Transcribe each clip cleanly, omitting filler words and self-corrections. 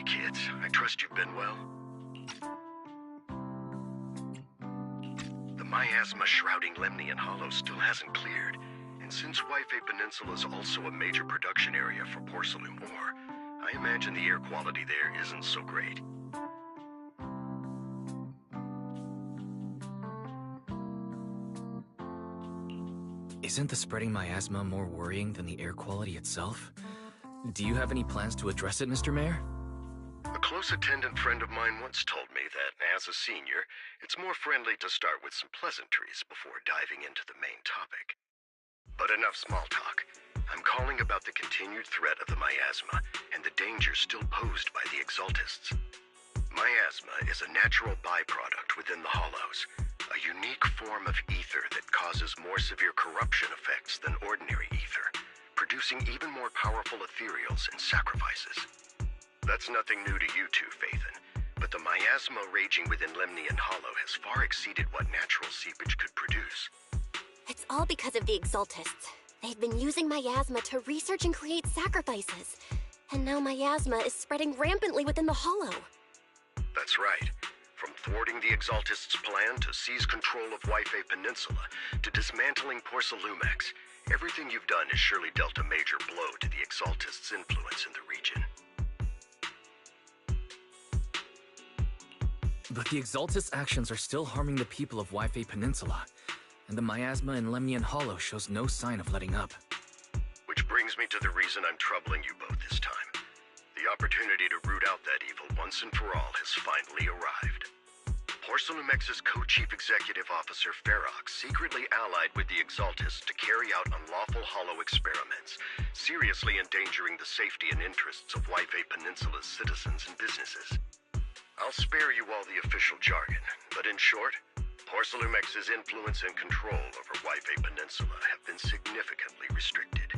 kids. I trust you've been well. The miasma shrouding Lemnian Hollow still hasn't cleared, and since Wi-Fi Peninsula is also a major production area for porcelain ore, I imagine the air quality there isn't so great. Isn't the spreading miasma more worrying than the air quality itself? Do you have any plans to address it, Mr. Mayor? A close attendant friend of mine once told me that, as a senior, it's more friendly to start with some pleasantries before diving into the main topic. But enough small talk. I'm calling about the continued threat of the miasma and the danger still posed by the Exaltists. Miasma is a natural byproduct within the Hollows, a unique form of ether that causes more severe corruption effects than ordinary ether, producing even more powerful ethereals and sacrifices. That's nothing new to you two, Phaethon, but the miasma raging within Lemnian Hollow has far exceeded what natural seepage could produce. It's all because of the Exaltists. They've been using miasma to research and create sacrifices, and now miasma is spreading rampantly within the Hollow. That's right. From thwarting the Exaltists' plan to seize control of Wi-Fi Peninsula to dismantling Porcelumex, everything you've done has surely dealt a major blow to the Exaltists' influence in the region. But the Exaltists' actions are still harming the people of Wi-Fi Peninsula, and the miasma in Lemnian Hollow shows no sign of letting up. Which brings me to the reason I'm troubling you both this time. The opportunity to root out that evil once and for all has finally arrived. Porcelumex's co-chief executive officer Ferox secretly allied with the Exaltists to carry out unlawful hollow experiments, seriously endangering the safety and interests of Wi-Fi Peninsula's citizens and businesses. I'll spare you all the official jargon, but in short, Porcelumex's influence and control over Wi-Fi Peninsula have been significantly restricted.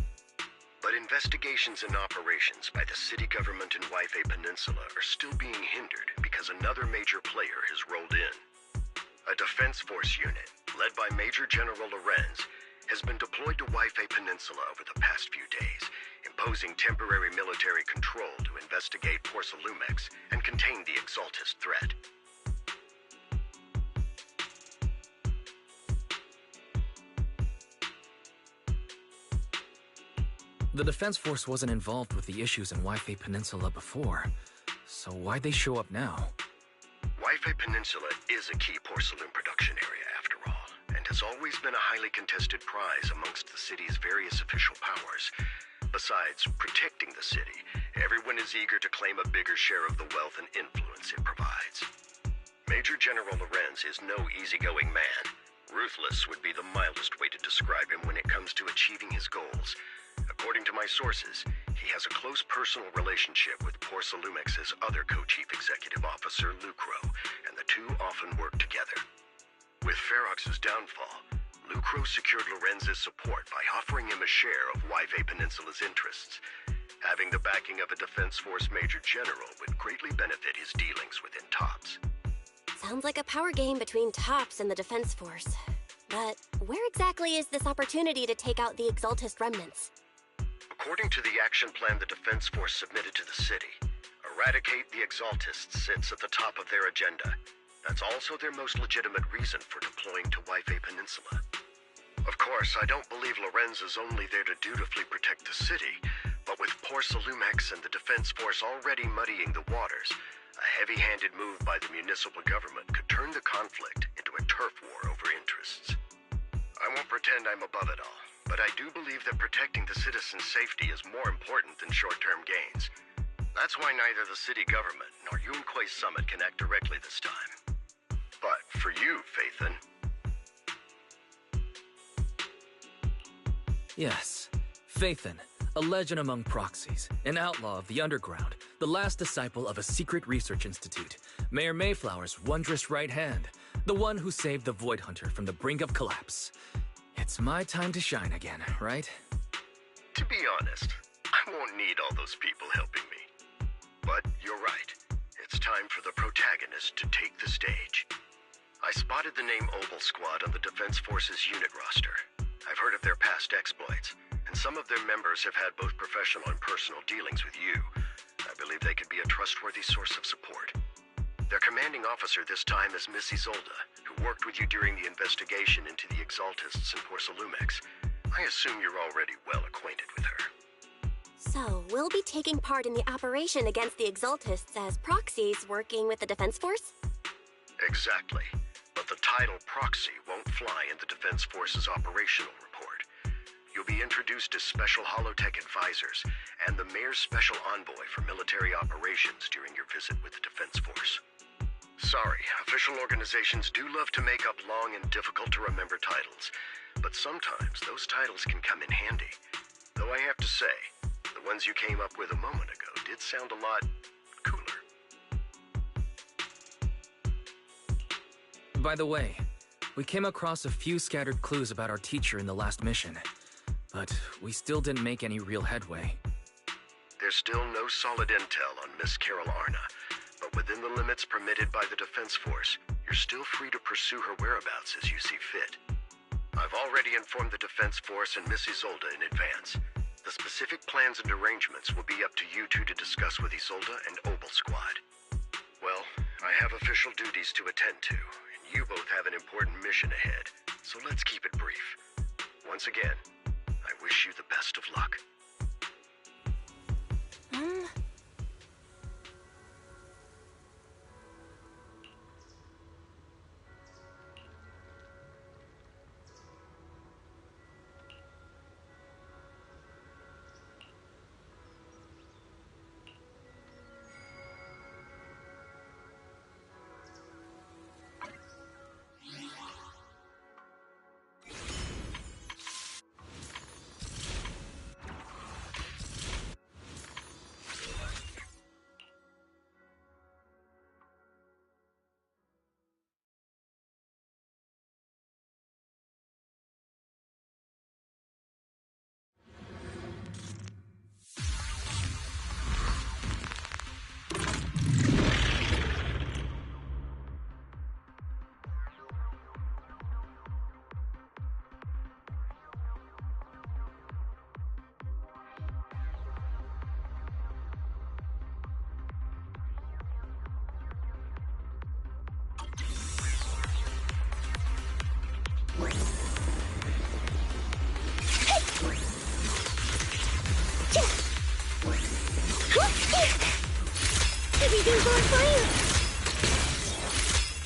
But investigations and operations by the city government in Wi-Fi Peninsula are still being hindered because another major player has rolled in. A defense force unit, led by Major General Lorenz, has been deployed to Wi-Fi Peninsula over the past few days, imposing temporary military control to investigate Porcelumex and contain the Exaltist threat. The Defense Force wasn't involved with the issues in Wi-Fi Peninsula before, so why'd they show up now? Wi-Fi Peninsula is a key porcelain production area, after all, and has always been a highly contested prize amongst the city's various official powers. Besides protecting the city, everyone is eager to claim a bigger share of the wealth and influence it provides. Major General Lorenz is no easygoing man. Ruthless would be the mildest way to describe him when it comes to achieving his goals. According to my sources, he has a close personal relationship with Porcelumex's other co-chief executive officer, Lucro, and the two often work together. With Ferox's downfall, Lucro secured Lorenz's support by offering him a share of Wi-Fi Peninsula's interests. Having the backing of a Defense Force Major General would greatly benefit his dealings within TOPS. Sounds like a power game between TOPS and the Defense Force. But where exactly is this opportunity to take out the Exaltist remnants? According to the action plan the Defense Force submitted to the city, eradicate the Exaltists sits at the top of their agenda. That's also their most legitimate reason for deploying to Wi-Fi Peninsula. Of course, I don't believe Lorenz is only there to dutifully protect the city, but with Porcelumex and the Defense Force already muddying the waters, a heavy-handed move by the municipal government could turn the conflict into a turf war over interests. I won't pretend I'm above it all, but I do believe that protecting the citizens' safety is more important than short-term gains. That's why neither the city government nor Yunque's summit can act directly this time. But for you, Phaethon... Yes, Phaethon, a legend among proxies, an outlaw of the underground, the last disciple of a secret research institute, Mayor Mayflower's wondrous right hand, the one who saved the Void Hunter from the brink of collapse. It's my time to shine again, right? To be honest, I won't need all those people helping me. But you're right. It's time for the protagonist to take the stage. I spotted the name Oval Squad on the Defense Force's unit roster. I've heard of their past exploits, and some of their members have had both professional and personal dealings with you. I believe they could be a trustworthy source of support. Their commanding officer this time is Miss Isolda, who worked with you during the investigation into the Exaltists and Porcelumex. I assume you're already well acquainted with her. So, we'll be taking part in the operation against the Exaltists as proxies working with the Defense Force? Exactly. But the title proxy won't fly in the Defense Force's operational report. You'll be introduced as Special Holotech Advisors and the Mayor's Special Envoy for Military Operations during your visit with the Defense Force. Sorry, official organizations do love to make up long and difficult-to-remember titles, but sometimes those titles can come in handy. Though I have to say, the ones you came up with a moment ago did sound a lot cooler. By the way, we came across a few scattered clues about our teacher in the last mission, but we still didn't make any real headway. There's still no solid intel on Miss Carol Arna, but within the limits permitted by the Defense Force, you're still free to pursue her whereabouts as you see fit. I've already informed the Defense Force and Miss Isolda in advance. The specific plans and arrangements will be up to you two to discuss with Isolda and Obel Squad. Well, I have official duties to attend to, and you both have an important mission ahead, so let's keep it brief. Once again, I wish you the best of luck. Everything's on fire!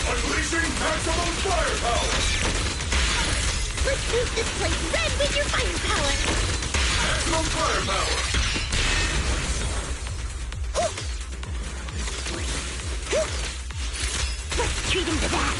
Unleashing maximum firepower! Let's paint this place red with your firepower! Maximum firepower! Let's treat him to that!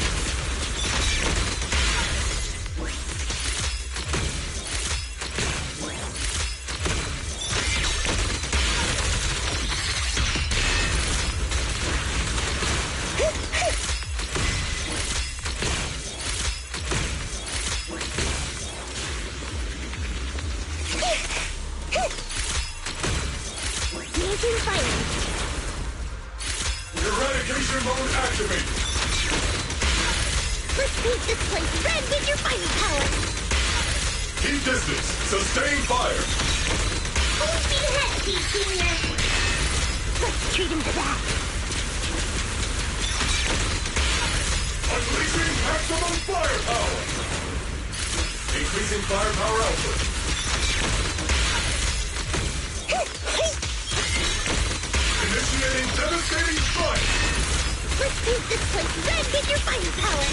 Eradication mode activated! Let's paint this place red with your firepower! Keep distance! Sustain fire! Full speed ahead, Team Senior! Let's treat him to that! Unleashing maximum firepower! Increasing firepower output! Initiating devastating strike! Let's paint this place red with your firepower!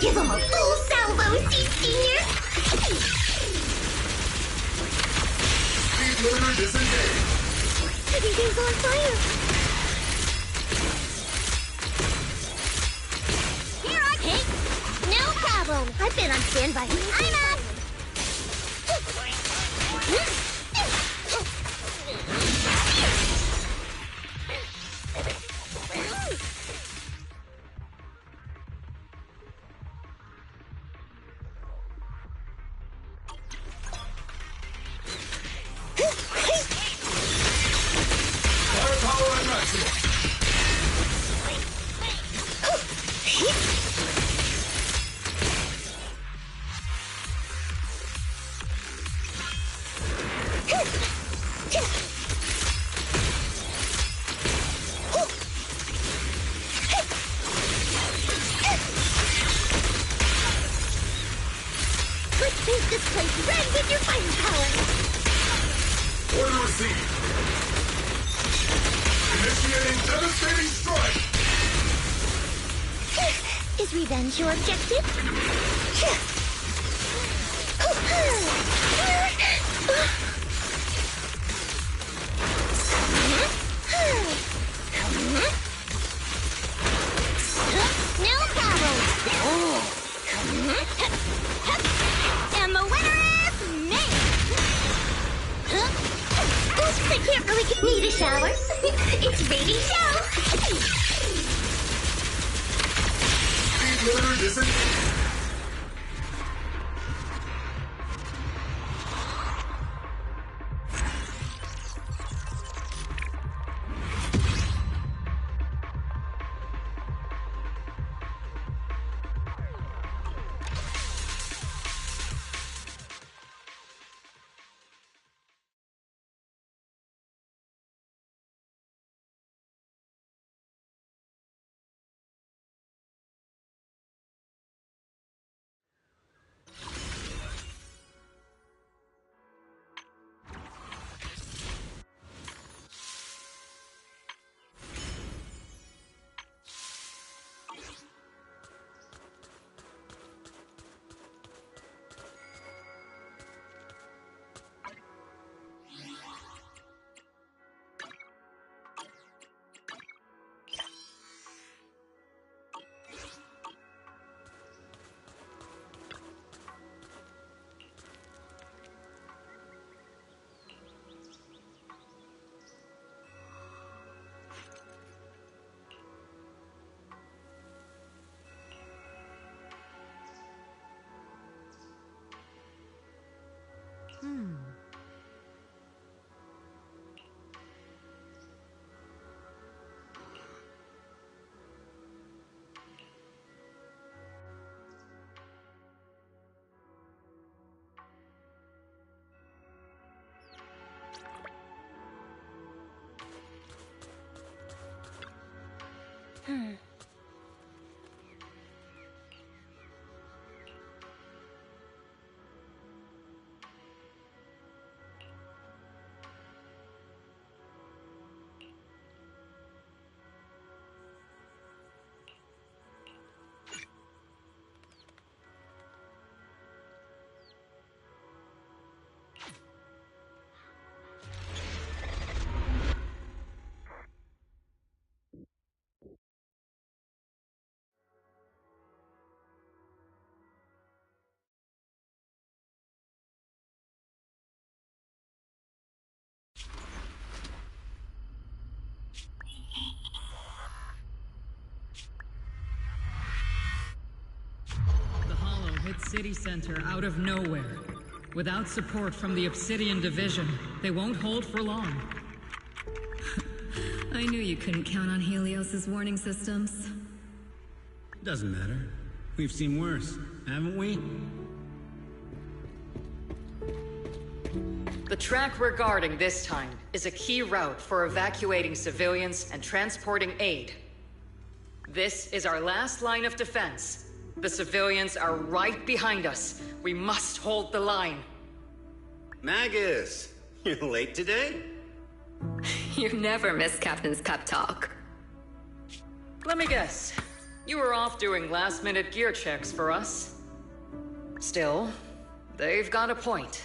Give him a full salvo, Team Senior! Speed loader disengaged! Everything's on fire! Here I came! No problem! I've been on standby. I'm up! Firepower at maximum! Paint this place red with your firepower! Order received. Initiating devastating strike! Is revenge your objective? No problem! And the winner is me! Oops, I can't really need a shower. It's ready show! Speed limiter disengaged. City center out of nowhere. Without support from the Obsidian Division, they won't hold for long. I knew you couldn't count on Helios's warning systems. Doesn't matter. We've seen worse, haven't we? The track we're guarding this time is a key route for evacuating civilians and transporting aid. This is our last line of defense. The civilians are right behind us. We must hold the line. Magus, you're late today? You never miss Captain's pep talk. Let me guess. You were off doing last-minute gear checks for us. Still, they've got a point.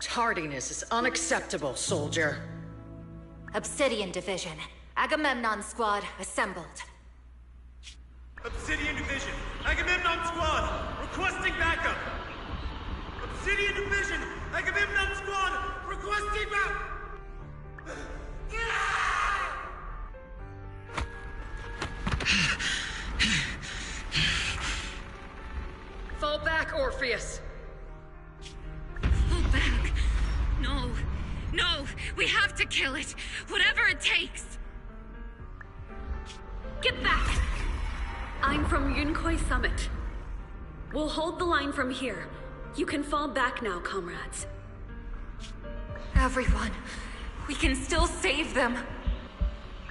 Tardiness is unacceptable, soldier. Obsidian Division. Agamemnon Squad assembled. Obsidian Division, Agamemnon Squad, requesting backup! Obsidian Division, Agamemnon Squad, requesting backup! Fall back, Orpheus! Fall back. No. No, we have to kill it. Whatever it takes. Get back! I'm from Yunkoi Summit. We'll hold the line from here. You can fall back now, comrades. Everyone. We can still save them.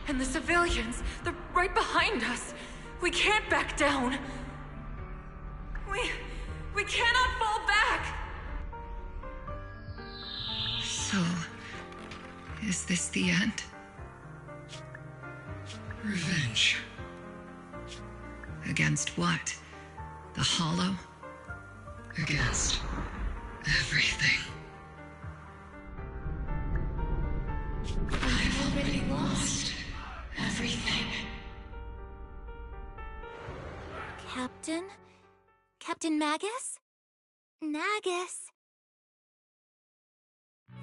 And the civilians, they're right behind us. We can't back down. We cannot fall back! So, is this the end? Revenge. Against what? The Hollow? Against everything. I've already lost everything. Captain? Captain Magus? Nagus?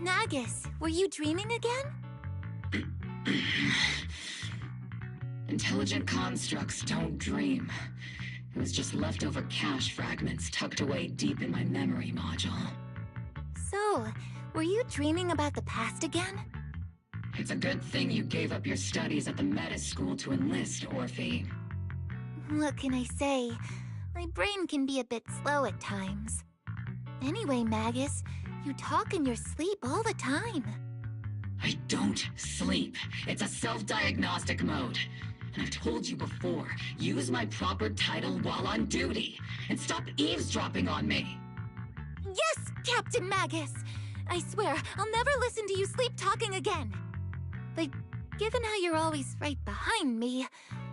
Nagus, were you dreaming again? Intelligent constructs don't dream. It was just leftover cache fragments tucked away deep in my memory module. So, were you dreaming about the past again? It's a good thing you gave up your studies at the Meta School to enlist, Orphe. What can I say? My brain can be a bit slow at times. Anyway, Magus, you talk in your sleep all the time. I don't sleep. It's a self-diagnostic mode. And I've told you before, use my proper title while on duty, and stop eavesdropping on me. Yes, Captain Magus! I swear, I'll never listen to you sleep-talking again. But given how you're always right behind me,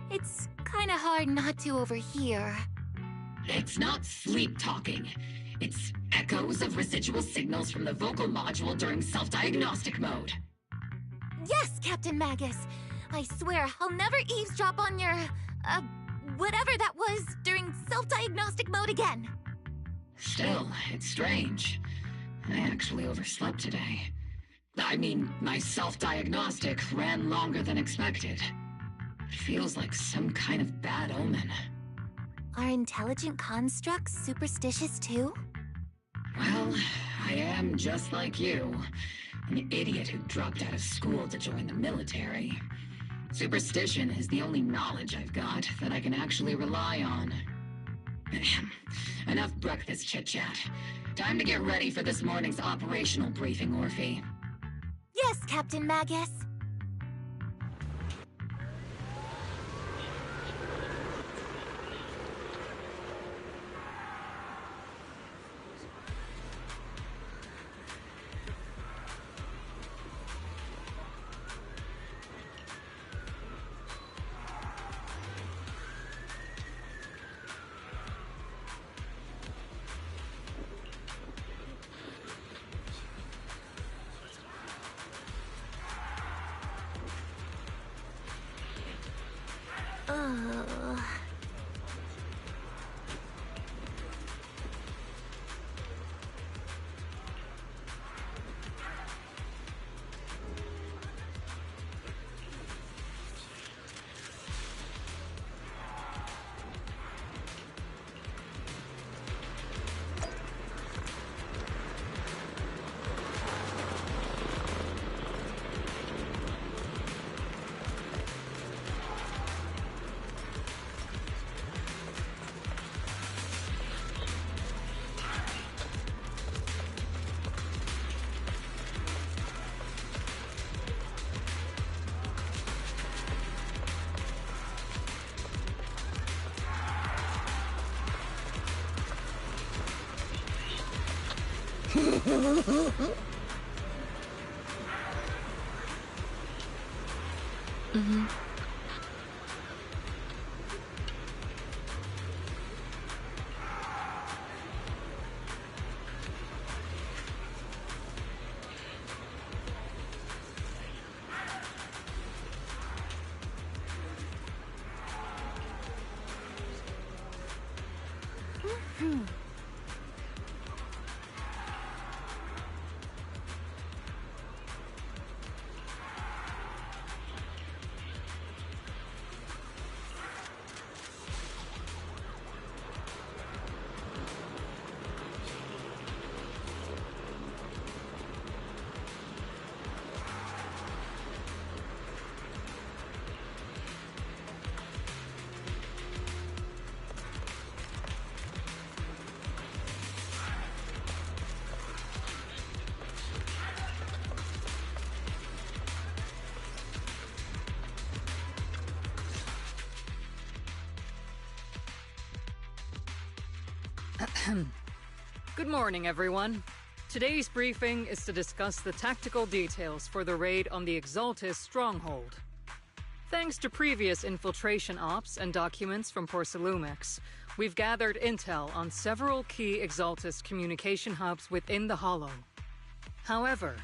it's kinda hard not to overhear. It's not sleep-talking. It's echoes of residual signals from the vocal module during self-diagnostic mode. Yes, Captain Magus! I swear, I'll never eavesdrop on your, whatever that was during self-diagnostic mode again. Still, it's strange. I actually overslept today. I mean, my self-diagnostic ran longer than expected. It feels like some kind of bad omen. Are intelligent constructs superstitious too? Well, I am just like you. An idiot who dropped out of school to join the military. Superstition is the only knowledge I've got that I can actually rely on. Enough breakfast chit-chat. Time to get ready for this morning's operational briefing, Orphe. Yes, Captain Magus. Good morning, everyone. Today's briefing is to discuss the tactical details for the raid on the Exaltus stronghold. Thanks to previous infiltration ops and documents from Porcelumex, we've gathered intel on several key Exaltus communication hubs within the Hollow. However,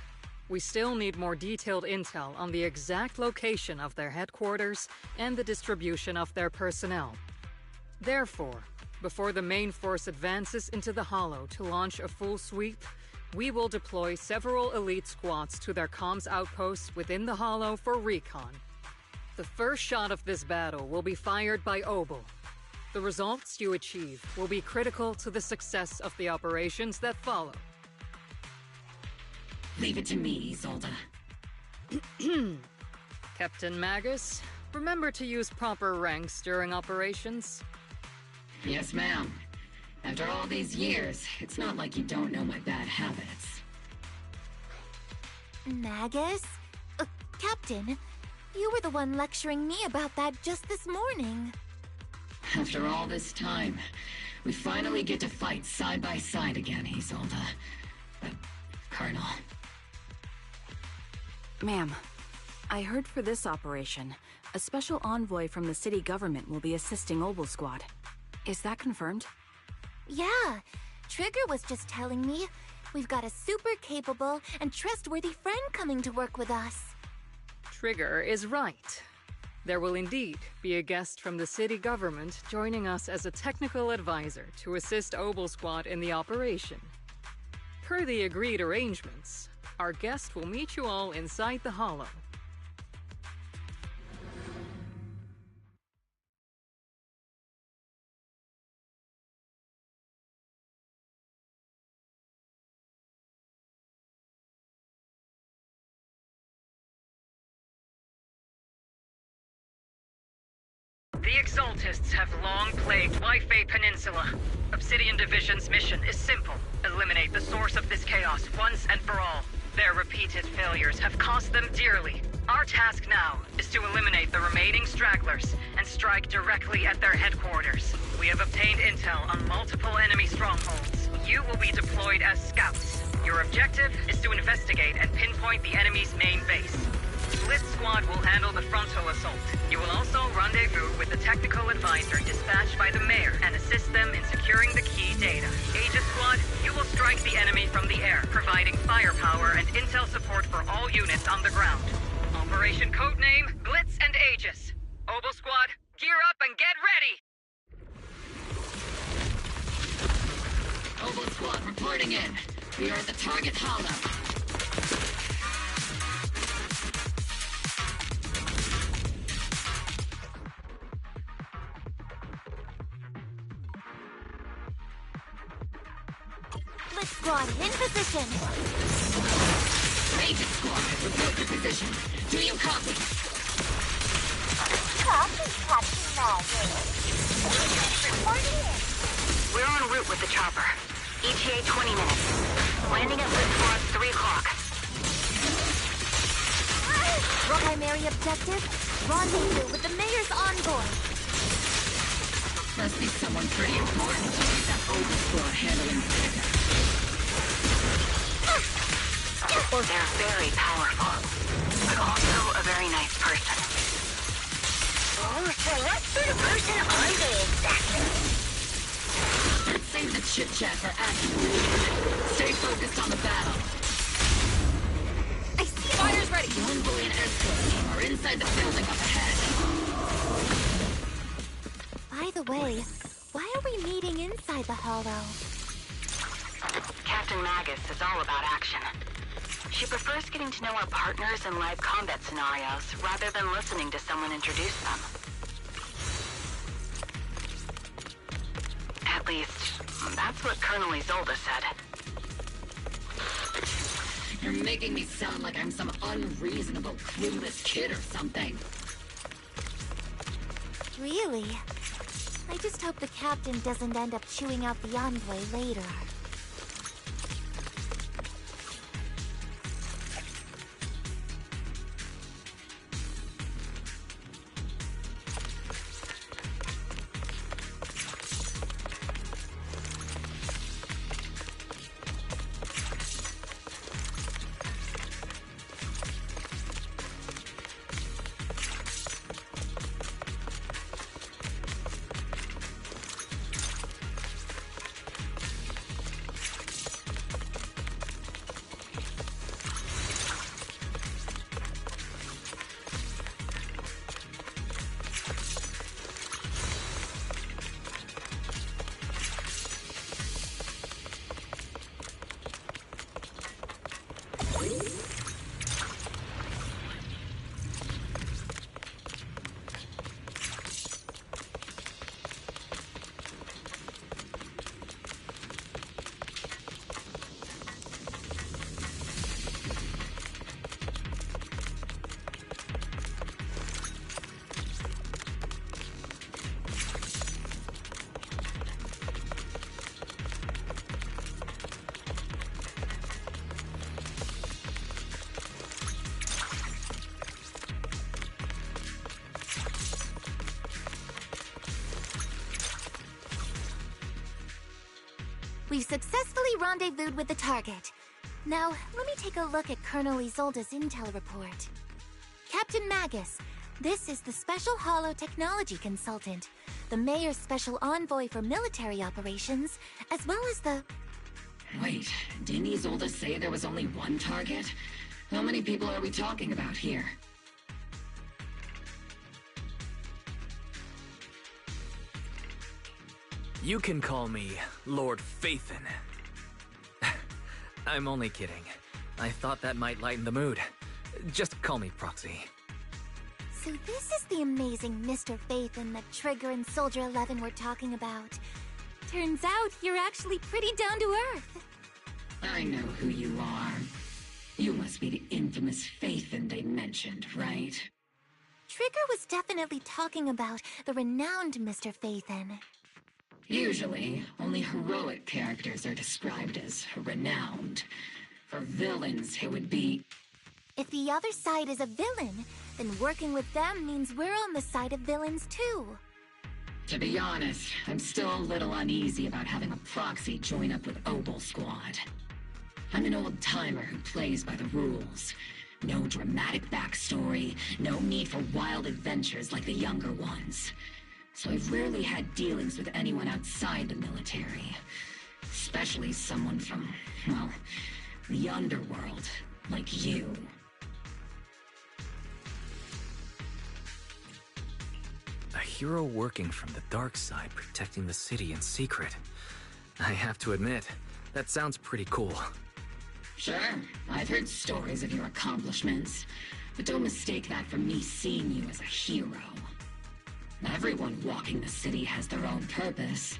we still need more detailed intel on the exact location of their headquarters and the distribution of their personnel. Therefore, before the main force advances into the Hollow to launch a full sweep, we will deploy several elite squads to their comms outposts within the Hollow for recon. The first shot of this battle will be fired by Obel. The results you achieve will be critical to the success of the operations that follow. Leave it to me, Isolde. Captain Magus, remember to use proper ranks during operations. Yes, ma'am. After all these years, it's not like you don't know my bad habits. Magus? Captain, you were the one lecturing me about that just this morning. After all this time, we finally get to fight side by side again, Isolde. Colonel. Ma'am, I heard for this operation, a special envoy from the city government will be assisting Obel Squad. Is that confirmed? Yeah, Trigger was just telling me we've got a super capable and trustworthy friend coming to work with us. Trigger is right. There will indeed be a guest from the city government joining us as a technical advisor to assist Obel Squad in the operation. Per the agreed arrangements, our guest will meet you all inside the Hollow. The Exaltists have long plagued Waifei Peninsula. Obsidian Division's mission is simple. Eliminate the source of this chaos once and for all. Their repeated failures have cost them dearly. Our task now is to eliminate the remaining stragglers and strike directly at their headquarters. We have obtained intel on multiple enemy strongholds. You will be deployed as scouts. Your objective is to investigate and pinpoint the enemy's main base. Blitz Squad will handle the frontal assault. You will also rendezvous with the technical advisor dispatched by the mayor and assist them in securing the key data. Aegis Squad, you will strike the enemy from the air, providing firepower and intel support for all units on the ground. Operation codename Blitz and Aegis. Obel Squad, gear up and get ready! Obel Squad reporting in. We are at the target hollow. Blitz Squad, in position! Agent Squad, report your position. Do you copy? Copy, Captain Magus. Reporting in. We're en route with the chopper. ETA 20 minutes. Landing at Blitz Squad 3 o'clock. Primary objective, rendezvous with the mayor's envoy. Must be someone pretty important to keep that Obel Squad handling Trigger. They're very powerful, but also a very nice person. Oh, so what sort of person are they exactly? Let's save the chit-chat for after the Stay focused on the battle. I see fighters ready! The envoy and escort team are inside the building up ahead. By the way, why are we meeting inside the Hollow? Captain Magus is all about action. She prefers getting to know our partners in live combat scenarios rather than listening to someone introduce them. At least, that's what Colonel Isolde said. You're making me sound like I'm some unreasonable, clueless kid or something. Really? I just hope the captain doesn't end up chewing out the envoy later. We've successfully rendezvoused with the target. Now, let me take a look at Colonel Isolde's intel report. Captain Magus, this is the Special Hollow Technology Consultant, the Mayor's Special Envoy for Military Operations, as well as the... Wait, didn't Isolde say there was only one target? How many people are we talking about here? You can call me Lord Phaethon. I'm only kidding. I thought that might lighten the mood. Just call me Proxy. So this is the amazing Mr. Phaethon that Trigger and Soldier 11 were talking about. Turns out you're actually pretty down to earth. I know who you are. You must be the infamous Phaethon they mentioned, right? Trigger was definitely talking about the renowned Mr. Phaethon. Usually, only heroic characters are described as renowned. For villains, it would be... If the other side is a villain, then working with them means we're on the side of villains too. To be honest, I'm still a little uneasy about having a proxy join up with Obel Squad. I'm an old-timer who plays by the rules. No dramatic backstory, no need for wild adventures like the younger ones. So I've rarely had dealings with anyone outside the military. Especially someone from, well, the underworld, like you. A hero working from the dark side, protecting the city in secret. I have to admit, that sounds pretty cool. Sure, I've heard stories of your accomplishments, but don't mistake that for me seeing you as a hero. Everyone walking the city has their own purpose,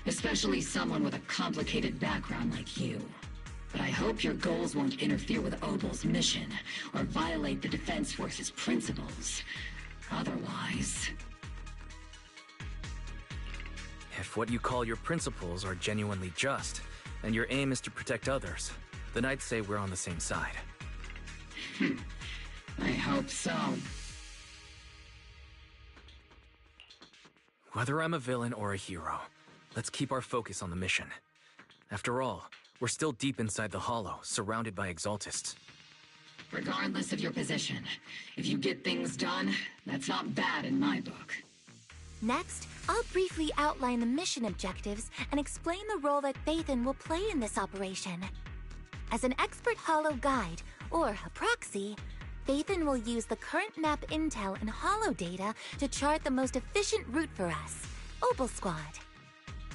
especially someone with a complicated background like you. But I hope your goals won't interfere with Obel's mission, or violate the Defense Force's principles. Otherwise... If what you call your principles are genuinely just, and your aim is to protect others, then I'd say we're on the same side. I hope so. Whether I'm a villain or a hero, let's keep our focus on the mission. After all, we're still deep inside the Hollow, surrounded by Exaltists. Regardless of your position, if you get things done, that's not bad in my book. Next, I'll briefly outline the mission objectives and explain the role that Phaethon will play in this operation. As an expert Hollow guide, or a proxy, Phaethon will use the current map intel and Hollow data to chart the most efficient route for us, Obel Squad.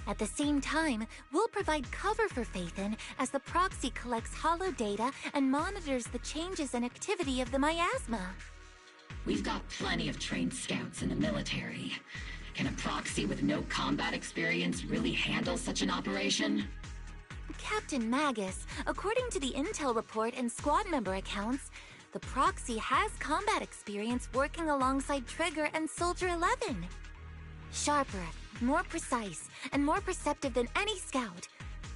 At the same time, we'll provide cover for Phaethon as the proxy collects Hollow data and monitors the changes and activity of the miasma. We've got plenty of trained scouts in the military. Can a proxy with no combat experience really handle such an operation? Captain Magus, according to the intel report and squad member accounts, the proxy has combat experience working alongside Trigger and Soldier 11. Sharper, more precise, and more perceptive than any scout.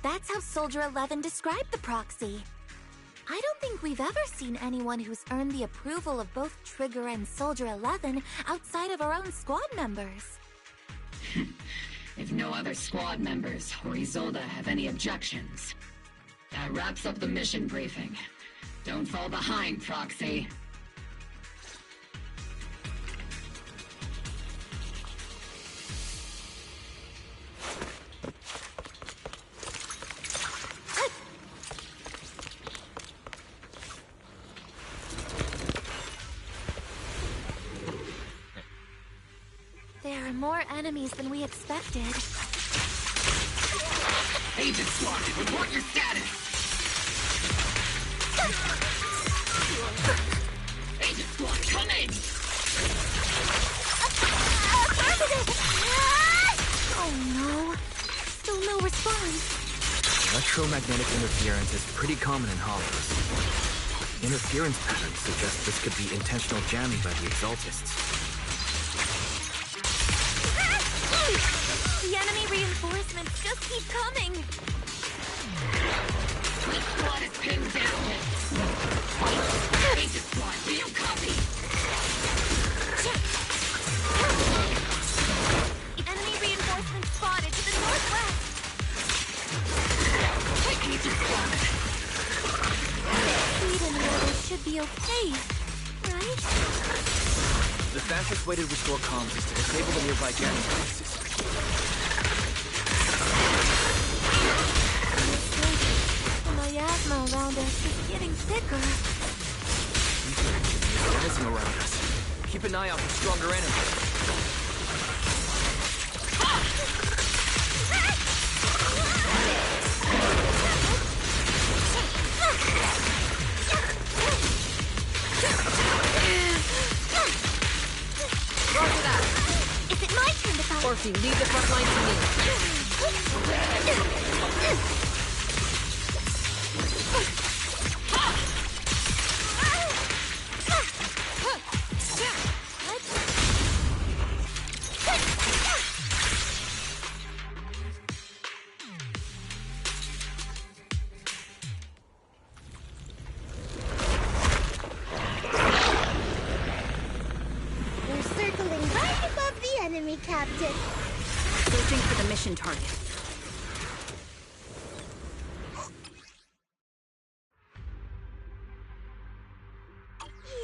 That's how Soldier 11 described the proxy. I don't think we've ever seen anyone who's earned the approval of both Trigger and Soldier 11 outside of our own squad members. If no other squad members or Isolde have any objections. That wraps up the mission briefing. Don't fall behind, Proxy. There are more enemies than we expected. Agent Squad, report your status! Agent Squad, come in! Oh no. Still no response. Electromagnetic interference is pretty common in hollows. Interference patterns suggest this could be intentional jamming by the Exaltists. The enemy reinforcements just keep coming! Which squad is pinned down? Agent Squad, do you copy? Enemy reinforcements spotted to the northwest! be okay, right? The fastest way to restore comms is to disable the nearby jamming devices. The miasma around us is getting thicker. Rising around us. Keep an eye out for stronger enemies. Roger that. Is it my turn to fight? Orphe, leave the front line to me. We're circling right above the enemy, Captain. Searching for the mission target.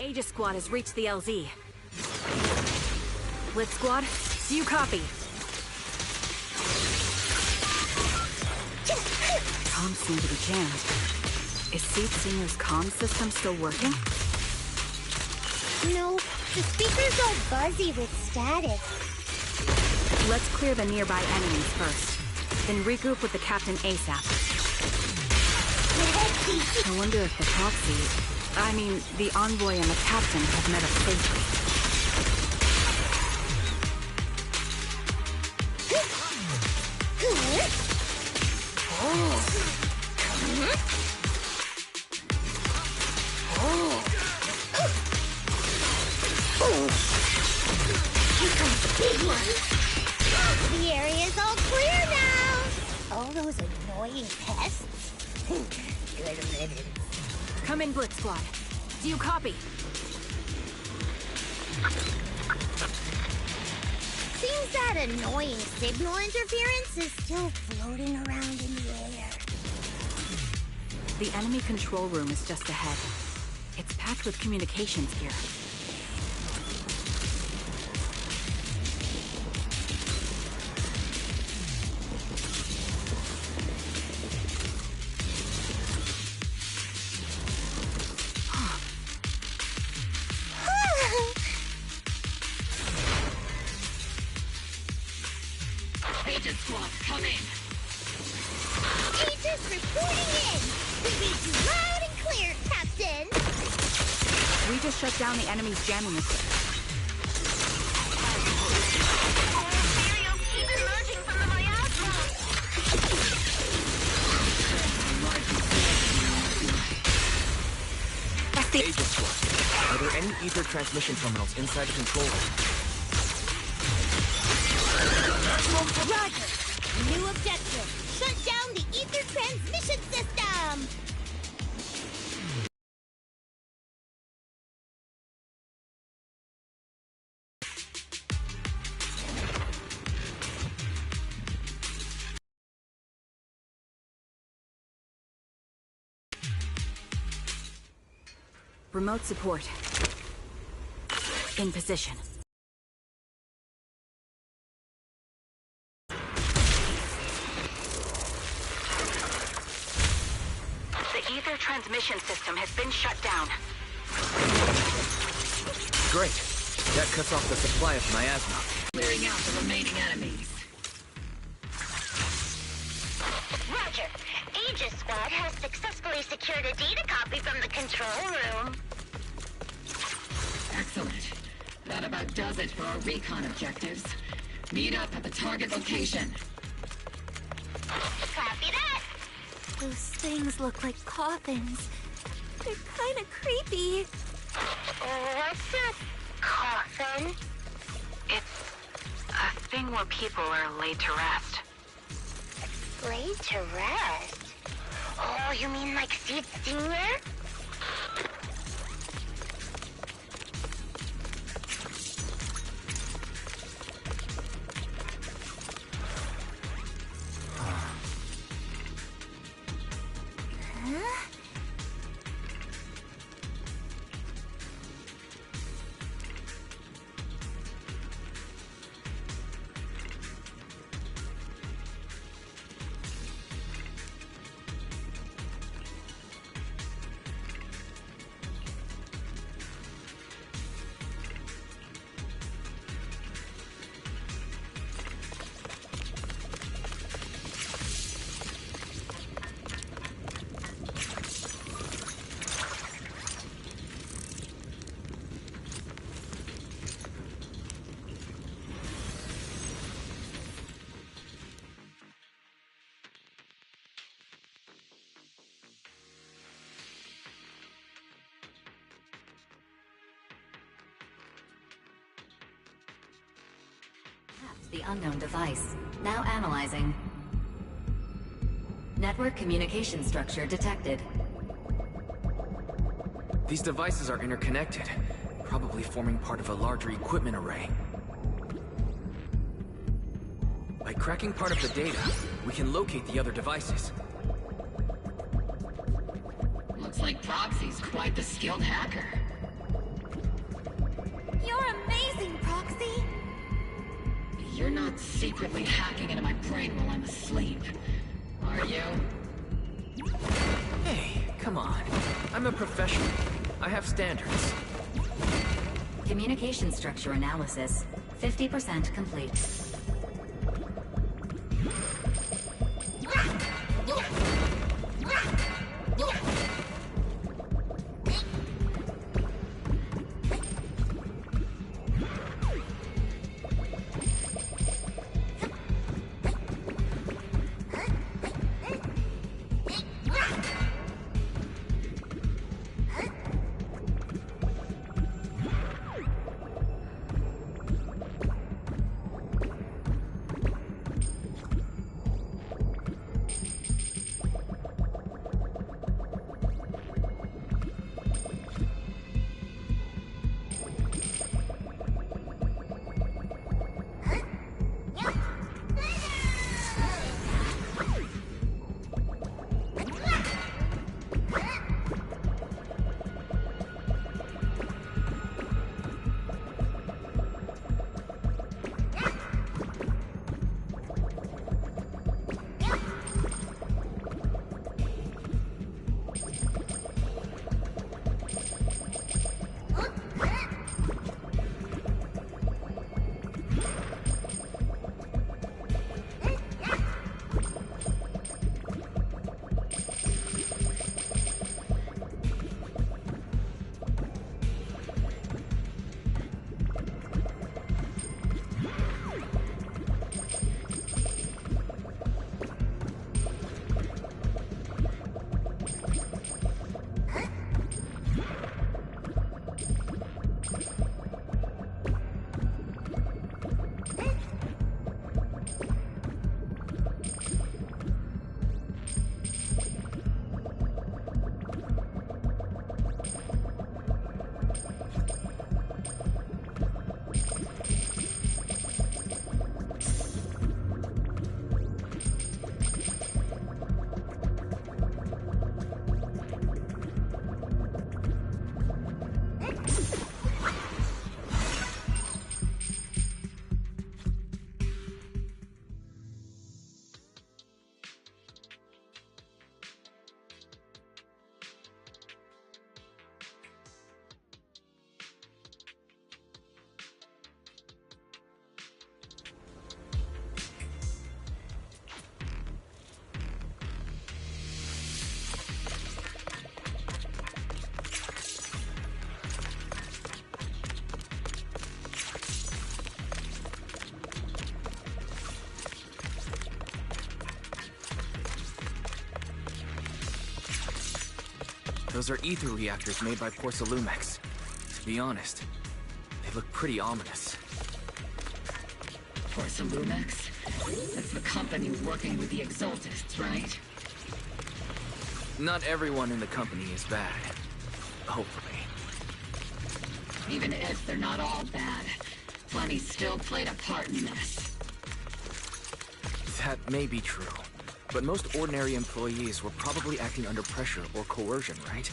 Aegis Squad has reached the LZ. Blitz Squad, do you copy? Comms seem to be jammed. Is Seed Senior's comms system still working? No, the speaker's all buzzy with static. Let's clear the nearby enemies first, then regroup with the captain ASAP. I wonder if the the envoy and the captain have met up safely. Here comes the big one. The area's all clear now. All those annoying pests. Good riddance. Come in, Blitz Squad. Do you copy? Seems that annoying signal interference is still floating around in the air. The enemy control room is just ahead. It's packed with communications gear. Aegis Squad, come in! Aegis reporting in! We read you loud and clear, Captain! We just shut down the enemy's jamming equipment. Keep emerging from the miasma! That's the Aegis Squad. Are there any ether transmission terminals inside the control room? Roger! New objective! Shut down the ether transmission system! remote support. In position. The ether transmission system has been shut down. Great. That cuts off the supply of miasma. Clearing out the remaining enemies. Roger. Aegis Squad has successfully secured a data copy from the control room. Excellent. That about does it for our recon objectives. Meet up at the target location. Copy that. Those things look like coffins. They're kind of creepy. What's a coffin? It's a thing where people are laid to rest. Laid to rest? Oh, you mean like Seed Senior? The unknown device. Now analyzing. Network communication structure detected. These devices are interconnected, probably forming part of a larger equipment array. By cracking part of the data, we can locate the other devices. Looks like Proxy's quite the skilled hacker. You're amazing, Proxy! You're not secretly hacking into my brain while I'm asleep, are you? Hey, come on. I'm a professional. I have standards. Communication structure analysis. 50% complete. Those are ether reactors made by Porcelumex. To be honest, they look pretty ominous. Porcelumex? That's the company working with the Exaltists, right? Not everyone in the company is bad. Hopefully. Even if they're not all bad, plenty still played a part in this. That may be true. But most ordinary employees were probably acting under pressure or coercion, right?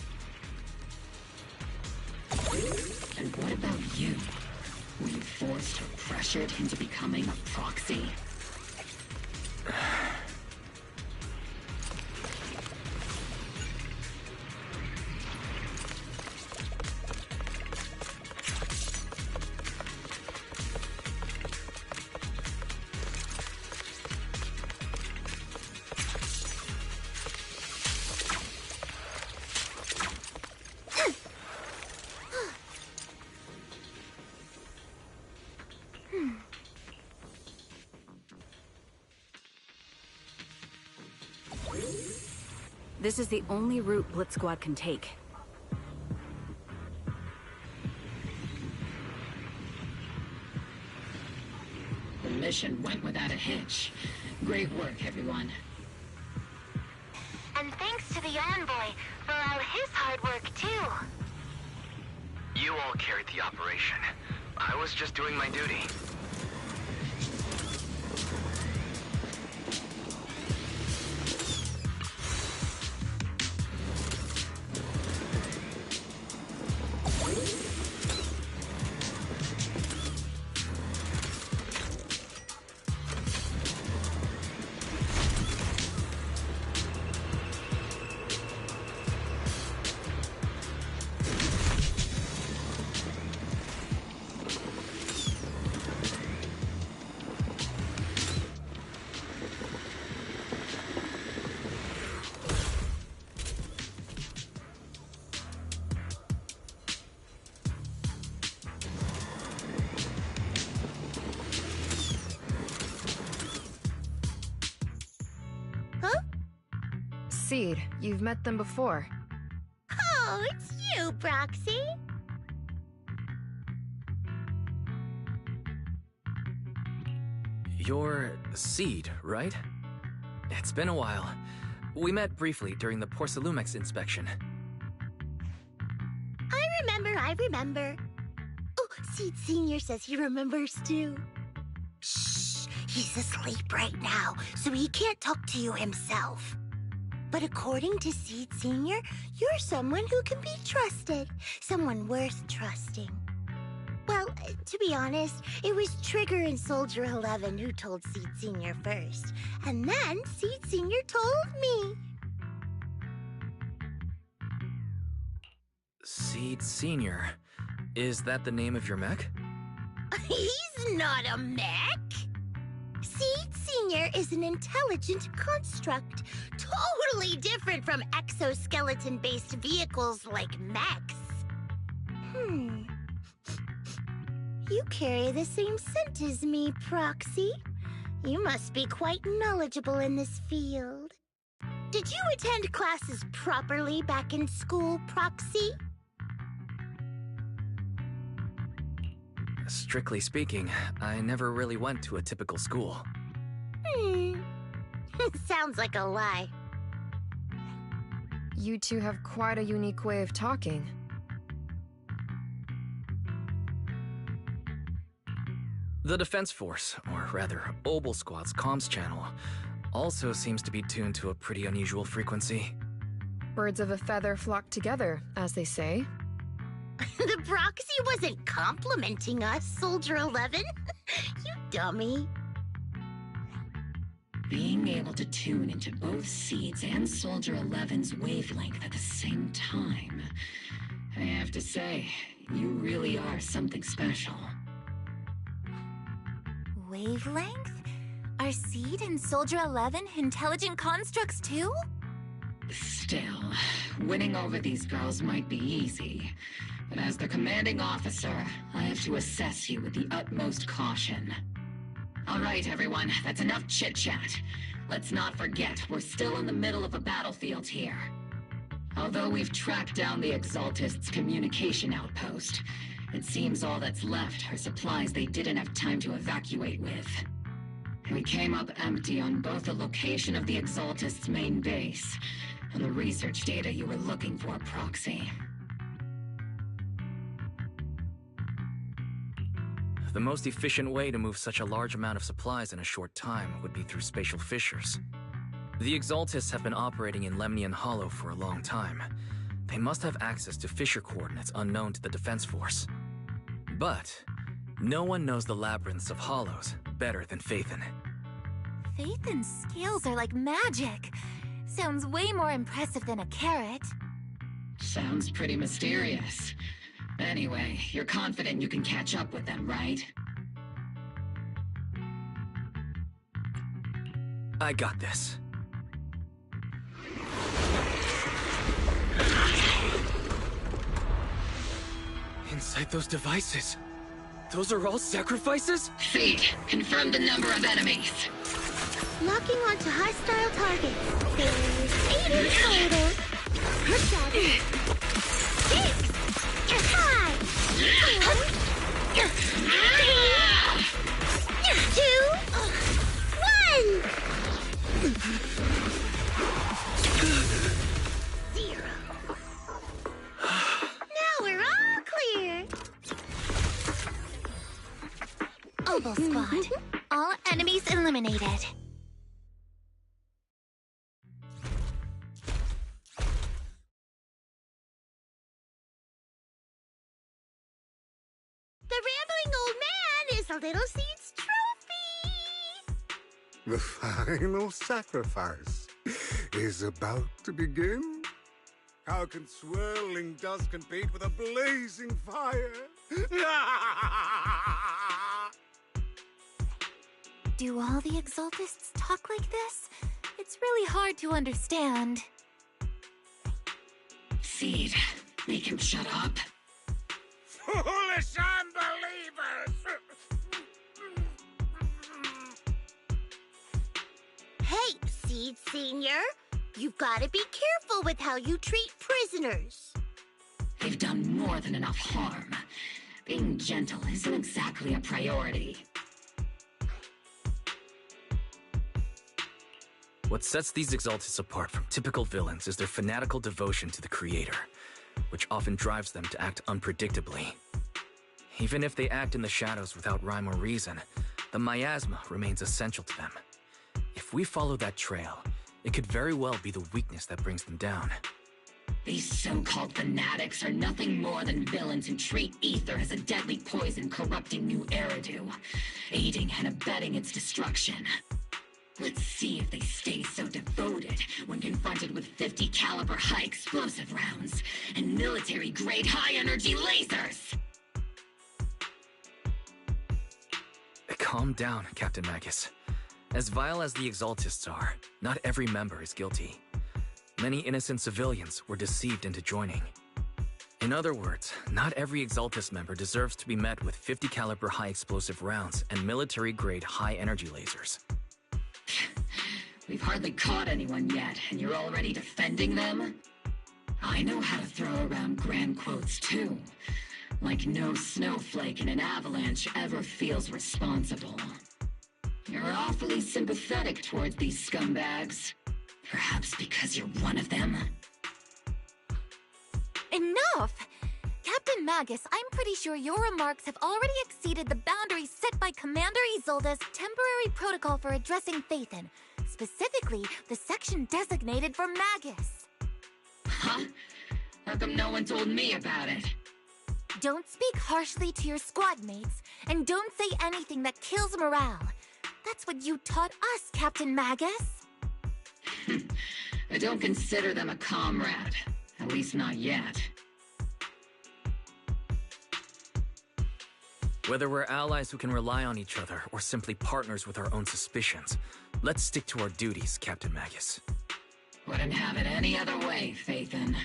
And what about you? Were you forced or pressured into becoming a proxy? This is the only route Blitz Squad can take. The mission went without a hitch. Great work, everyone. And thanks to the envoy for all his hard work, too. You all carried the operation. I was just doing my duty. Seed, you've met them before. Oh, it's you, Proxy. You're Seed, right? It's been a while. We met briefly during the Porcelumex inspection. I remember. Oh, Seed Senior says he remembers too. Shh, he's asleep right now, so he can't talk to you himself. But according to Seed Senior, you're someone who can be trusted. Someone worth trusting. Well, to be honest, it was Trigger and Soldier 11 who told Seed Senior first. And then Seed Senior told me. Seed Senior. Is that the name of your mech? He's not a mech. Seed Senior is an intelligent construct, totally different from exoskeleton-based vehicles like mechs. You carry the same scent as me, Proxy. You must be quite knowledgeable in this field. Did you attend classes properly back in school, Proxy? Strictly speaking, I never really went to a typical school. Sounds like a lie. You two have quite a unique way of talking. The Defense Force, or rather, Obel Squad's comms channel, also seems to be tuned to a pretty unusual frequency. Birds of a feather flock together, as they say. The Proxy wasn't complimenting us, Soldier 11. You dummy. Being able to tune into both Seed's and Soldier 11's wavelength at the same time. I have to say, you really are something special. Wavelength? Are Seed and Soldier 11 intelligent constructs too? Still, winning over these girls might be easy. But as their commanding officer, I have to assess you with the utmost caution. All right, everyone, that's enough chit-chat. Let's not forget, we're still in the middle of a battlefield here. Although we've tracked down the Exaltists' communication outpost, it seems all that's left are supplies they didn't have time to evacuate with. We came up empty on both the location of the Exaltists' main base and the research data you were looking for, Proxy. The most efficient way to move such a large amount of supplies in a short time would be through spatial fissures. The Exaltists have been operating in Lemnian Hollow for a long time. They must have access to fissure coordinates unknown to the Defense Force. But no one knows the labyrinths of hollows better than Phaethon. Phaethon's scales are like magic. Sounds way more impressive than a carrot. Sounds pretty mysterious. Anyway, you're confident you can catch up with them, right? I got this. Inside those devices, those are all sacrifices? Seed, confirm the number of enemies. Locking onto hostile targets. There's 8 in total. 7, 6, 5, 4, 3, 2, eliminated. The rambling old man is a little Seed's trophy! The final sacrifice is about to begin. How can swirling dust compete with a blazing fire? Do all the Exaltists talk like this? It's really hard to understand. Seed, make him shut up. Foolish unbelievers! Hey, Seed Senior, you've got to be careful with how you treat prisoners. They've done more than enough harm. Being gentle isn't exactly a priority. What sets these Exaltists apart from typical villains is their fanatical devotion to the Creator, which often drives them to act unpredictably. Even if they act in the shadows without rhyme or reason, the miasma remains essential to them. If we follow that trail, it could very well be the weakness that brings them down. These so-called fanatics are nothing more than villains who treat ether as a deadly poison corrupting new Eridu, aiding and abetting its destruction. Let's see if they stay so devoted when confronted with 50 caliber high explosive rounds and military-grade high-energy lasers! Calm down, Captain Magus. As vile as the Exaltists are, not every member is guilty. Many innocent civilians were deceived into joining. In other words, not every Exaltist member deserves to be met with 50 caliber high explosive rounds and military-grade high-energy lasers. We've hardly caught anyone yet, and you're already defending them? I know how to throw around grand quotes too. Like no snowflake in an avalanche ever feels responsible. You're awfully sympathetic towards these scumbags. Perhaps because you're one of them? Enough! Captain Magus, I'm pretty sure your remarks have already exceeded the boundaries set by Commander Isolde's temporary protocol for addressing Phaethon. Specifically, the section designated for Magus. Huh? How come no one told me about it? Don't speak harshly to your squad mates, and don't say anything that kills morale. That's what you taught us, Captain Magus. I don't consider them a comrade. At least not yet. Whether we're allies who can rely on each other or simply partners with our own suspicions, let's stick to our duties, Captain Magus. Wouldn't have it any other way, Phaethon.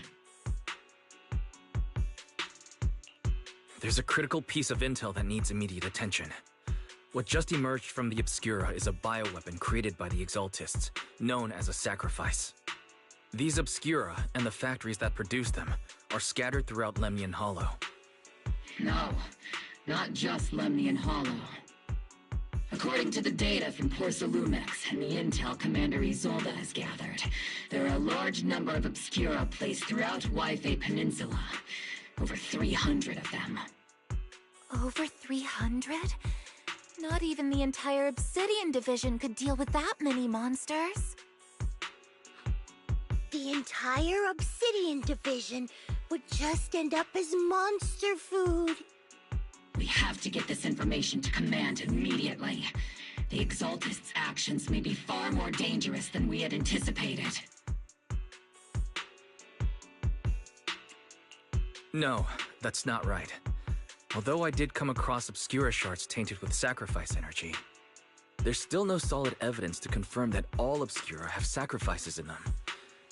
There's a critical piece of intel that needs immediate attention. What just emerged from the Obscura is a bioweapon created by the Exaltists, known as a sacrifice. These Obscura, and the factories that produce them, are scattered throughout Lemnian Hollow. No, not just Lemnian Hollow. According to the data from Porcelumex and the intel Commander Isolde has gathered, there are a large number of Obscura placed throughout Waifei Peninsula. Over 300 of them. Over 300? Not even the entire Obsidian Division could deal with that many monsters. The entire Obsidian Division would just end up as monster food. We have to get this information to Command immediately. The Exaltists' actions may be far more dangerous than we had anticipated. No, that's not right. Although I did come across Obscura shards tainted with sacrifice energy, there's still no solid evidence to confirm that all Obscura have sacrifices in them.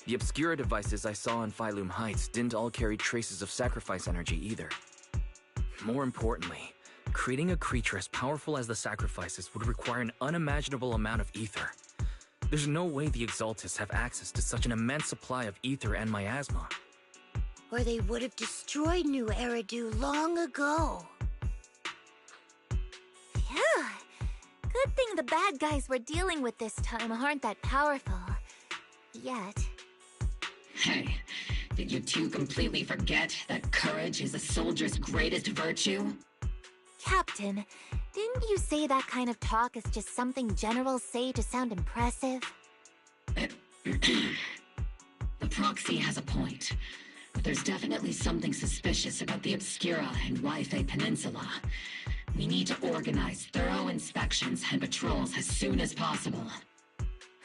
The Obscura devices I saw in Phylum Heights didn't all carry traces of sacrifice energy either. More importantly, creating a creature as powerful as the sacrifices would require an unimaginable amount of ether. There's no way the Exaltists have access to such an immense supply of ether and miasma. Or they would have destroyed New Eridu long ago. Phew. Good thing the bad guys we're dealing with this time aren't that powerful. Yet. Hey, did you two completely forget that courage is a soldier's greatest virtue? Captain, didn't you say that kind of talk is just something generals say to sound impressive? The proxy has a point. But there's definitely something suspicious about the Obscura and Wi-Fi Peninsula. We need to organize thorough inspections and patrols as soon as possible.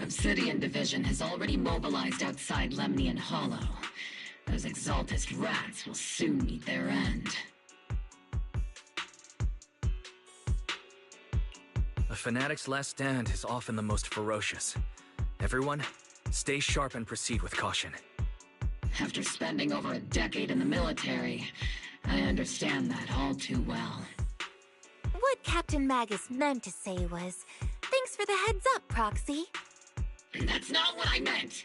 Obsidian Division has already mobilized outside Lemnian Hollow. Those Exaltist rats will soon meet their end. A fanatic's last stand is often the most ferocious. Everyone, stay sharp and proceed with caution. After spending over a decade in the military, I understand that all too well. What Captain Magus meant to say was, thanks for the heads up, Proxy. That's not what I meant!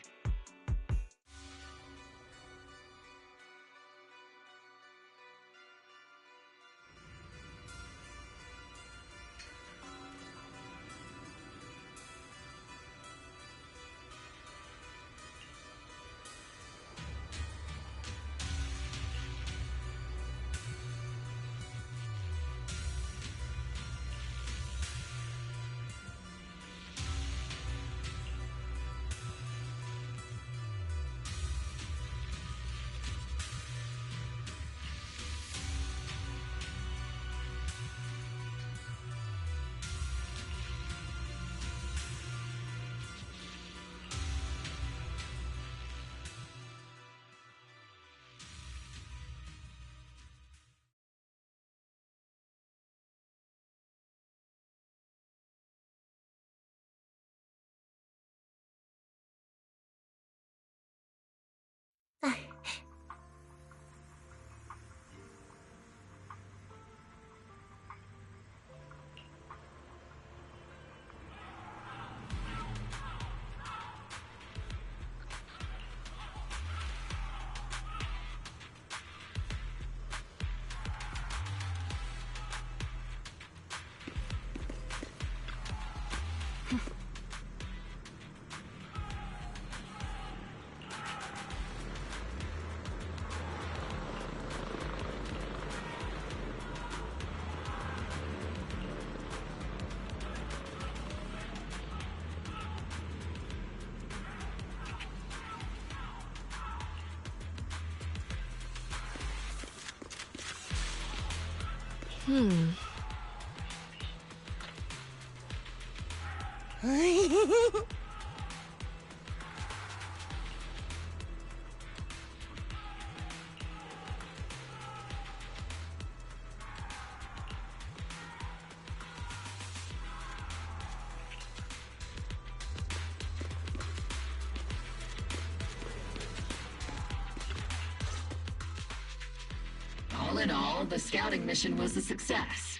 All in all, the scouting mission was a success.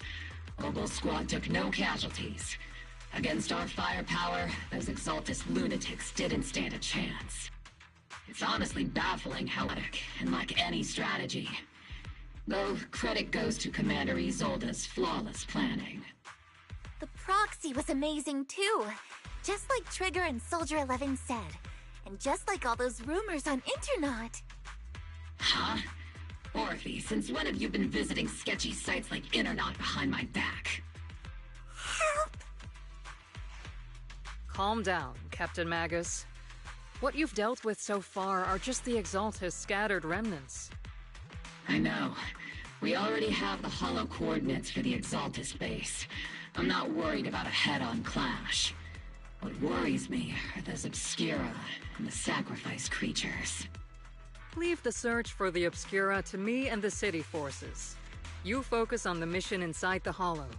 Obel Squad took no casualties. Against our firepower, those Exaltist lunatics didn't stand a chance. It's honestly baffling how and like any strategy. Though credit goes to Commander Isolde's flawless planning. The proxy was amazing too. Just like Trigger and Soldier 11 said. And just like all those rumors on Internet. Huh? Orphe, since when have you been visiting sketchy sites like Internet behind my back? Help! Calm down, Captain Magus. What you've dealt with so far are just the Exaltist scattered remnants. I know. We already have the hollow coordinates for the Exaltist base. I'm not worried about a head-on clash. What worries me are those Obscura and the sacrifice creatures. Leave the search for the Obscura to me and the city forces. You focus on the mission inside the Hollow.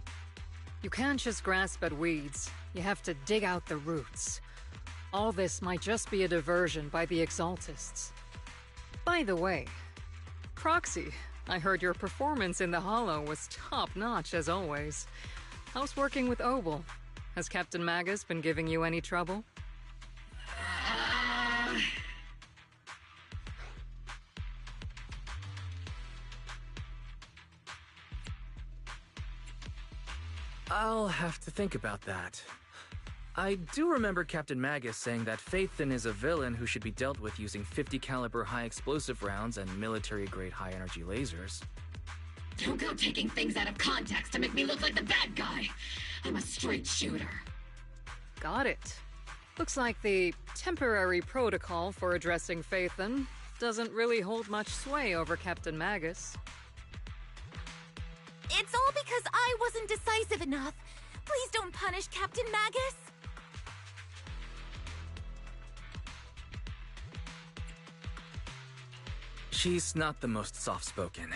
You can't just grasp at weeds. You have to dig out the roots. All this might just be a diversion by the Exaltists. By the way, Proxy, I heard your performance in the Hollow was top-notch as always. How's working with Obel? Has Captain Magus been giving you any trouble? I'll have to think about that. I do remember Captain Magus saying that Phaethon is a villain who should be dealt with using 50 caliber high explosive rounds and military grade high energy lasers. Don't go taking things out of context to make me look like the bad guy. I'm a straight shooter. Got it. Looks like the temporary protocol for addressing Phaethon doesn't really hold much sway over Captain Magus. It's all because I wasn't decisive enough. Please don't punish Captain Magus. She's not the most soft-spoken,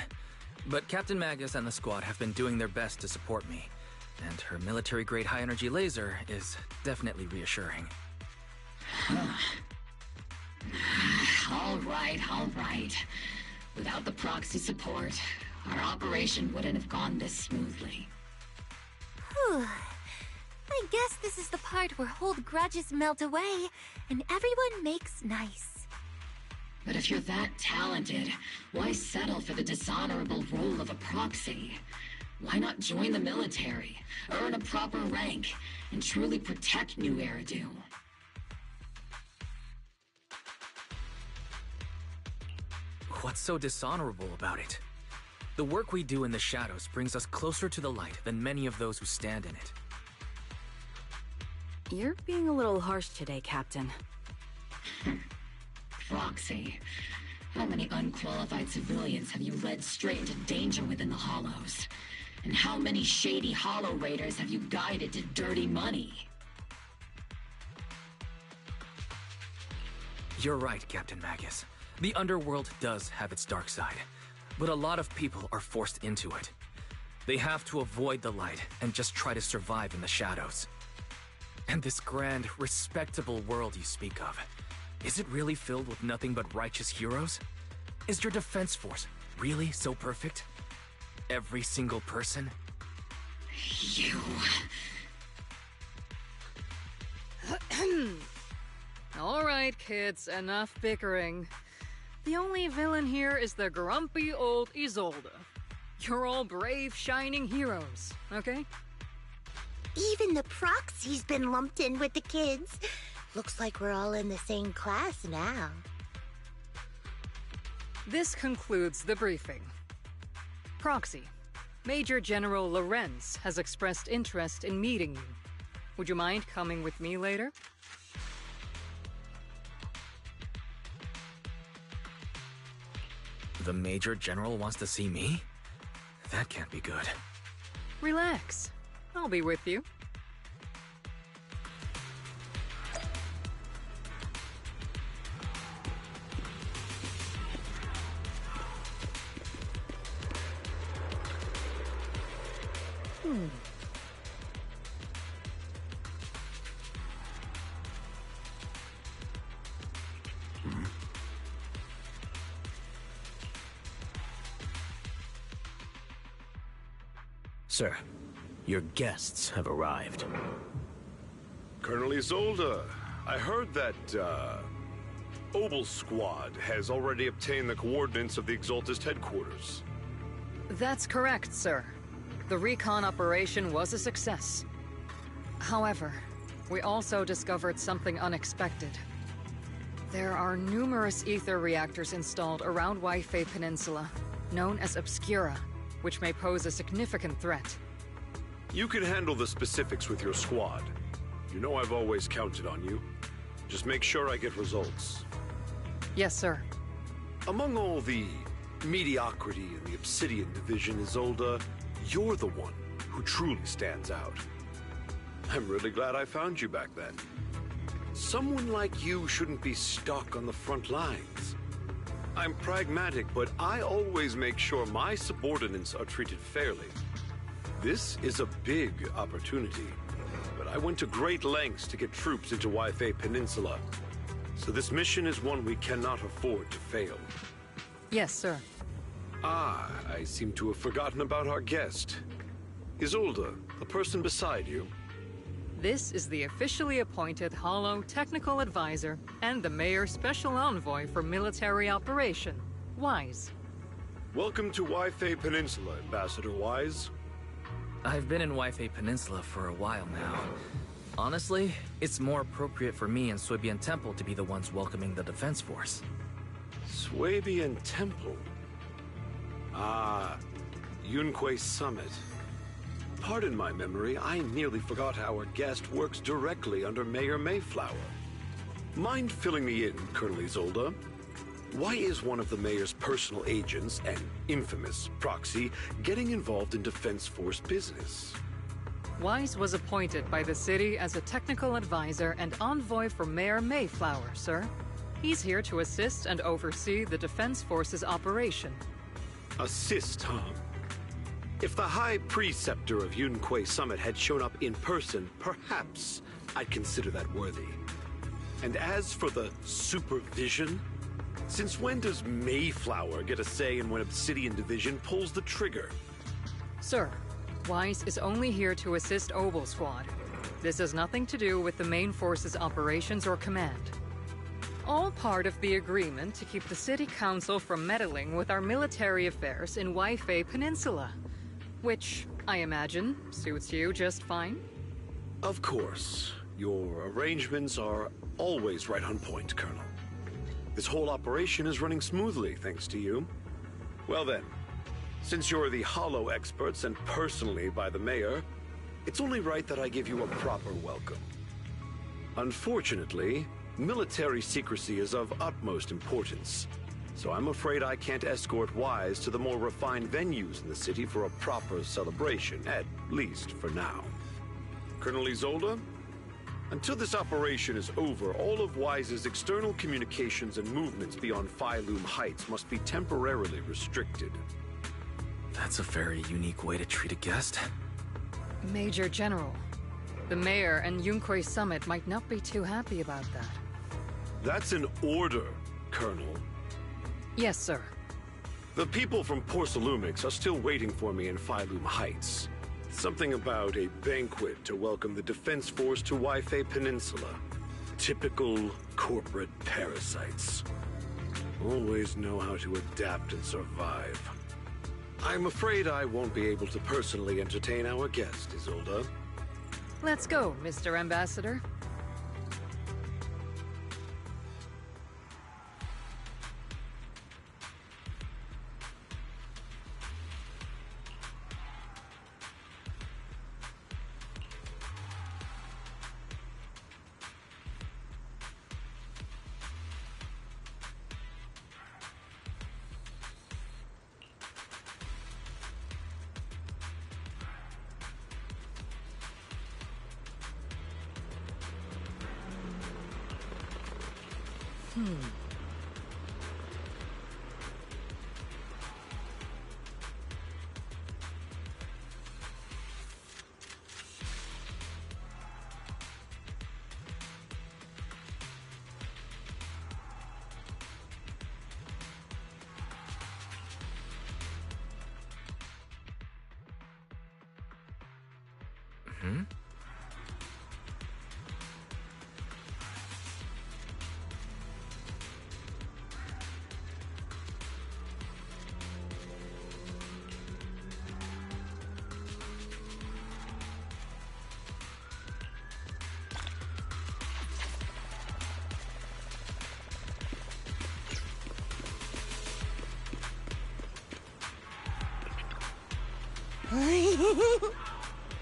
but Captain Magus and the squad have been doing their best to support me, and her military-grade high-energy laser is definitely reassuring. All right. Without the proxy support, our operation wouldn't have gone this smoothly. Whew. I guess this is the part where old grudges melt away, and everyone makes nice. But if you're that talented, why settle for the dishonorable role of a proxy? Why not join the military, earn a proper rank, and truly protect New Eridu? What's so dishonorable about it? The work we do in the shadows brings us closer to the light than many of those who stand in it. You're being a little harsh today, Captain. Proxy. How many unqualified civilians have you led straight into danger within the Hollows? And how many shady Hollow Raiders have you guided to dirty money? You're right, Captain Magus. The underworld does have its dark side, but a lot of people are forced into it. They have to avoid the light and just try to survive in the shadows. And this grand, respectable world you speak of, is it really filled with nothing but righteous heroes? Is your defense force really so perfect? Every single person? You... All right, kids, enough bickering. The only villain here is the grumpy old Isolde. You're all brave, shining heroes, okay? Even the proxy's been lumped in with the kids. Looks like we're all in the same class now. This concludes the briefing. Proxy, Major General Lorenz has expressed interest in meeting you. Would you mind coming with me later? The Major General wants to see me? That can't be good. Relax. I'll be with you. Sir, your guests have arrived. Colonel Isolde, I heard that, Obel Squad has already obtained the coordinates of the Exaltist headquarters. That's correct, sir. The recon operation was a success. However, we also discovered something unexpected. There are numerous ether reactors installed around Waifei Peninsula, known as Obscura, which may pose a significant threat. You can handle the specifics with your squad. You know I've always counted on you. Just make sure I get results. Yes, sir. Among all the mediocrity in the Obsidian Division, Isolde, you're the one who truly stands out. I'm really glad I found you back then. Someone like you shouldn't be stuck on the front lines. I'm pragmatic, but I always make sure my subordinates are treated fairly. This is a big opportunity, but I went to great lengths to get troops into Waifei Peninsula. So this mission is one we cannot afford to fail. Yes, sir. Ah, I seem to have forgotten about our guest. Isolde, the person beside you. This is the officially appointed Hollow Technical Advisor and the Mayor's Special Envoy for Military Operation, Wise. Welcome to Waifei Peninsula, Ambassador Wise. I've been in Waifei Peninsula for a while now. Honestly, it's more appropriate for me and Swabian Temple to be the ones welcoming the Defense Force. Swabian Temple? Ah, Yunquay Summit. Pardon my memory, I nearly forgot our guest works directly under Mayor Mayflower. Mind filling me in, Colonel Isolde? Why is one of the mayor's personal agents, an infamous proxy, getting involved in Defense Force business? Wise was appointed by the city as a technical advisor and envoy for Mayor Mayflower, sir. He's here to assist and oversee the Defense Force's operation. Assist, huh? If the High Preceptor of Yunquay Summit had shown up in person, perhaps I'd consider that worthy. And as for the supervision, since when does Mayflower get a say in when Obsidian Division pulls the trigger? Sir, Wise is only here to assist Obel Squad. This has nothing to do with the main force's operations or command. All part of the agreement to keep the City Council from meddling with our military affairs in Waifei Peninsula. Which, I imagine, suits you just fine? Of course. Your arrangements are always right on point, Colonel. This whole operation is running smoothly, thanks to you. Well then, since you're the Hollow experts and personally by the Mayor, it's only right that I give you a proper welcome. Unfortunately, military secrecy is of utmost importance, so I'm afraid I can't escort Wise to the more refined venues in the city for a proper celebration, at least for now. Colonel Isolde? Until this operation is over, all of Wise's external communications and movements beyond Phylum Heights must be temporarily restricted. That's a very unique way to treat a guest. Major General, the Mayor and Yunquay Summit might not be too happy about that. That's an order, Colonel. Yes, sir. The people from Porcelumix are still waiting for me in Phylum Heights. Something about a banquet to welcome the Defense Force to Waifei Peninsula. Typical corporate parasites. Always know how to adapt and survive. I'm afraid I won't be able to personally entertain our guest, Isolde. Let's go, Mr. Ambassador.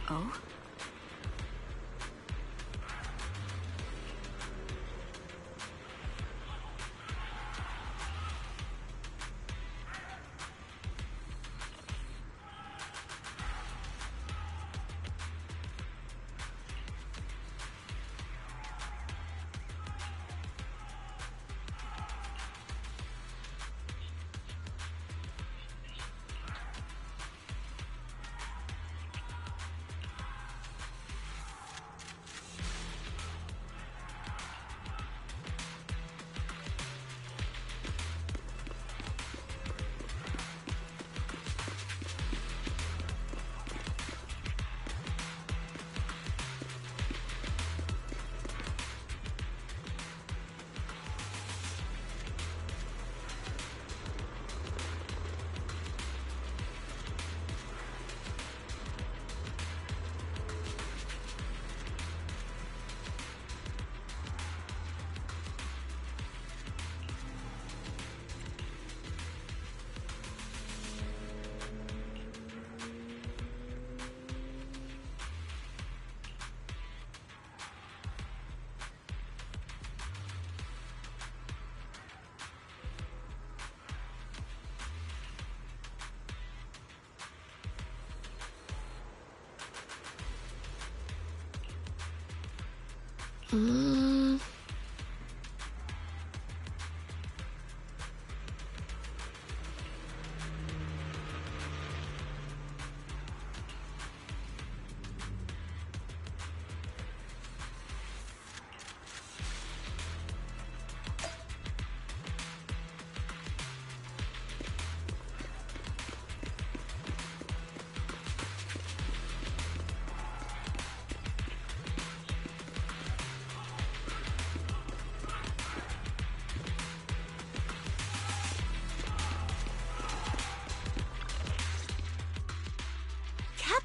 Oh?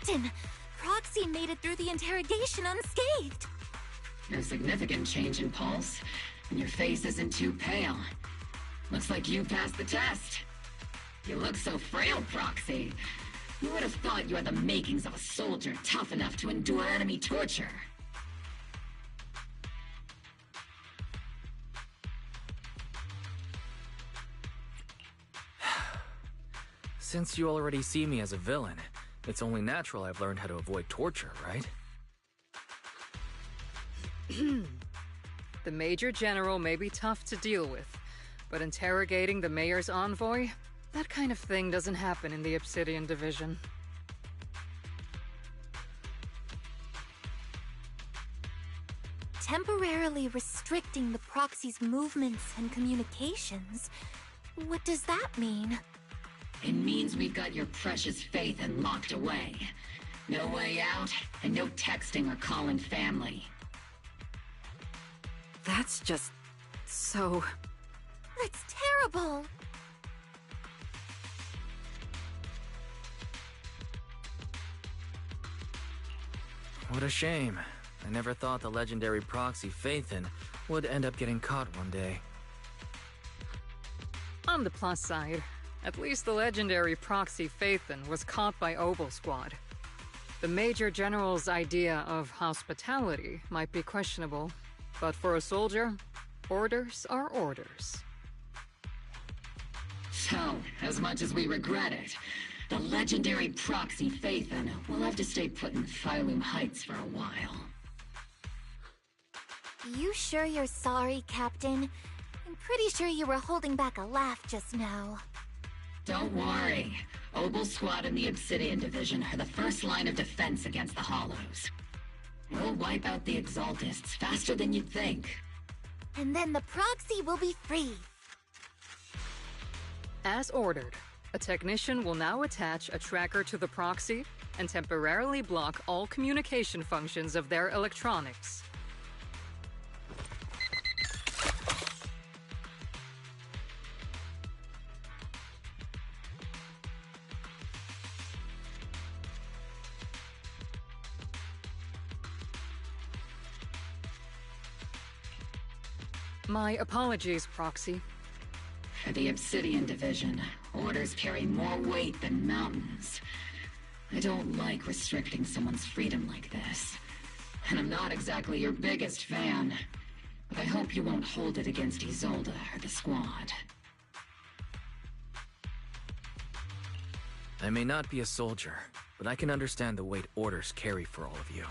Captain, Proxy made it through the interrogation unscathed. No significant change in pulse, and your face isn't too pale. Looks like you passed the test. You look so frail, Proxy. You would have thought you had the makings of a soldier tough enough to endure enemy torture. Since you already see me as a villain, it's only natural I've learned how to avoid torture, right? The Major General may be tough to deal with, but interrogating the Mayor's envoy? That kind of thing doesn't happen in the Obsidian Division. Temporarily restricting the Proxy's movements and communications? What does that mean? It means we've got your precious Phaethon locked away. No way out, and no texting or calling family. That's just... so... That's terrible! What a shame. I never thought the legendary proxy Phaethon would end up getting caught one day. On the plus side, at least the legendary proxy Phaethon was caught by Obel Squad. The Major General's idea of hospitality might be questionable, but for a soldier, orders are orders. So, as much as we regret it, the legendary proxy Phaethon will have to stay put in Phylum Heights for a while. You sure you're sorry, Captain? I'm pretty sure you were holding back a laugh just now. Don't worry. Obel Squad and the Obsidian Division are the first line of defense against the Hollows. We'll wipe out the Exaltists faster than you'd think. And then the proxy will be free. As ordered, a technician will now attach a tracker to the proxy and temporarily block all communication functions of their electronics. My apologies, Proxy. For the Obsidian Division, orders carry more weight than mountains. I don't like restricting someone's freedom like this. And I'm not exactly your biggest fan. But I hope you won't hold it against Isolde or the Squad. I may not be a soldier, but I can understand the weight orders carry for all of you.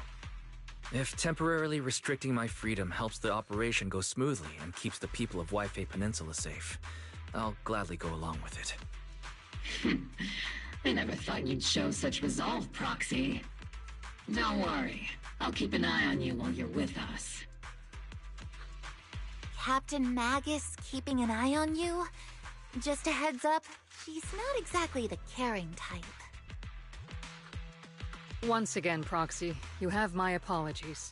If temporarily restricting my freedom helps the operation go smoothly and keeps the people of Waifei Peninsula safe, I'll gladly go along with it. I never thought you'd show such resolve, Proxy. Don't worry. I'll keep an eye on you while you're with us. Captain Magus keeping an eye on you? Just a heads up, she's not exactly the caring type. Once again, Proxy, you have my apologies.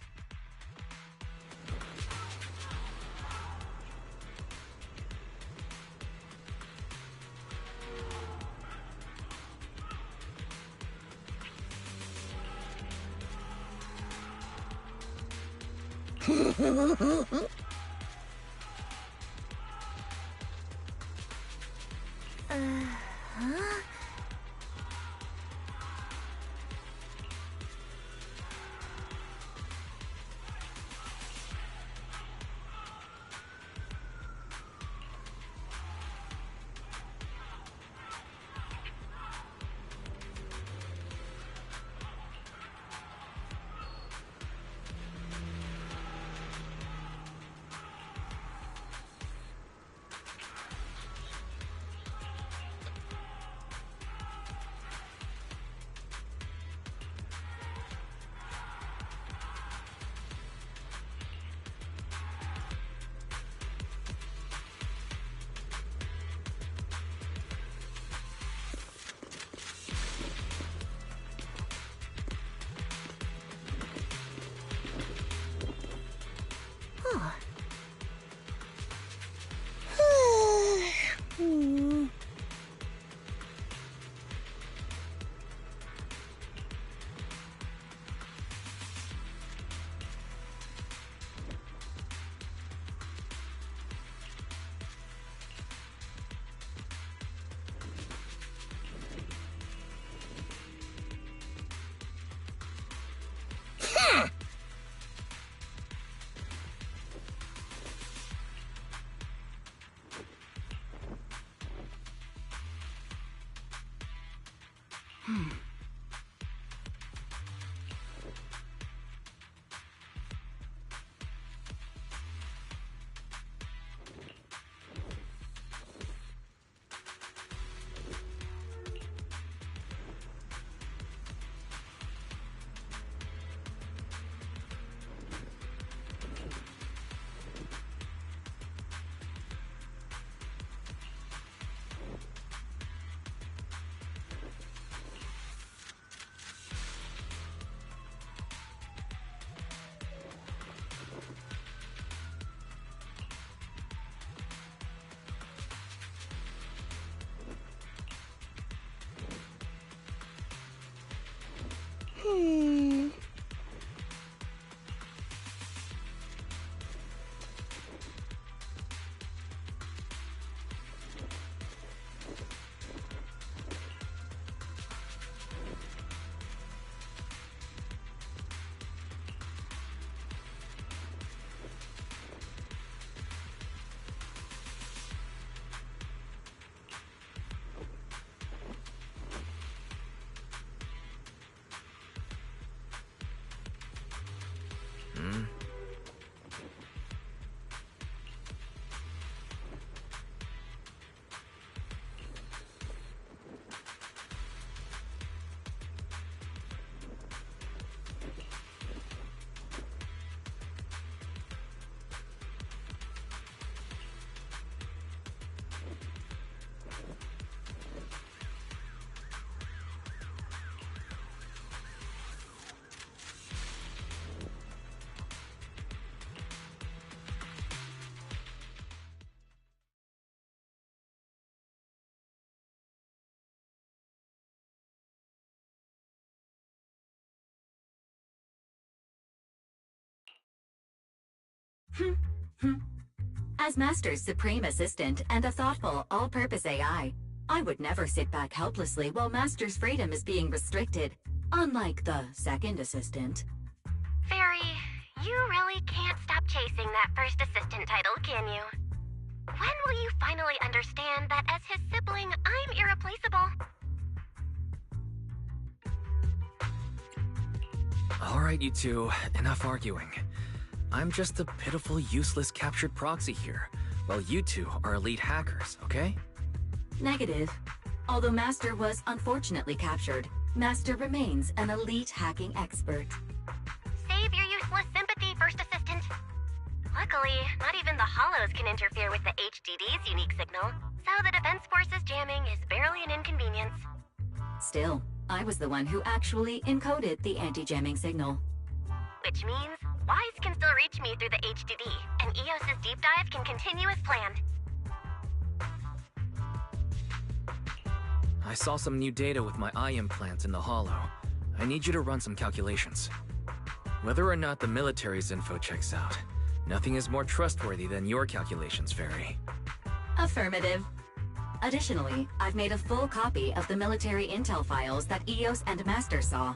Huh? As Master's supreme assistant and a thoughtful, all-purpose AI, I would never sit back helplessly while Master's freedom is being restricted, unlike the second assistant. Fairy, you really can't stop chasing that first assistant title, can you? When will you finally understand that as his sibling, I'm irreplaceable? All right, you two, enough arguing. I'm just a pitiful, useless captured proxy here, while you two are elite hackers, okay? Negative. Although Master was unfortunately captured, Master remains an elite hacking expert. Save your useless sympathy, First Assistant. Luckily, not even the Hollows can interfere with the HDD's unique signal, so the Defense Force's jamming is barely an inconvenience. Still, I was the one who actually encoded the anti-jamming signal. Which means Wise can still reach me through the HDD, and EOS's deep dive can continue as planned. I saw some new data with my eye implants in the Hollow. I need you to run some calculations. Whether or not the military's info checks out, nothing is more trustworthy than your calculations, Fairy. Affirmative. Additionally, I've made a full copy of the military intel files that EOS and Master saw.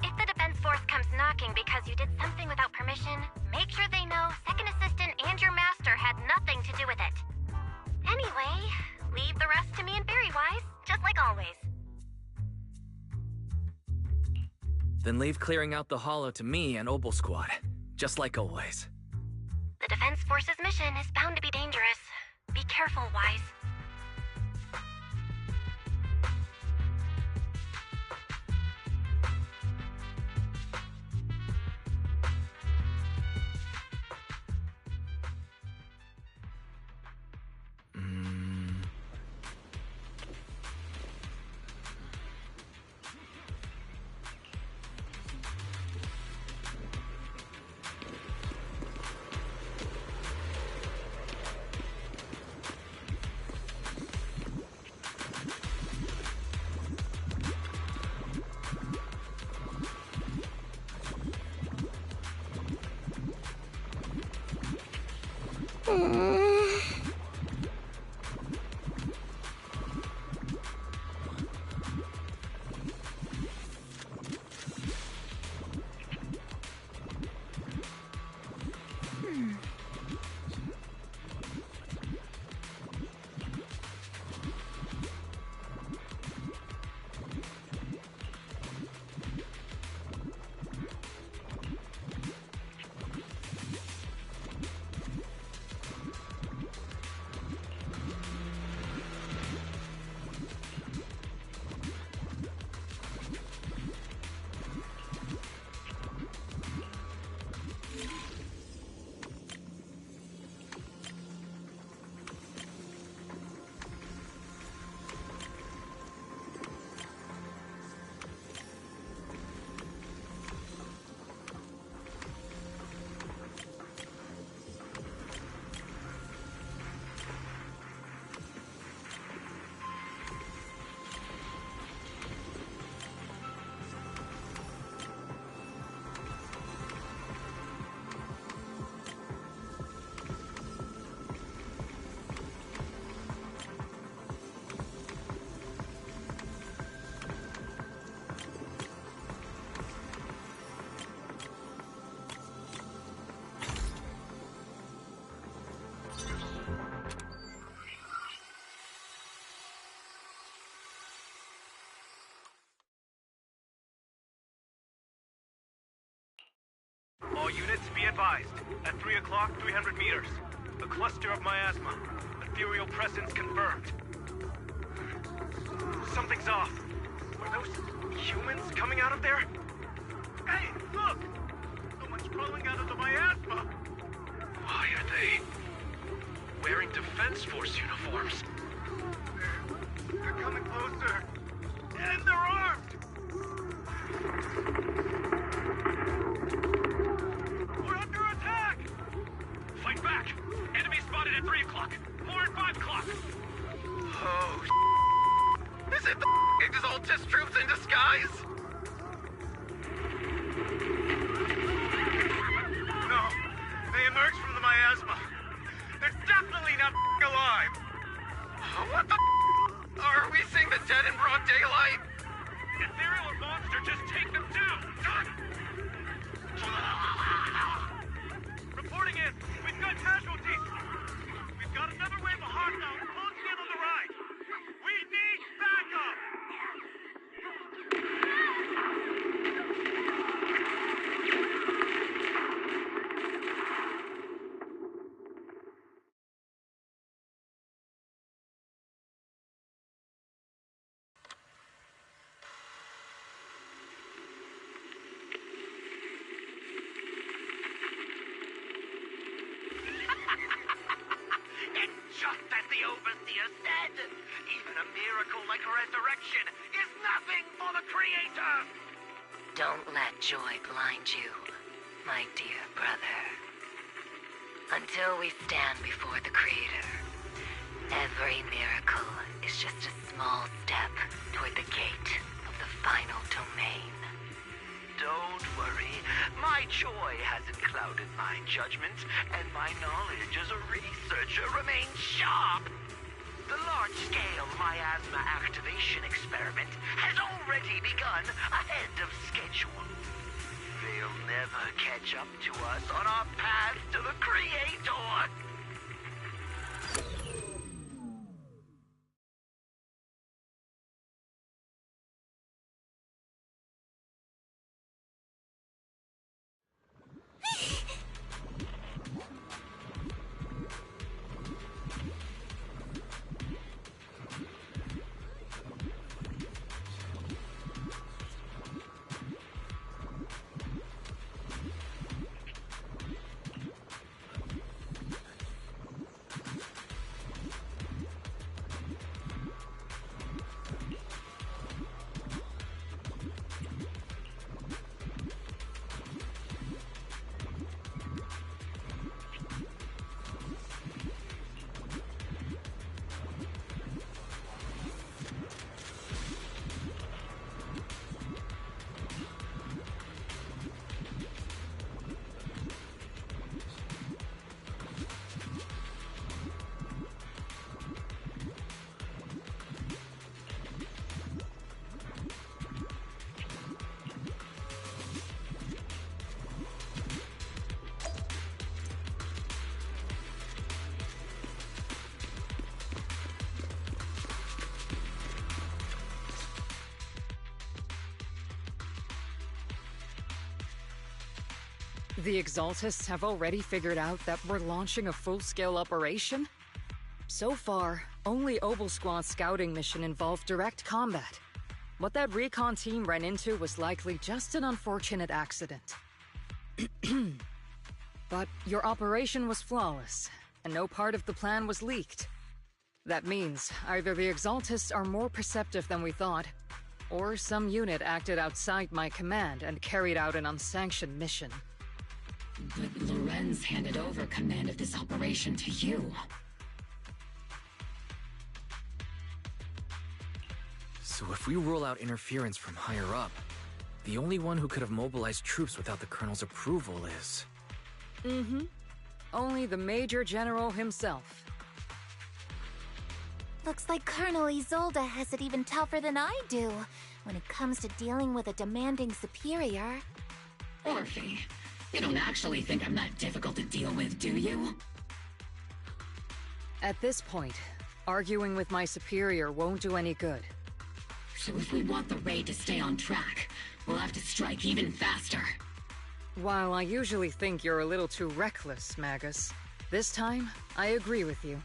If the Defense Force comes knocking because you did something without permission, make sure they know Second Assistant and your Master had nothing to do with it. Anyway, leave the rest to me and Fairy Wise, just like always. Then leave clearing out the Hollow to me and Obel Squad, just like always. The Defense Force's mission is bound to be dangerous. Be careful, Wise. advised. At 3 o'clock, 300 meters. A cluster of miasma. Ethereal presence confirmed. Something's off. Are those humans coming out of there? Hey, look! Someone's crawling out of the miasma! Why are they wearing Defense Force uniforms? They're coming closer. And they're armed! We're under attack! Fight back! Enemy spotted at 3 o'clock. More at 5 o'clock. Oh, Is it the Exaltus troops in disguise? no. They emerged from the miasma. They're definitely not alive. What the Are we seeing the dead in broad daylight? Ethereal or monster, just take them down! Reporting in. We've got casualties. We've got another wave of hostiles closing in on the right. We need backup! It's just as the Overseer said. Even a miracle like resurrection is nothing for the Creator. Don't let joy blind you, my dear brother. Until we stand before the Creator, every miracle is just a small step toward the gate of the final domain. Don't worry. My joy hasn't clouded my judgment, and my knowledge as a researcher remains sharp. The large-scale miasma activation experiment has already begun ahead of schedule. They'll never catch up to us on our path to the Creator. The Exaltists have already figured out that we're launching a full-scale operation? So far, only Obel Squad's scouting mission involved direct combat. What that recon team ran into was likely just an unfortunate accident. But your operation was flawless, and no part of the plan was leaked. That means either the Exaltists are more perceptive than we thought, or some unit acted outside my command and carried out an unsanctioned mission. But Lorenz handed over command of this operation to you. So if we rule out interference from higher up, the only one who could have mobilized troops without the Colonel's approval is... Mm-hmm. Only the Major General himself. Looks like Colonel Isolde has it even tougher than I do when it comes to dealing with a demanding superior. Orphe, you don't actually think I'm that difficult to deal with, do you? At this point, arguing with my superior won't do any good. So if we want the raid to stay on track, we'll have to strike even faster. While I usually think you're a little too reckless, Magus, this time I agree with you.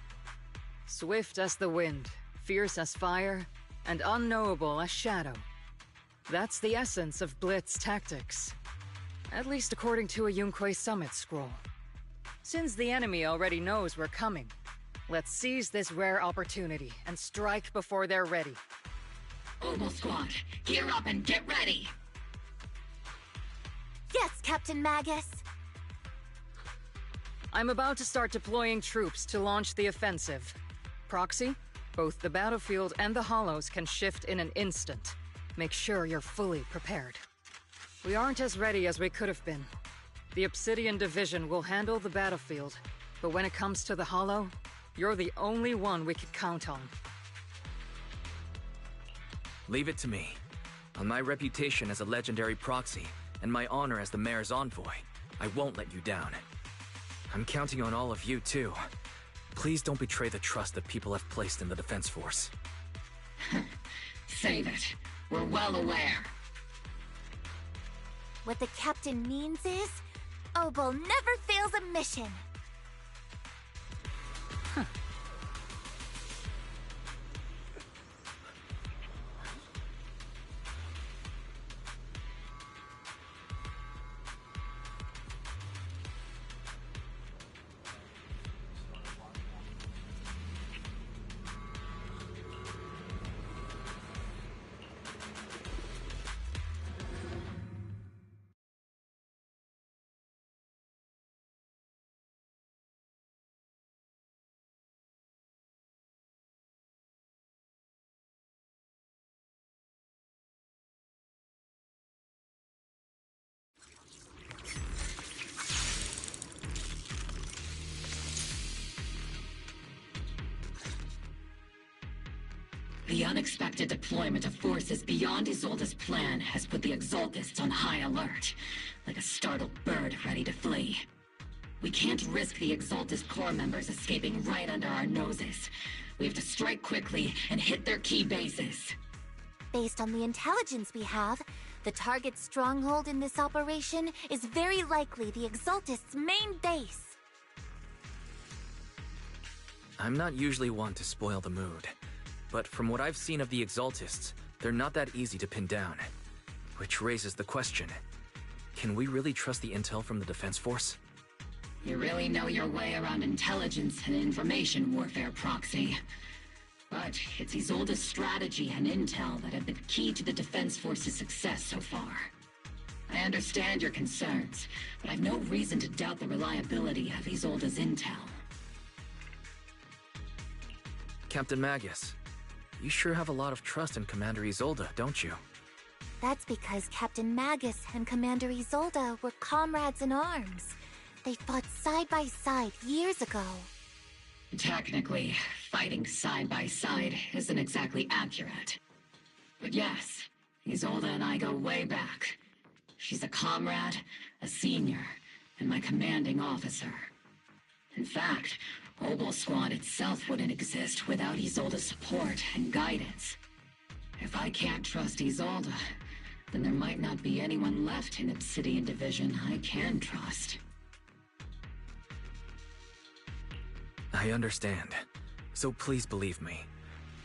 Swift as the wind, fierce as fire, and unknowable as shadow. That's the essence of Blitz tactics. At least according to a Yunquei Summit scroll. Since the enemy already knows we're coming, let's seize this rare opportunity and strike before they're ready. Obel Squad, gear up and get ready! Yes, Captain Magus! I'm about to start deploying troops to launch the offensive. Proxy, both the battlefield and the hollows can shift in an instant. Make sure you're fully prepared. We aren't as ready as we could have been. The Obsidian Division will handle the battlefield, but when it comes to the hollow, you're the only one we could count on. Leave it to me. On my reputation as a legendary proxy, and my honor as the mayor's envoy, I won't let you down. I'm counting on all of you, too. Please don't betray the trust that people have placed in the Defense Force. Save it. We're well aware. What the captain means is, Obel never fails a mission. The unexpected deployment of forces beyond Isolde's plan has put the Exaltists on high alert, like a startled bird ready to flee. We can't risk the Exaltist core members escaping right under our noses. We have to strike quickly and hit their key bases. Based on the intelligence we have, the target stronghold in this operation is very likely the Exaltists' main base. I'm not usually one to spoil the mood, but from what I've seen of the Exaltists, they're not that easy to pin down. Which raises the question, can we really trust the intel from the Defense Force? You really know your way around intelligence and information warfare, Proxy. But it's Isolde's strategy and intel that have been key to the Defense Force's success so far. I understand your concerns, but I've no reason to doubt the reliability of Isolde's intel. Captain Magus, you sure have a lot of trust in Commander Isolde, don't you? That's because Captain Magus and Commander Isolde were comrades in arms. They fought side by side years ago. Technically, fighting side by side isn't exactly accurate. But yes, Isolde and I go way back. She's a comrade, a senior, and my commanding officer. In fact, Obel Squad itself wouldn't exist without Isolde's support and guidance. If I can't trust Isolde, then there might not be anyone left in Obsidian Division I can trust. I understand. So please believe me.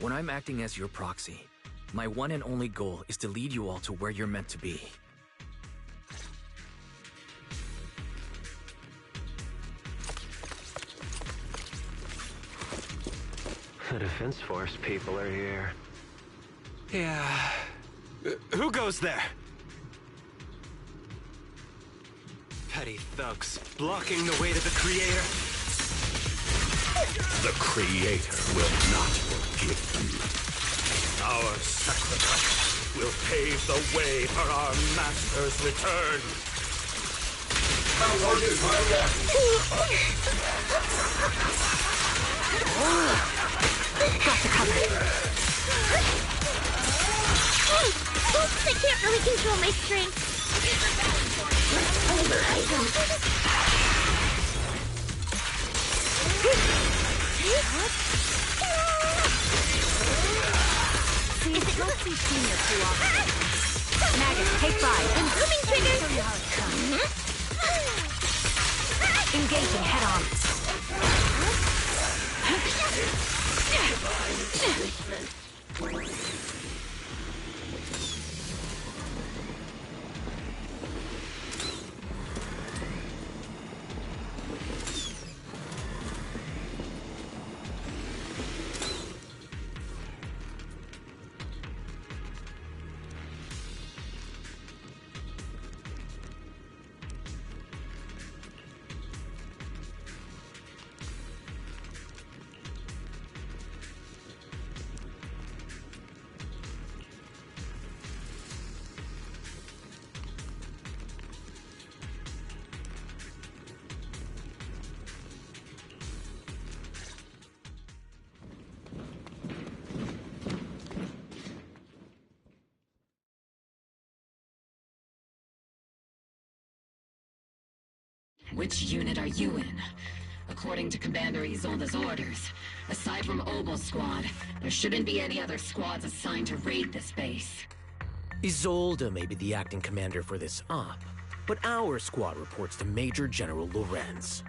When I'm acting as your proxy, my one and only goal is to lead you all to where you're meant to be. The Defense Force people are here. Yeah. Who goes there? Petty thugs, blocking the way to the Creator. The Creator will not forgive them. Our sacrifice will pave the way for our Master's return. Our target is Got the cover. Oops, I can't really control my strength. Don't see Senior too often. Magus, take 5. Incoming trigger! Engaging head-on. Which unit are you in? According to Commander Isolde's orders, aside from Obel's squad, there shouldn't be any other squads assigned to raid this base. Isolde may be the acting commander for this op, but our squad reports to Major General Lorenz.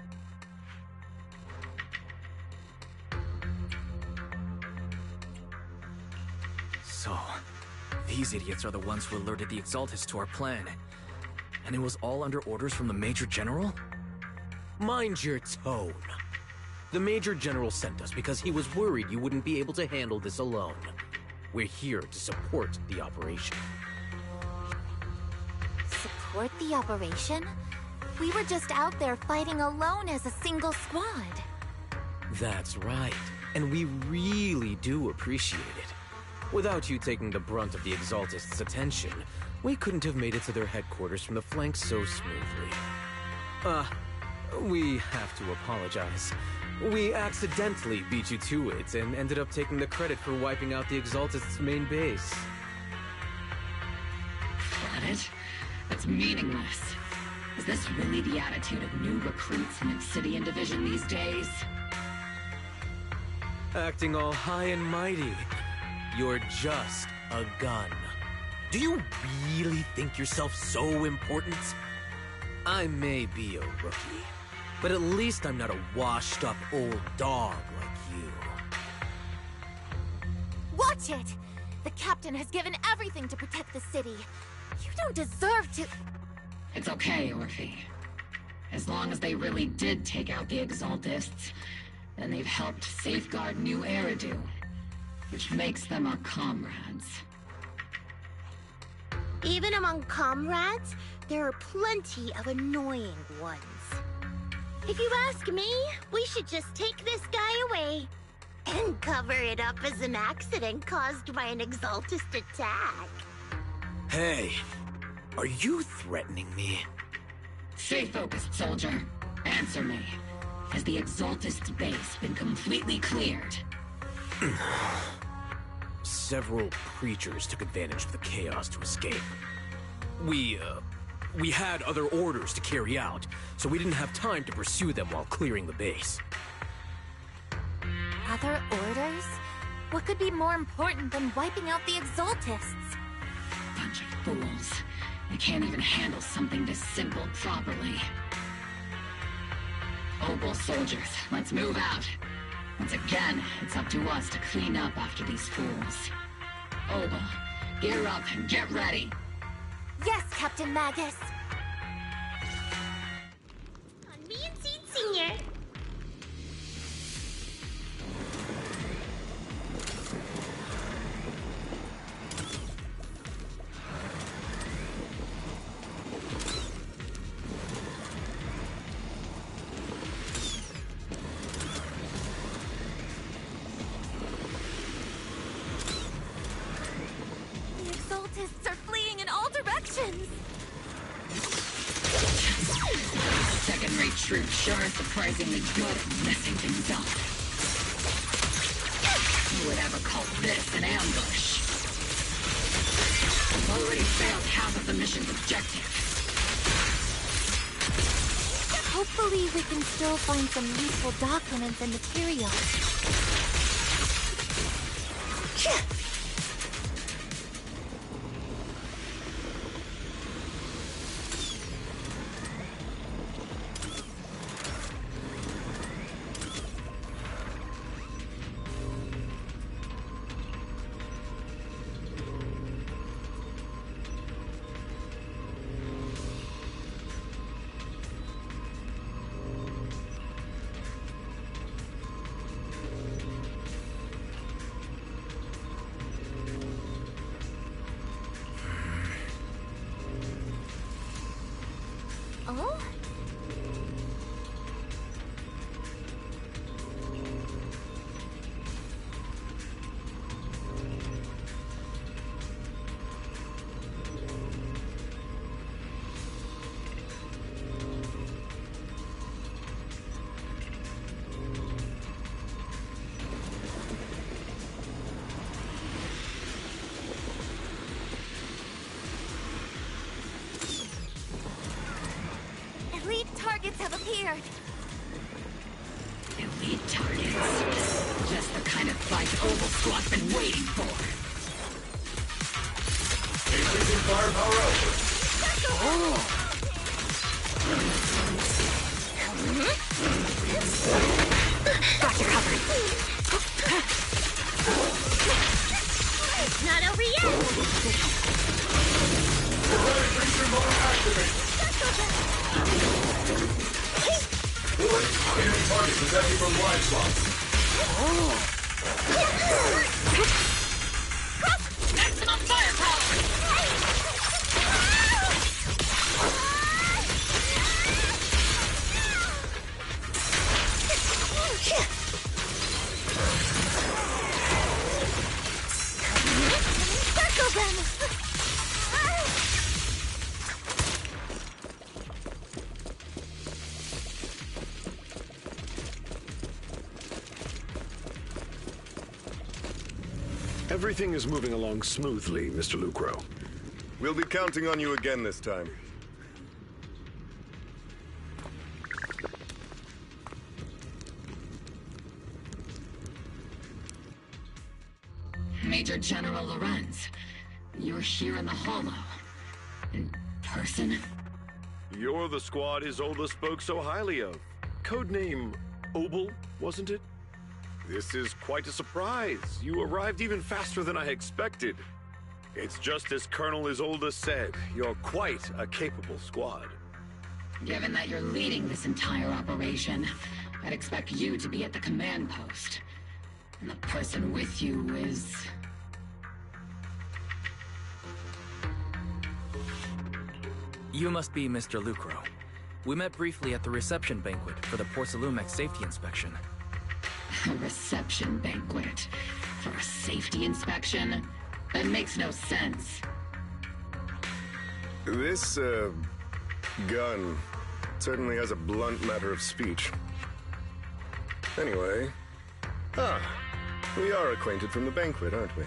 So, these idiots are the ones who alerted the Exaltus to our plan. And it was all under orders from the Major General? Mind your tone. The Major General sent us because he was worried you wouldn't be able to handle this alone. We're here to support the operation. Support the operation? We were just out there fighting alone as a single squad. That's right, and we really do appreciate it. Without you taking the brunt of the Exaltists' attention, we couldn't have made it to their headquarters from the flank so smoothly. We have to apologize. We accidentally beat you to it and ended up taking the credit for wiping out the Exaltists' main base. Credit? That's meaningless. Is this really the attitude of new recruits in Obsidian Division these days? Acting all high and mighty. You're just a gun. Do you really think yourself so important? I may be a rookie, but at least I'm not a washed-up old dog like you. Watch it! The captain has given everything to protect the city. You don't deserve to... It's okay, Orphe. As long as they really did take out the Exaltists, then they've helped safeguard New Eridu, which makes them our comrades. Even among comrades, there are plenty of annoying ones. If you ask me, we should just take this guy away and cover it up as an accident caused by an Exaltist attack. Hey, are you threatening me? Stay focused, soldier. Answer me. Has the Exaltist base been completely cleared? Several creatures took advantage of the chaos to escape. We had other orders to carry out, so we didn't have time to pursue them while clearing the base. Other orders? What could be more important than wiping out the Exaltists? Bunch of fools. They can't even handle something this simple properly. Obel soldiers, let's move out. Once again, it's up to us to clean up after these fools. Obel, gear up and get ready. Yes, Captain Magus. On me and Seed Senior. The Exaltists are fleeing in all directions. Second-rate troops sure are surprisingly good at messing things up. Who would ever call this an ambush? We've already failed half of the mission's objective. Hopefully we can still find some useful documents and materials. disappeared. Elite targets. Just the kind of fight Oval Squad's been waiting for. Increasing firepower output. Got you covered. It's not over yet. Robotic creature mode activated. Enemy target detected from blind spots. Maximum firepower! Circle them! Everything is moving along smoothly, Mr. Lucro. We'll be counting on you again this time. Major General Lorenz, you're here in the Hollow. In person? You're the squad Isolde spoke so highly of. Codename Obel, wasn't it? This is quite a surprise. You arrived even faster than I expected. It's just as Colonel Isolde said. You're quite a capable squad. Given that you're leading this entire operation, I'd expect you to be at the command post. And the person with you is... You must be Mr. Lucro. We met briefly at the reception banquet for the Porcelumex safety inspection. A reception banquet for a safety inspection? That makes no sense. This, gun certainly has a blunt matter of speech. Anyway, we are acquainted from the banquet, aren't we?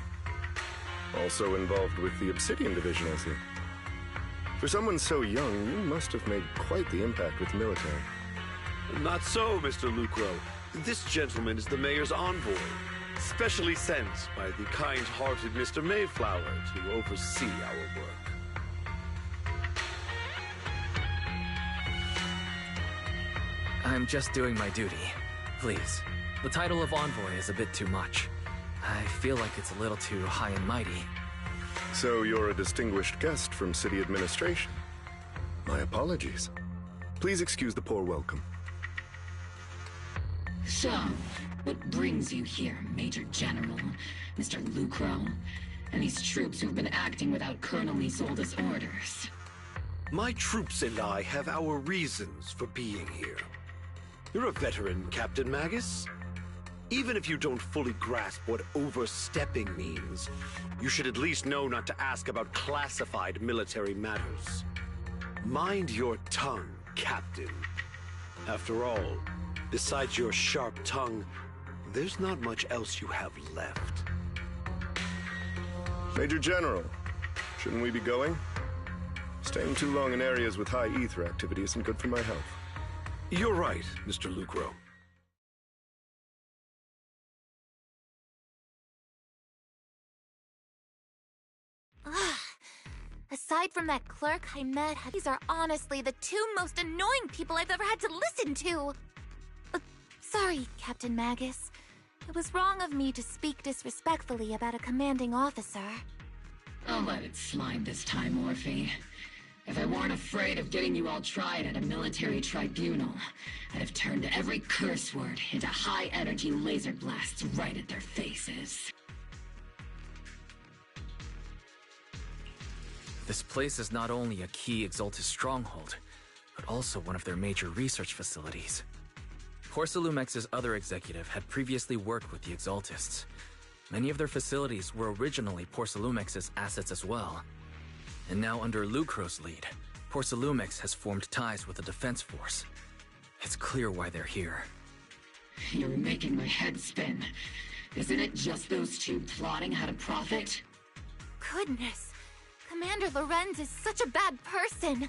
Also involved with the Obsidian Division, I see. For someone so young, you must have made quite the impact with the military. Not so, Mr. Lucro. This gentleman is the mayor's envoy, specially sent by the kind-hearted Mr. Mayflower to oversee our work. I'm just doing my duty. Please. The title of envoy is a bit too much. I feel like it's a little too high and mighty. So you're a distinguished guest from city administration. My apologies. Please excuse the poor welcome. So, what brings you here, Major General, Mr. Lucro, and these troops who've been acting without Colonel Isolde's orders? My troops and I have our reasons for being here. You're a veteran, Captain Magus. Even if you don't fully grasp what overstepping means, you should at least know not to ask about classified military matters. Mind your tongue, Captain. After all, besides your sharp tongue, there's not much else you have left. Major General, shouldn't we be going? Staying too long in areas with high ether activity isn't good for my health. You're right, Mr. Lucro. Aside from that clerk I met, these are honestly the two most annoying people I've ever had to listen to. Sorry, Captain Magus. It was wrong of me to speak disrespectfully about a commanding officer. I'll let it slide this time, Morphe. If I weren't afraid of getting you all tried at a military tribunal, I'd have turned every curse word into high-energy laser blasts right at their faces. This place is not only a key Exaltus stronghold, but also one of their major research facilities. Porcelumex's other executive had previously worked with the Exaltists. Many of their facilities were originally Porcelumex's assets as well. And now under Lucro's lead, Porcelumex has formed ties with the defense force. It's clear why they're here. You're making my head spin. Isn't it just those two plotting how to profit? Goodness, Commander Lorenz is such a bad person.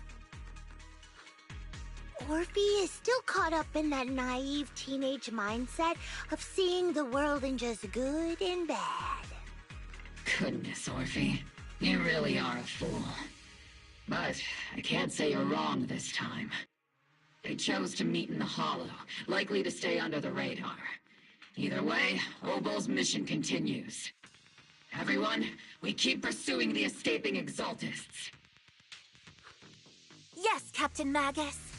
Orphe is still caught up in that naive teenage mindset of seeing the world in just good and bad. Goodness, Orphe. You really are a fool. But I can't say you're wrong this time. They chose to meet in the Hollow, likely to stay under the radar. Either way, Obol's mission continues. Everyone, we keep pursuing the escaping Exaltists. Yes, Captain Magus.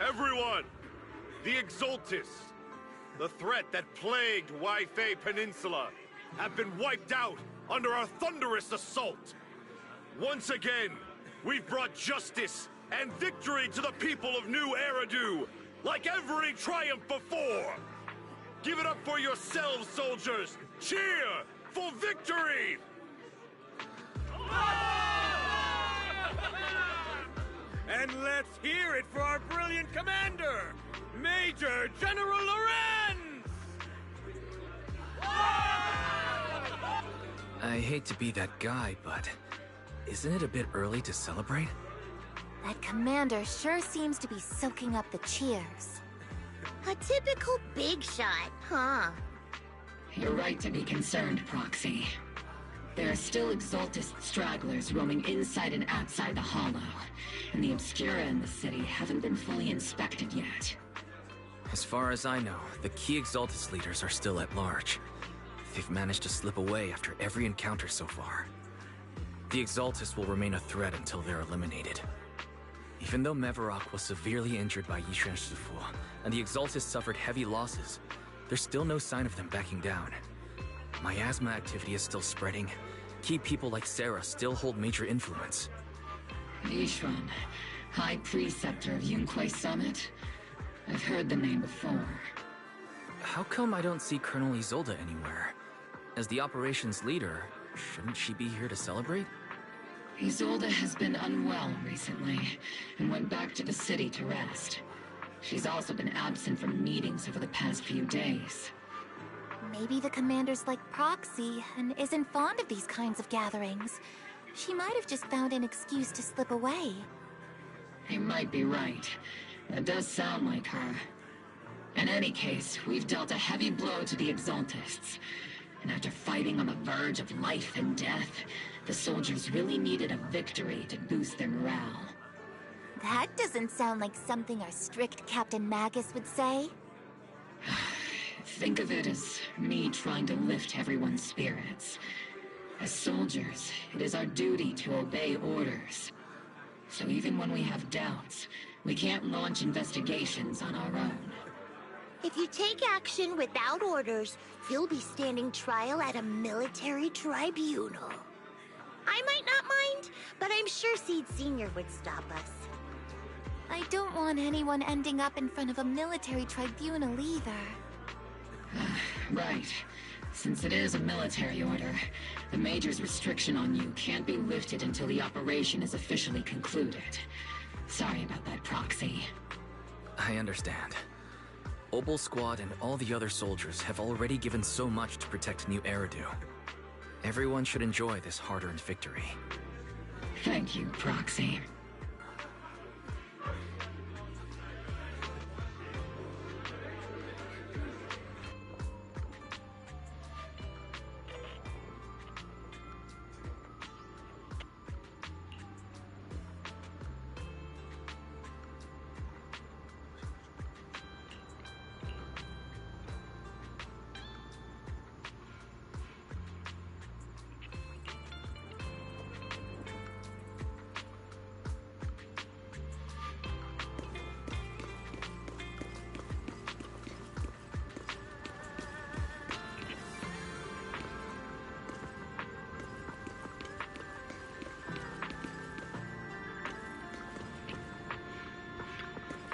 Everyone! The Exaltists, the threat that plagued Waifei Peninsula, have been wiped out under our thunderous assault. Once again, we've brought justice and victory to the people of New Eridu, like every triumph before. Give it up for yourselves, soldiers! Cheer for victory! And let's hear it for our brilliant commander, Major General Lorenz! I hate to be that guy, but isn't it a bit early to celebrate? That commander sure seems to be soaking up the cheers. A typical big shot, huh? You're right to be concerned, Proxy. There are still Exaltist stragglers roaming inside and outside the Hollow, and the Obscura in the city haven't been fully inspected yet. As far as I know, the key Exaltist leaders are still at large. They've managed to slip away after every encounter so far. The Exaltists will remain a threat until they're eliminated. Even though Mevarok was severely injured by Yishan Shifu, and the Exaltists suffered heavy losses, there's still no sign of them backing down. Miasma activity is still spreading. Key people like Sarah still hold major influence. Yishuan, High Preceptor of Yunquai Summit? I've heard the name before. How come I don't see Colonel Isolde anywhere? As the operations leader, shouldn't she be here to celebrate? Isolde has been unwell recently, and went back to the city to rest. She's also been absent from meetings over the past few days. Maybe the commander's like Proxy and isn't fond of these kinds of gatherings. She might have just found an excuse to slip away. You might be right. That does sound like her. In any case, we've dealt a heavy blow to the Exaltists. And after fighting on the verge of life and death, the soldiers really needed a victory to boost their morale. That doesn't sound like something our strict Captain Magus would say. Think of it as me trying to lift everyone's spirits. As soldiers, it is our duty to obey orders. So even when we have doubts, we can't launch investigations on our own. If you take action without orders, you'll be standing trial at a military tribunal. I might not mind, but I'm sure Seed Sr. would stop us. I don't want anyone ending up in front of a military tribunal either. Right. Since it is a military order, the Major's restriction on you can't be lifted until the operation is officially concluded. Sorry about that, Proxy. I understand. Obel Squad and all the other soldiers have already given so much to protect New Eridu. Everyone should enjoy this hard-earned victory. Thank you, Proxy.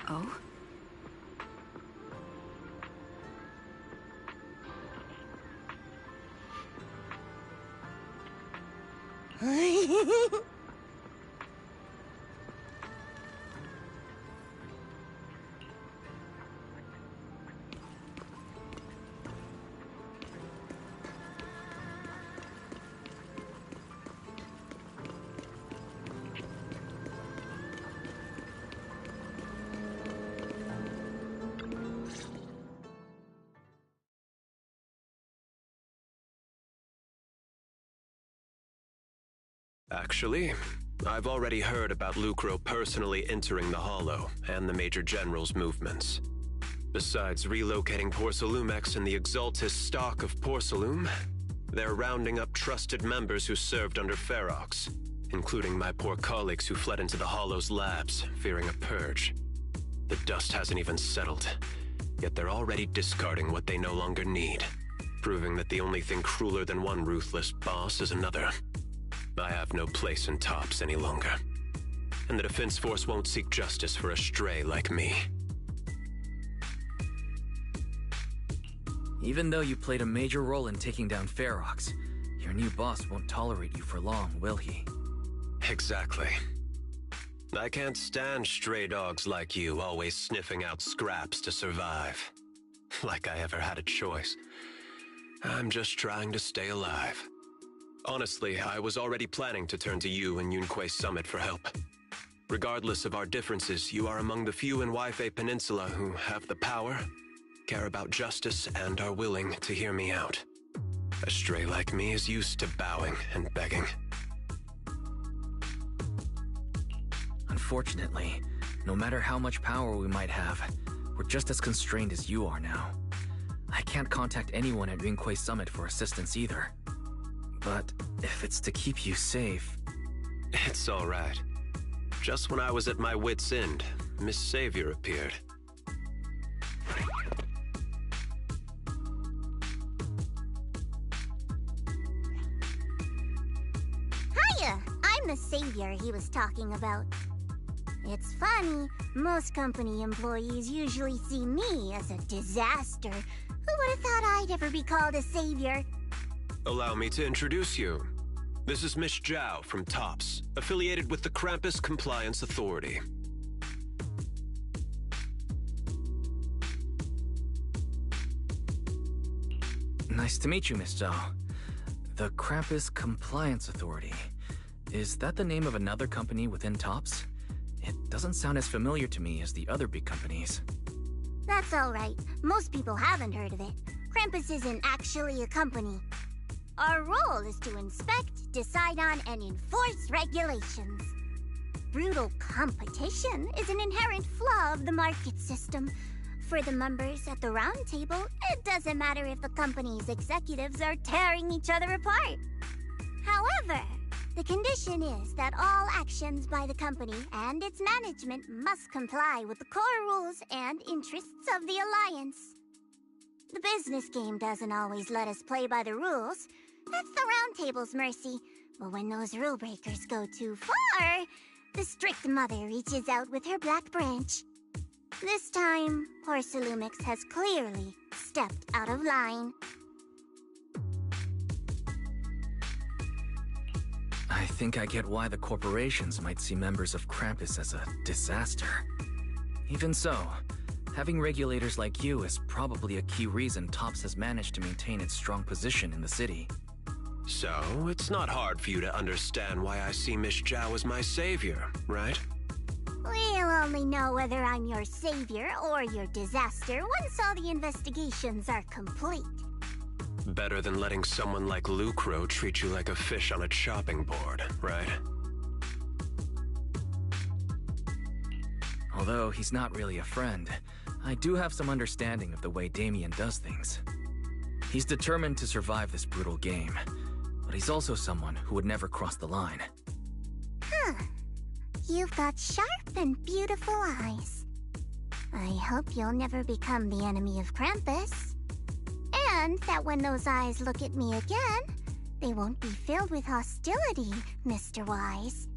Oh? Actually, I've already heard about Lucro personally entering the Hollow and the Major General's movements. Besides relocating Porcelumex and the Exaltist stock of Porcelume, they're rounding up trusted members who served under Ferox, including my poor colleagues who fled into the Hollow's labs, fearing a purge. The dust hasn't even settled, yet they're already discarding what they no longer need, proving that the only thing crueler than one ruthless boss is another. I have no place in Tops any longer, and the Defense Force won't seek justice for a stray like me. Even though you played a major role in taking down Ferox, your new boss won't tolerate you for long, will he? Exactly. I can't stand stray dogs like you always sniffing out scraps to survive. Like I ever had a choice. I'm just trying to stay alive. Honestly, I was already planning to turn to you and Yunque Summit for help. Regardless of our differences, you are among the few in Waifei Peninsula who have the power, care about justice, and are willing to hear me out. A stray like me is used to bowing and begging. Unfortunately, no matter how much power we might have, we're just as constrained as you are now. I can't contact anyone at Yunque Summit for assistance either. But if it's to keep you safe... It's all right. Just when I was at my wit's end, Miss Savior appeared. Hiya! I'm the savior he was talking about. It's funny, most company employees usually see me as a disaster. Who would have thought I'd ever be called a savior? Allow me to introduce you. This is Miss Zhao from TOPS, affiliated with the Krampus Compliance Authority. Nice to meet you, Miss Zhao. The Krampus Compliance Authority. Is that the name of another company within TOPS? It doesn't sound as familiar to me as the other big companies. That's alright. Most people haven't heard of it. Krampus isn't actually a company. Our role is to inspect, decide on, and enforce regulations. Brutal competition is an inherent flaw of the market system. For the members at the round table, it doesn't matter if the company's executives are tearing each other apart. However, the condition is that all actions by the company and its management must comply with the core rules and interests of the Alliance. The business game doesn't always let us play by the rules. That's the round table's mercy. But when those rule breakers go too far, the strict mother reaches out with her black branch. This time, Porcelumix has clearly stepped out of line. I think I get why the corporations might see members of Krampus as a disaster. Even so, having regulators like you is probably a key reason TOPS has managed to maintain its strong position in the city. So, it's not hard for you to understand why I see Miss Zhao as my savior, right? We'll only know whether I'm your savior or your disaster once all the investigations are complete. Better than letting someone like Lucro treat you like a fish on a chopping board, right? Although he's not really a friend, I do have some understanding of the way Damien does things. He's determined to survive this brutal game, but he's also someone who would never cross the line. Huh. You've got sharp and beautiful eyes. I hope you'll never become the enemy of Krampus. And that when those eyes look at me again, they won't be filled with hostility, Mr. Wise.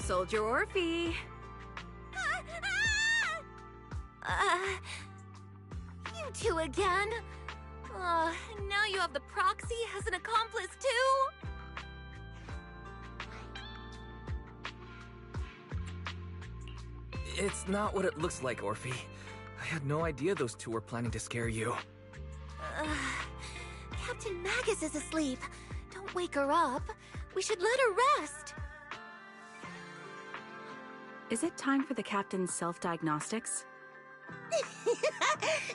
Soldier Orphe. You two again? Now you have the proxy as an accomplice too? It's not what it looks like, Orphe. I had no idea those two were planning to scare you. Captain Magus is asleep. Don't wake her up. We should let her rest. Is it time for the captain's self-diagnostics?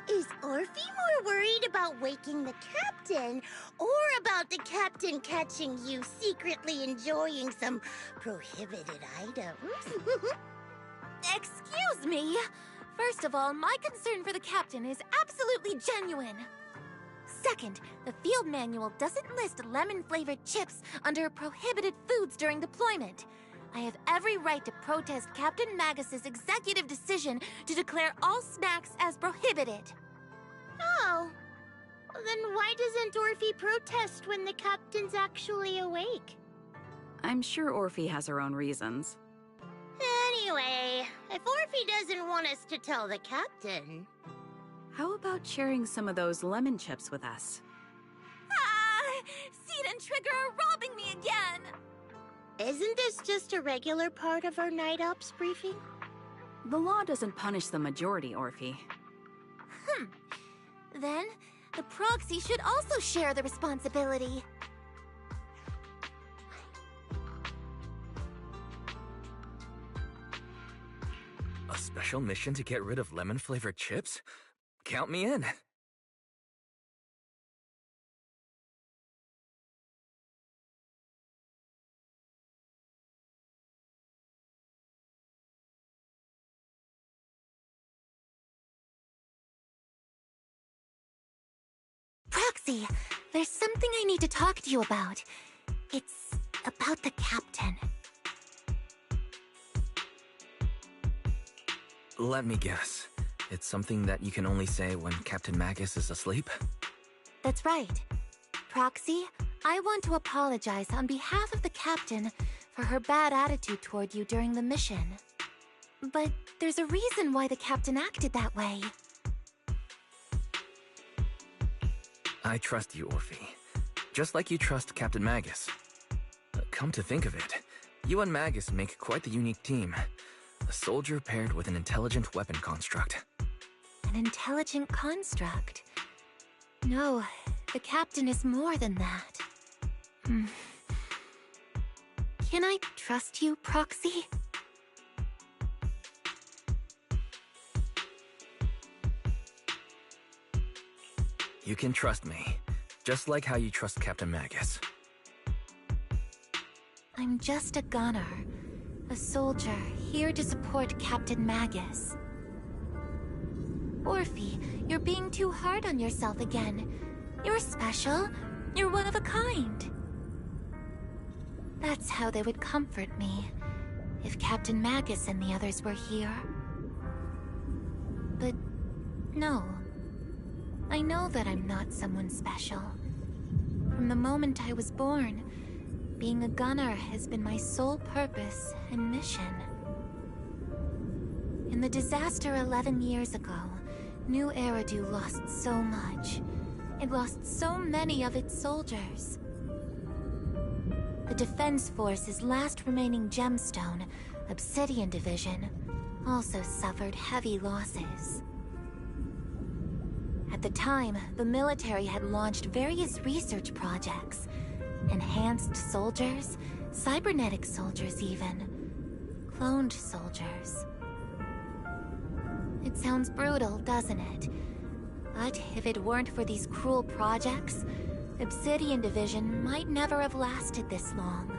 Is Orphe more worried about waking the captain, or about the captain catching you secretly enjoying some prohibited items? Excuse me. First of all, my concern for the captain is absolutely genuine. Second, the field manual doesn't list lemon-flavored chips under prohibited foods during deployment. I have every right to protest Captain Magus's executive decision to declare all snacks as prohibited. Oh. Then why doesn't Orphe protest when the captain's actually awake? I'm sure Orphe has her own reasons. Anyway, if Orphe doesn't want us to tell the captain... How about sharing some of those lemon chips with us? Seed and Trigger are robbing me again! Isn't this just a regular part of our night ops briefing? The law doesn't punish the majority, Orphe. Then, the proxy should also share the responsibility. A special mission to get rid of lemon-flavored chips? Count me in. Proxy, there's something I need to talk to you about. It's about the captain. Let me guess. It's something that you can only say when Captain Magus is asleep? That's right. Proxy, I want to apologize on behalf of the captain for her bad attitude toward you during the mission. But there's a reason why the captain acted that way. I trust you, Orphe. Just like you trust Captain Magus. Come to think of it, you and Magus make quite the unique team. A soldier paired with an intelligent weapon construct. An intelligent construct? No, the captain is more than that. Can I trust you, Proxy? You can trust me, just like how you trust Captain Magus. I'm just a gunner. A soldier, here to support Captain Magus. Orphe, you're being too hard on yourself again. You're special. You're one of a kind. That's how they would comfort me, if Captain Magus and the others were here. But no. I know that I'm not someone special. From the moment I was born, being a gunner has been my sole purpose and mission. In the disaster 11 years ago, New Eridu lost so much. It lost so many of its soldiers. The Defense Force's last remaining gemstone, Obsidian Division, also suffered heavy losses. At the time, the military had launched various research projects. Enhanced soldiers, cybernetic soldiers even. Cloned soldiers. It sounds brutal, doesn't it? But if it weren't for these cruel projects, Obsidian Division might never have lasted this long.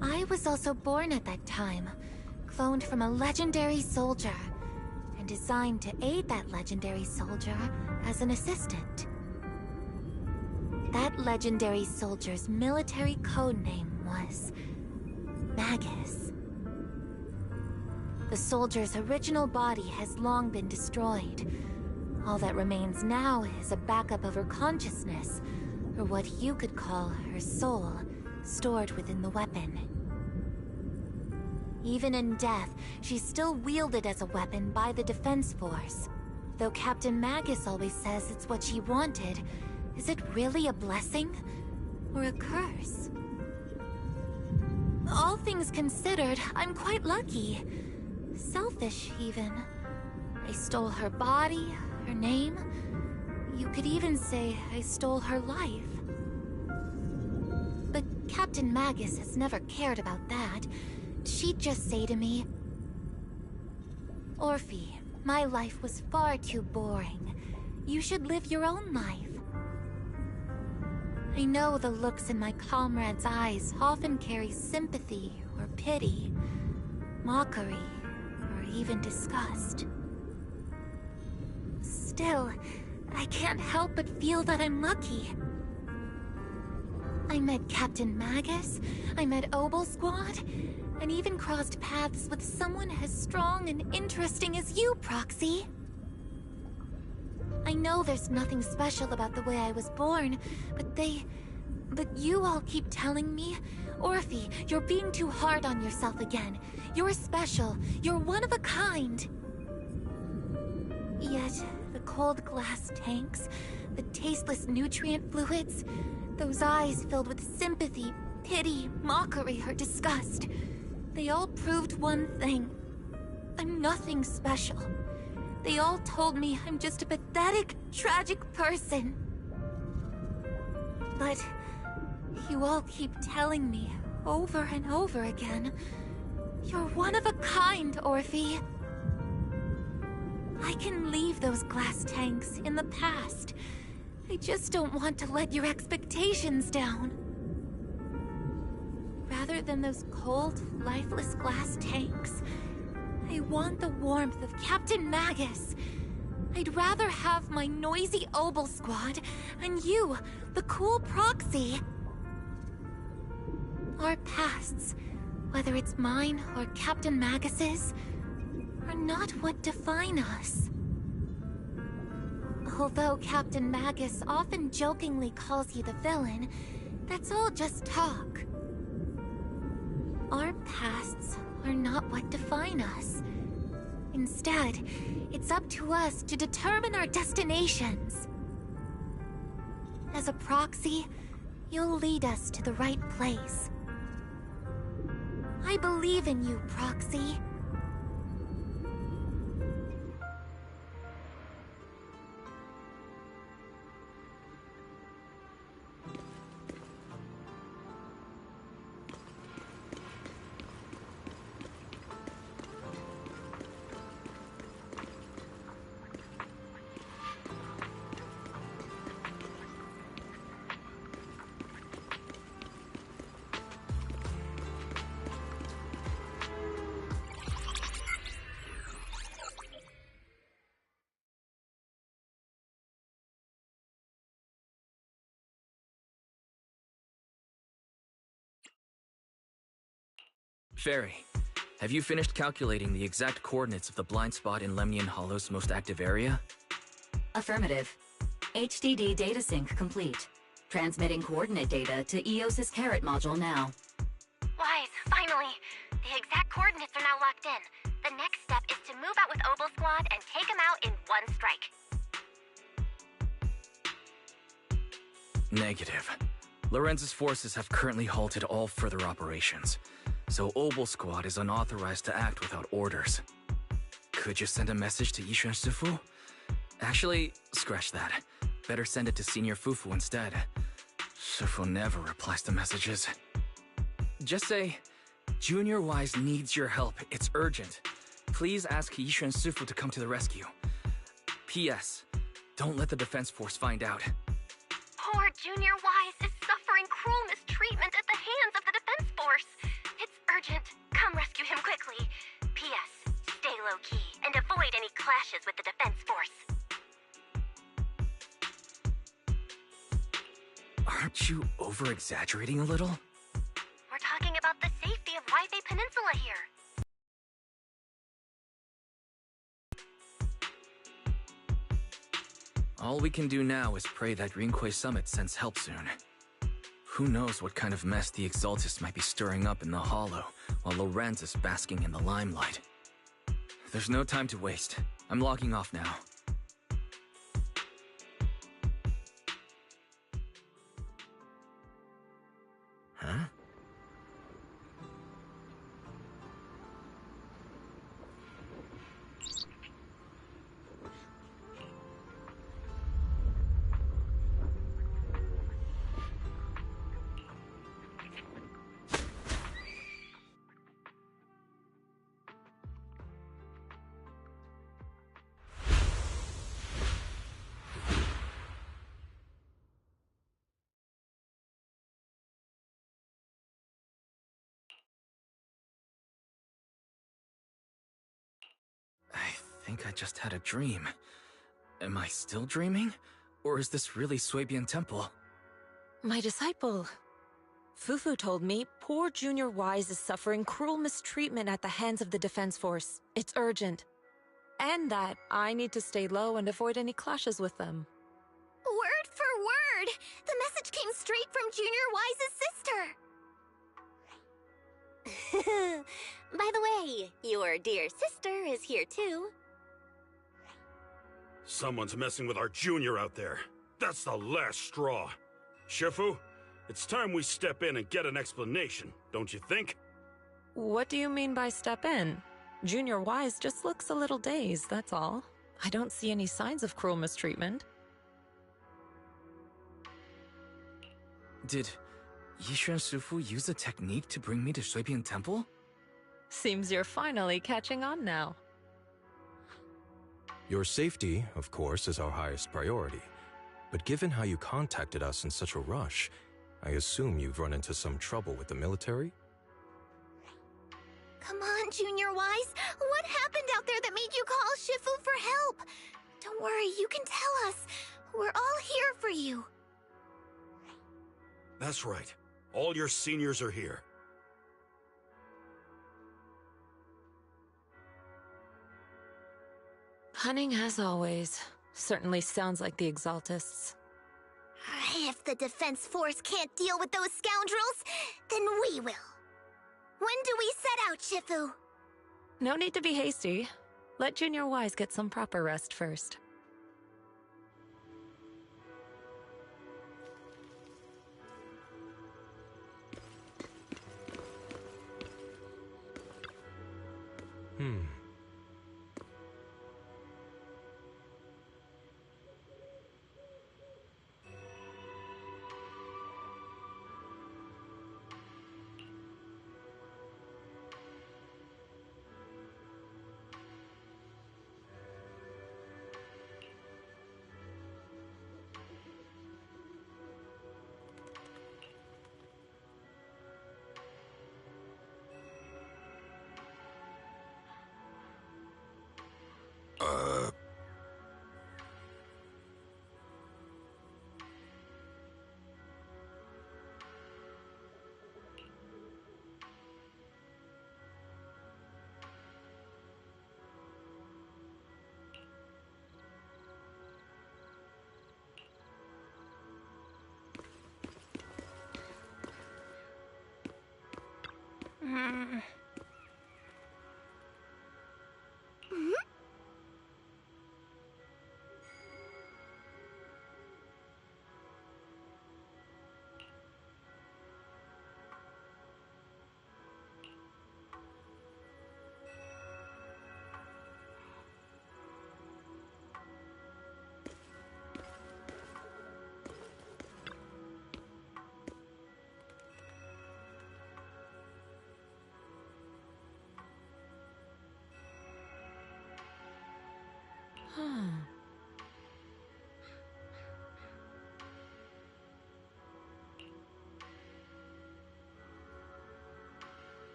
I was also born at that time, cloned from a legendary soldier, and designed to aid that legendary soldier as an assistant. That legendary soldier's military codename was Magus. The soldier's original body has long been destroyed. All that remains now is a backup of her consciousness, or what you could call her soul, stored within the weapon. Even in death, she's still wielded as a weapon by the Defense Force. Though Captain Magus always says it's what she wanted, is it really a blessing? Or a curse? All things considered, I'm quite lucky. Selfish, even. I stole her body, her name. You could even say I stole her life. But Captain Magus has never cared about that. She'd just say to me, "Orphe, my life was far too boring. You should live your own life." I know the looks in my comrades' eyes often carry sympathy or pity, mockery, or even disgust. Still, I can't help but feel that I'm lucky. I met Captain Magus, I met Obel Squad, and even crossed paths with someone as strong and interesting as you, Proxy. I know there's nothing special about the way I was born, but you all keep telling me, "Orphe, you're being too hard on yourself again. You're special. You're one of a kind." Yet, the cold glass tanks, the tasteless nutrient fluids, those eyes filled with sympathy, pity, mockery, or disgust, they all proved one thing. I'm nothing special. They all told me I'm just a pathetic, tragic person. But you all keep telling me, over and over again, "You're one of a kind, Orphe." I can leave those glass tanks in the past. I just don't want to let your expectations down. Rather than those cold, lifeless glass tanks, I want the warmth of Captain Magus. I'd rather have my noisy Obel Squad and you, the cool Proxy. Our pasts, whether it's mine or Captain Magus's, are not what define us. Although Captain Magus often jokingly calls you the villain, that's all just talk. Our pasts are not what define us. Instead, it's up to us to determine our destinations. As a Proxy, you'll lead us to the right place. I believe in you, Proxy. Fairy, have you finished calculating the exact coordinates of the blind spot in Lemnian Hollow's most active area? Affirmative. HDD data sync complete. Transmitting coordinate data to EOS's Carrot module now. Wise, finally! The exact coordinates are now locked in. The next step is to move out with Obel Squad and take them out in one strike. Negative. Lorenz's forces have currently halted all further operations, so Obel Squad is unauthorized to act without orders. Could you send a message to Yishuan Sifu? Actually, scratch that. Better send it to Senior Fufu instead. Sifu never replies to messages. Just say, "Junior Wise needs your help. It's urgent. Please ask Yishuan Sifu to come to the rescue. P.S. Don't let the Defense Force find out." Poor Junior Wise is suffering cruel mistreatment at the hands of the Defense Force. It's urgent. Come rescue him quickly. P.S. Stay low-key and avoid any clashes with the Defense Force. Aren't you over-exaggerating a little? We're talking about the safety of Waifei Peninsula here. All we can do now is pray that Rinquei Summit sends help soon. Who knows what kind of mess the Exaltists might be stirring up in the Hollow, while Lorenz is basking in the limelight. There's no time to waste. I'm logging off now. Huh? I think I just had a dream. Am I still dreaming? Or is this really Swabian Temple? My disciple. Fufu told me poor Junior Wise is suffering cruel mistreatment at the hands of the Defense Force. It's urgent. And that I need to stay low and avoid any clashes with them. Word for word! The message came straight from Junior Wise's sister! By the way, your dear sister is here too. Someone's messing with our junior out there. That's the last straw. Shifu, it's time we step in and get an explanation, don't you think? What do you mean by step in? Junior Wise just looks a little dazed, that's all. I don't see any signs of cruel mistreatment. Did Yishuan Shifu use a technique to bring me to Shuibian Temple? Seems you're finally catching on now. Your safety, of course, is our highest priority. But given how you contacted us in such a rush, I assume you've run into some trouble with the military? Come on, Junior Wise. What happened out there that made you call Shifu for help? Don't worry, you can tell us. We're all here for you. That's right. All your seniors are here. Cunning as always. Certainly sounds like the Exaltists. If the Defense Force can't deal with those scoundrels, then we will. When do we set out, Shifu? No need to be hasty. Let Junior Wise get some proper rest first.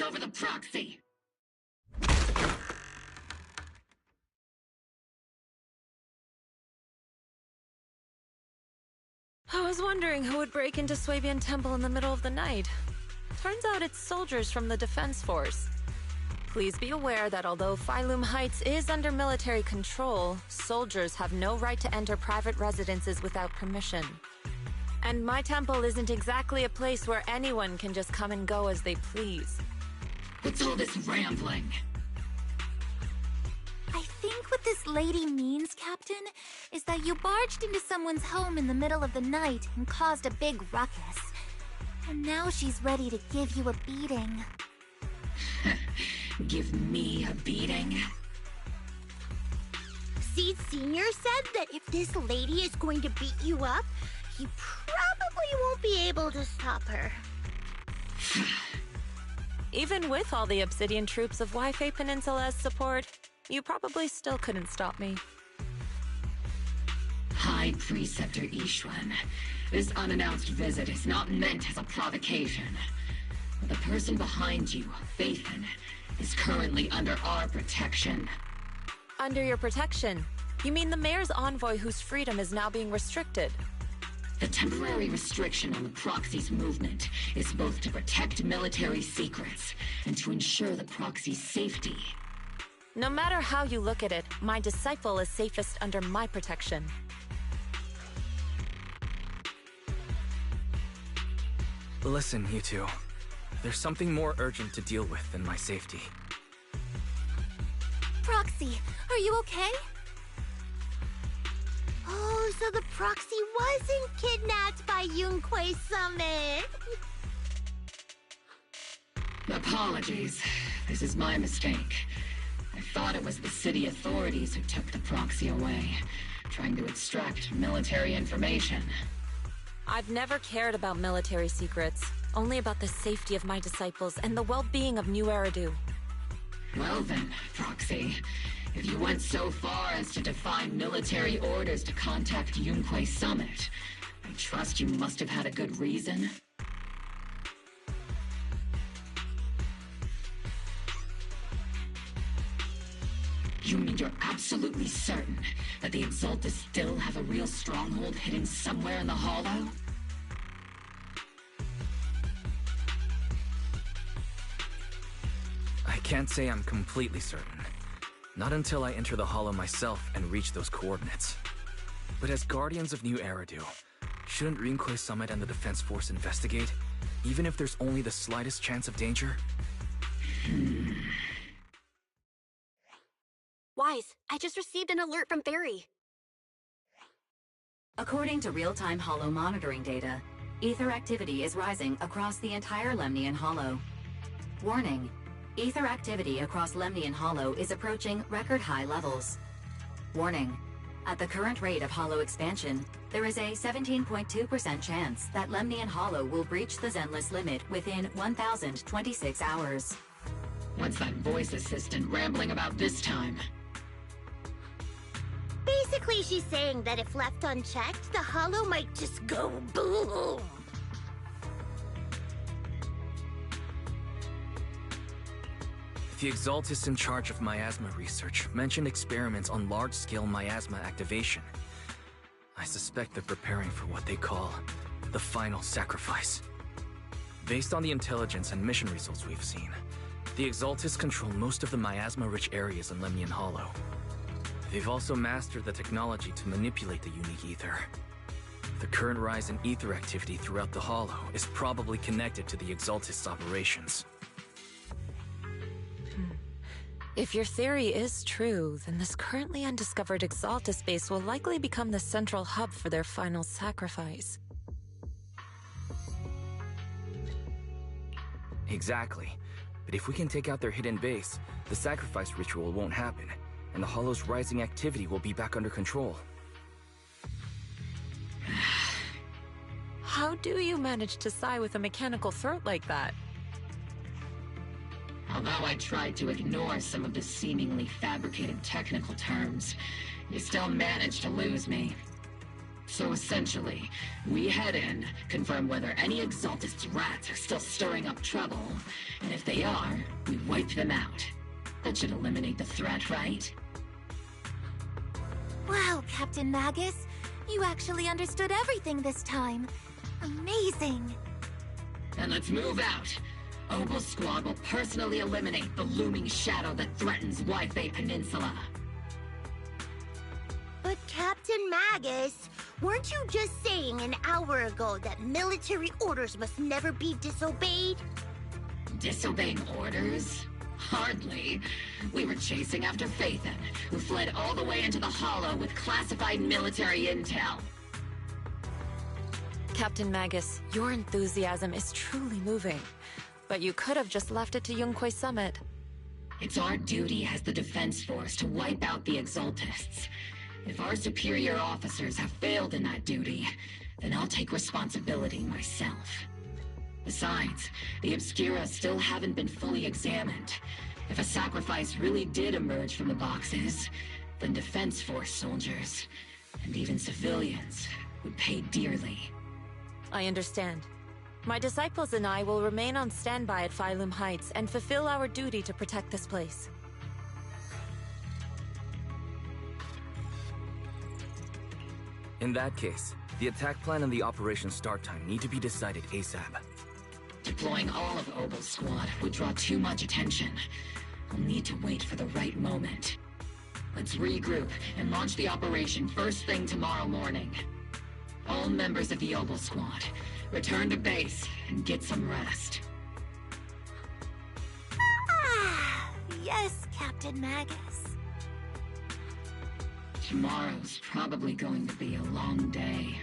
over the proxy! I was wondering who would break into Swabian Temple in the middle of the night. Turns out it's soldiers from the Defense Force. Please be aware that although Phylum Heights is under military control, soldiers have no right to enter private residences without permission. And my temple isn't exactly a place where anyone can just come and go as they please. What's all this rambling? I think what this lady means, Captain, is that you barged into someone's home in the middle of the night and caused a big ruckus. And now she's ready to give you a beating. Give me a beating? Seed Sr. said that if this lady is going to beat you up, he probably won't be able to stop her. Even with all the Obsidian troops of Wi-Fi Peninsula as support, you probably still couldn't stop me. High Preceptor Ishwan, this unannounced visit is not meant as a provocation. The person behind you, Phaethon, is currently under our protection. Under your protection? You mean the mayor's envoy whose freedom is now being restricted? The temporary restriction on the proxy's movement is both to protect military secrets and to ensure the proxy's safety. No matter how you look at it, my disciple is safest under my protection. Listen, you two. There's something more urgent to deal with than my safety. Proxy, are you okay? Oh, so the proxy wasn't kidnapped by Yunquei Summit. Apologies. This is my mistake. I thought it was the city authorities who took the proxy away, trying to extract military information. I've never cared about military secrets, only about the safety of my disciples and the well-being of New Eridu. Well then, Proxy, if you went so far as to defy military orders to contact Yunquei Summit, I trust you must have had a good reason. You mean you're absolutely certain that the Exaltus still have a real stronghold hidden somewhere in the Hollow? I can't say I'm completely certain. Not until I enter the Hollow myself and reach those coordinates. But as Guardians of New Eridu, shouldn't Rinquei Summit and the Defense Force investigate, even if there's only the slightest chance of danger? Wise, I just received an alert from Barry. According to real-time Hollow monitoring data, ether activity is rising across the entire Lemnian Hollow. Warning, ether activity across Lemnian Hollow is approaching record-high levels. Warning, at the current rate of Hollow expansion, there is a 17.2% chance that Lemnian Hollow will breach the Zenless limit within 1,026 hours. What's that voice assistant rambling about this time? Basically, she's saying that if left unchecked, the Hollow might just go boom. The Exaltus in charge of miasma research mentioned experiments on large-scale miasma activation. I suspect they're preparing for what they call the final sacrifice. Based on the intelligence and mission results we've seen, the Exaltus control most of the miasma-rich areas in Lemnian Hollow. They've also mastered the technology to manipulate the unique ether. The current rise in ether activity throughout the Hollow is probably connected to the Exaltus operations. If your theory is true, then this currently undiscovered Exaltus base will likely become the central hub for their final sacrifice. Exactly. But if we can take out their hidden base, the sacrifice ritual won't happen, and the Hollow's rising activity will be back under control. How do you manage to sigh with a mechanical throat like that? Although I tried to ignore some of the seemingly fabricated technical terms, you still managed to lose me. So essentially, we head in, confirm whether any Exaltist rats are still stirring up trouble, and if they are, we wipe them out. That should eliminate the threat, right? Wow, Captain Magus. You actually understood everything this time. Amazing. Then let's move out. Obel Squad will personally eliminate the looming shadow that threatens Wi-Fi Peninsula. But Captain Magus, weren't you just saying an hour ago that military orders must never be disobeyed? Disobeying orders? Hardly. We were chasing after Phaethon, who fled all the way into the Hollow with classified military intel. Captain Magus, your enthusiasm is truly moving. But you could have just left it to Yunquay Summit. It's our duty as the Defense Force to wipe out the Exaltists. If our superior officers have failed in that duty, then I'll take responsibility myself. Besides, the Obscura still haven't been fully examined. If a sacrifice really did emerge from the boxes, then Defense Force soldiers, and even civilians, would pay dearly. I understand. My disciples and I will remain on standby at Phylum Heights and fulfill our duty to protect this place. In that case, the attack plan and the operation start time need to be decided ASAP. Deploying all of Obel's squad would draw too much attention. I'll need to wait for the right moment. Let's regroup and launch the operation first thing tomorrow morning. All members of the Obel squad, return to base and get some rest. Ah, yes, Captain Magus. Tomorrow's probably going to be a long day.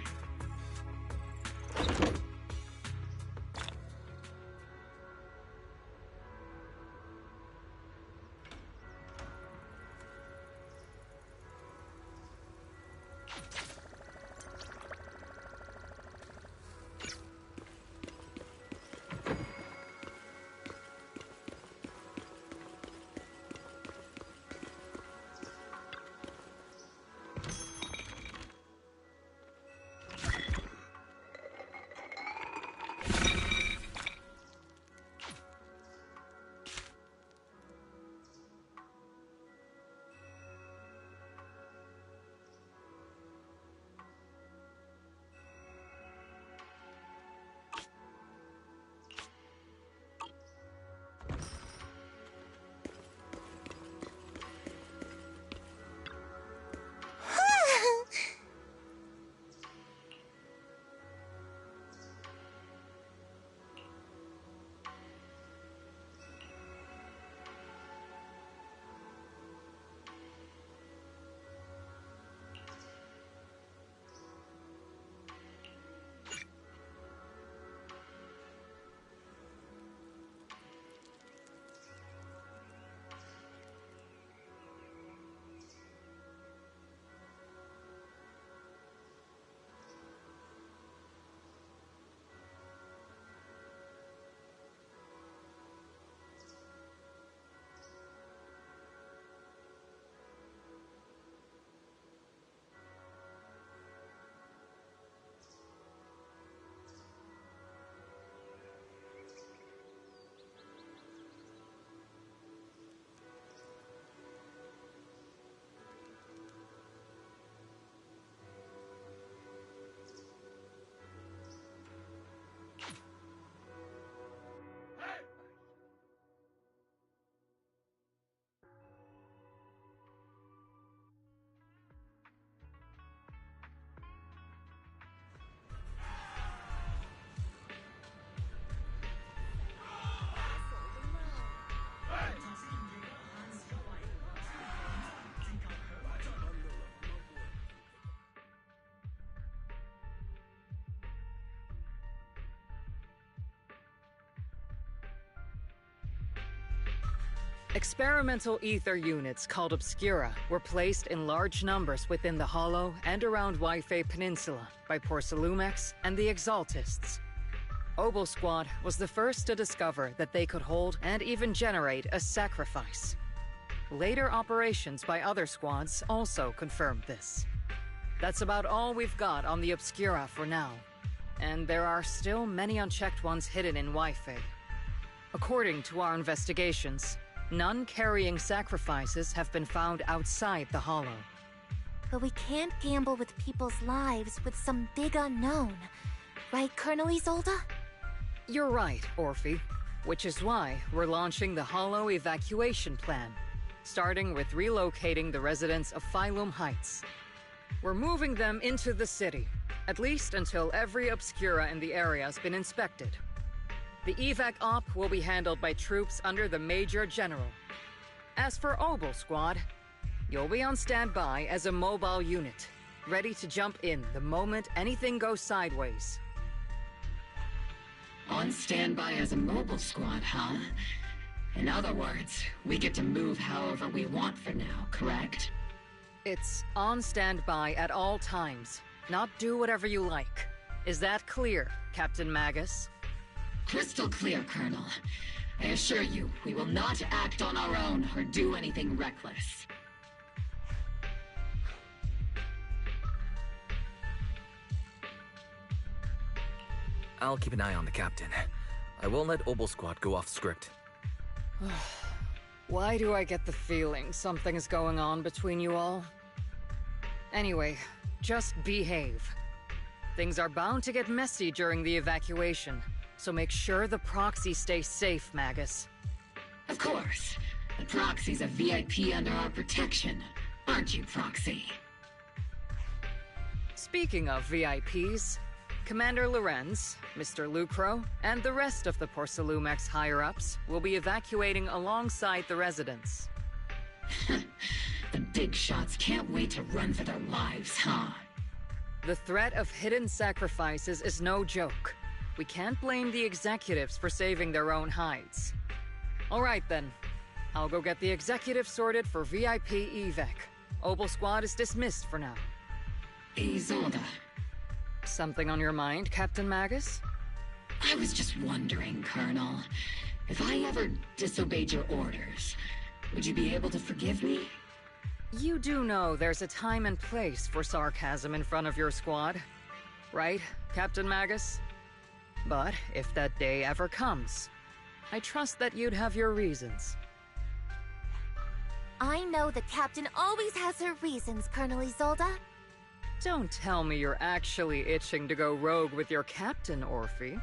Experimental ether units called Obscura were placed in large numbers within the Hollow and around Wi-Fi Peninsula by Porcelumex and the Exaltists. Obel Squad was the first to discover that they could hold and even generate a sacrifice. Later operations by other squads also confirmed this. That's about all we've got on the Obscura for now. And there are still many unchecked ones hidden in Wi-Fi. According to our investigations, none carrying sacrifices have been found outside the Hollow. But we can't gamble with people's lives with some big unknown. Right, Colonel Isolde? You're right, Orphe. Which is why we're launching the Hollow evacuation plan, starting with relocating the residents of Phylum Heights. We're moving them into the city, at least until every Obscura in the area has been inspected. The evac op will be handled by troops under the Major General. As for Obel Squad, you'll be on standby as a mobile unit, ready to jump in the moment anything goes sideways. On standby as a mobile squad, huh? In other words, we get to move however we want for now, correct? It's on standby at all times, not do whatever you like. Is that clear, Captain Magus? Crystal clear, Colonel. I assure you, we will not act on our own or do anything reckless. I'll keep an eye on the captain. I won't let Obel Squad go off script. Why do I get the feeling something's going on between you all? Anyway, just behave. Things are bound to get messy during the evacuation, so make sure the proxy stays safe, Magus. Of course. The proxy's a VIP under our protection, aren't you, Proxy? Speaking of VIPs, Commander Lorenz, Mr. Lucro, and the rest of the Porcelumex higher-ups will be evacuating alongside the residents. The big shots can't wait to run for their lives, huh? The threat of hidden sacrifices is no joke. We can't blame the executives for saving their own hides. All right then. I'll go get the executives sorted for VIP evac. Obel Squad is dismissed for now. Isolde. Something on your mind, Captain Magus? I was just wondering, Colonel. If I ever disobeyed your orders, would you be able to forgive me? You do know there's a time and place for sarcasm in front of your squad, right, Captain Magus? But if that day ever comes, I trust that you'd have your reasons. I know the captain always has her reasons, Colonel Isolde. Don't tell me you're actually itching to go rogue with your captain, Orphe.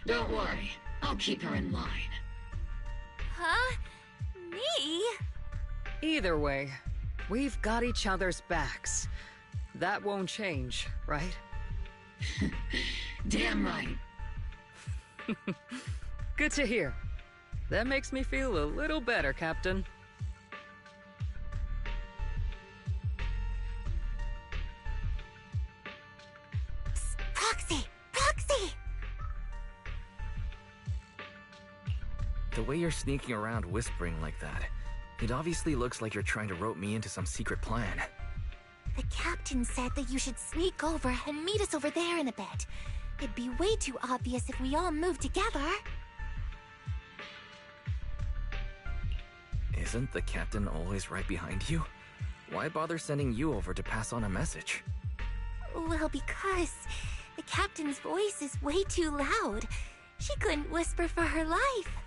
Don't worry, I'll keep her in line. Huh? Me? Either way, we've got each other's backs. That won't change, right? Damn right. Good to hear. That makes me feel a little better, Captain. Proxy! Proxy! The way you're sneaking around whispering like that, it obviously looks like you're trying to rope me into some secret plan. The captain said that you should sneak over and meet us over there in a bit. It'd be way too obvious if we all moved together. Isn't the captain always right behind you? Why bother sending you over to pass on a message? Well, because the captain's voice is way too loud. She couldn't whisper for her life.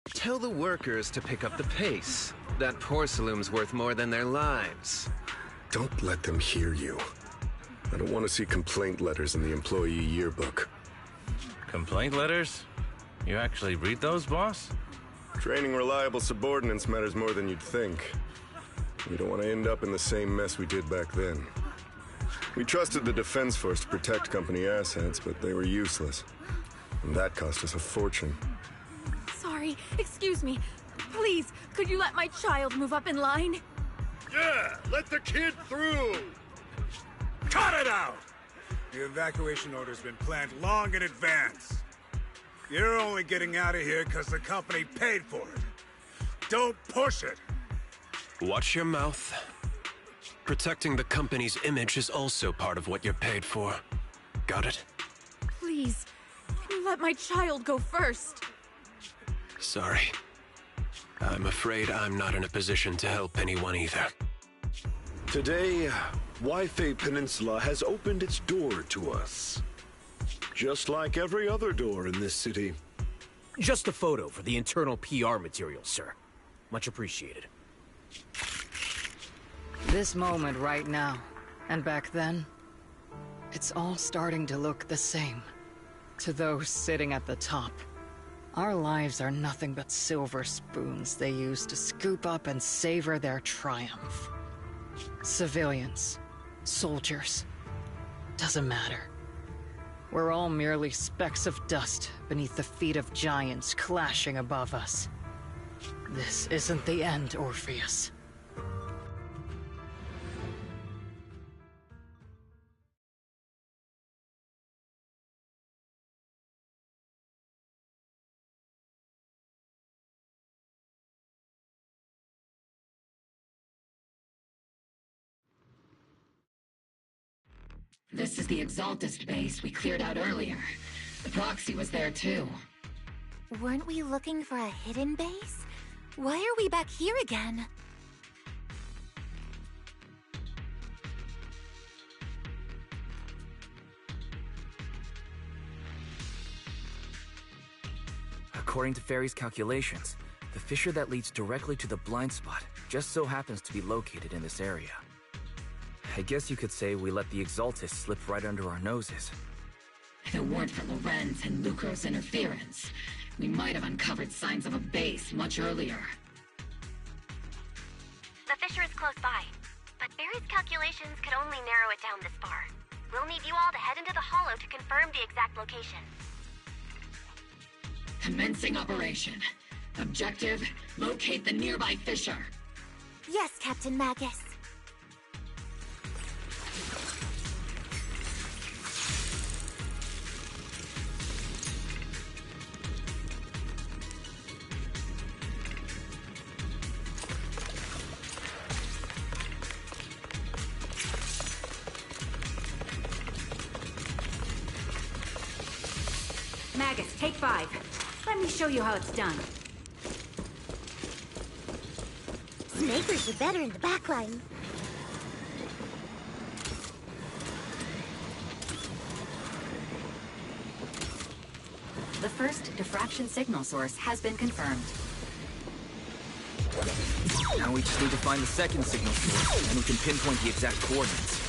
Tell the workers to pick up the pace. That porcelain's worth more than their lives. Don't let them hear you. I don't want to see complaint letters in the employee yearbook. Complaint letters? You actually read those, boss? Training reliable subordinates matters more than you'd think. We don't want to end up in the same mess we did back then. We trusted the Defense Force to protect company assets, but they were useless. And that cost us a fortune. Sorry, excuse me. Please, could you let my child move up in line? Yeah, let the kid through! Cut it out! The evacuation order's been planned long in advance. You're only getting out of here because the company paid for it. Don't push it! Watch your mouth. Protecting the company's image is also part of what you're paid for. Got it? Please, can you let my child go first? Sorry. I'm afraid I'm not in a position to help anyone either. Today, Wi-Fi Peninsula has opened its door to us. Just like every other door in this city. Just a photo for the internal PR material, sir. Much appreciated. This moment right now, and back then, it's all starting to look the same. To those sitting at the top, our lives are nothing but silver spoons they use to scoop up and savor their triumph. Civilians, soldiers, doesn't matter. We're all merely specks of dust beneath the feet of giants clashing above us. This isn't the end, Orpheus. This is the Exaltist base we cleared out earlier. The proxy was there too. Weren't we looking for a hidden base? Why are we back here again? According to Fairy's calculations, the fissure that leads directly to the blind spot just so happens to be located in this area. I guess you could say we let the Exaltists slip right under our noses. If it weren't for Lorenz and Lucro's interference, we might have uncovered signs of a base much earlier. The fissure is close by, but Barry's calculations could only narrow it down this far. We'll need you all to head into the hollow to confirm the exact location. Commencing operation. Objective, locate the nearby fissure. Yes, Captain Magus. Magus, take 5. Let me show you how it's done. Snipers are better in the back line. The first diffraction signal source has been confirmed. Now we just need to find the second signal source, and we can pinpoint the exact coordinates.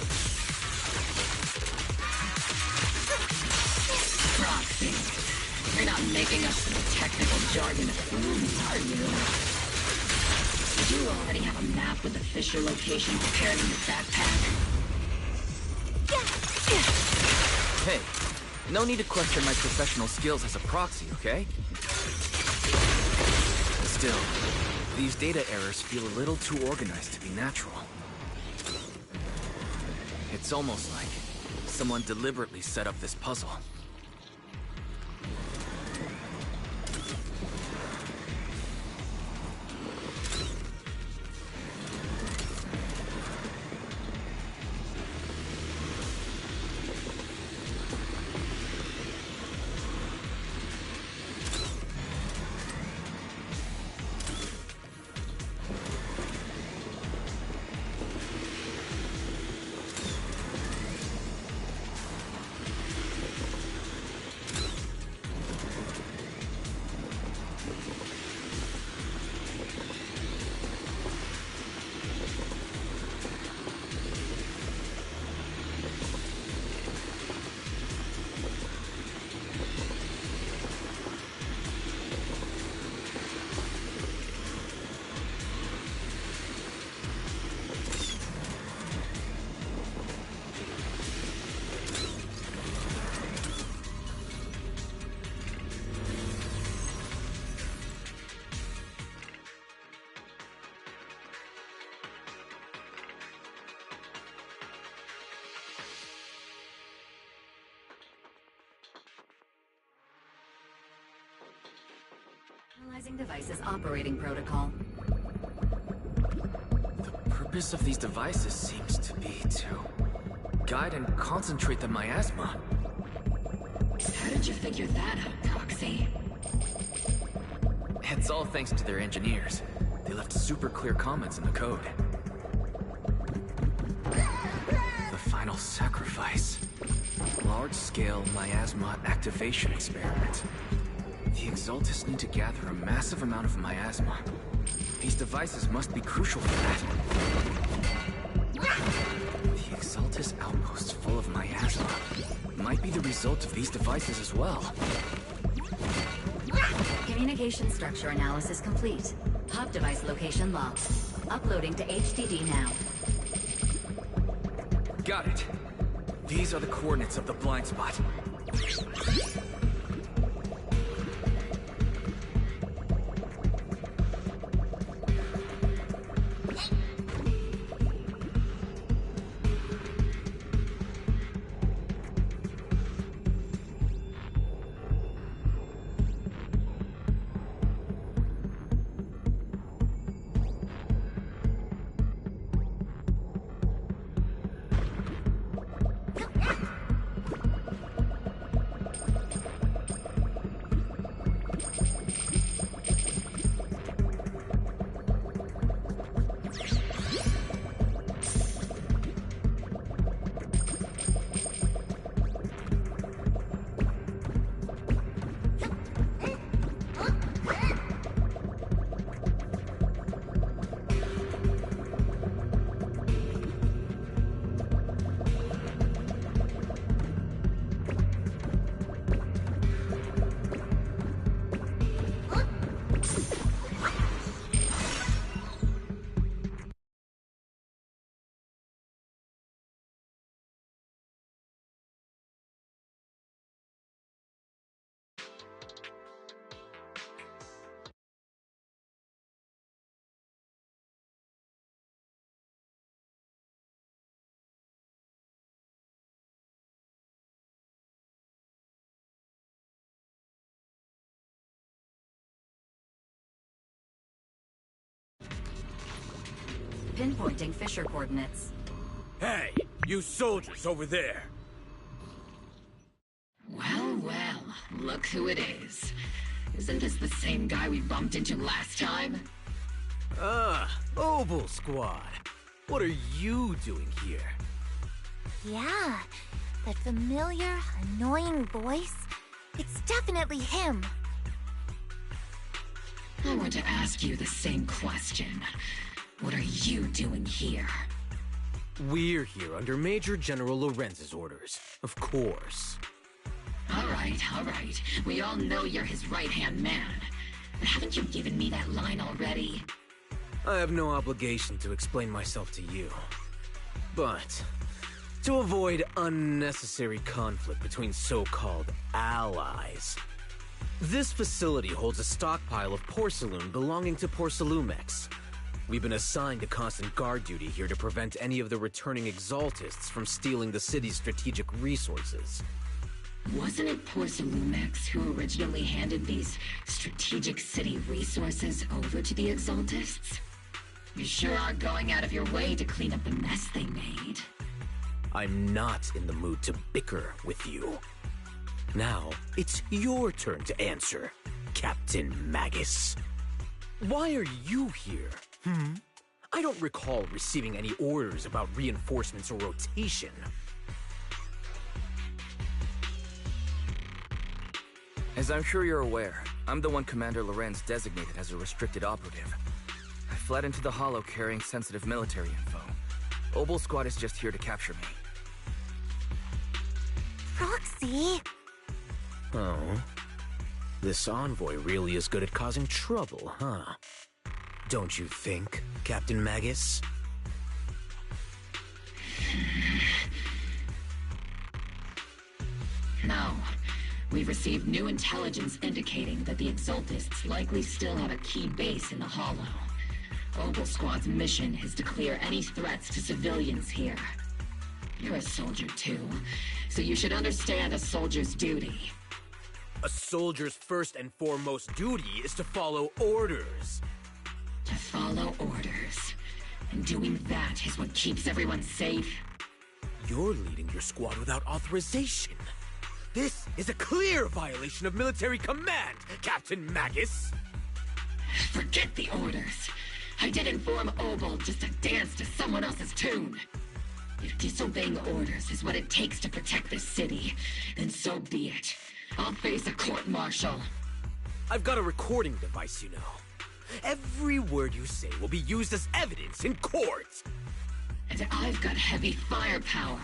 Proxy. You're not making up some technical jargon of fools, are you? Do you already have a map with the fissure location prepared in your backpack? Hey, no need to question my professional skills as a proxy, okay? Still, these data errors feel a little too organized to be natural. It's almost like someone deliberately set up this puzzle. Analyzing device's operating protocol. The purpose of these devices seems to be to guide and concentrate the miasma. How did you figure that out, Proxy? It's all thanks to their engineers. They left super clear comments in the code. The final sacrifice. Large-scale miasma activation experiment. The Exaltists need to gather a massive amount of miasma. These devices must be crucial for that. The Exaltist outposts full of miasma might be the result of these devices as well. Communication structure analysis complete. Hub device location locked. Uploading to HDD now. Got it. These are the coordinates of the blind spot. Pinpointing Fisher coordinates. Hey, you soldiers over there! Well, well, look who it is. Isn't this the same guy we bumped into last time? Obel Squad. What are you doing here? Yeah, that familiar, annoying voice. It's definitely him. I want to ask you the same question. What are you doing here? We're here under Major General Lorenz's orders, of course. All right. We all know you're his right-hand man. But haven't you given me that line already? I have no obligation to explain myself to you. But, to avoid unnecessary conflict between so-called allies, this facility holds a stockpile of porcelain belonging to Porcelumex. We've been assigned to constant guard duty here to prevent any of the returning Exaltists from stealing the city's strategic resources. Wasn't it Porcelumex who originally handed these strategic city resources over to the Exaltists? You sure are going out of your way to clean up the mess they made. I'm not in the mood to bicker with you. Now, it's your turn to answer, Captain Magus. Why are you here? I don't recall receiving any orders about reinforcements or rotation. As I'm sure you're aware, I'm the one Commander Lorenz designated as a restricted operative. I fled into the Hollow carrying sensitive military info. Obel Squad is just here to capture me. Proxy? Oh. This envoy really is good at causing trouble, huh? Don't you think, Captain Magus? No. We've received new intelligence indicating that the Exaltists likely still have a key base in the Hollow. Obel Squad's mission is to clear any threats to civilians here. You're a soldier too, so you should understand a soldier's duty. A soldier's first and foremost duty is to follow orders. To follow orders. And doing that is what keeps everyone safe. You're leading your squad without authorization. This is a clear violation of military command, Captain Magus. Forget the orders. I didn't form Obel just to dance to someone else's tune. If disobeying orders is what it takes to protect this city, then so be it. I'll face a court-martial. I've got a recording device, you know. Every word you say will be used as evidence in court. And I've got heavy firepower.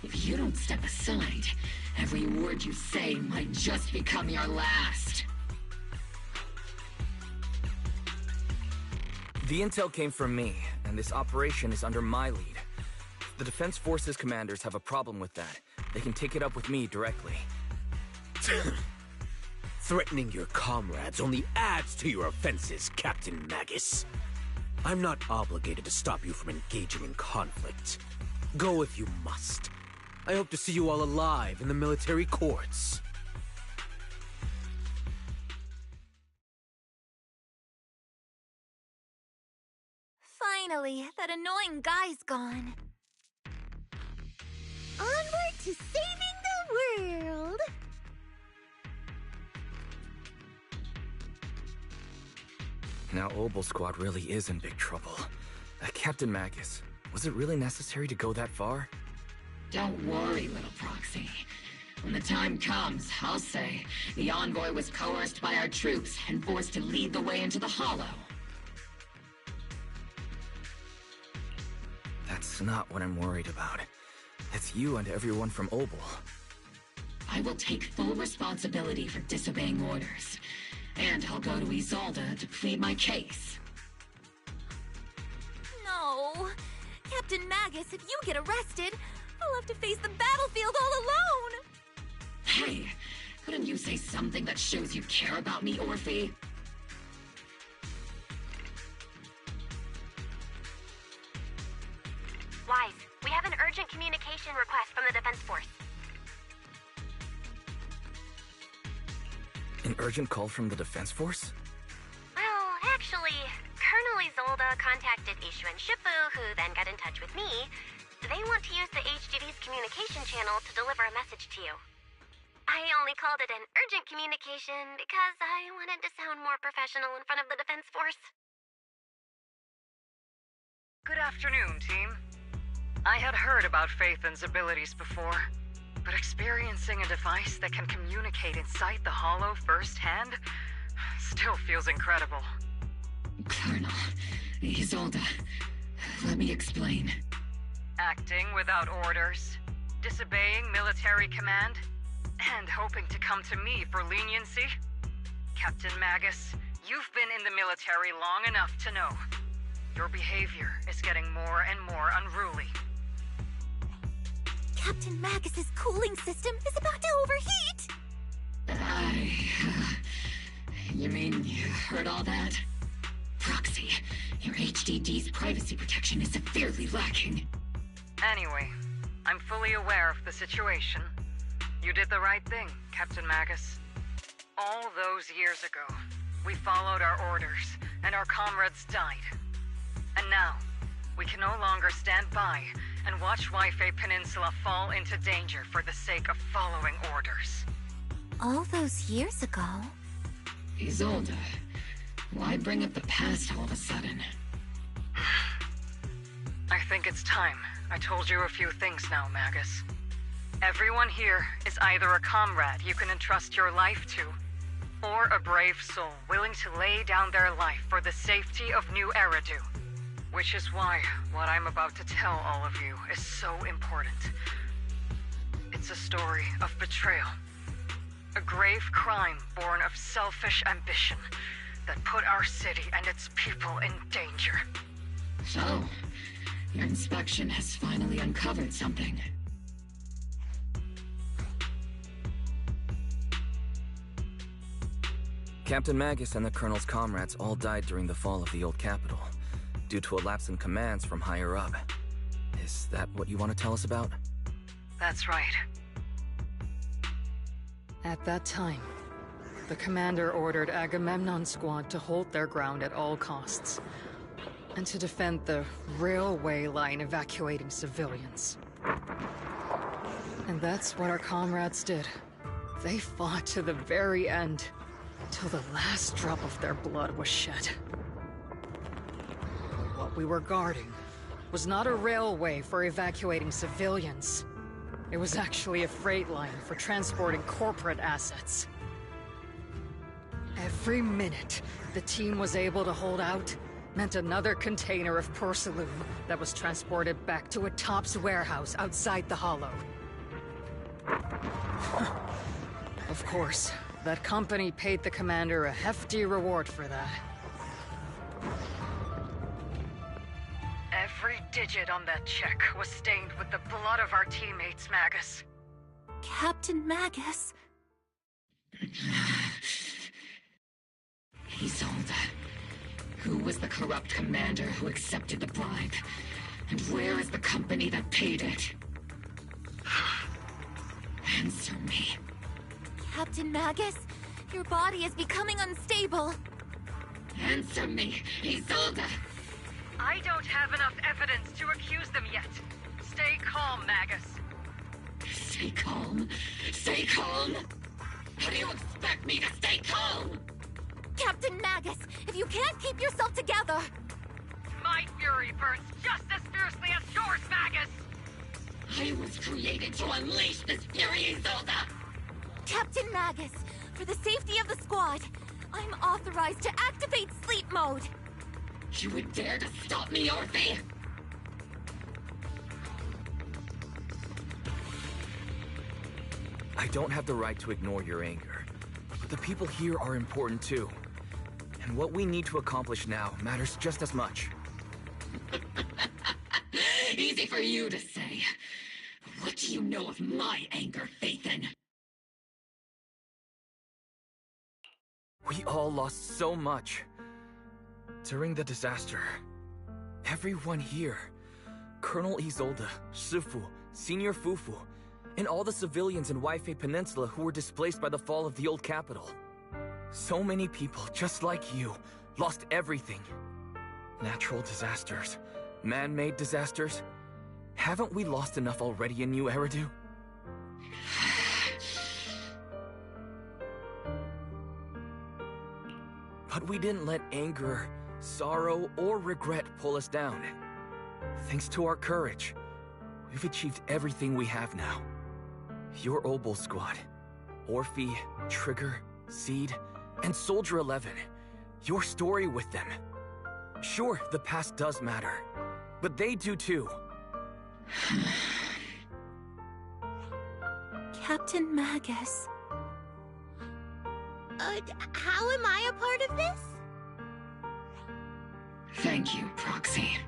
If you don't step aside, every word you say might just become your last. The intel came from me, and this operation is under my lead. If the Defense Forces commanders have a problem with that, they can take it up with me directly. Threatening your comrades only adds to your offenses, Captain Magus. I'm not obligated to stop you from engaging in conflict. Go if you must. I hope to see you all alive in the military courts. Finally, that annoying guy's gone. Onward to saving the world! Now Obel Squad really is in big trouble. Captain Magus, was it really necessary to go that far? Don't worry, little proxy. When the time comes, I'll say the envoy was coerced by our troops and forced to lead the way into the Hollow. That's not what I'm worried about. It's you and everyone from Obel. I will take full responsibility for disobeying orders. And I'll go to Isolde to plead my case. No! Captain Magus, if you get arrested, I'll have to face the battlefield all alone! Hey, couldn't you say something that shows you care about me, Orphe? Wise, we have an urgent communication request from the Defense Force. An urgent call from the Defense Force? Well, actually, Colonel Isolde contacted Ishu and Shifu, who then got in touch with me. They want to use the HGD's communication channel to deliver a message to you. I only called it an urgent communication because I wanted to sound more professional in front of the Defense Force. Good afternoon, team. I had heard about Phaethon's abilities before, but experiencing a device that can communicate inside the Hollow firsthand still feels incredible. Colonel, Isolde, let me explain. Acting without orders, disobeying military command, and hoping to come to me for leniency? Captain Magus, you've been in the military long enough to know. Your behavior is getting more and more unruly. Captain Magus's cooling system is about to overheat! You mean you heard all that? Proxy, your HDD's privacy protection is severely lacking. Anyway, I'm fully aware of the situation. You did the right thing, Captain Magus. All those years ago, we followed our orders, and our comrades died. And now, we can no longer stand by and watch Waifei Peninsula fall into danger for the sake of following orders. All those years ago? Isolde, why bring up the past all of a sudden? I think it's time I told you a few things now, Magus. Everyone here is either a comrade you can entrust your life to, or a brave soul willing to lay down their life for the safety of New Eridu. Which is why what I'm about to tell all of you is so important. It's a story of betrayal. A grave crime born of selfish ambition that put our city and its people in danger. So, your inspection has finally uncovered something. Captain Magus and the Colonel's comrades all died during the fall of the old capital, due to a lapse in commands from higher up. Is that what you want to tell us about? That's right. At that time, the commander ordered Agamemnon's squad to hold their ground at all costs, and to defend the railway line evacuating civilians. And that's what our comrades did. They fought to the very end, till the last drop of their blood was shed. What we were guarding was not a railway for evacuating civilians. It was actually a freight line for transporting corporate assets. Every minute the team was able to hold out meant another container of porcelain that was transported back to a Topps warehouse outside the Hollow. Of course, that company paid the commander a hefty reward for that. Every digit on that check was stained with the blood of our teammates, Magus. Captain Magus? Isolde. Who was the corrupt commander who accepted the bribe? And where is the company that paid it? Answer me. Captain Magus, your body is becoming unstable. Answer me, Isolde! I don't have enough evidence to accuse them yet. Stay calm, Magus. Stay calm? Stay calm? How do you expect me to stay calm? Captain Magus, if you can't keep yourself together... My fury burns just as fiercely as yours, Magus! I was created to unleash this fury, Isolde! Captain Magus, for the safety of the squad, I'm authorized to activate sleep mode. You would dare to stop me, Orphe? I don't have the right to ignore your anger, but the people here are important too. And what we need to accomplish now matters just as much. Easy for you to say. What do you know of my anger, Phaethon? We all lost so much. During the disaster, everyone here, Colonel Isolde, Shifu, Senior Fufu, and all the civilians in Waifei Peninsula who were displaced by the fall of the old capital. So many people, just like you, lost everything. Natural disasters, man-made disasters. Haven't we lost enough already in New Eridu? But we didn't let anger, sorrow, or regret pull us down. Thanks to our courage, we've achieved everything we have now. Your Obol squad, Orphe, Trigger, Seed, and Soldier 11. Your story with them. Sure, the past does matter, but they do too. Captain Magus. How am I a part of this? Thank you, Proxy.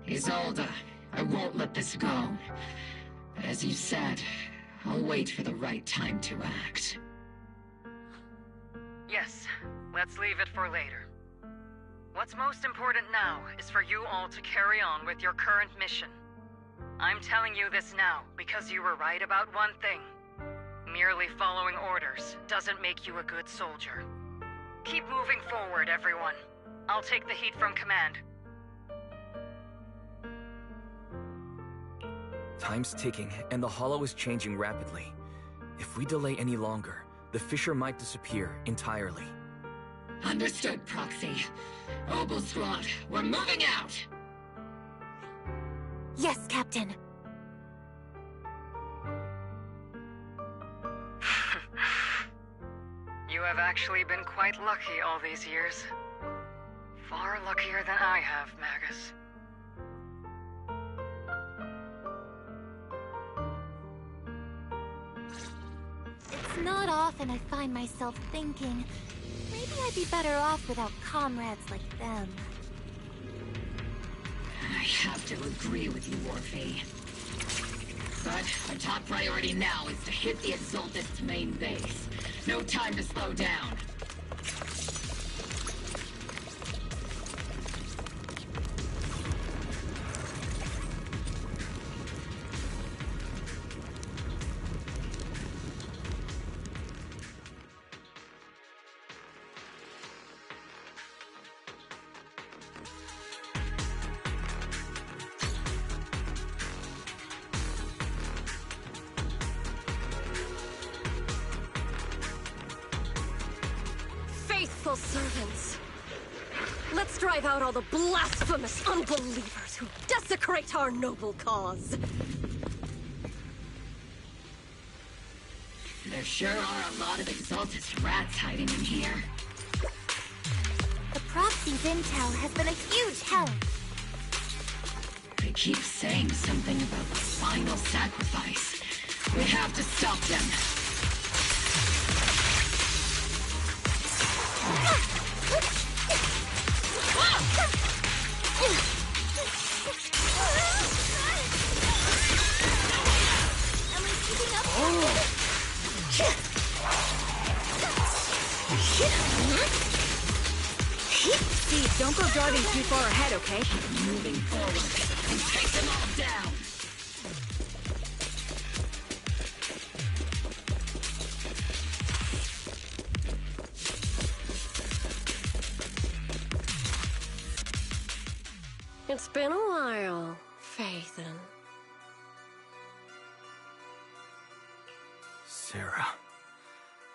Isolde, I won't let this go. But as you said, I'll wait for the right time to act. Yes, let's leave it for later. What's most important now is for you all to carry on with your current mission. I'm telling you this now because you were right about one thing. Merely following orders doesn't make you a good soldier. Keep moving forward, everyone. I'll take the heat from command. Time's ticking, and the Hollow is changing rapidly. If we delay any longer, the Fisher might disappear entirely. Understood, Proxy. Obol Squad, we're moving out! Yes, Captain. You have actually been quite lucky all these years. Far luckier than I have, Magus. It's not often I find myself thinking, maybe I'd be better off without comrades like them. I have to agree with you, Orphe. But our top priority now is to hit the Exaltist's main base. No time to slow down. faithful servants. Let's drive out all the blasphemous unbelievers who desecrate our noble cause. There sure are a lot of exaltist rats hiding in here. The proxy's intel has been a huge help. They keep saying something about the final sacrifice. We have to stop them. Am I keeping up? Steve, don't go driving too far ahead, okay? Moving forward and take them all down. It's been a while, Phaethon. Sarah,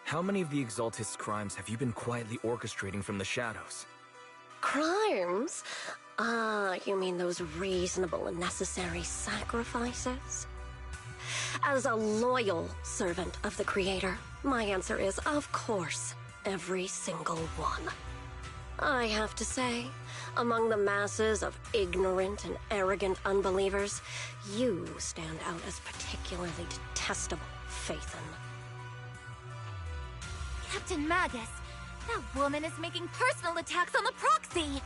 how many of the Exaltist's crimes have you been quietly orchestrating from the shadows? Crimes? Ah, you mean those reasonable and necessary sacrifices? As a loyal servant of the Creator, my answer is, of course, every single one. I have to say, among the masses of ignorant and arrogant unbelievers, you stand out as particularly detestable, Phaethon. Captain Magus, that woman is making personal attacks on the proxy!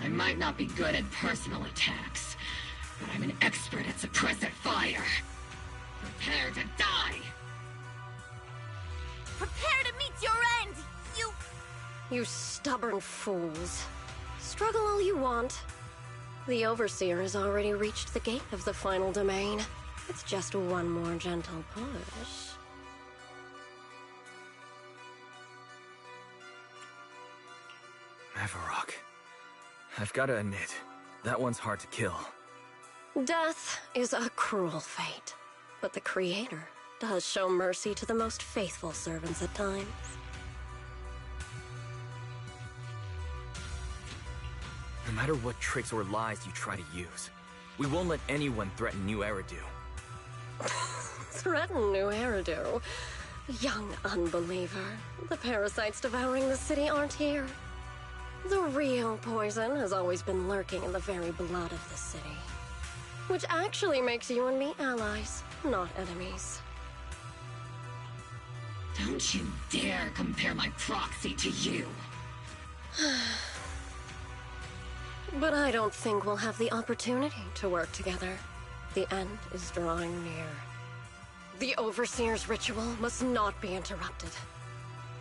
I might not be good at personal attacks, but I'm an expert at suppressive fire. Prepare to die! Prepare to meet your end, you... You stubborn fools. Struggle all you want. The Overseer has already reached the gate of the final domain. It's just one more gentle push. Mavarok. I've gotta admit, that one's hard to kill. Death is a cruel fate, but the Creator does show mercy to the most faithful servants at times. No matter what tricks or lies you try to use, we won't let anyone threaten New Eridu. Threaten New Eridu? Young unbeliever. The parasites devouring the city aren't here. The real poison has always been lurking in the very blood of the city. Which actually makes you and me allies, not enemies. Don't you dare compare my proxy to you. But I don't think we'll have the opportunity to work together. The end is drawing near. The Overseer's ritual must not be interrupted.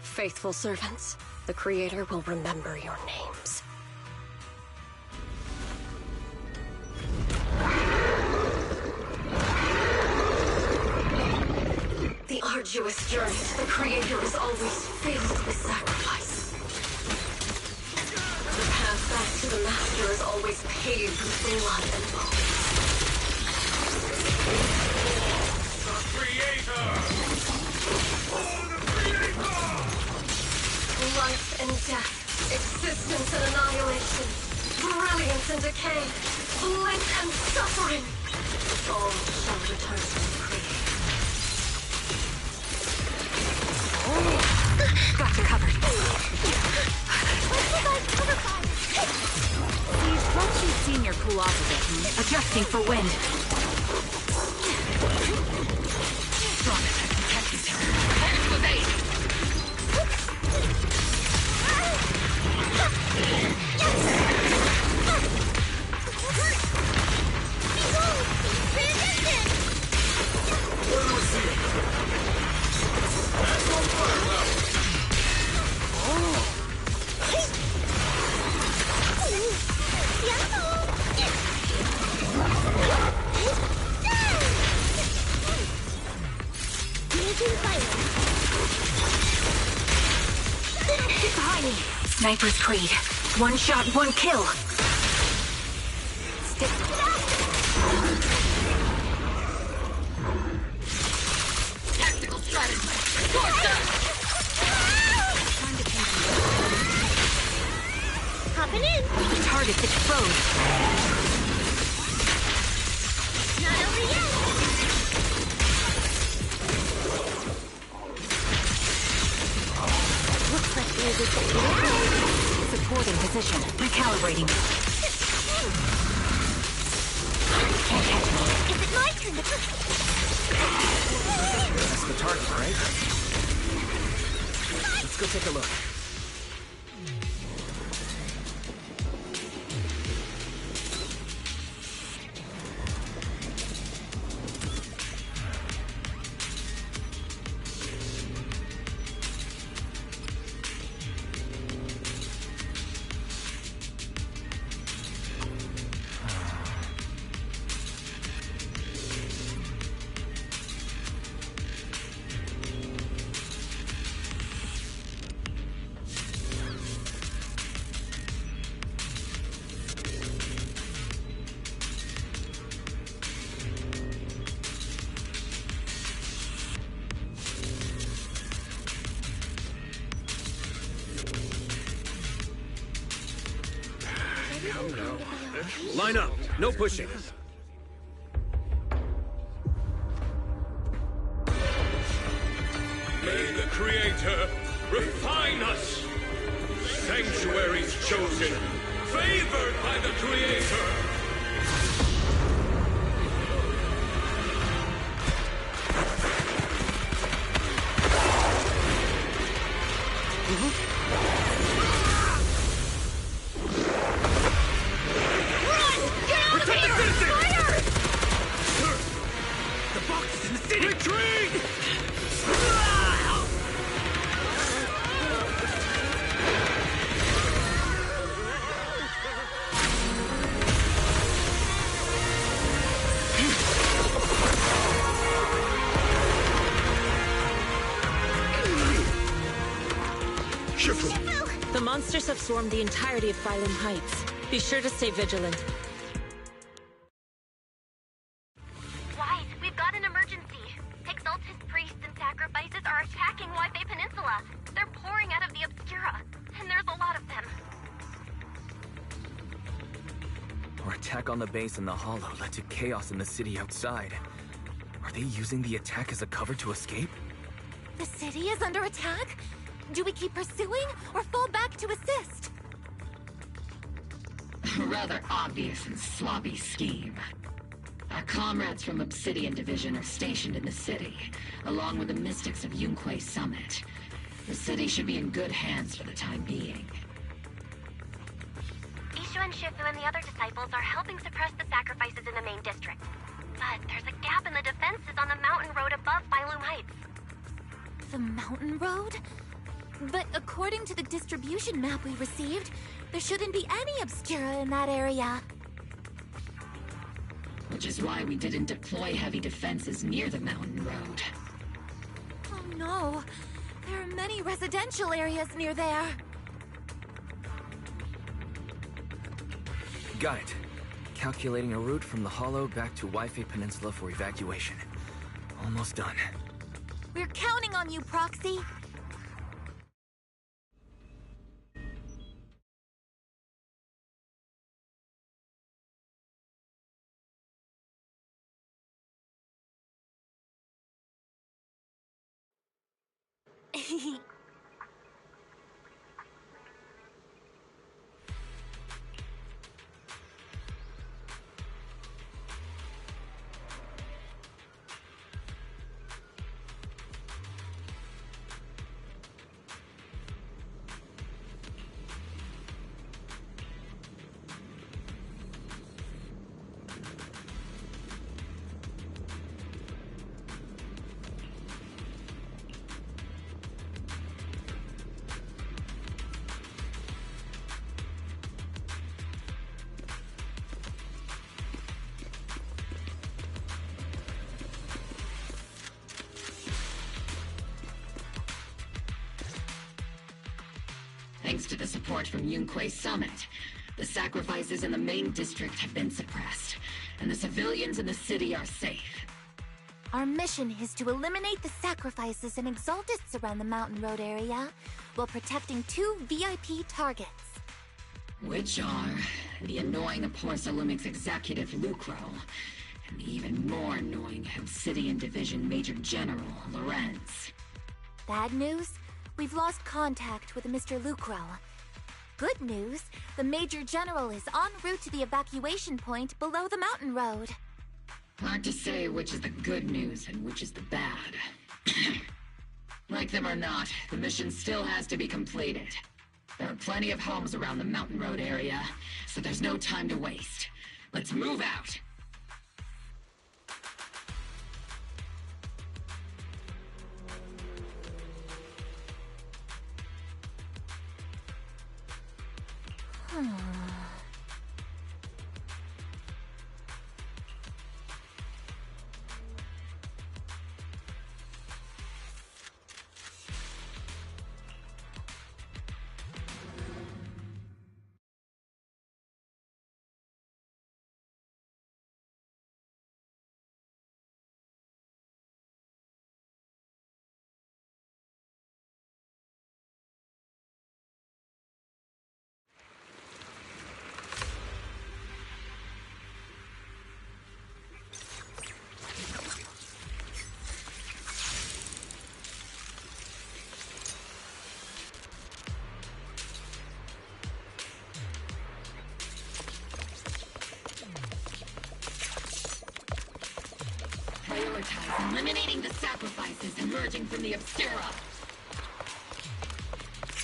Faithful servants, the Creator will remember your names. The arduous journey to the Creator is always filled with sacrifice. The path back to the Master is always paved with blood and bones. The Creator! For the Creator! Life and death, existence and annihilation, brilliance and decay, bliss and suffering. All shall return to the Creator. Got you covered. Steve, once you've seen your cool off a bit, adjusting for wind. Strong attack protecting tower. Prepare to evade! Behind me. Sniper's Creed. One shot, one kill. Stick. Tactical strategy. Torture! Dropping in. The target's exposed. Not over yet. Looks like there's a supporting position. Recalibrating. Can't catch me. Is it my turn to... That's the target, right? Let's go take a look. Line up. No pushing. May the Creator refine us. Sanctuaries chosen, favored by the Creator. The monsters have swarmed the entirety of Phylum Heights. Be sure to stay vigilant. Wise, we've got an emergency. Exalted priests and sacrifices are attacking Wi-Fi Peninsula. They're pouring out of the Obscura, and there's a lot of them. Our attack on the base in the Hollow led to chaos in the city outside. Are they using the attack as a cover to escape? The city is under attack? Do we keep pursuing or fall back to assist? A rather obvious and sloppy scheme. Our comrades from Obsidian Division are stationed in the city, along with the mystics of Yunque Summit. The city should be in good hands for the time being. Ishu and Shifu and the other disciples are helping suppress the sacrifices in the main district. But there's a gap in the defenses on the mountain road above Phylum Heights. The mountain road? But according to the distribution map we received, there shouldn't be any Obscura in that area. Which is why we didn't deploy heavy defenses near the mountain road. Oh no, there are many residential areas near there. Got it. Calculating a route from the Hollow back to Wi-Fi Peninsula for evacuation. Almost done. We're counting on you, Proxy. Thanks to the support from Yunque Summit, the sacrifices in the main district have been suppressed, and the civilians in the city are safe. Our mission is to eliminate the sacrifices and exaltists around the mountain road area, while protecting 2 VIP targets. Which are the annoying Porcelumix executive Lucro, and the even more annoying Obsidian Division Major General Lorenz. Bad news? We've lost contact with Mr. Lucro. Good news, the Major General is en route to the evacuation point below the mountain road. Hard to say which is the good news and which is the bad. Like them or not, the mission still has to be completed. There are plenty of homes around the mountain road area, so there's no time to waste. Let's move out! Prioritize eliminating the sacrifices emerging from the Obscura.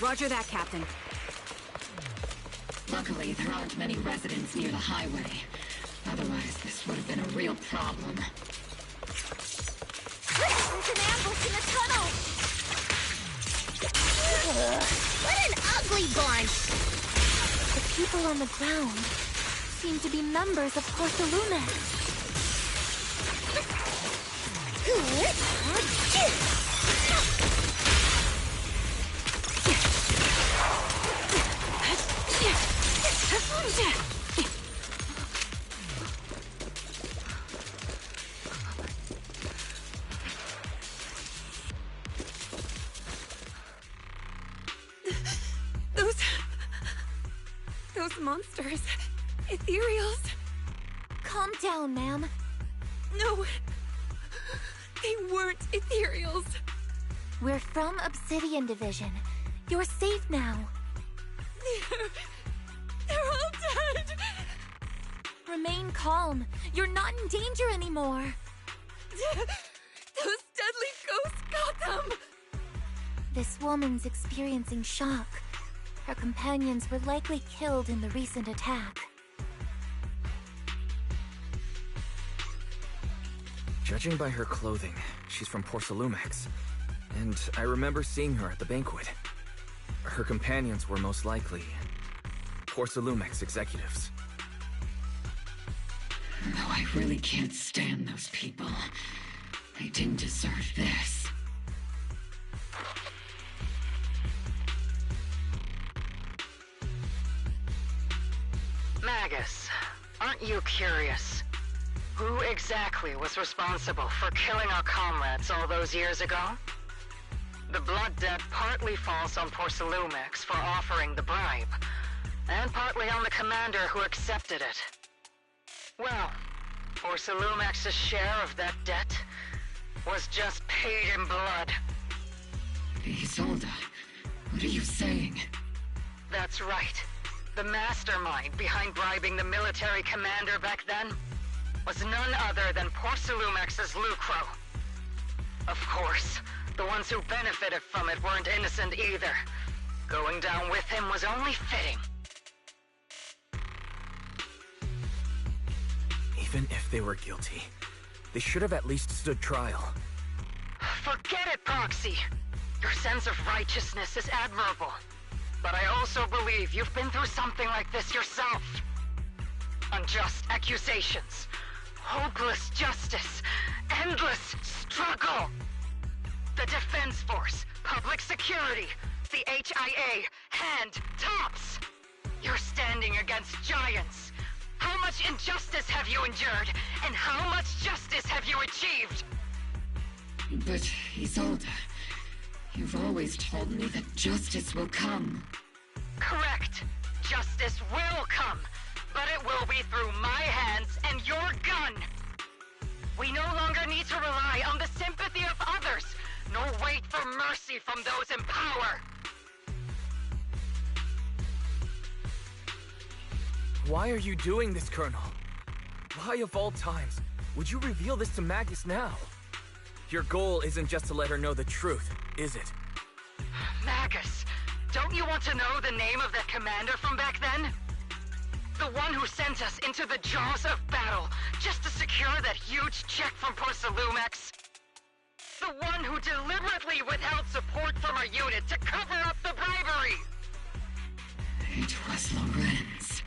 Roger that, Captain. Luckily, there aren't many residents near the highway. Otherwise, this would have been a real problem. There's an ambush in the tunnel! What an ugly bunch! The people on the ground seem to be members of Porcelumix. Those monsters. Ethereals. Calm down, ma'am. No. They weren't ethereals. We're from Obsidian Division. You're safe now. They're all dead. Remain calm. You're not in danger anymore. Those deadly ghosts got them. This woman's experiencing shock. Her companions were likely killed in the recent attack. Judging by her clothing, she's from Porcelumix. And I remember seeing her at the banquet. Her companions were most likely Porcelumix executives. Though I really can't stand those people. They didn't deserve this. Magus, aren't you curious? Who exactly was responsible for killing our comrades all those years ago? The blood debt partly falls on Porcelumix for offering the bribe, and partly on the commander who accepted it. Well, Porcelumix's share of that debt was just paid in blood. Isolde, what are you saying? That's right. The mastermind behind bribing the military commander back then was none other than Porcelumix's Lucro. Of course, the ones who benefited from it weren't innocent either. Going down with him was only fitting. Even if they were guilty, they should have at least stood trial. Forget it, Proxy! Your sense of righteousness is admirable. But I also believe you've been through something like this yourself. Unjust accusations, hopeless justice, endless struggle. The Defense Force, public security, the HIA, hand tops. You're standing against giants. How much injustice have you endured, and how much justice have you achieved? But, Isolde, you've always told me that justice will come. Correct. Justice will come, but it will be through my hands and your gun. We no longer need to rely on the sympathy of others, nor wait for mercy from those in power. Why are you doing this, Colonel? Why of all times would you reveal this to Magus now? Your goal isn't just to let her know the truth, is it? Magus, don't you want to know the name of that commander from back then? The one who sent us into the jaws of battle just to secure that huge check from Porcelumex? The one who deliberately withheld support from our unit to cover up the bribery! It was Lorenz.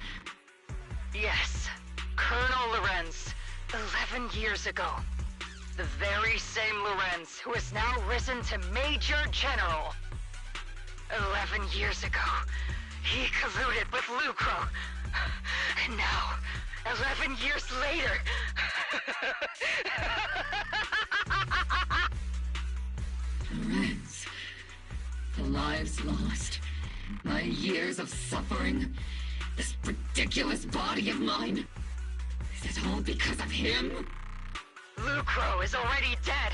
Yes, Colonel Lorenz, 11 years ago. The very same Lorenz who has now risen to Major General. 11 years ago, he colluded with Lucro. And now, 11 years later... Lorenz, the lives lost, my years of suffering, this ridiculous body of mine. Is it all because of him? Lucro is already dead,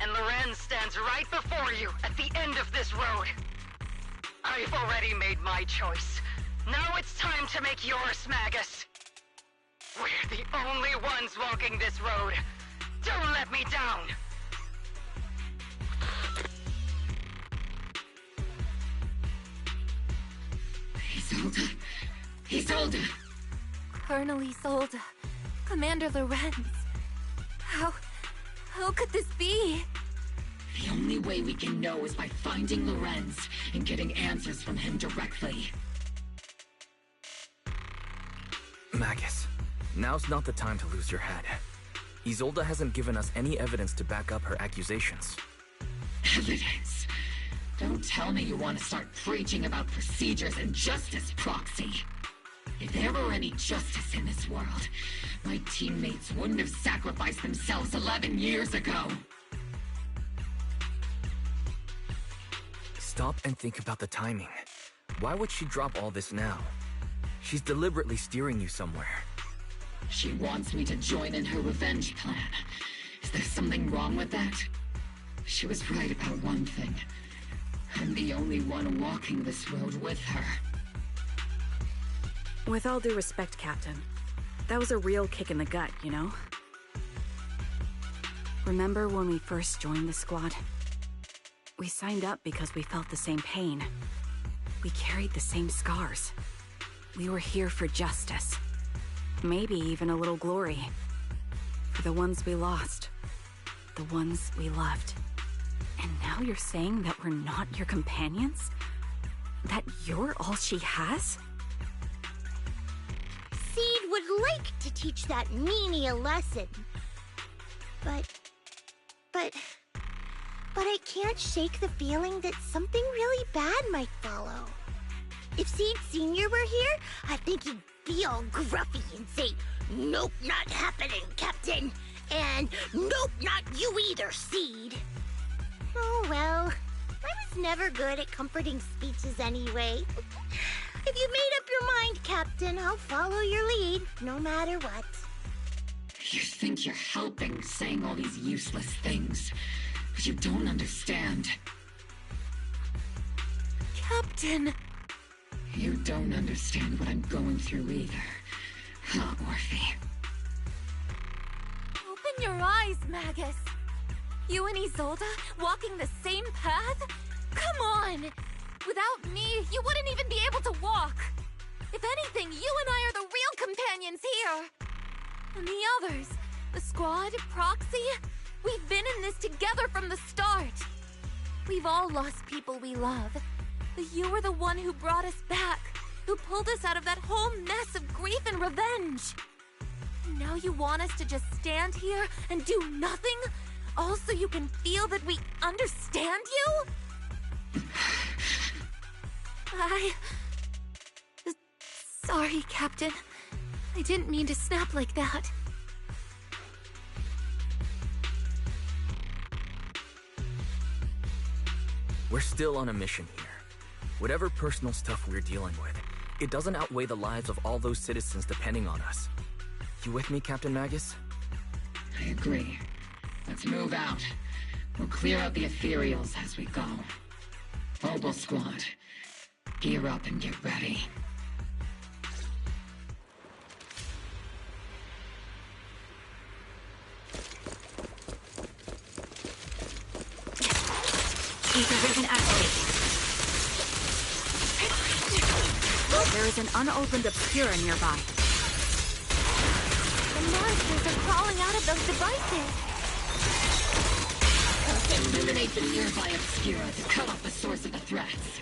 and Lorenz stands right before you at the end of this road. I've already made my choice. Now it's time to make yours, Magus. We're the only ones walking this road. Don't let me down. Isolde. Isolde. Colonel Isolde. Commander Lorenz. How could this be? The only way we can know is by finding Lorenz and getting answers from him directly. Magus, now's not the time to lose your head. Isolde hasn't given us any evidence to back up her accusations. Evidence? Don't tell me you want to start preaching about procedures and justice, Proxy. If there were any justice in this world, my teammates wouldn't have sacrificed themselves 11 years ago. Stop and think about the timing. Why would she drop all this now? She's deliberately steering you somewhere. She wants me to join in her revenge plan. Is there something wrong with that? She was right about one thing. I'm the only one walking this road with her. With all due respect, Captain, that was a real kick in the gut, you know? Remember when we first joined the squad? We signed up because we felt the same pain. We carried the same scars. We were here for justice. Maybe even a little glory. For the ones we lost. The ones we loved. And now you're saying that we're not your companions? That you're all she has? Seed would like to teach that meanie a lesson. But I can't shake the feeling that something really bad might follow. If Seed Sr. were here, I think he'd be all gruffy and say, "Nope, not happening, Captain." And "Nope, not you either, Seed." Oh well, I was never good at comforting speeches anyway. If you made up your mind, Captain, I'll follow your lead, no matter what. You think you're helping saying all these useless things, but you don't understand. Captain! You don't understand what I'm going through either, huh, Orphe? Open your eyes, Magus. You and Isolde walking the same path? Come on! Without me, you wouldn't even be able to walk. If anything, you and I are the real companions here. And the others, the squad, Proxy, we've been in this together from the start. We've all lost people we love. But you were the one who brought us back, who pulled us out of that whole mess of grief and revenge. And now you want us to just stand here and do nothing? All so you can feel that we understand you? Sorry, Captain. I didn't mean to snap like that. We're still on a mission here. Whatever personal stuff we're dealing with, it doesn't outweigh the lives of all those citizens depending on us. You with me, Captain Magus? I agree. Let's move out. We'll clear out the ethereals as we go. Mobile Squad, gear up and get ready. Ether vision activated. There is an unopened Obscura nearby. The monsters are crawling out of those devices. Eliminate the nearby Obscura to cut off the source of the threats.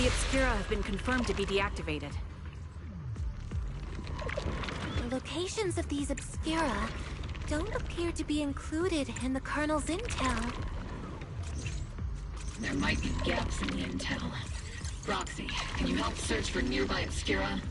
The Obscura have been confirmed to be deactivated. The locations of these Obscura don't appear to be included in the Colonel's intel. There might be gaps in the intel. Roxy, can you help search for nearby Obscura?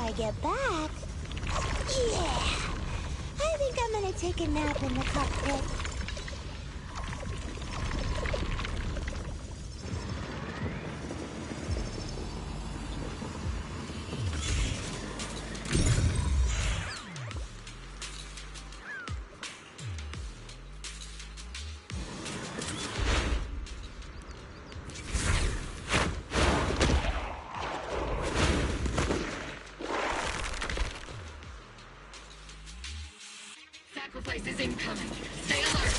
I get back... Yeah! I think I'm gonna take a nap in the cockpit. Sacrifices incoming. Stay alert.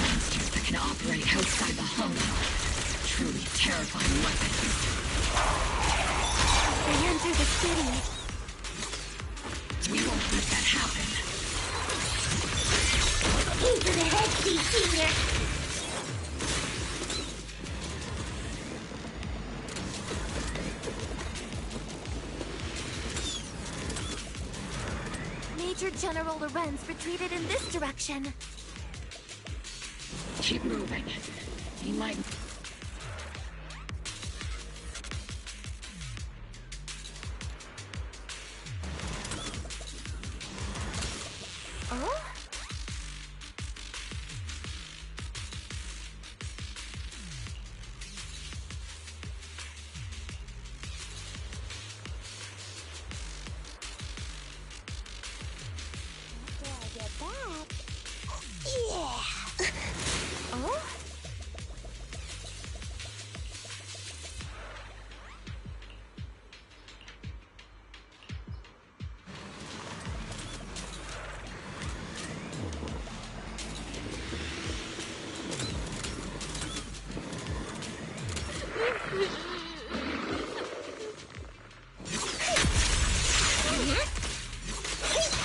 Monsters that can operate outside the hollow. Truly terrifying weapons. They enter the city. We won't let that happen. Into the head seat, Senior! Major General Lorenz retreated in this direction. Keep moving. He might... Oh? After I get back... Yeah! Oh?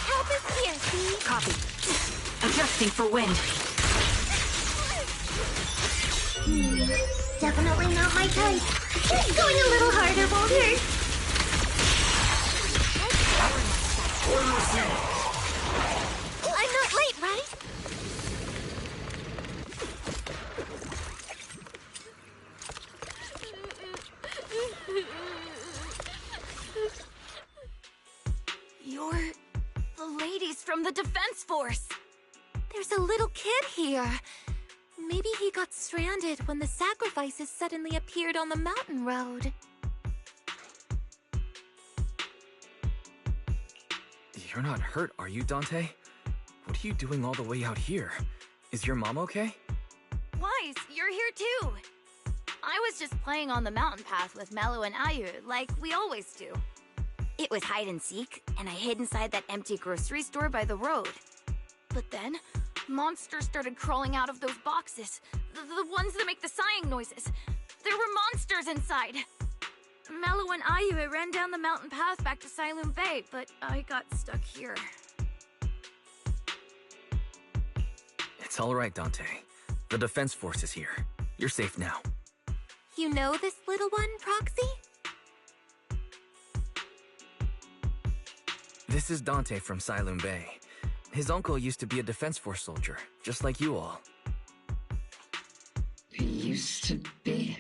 Help is here, see? Copy. Adjusting for wind. Definitely not my type. Just going a little harder won't hurt. I'm not late, right? You're the ladies from the Defense Force. There's a little kid here. Maybe he got stranded when the sacrifices suddenly appeared on the mountain road. You're not hurt, are you, Dante? What are you doing all the way out here? Is your mom okay? Wise, you're here too. I was just playing on the mountain path with Mello and Ayu, like we always do. It was hide and seek, and I hid inside that empty grocery store by the road. But then, monsters started crawling out of those boxes. The ones that make the sighing noises. There were monsters inside. Mello and Ayu ran down the mountain path back to Sailoon Bay, but I got stuck here. It's all right, Dante. The Defense Force is here. You're safe now. You know this little one, Proxy? This is Dante from Sailoon Bay. His uncle used to be a Defense Force soldier, just like you all. He used to be...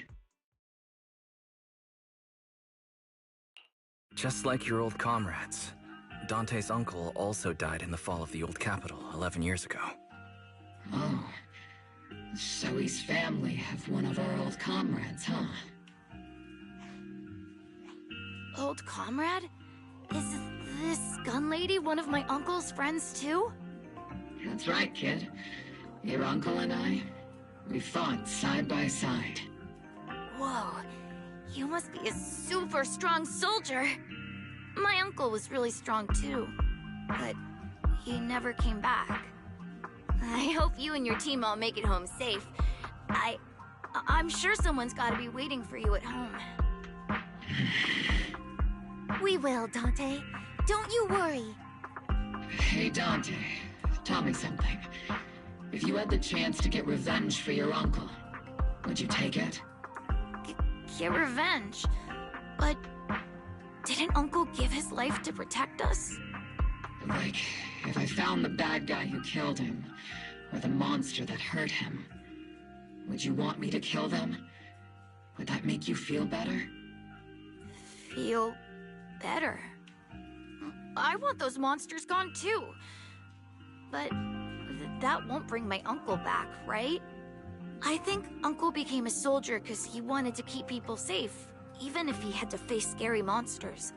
Just like your old comrades. Dante's uncle also died in the fall of the old capital 11 years ago. Oh. So his family have one of our old comrades, huh? Old comrade? Is this gun lady one of my uncle's friends too? That's right, kid. Your uncle and I, we fought side by side. Whoa, you must be a super strong soldier. My uncle was really strong too, but he never came back. I hope you and your team all make it home safe. I'm sure someone's gotta be waiting for you at home. We will, Dante. Don't you worry. Hey, Dante. Tell me something. If you had the chance to get revenge for your uncle, would you take it? Get revenge? But didn't Uncle give his life to protect us? Like, if I found the bad guy who killed him, or the monster that hurt him, would you want me to kill them? Would that make you feel better? Feel better. I want those monsters gone too. But that won't bring my uncle back, right? I think Uncle became a soldier because he wanted to keep people safe, even if he had to face scary monsters.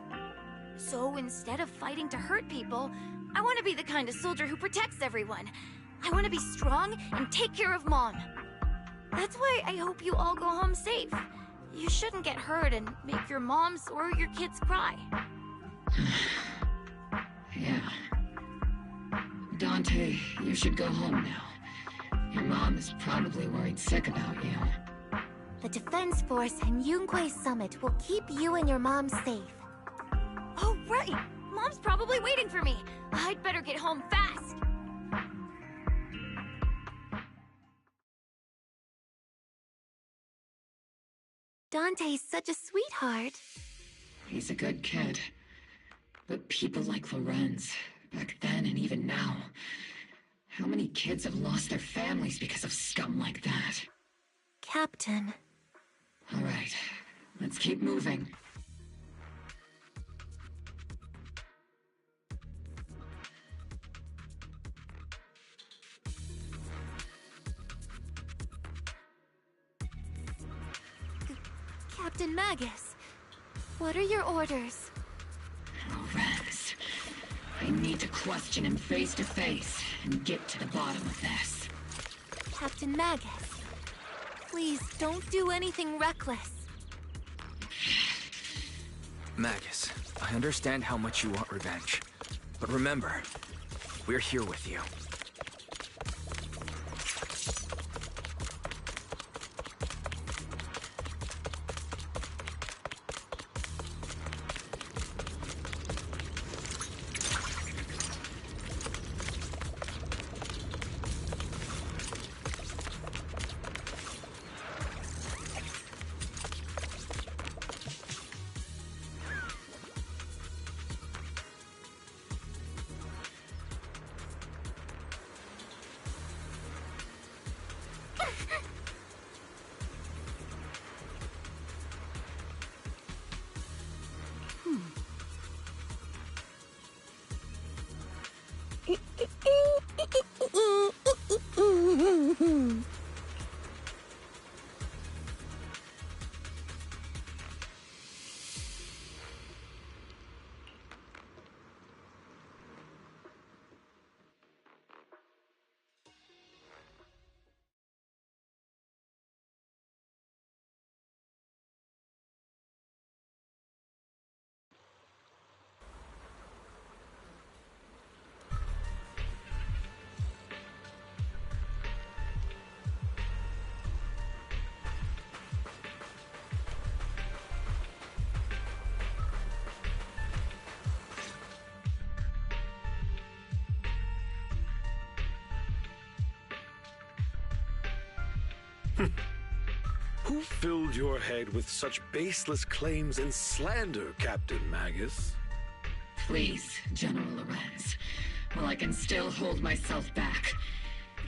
So instead of fighting to hurt people, I want to be the kind of soldier who protects everyone. I want to be strong and take care of Mom. That's why I hope you all go home safe. You shouldn't get hurt and make your moms or your kids cry. Yeah. Dante, you should go home now. Your mom is probably worried sick about you. The Defense Force and Yunque Summit will keep you and your mom safe. Oh, right! Mom's probably waiting for me. I'd better get home fast. Dante's such a sweetheart. He's a good kid. But people like Lorenz, back then and even now, how many kids have lost their families because of scum like that? Captain. All right, let's keep moving. Captain Magus, what are your orders? Lorenz, I need to question him face to face and get to the bottom of this. Captain Magus, please don't do anything reckless. Magus, I understand how much you want revenge. But remember, we're here with you. Who filled your head with such baseless claims and slander, Captain Magus? Please, General Lorenz. While I can still hold myself back,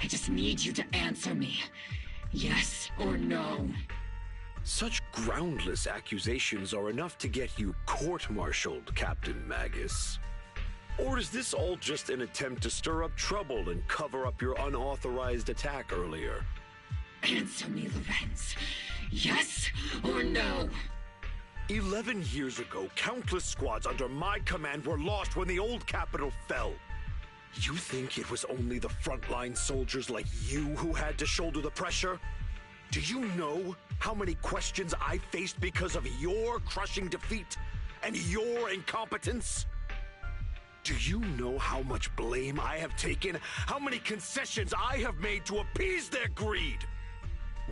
I just need you to answer me. Yes or no? Such groundless accusations are enough to get you court-martialed, Captain Magus. Or is this all just an attempt to stir up trouble and cover up your unauthorized attack earlier? Answer me, Lorenz. Yes or no? 11 years ago, countless squads under my command were lost when the old capital fell. You think it was only the frontline soldiers like you who had to shoulder the pressure? Do you know how many questions I faced because of your crushing defeat and your incompetence? Do you know how much blame I have taken? How many concessions I have made to appease their greed?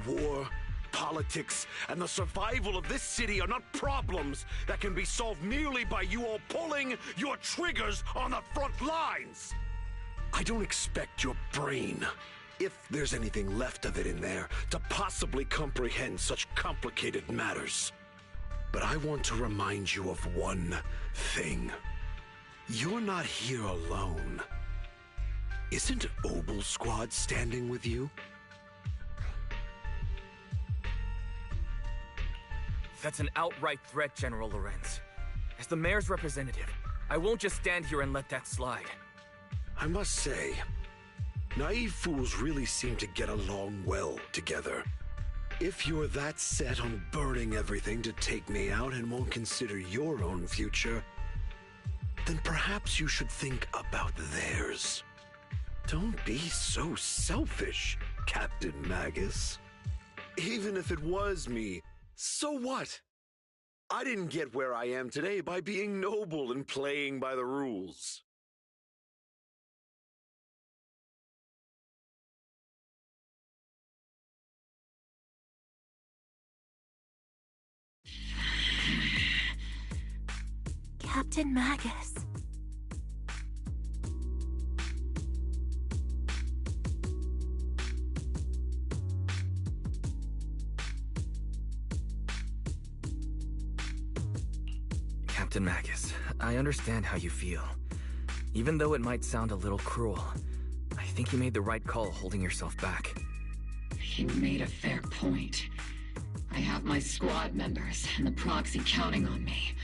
War, politics, and the survival of this city are not problems that can be solved merely by you all pulling your triggers on the front lines. I don't expect your brain, if there's anything left of it in there, to possibly comprehend such complicated matters. But I want to remind you of one thing. You're not here alone. Isn't Obel Squad standing with you? That's an outright threat, General Lorenz. As the mayor's representative, I won't just stand here and let that slide. I must say, naive fools really seem to get along well together. If you're that set on burning everything to take me out and won't consider your own future, then perhaps you should think about theirs. Don't be so selfish, Captain Magus. Even if it was me, so what? I didn't get where I am today by being noble and playing by the rules. Captain Magus. Captain Magus, I understand how you feel. Even though it might sound a little cruel, I think you made the right call holding yourself back. He made a fair point. I have my squad members and the proxy counting on me.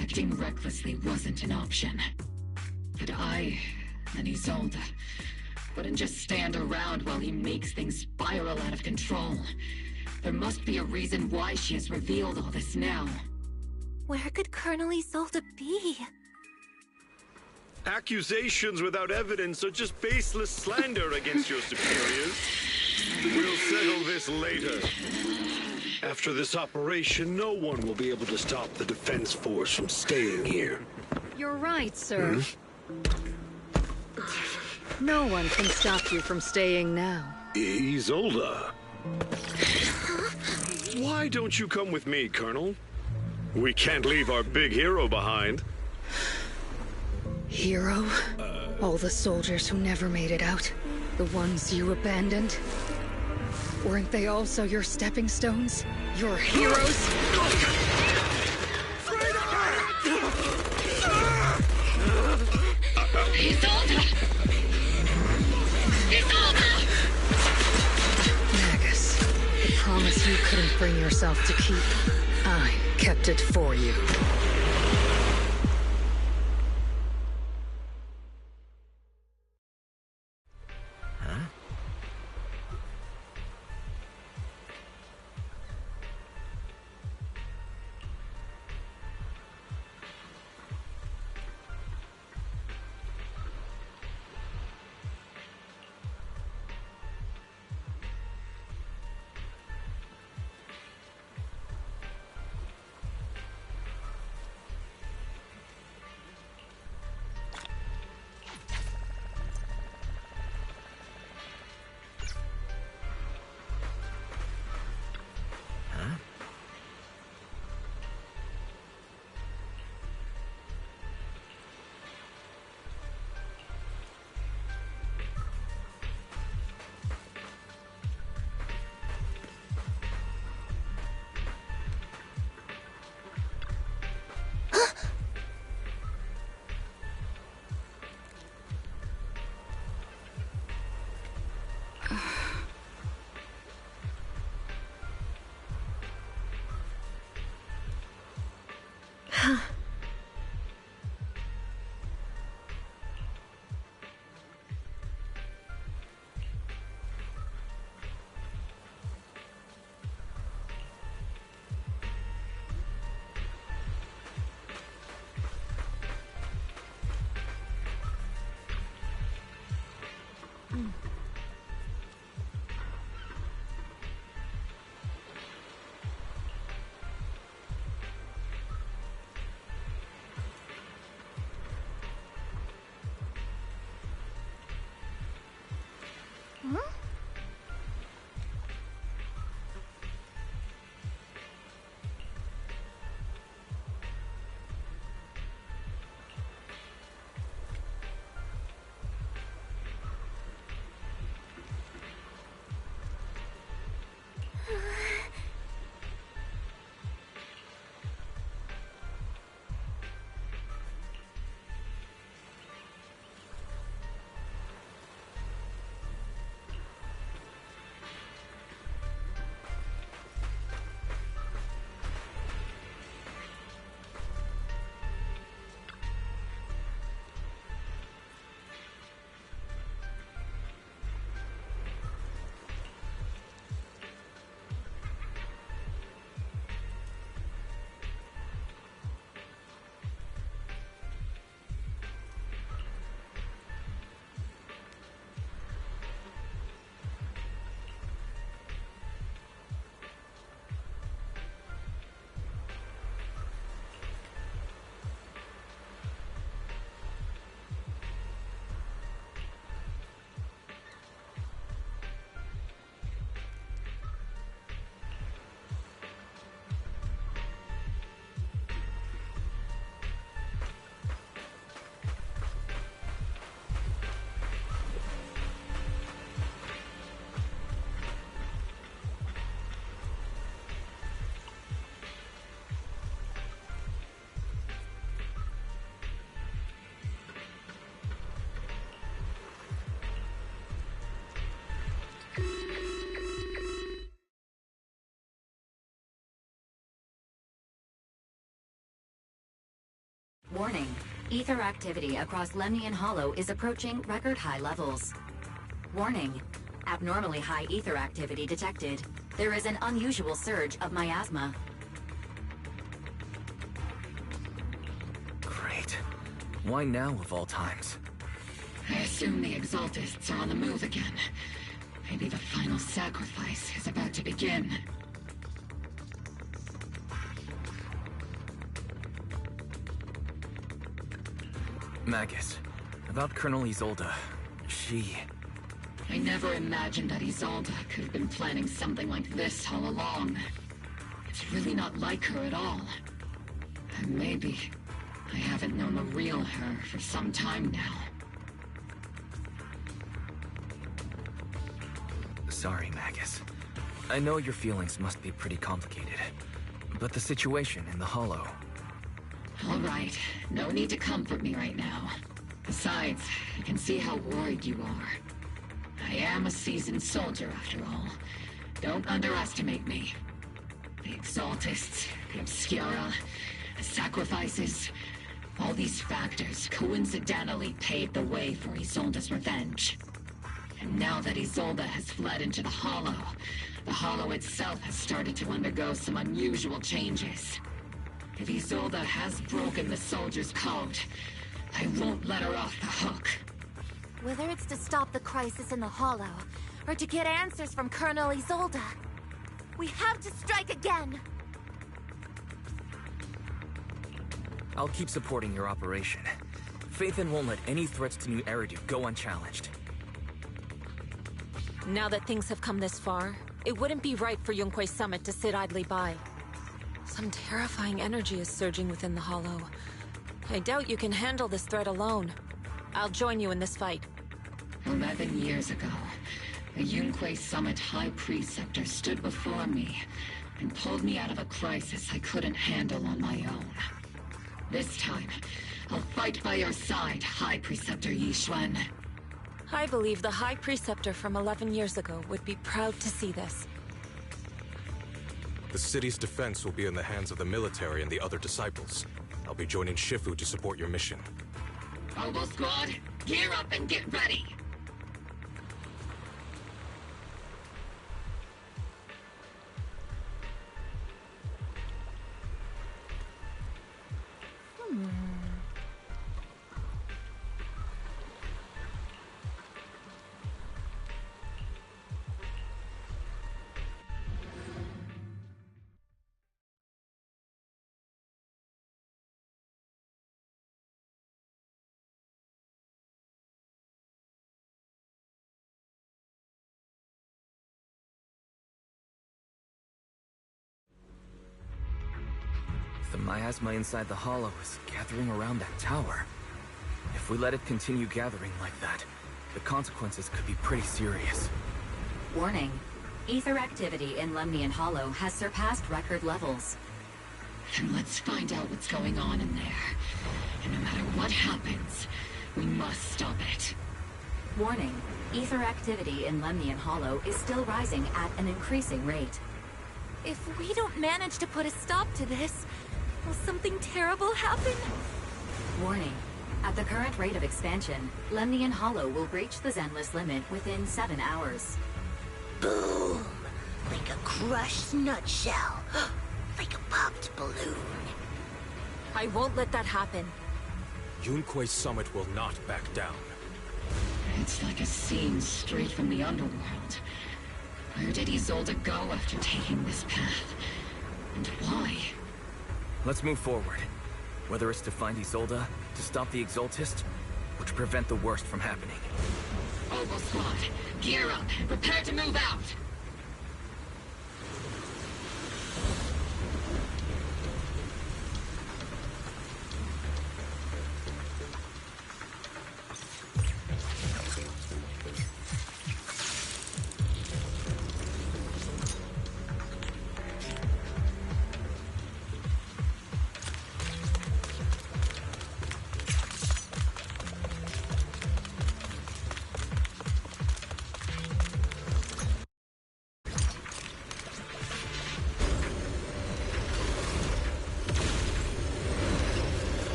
Acting recklessly wasn't an option. But I and Isolde wouldn't just stand around while he makes things spiral out of control. There must be a reason why she has revealed all this now. Where could Colonel Isolde be? Accusations without evidence are just baseless slander against your superiors. We'll settle this later. After this operation, no one will be able to stop the Defense Force from staying here. You're right, sir. No one can stop you from staying now. Isolde. Why don't you come with me, Colonel? We can't leave our big hero behind. Hero? All the soldiers who never made it out? The ones you abandoned? Weren't they also your stepping stones? Your heroes? Isolde! Isolde! Magus, the promise you couldn't bring yourself to keep. I kept it for you. Warning. Ether activity across Lemnian Hollow is approaching record high levels. Warning. Abnormally high ether activity detected. There is an unusual surge of miasma. Great. Why now of all times? I assume the Exaltists are on the move again. Maybe the final sacrifice is about to begin. Magus, about Colonel Isolde. She... I never imagined that Isolde could have been planning something like this all along. It's really not like her at all. And maybe I haven't known the real her for some time now. Sorry, Magus. I know your feelings must be pretty complicated, but the situation in the Hollow... All right, no need to comfort me right now. Besides, I can see how worried you are. I am a seasoned soldier, after all. Don't underestimate me. The Exaltists, the Obscura, the sacrifices... all these factors coincidentally paved the way for Isolde's revenge. And now that Isolde has fled into the Hollow itself has started to undergo some unusual changes. If Isolde has broken the soldier's code, I won't let her off the hook. Whether it's to stop the crisis in the Hollow, or to get answers from Colonel Isolde, we have to strike again! I'll keep supporting your operation. Phaethon won't let any threats to New Eridu go unchallenged. Now that things have come this far, it wouldn't be right for Yunque's summit to sit idly by. Some terrifying energy is surging within the Hollow. I doubt you can handle this threat alone. I'll join you in this fight. 11 years ago, a Yunque Summit High Preceptor stood before me and pulled me out of a crisis I couldn't handle on my own. This time, I'll fight by your side, High Preceptor Yixuan. I believe the High Preceptor from 11 years ago would be proud to see this. The city's defense will be in the hands of the military and the other disciples. I'll be joining Shifu to support your mission. Oboe Squad, gear up and get ready! The miasma inside the Hollow is gathering around that tower. If we let it continue gathering like that, the consequences could be pretty serious. Warning. Ether activity in Lemnian Hollow has surpassed record levels. Then let's find out what's going on in there. And no matter what happens, we must stop it. Warning. Ether activity in Lemnian Hollow is still rising at an increasing rate. If we don't manage to put a stop to this, will something terrible happen? Warning. At the current rate of expansion, Lemnian Hollow will breach the Zenless limit within 7 hours. Boom! Like a crushed nutshell. Like a popped balloon. I won't let that happen. Yunque's summit will not back down. It's like a scene straight from the underworld. Where did Isolde go after taking this path? And why? Let's move forward. Whether it's to find Isolde, to stop the Exaltist, or to prevent the worst from happening. Oboe Squad, gear up and prepare to move out!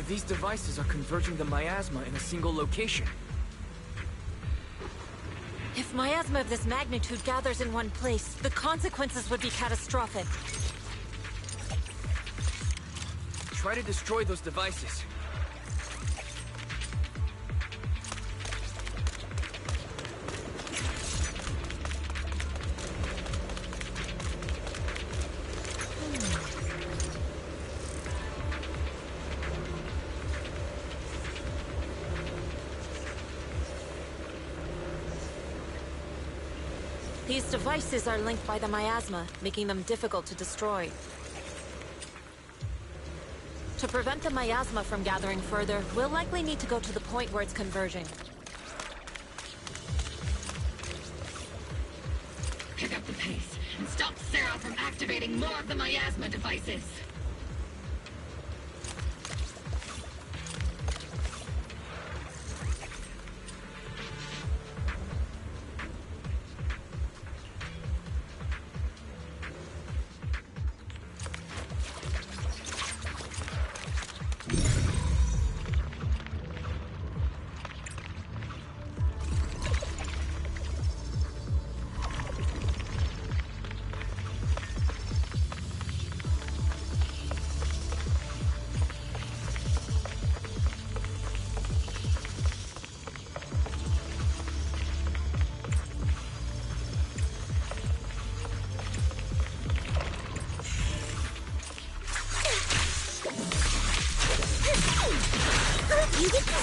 These devices are converging the miasma in a single location. If miasma of this magnitude gathers in one place, the consequences would be catastrophic. Try to destroy those devices. These devices are linked by the miasma, making them difficult to destroy. To prevent the miasma from gathering further, we'll likely need to go to the point where it's converging. Pick up the pace and stop Sarah from activating more of the miasma devices.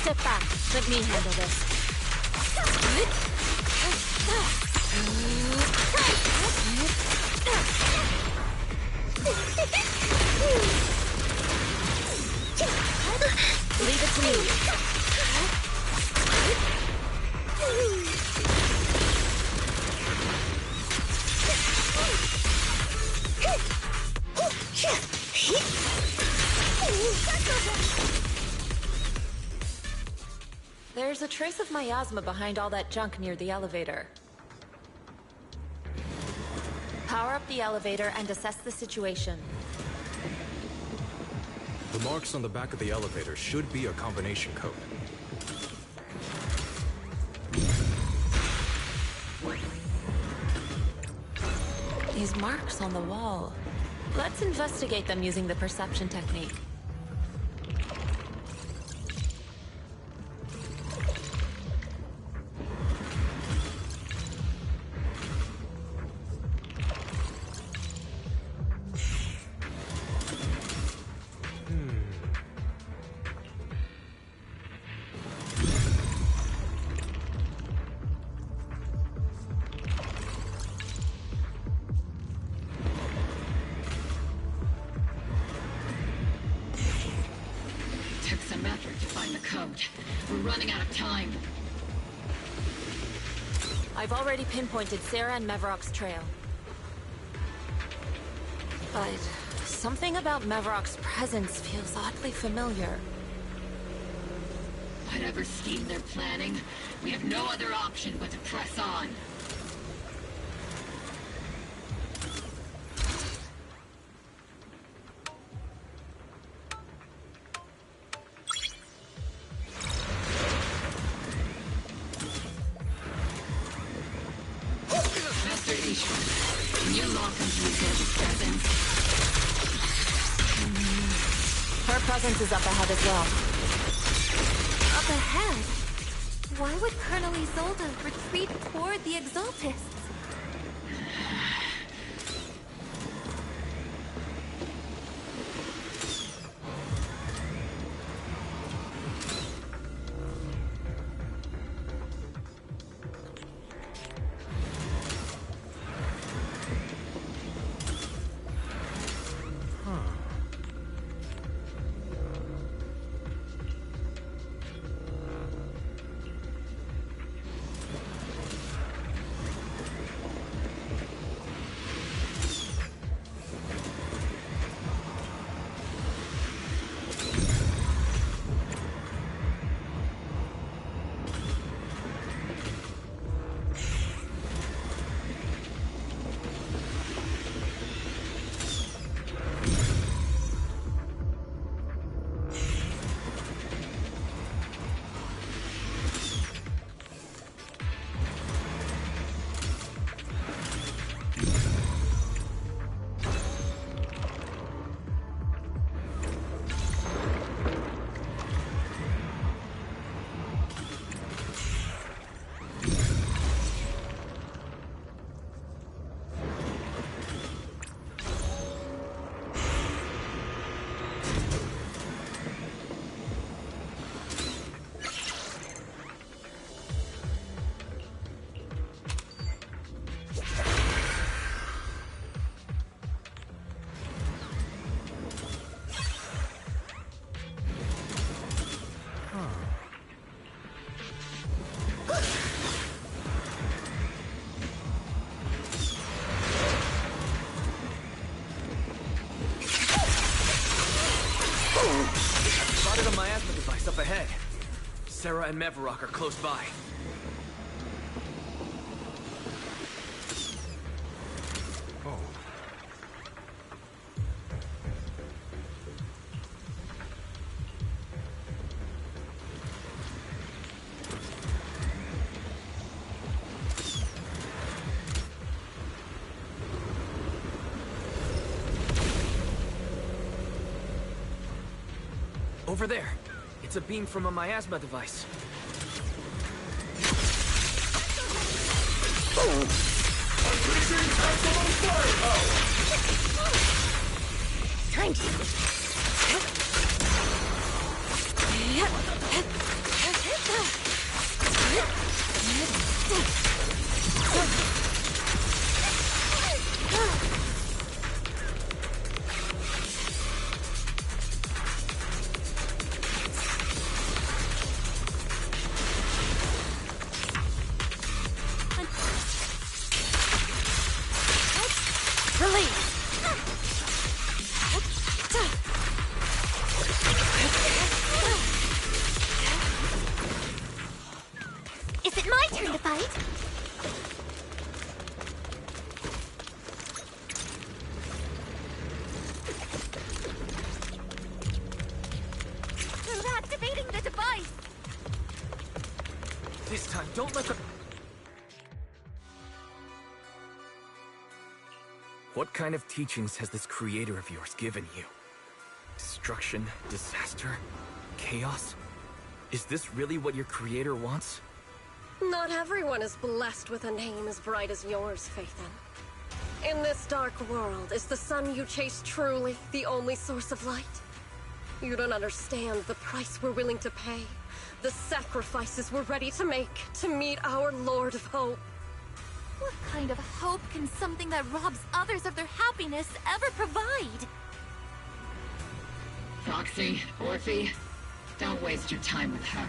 Step back. Let me handle this. Leave it to me. There's a trace of miasma behind all that junk near the elevator. Power up the elevator and assess the situation. The marks on the back of the elevator should be a combination code. These marks on the wall. Let's investigate them using the perception technique. I've already pinpointed Sarah and Mevrock's trail. But something about Mevrock's presence feels oddly familiar. Whatever scheme they're planning, we have no other option but to press on. Can you lock into Ezelda's presence? Her presence is up ahead as well. Up ahead? Why would Colonel Isolde retreat toward the Exaltists? Sarah and Mevarok are close by. Oh. Over there. It's a beam from a miasma device. Is it my turn to fight? They're activating the device! This time, don't let them... What kind of teachings has this creator of yours given you? Destruction, disaster, chaos? Is this really what your creator wants? Not everyone is blessed with a name as bright as yours, Phaethon. In this dark world, is the sun you chase truly the only source of light? You don't understand the price we're willing to pay, the sacrifices we're ready to make to meet our Lord of Hope. What kind of hope can something that robs others of their happiness ever provide? Proxy, Orphe, don't waste your time with her.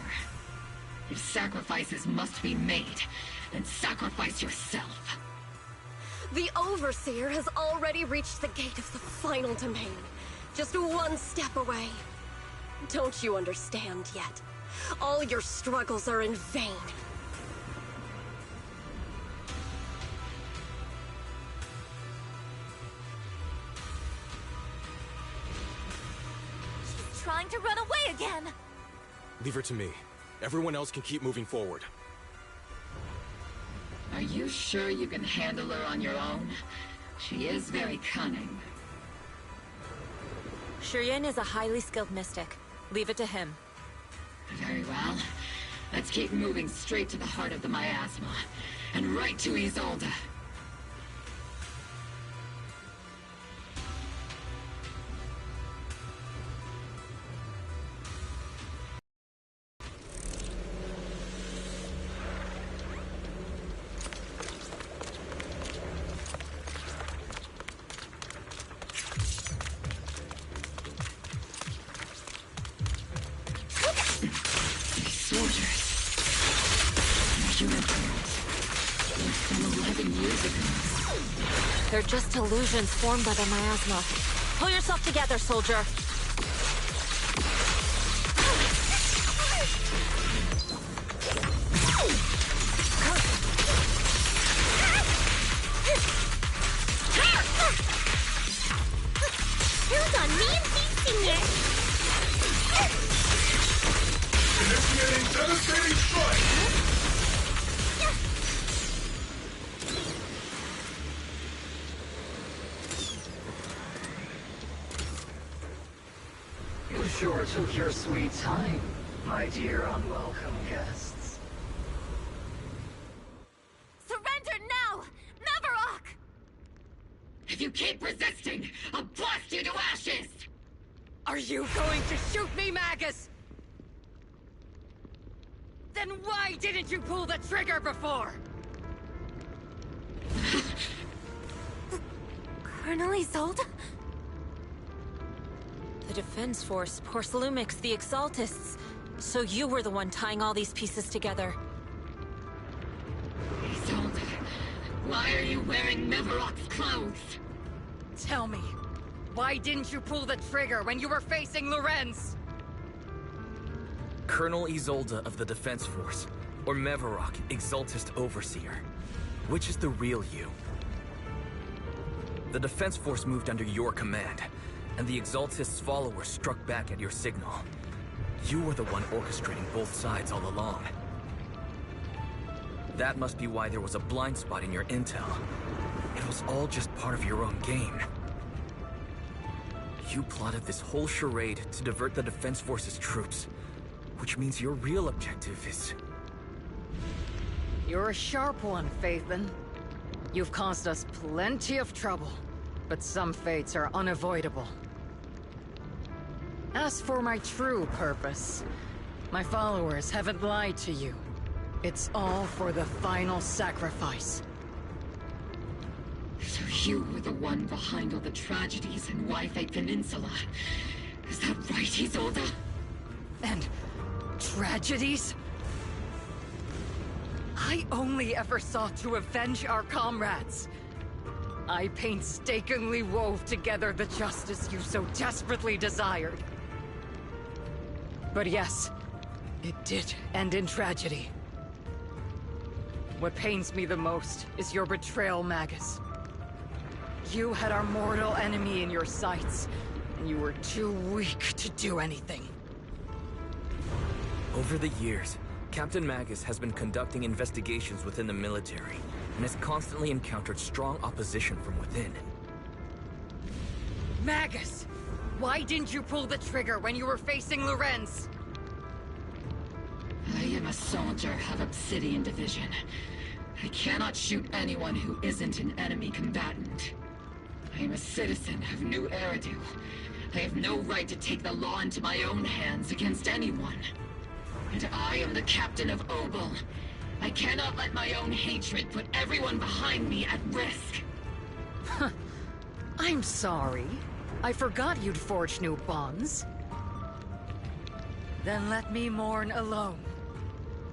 If sacrifices must be made, then sacrifice yourself. The Overseer has already reached the gate of the final domain, just one step away. Don't you understand yet? All your struggles are in vain. She's trying to run away again! Leave her to me. Everyone else can keep moving forward. Are you sure you can handle her on your own? She is very cunning. Shiryen is a highly skilled mystic. Leave it to him. Very well. Let's keep moving straight to the heart of the miasma, and right to Isolde. They're just illusions formed by the miasma. Pull yourself together, soldier. Who's on me and feasting it? Initiating devastating strike! You sure took your sweet time, my dear unwelcome guests. Surrender now! Mevarok! If you keep resisting, I'll blast you to ashes! Are you going to shoot me, Magus? Then why didn't you pull the trigger before? Colonel Isolde? The Defense Force, Porcelumix, the Exaltists. So you were the one tying all these pieces together. Isolde, why are you wearing Mevarok's clothes? Tell me, why didn't you pull the trigger when you were facing Lorenz? Colonel Isolde of the Defense Force, or Mevarok, Exaltist Overseer. Which is the real you? The Defense Force moved under your command, and the Exaltist's followers struck back at your signal. You were the one orchestrating both sides all along. That must be why there was a blind spot in your intel. It was all just part of your own game. You plotted this whole charade to divert the Defense Force's troops, which means your real objective is... You're a sharp one, Phaethon. You've caused us plenty of trouble, but some fates are unavoidable. As for my true purpose, my followers haven't lied to you. It's all for the final sacrifice. So you were the one behind all the tragedies in Wi-Fi Peninsula. Is that right, Isolde? And tragedies? I only ever sought to avenge our comrades. I painstakingly wove together the justice you so desperately desired. But yes, it did end in tragedy. What pains me the most is your betrayal, Magus. You had our mortal enemy in your sights, and you were too weak to do anything. Over the years, Captain Magus has been conducting investigations within the military, and has constantly encountered strong opposition from within. Magus! Why didn't you pull the trigger when you were facing Lorenz? I am a soldier of Obsidian Division. I cannot shoot anyone who isn't an enemy combatant. I am a citizen of New Eridu. I have no right to take the law into my own hands against anyone. And I am the captain of Obel. I cannot let my own hatred put everyone behind me at risk. I'm sorry. I forgot you'd forged new bonds. Then let me mourn alone.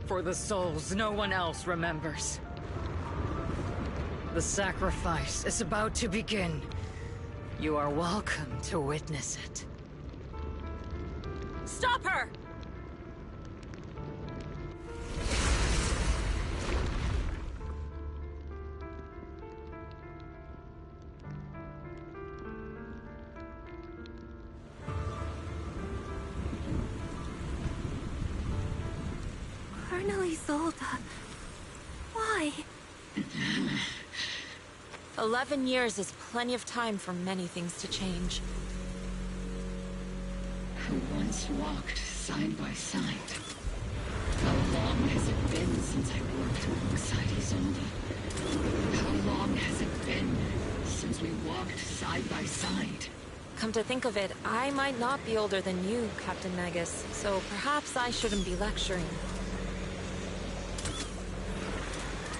For the souls no one else remembers. The sacrifice is about to begin. You are welcome to witness it. Stop her! Colonel Isolde. Why? 11 years is plenty of time for many things to change. Who once walked side by side. How long has it been since I worked alongside Isolde? How long has it been since we walked side by side? Come to think of it, I might not be older than you, Captain Magus, so perhaps I shouldn't be lecturing.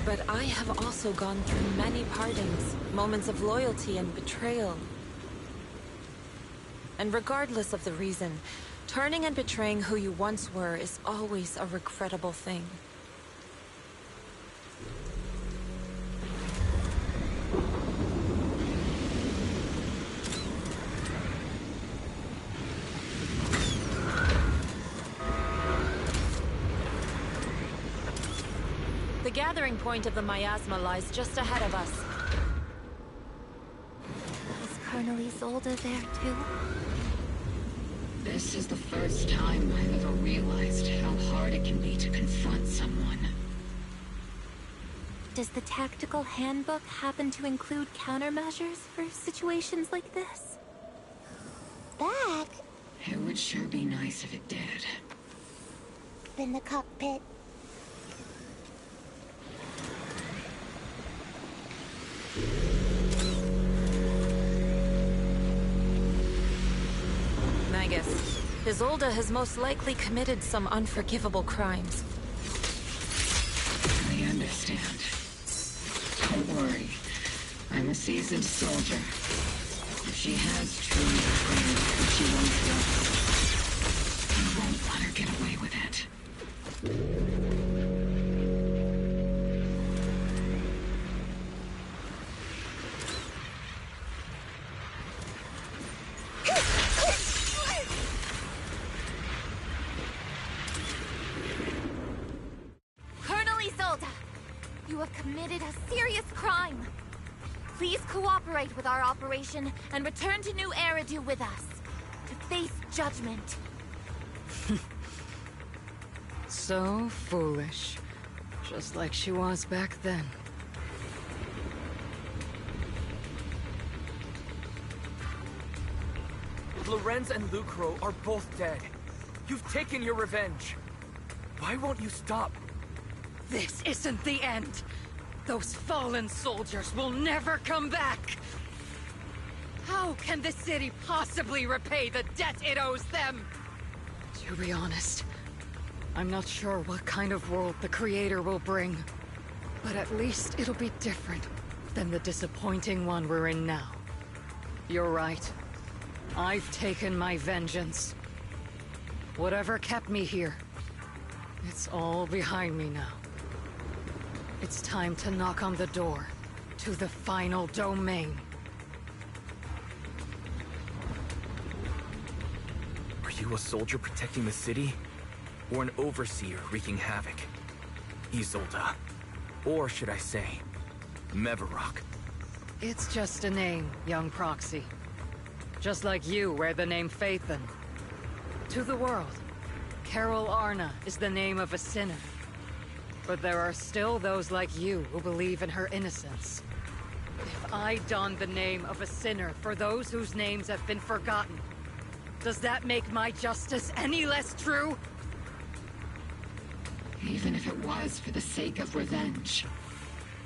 But I have also gone through many partings, moments of loyalty and betrayal. And regardless of the reason, turning and betraying who you once were is always a regrettable thing. The gathering point of the miasma lies just ahead of us. Is Colonel Isolde there too? This is the first time I've ever realized how hard it can be to confront someone. Does the tactical handbook happen to include countermeasures for situations like this? Back? It would sure be nice if it did. In the cockpit. Magus, Isolde has most likely committed some unforgivable crimes. I understand. Don't worry. I'm a seasoned soldier. If she has truly betrayed who she once was, I won't let her get away with it. committed a serious crime. Please cooperate with our operation and return to New Eridu with us to face judgment. So foolish. Just like she was back then. Lorenz and Lucro are both dead. You've taken your revenge. Why won't you stop? This isn't the end. Those fallen soldiers will never come back. How can the city possibly repay the debt it owes them? To be honest, I'm not sure what kind of world the Creator will bring. But at least it'll be different than the disappointing one we're in now. You're right. I've taken my vengeance. Whatever kept me here, it's all behind me now. It's time to knock on the door to the final domain. Are you a soldier protecting the city? Or an overseer wreaking havoc? Isolde. Or should I say, Mevarok? It's just a name, young Proxy. Just like you wear the name Phaethon. To the world, Carol Arna is the name of a sinner. But there are still those like you who believe in her innocence. If I don the name of a sinner for those whose names have been forgotten, does that make my justice any less true? Even if it was for the sake of revenge,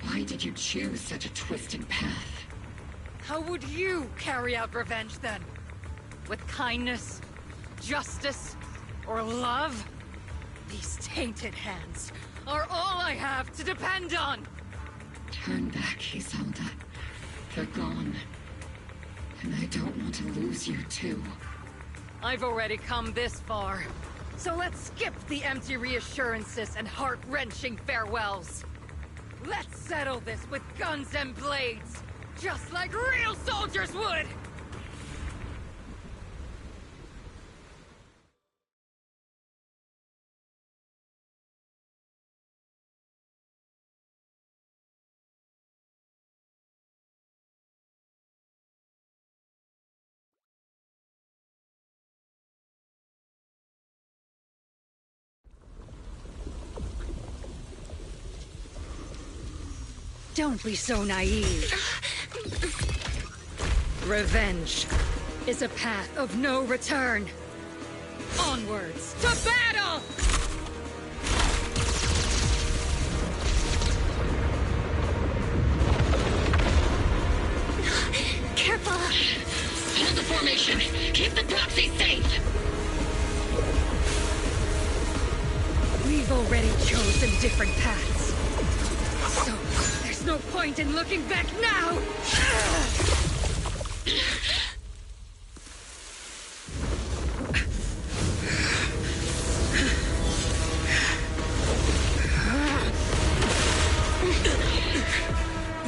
why did you choose such a twisted path? How would you carry out revenge then? With kindness, justice, or love? These tainted hands are all I have to depend on! Turn back, Isolde. They're gone. And I don't want to lose you too. I've already come this far. So let's skip the empty reassurances and heart-wrenching farewells. Let's settle this with guns and blades, just like real soldiers would! Don't be so naive. Revenge is a path of no return. Onwards to battle! Careful! Hold the formation! Keep the proxy safe! We've already chosen different paths. So, there's no point in looking back now!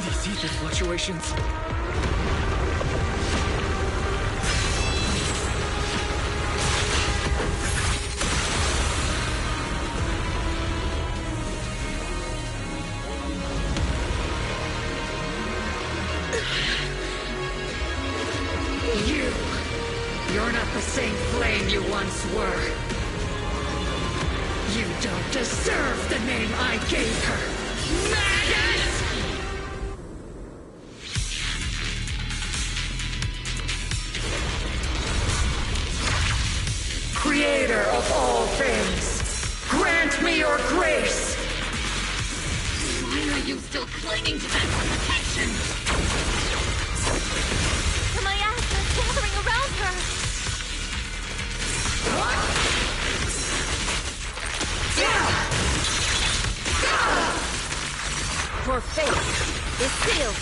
These ether fluctuations. You're not the same flame you once were. You don't deserve the name I gave her. Maggot! Creator of all things, grant me your grace! Why are you still clinging to that protection? The miasma is gathering around her! Your fate is sealed.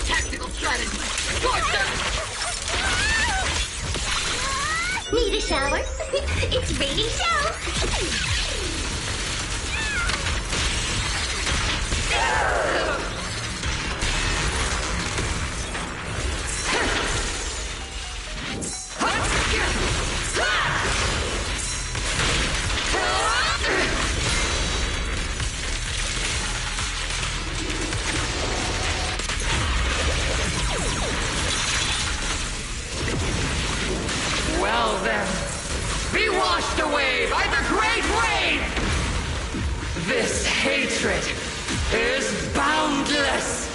Tactical strategy! Torture! Need a shower? It's raining show! is boundless!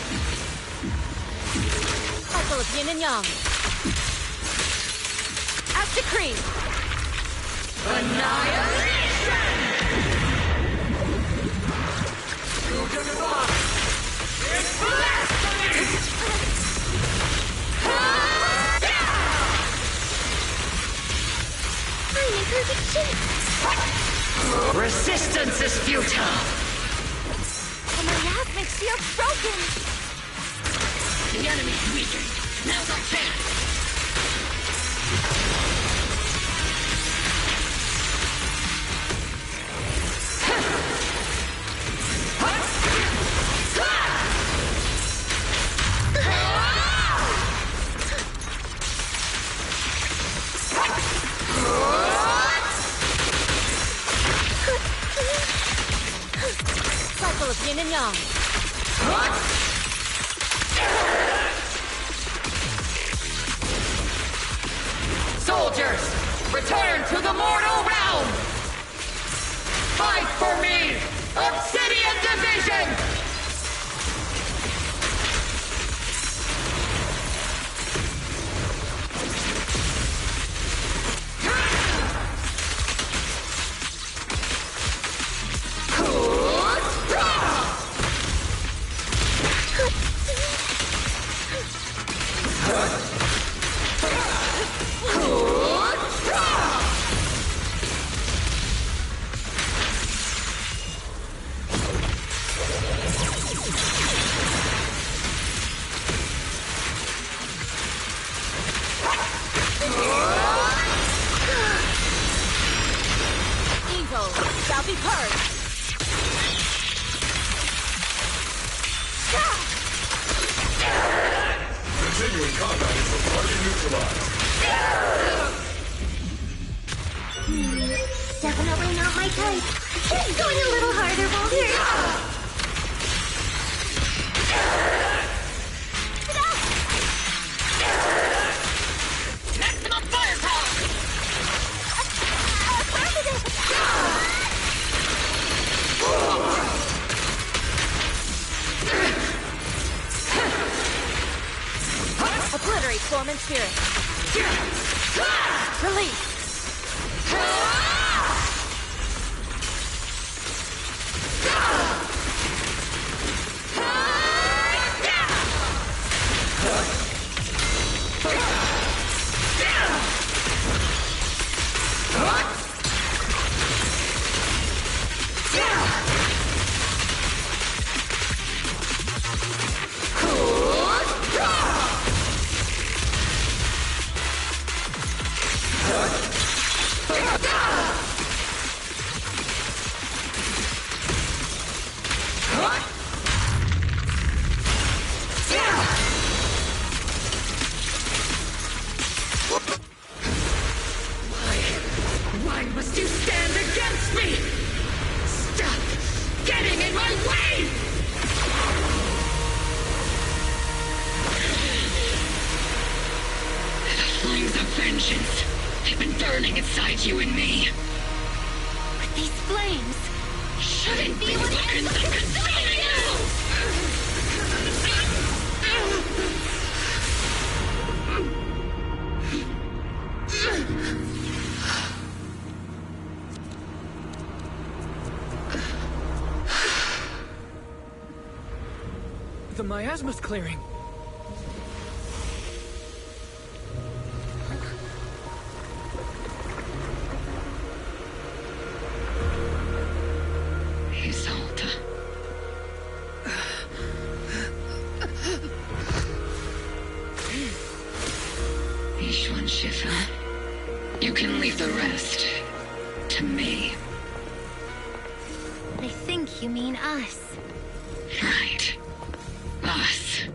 Cycle of yin and yang. As decreed. Annihilation! It's blasphemy! I'm in perfect shape. Resistance is futile! The miasmic shield's broken! The enemy's weakened. Now's our chance. Cycle of yin and yang. Soldiers, return to the mortal realm! Fight for me! Obsidian Division! Evil shall be purged. Continuing combat is largely neutralized. Definitely not my type. Going a little harder, Walter. Maximum firepower! Obliterate form and spirit. Release. Why must you stand against me? Stop getting in my way! The flames of vengeance. They've been burning inside you and me. But these flames Shouldn't be weapons that consume you! The miasma's clearing. Isolde. Ishwan Shifa. You can leave the rest to me. I think you mean us. Right. Us.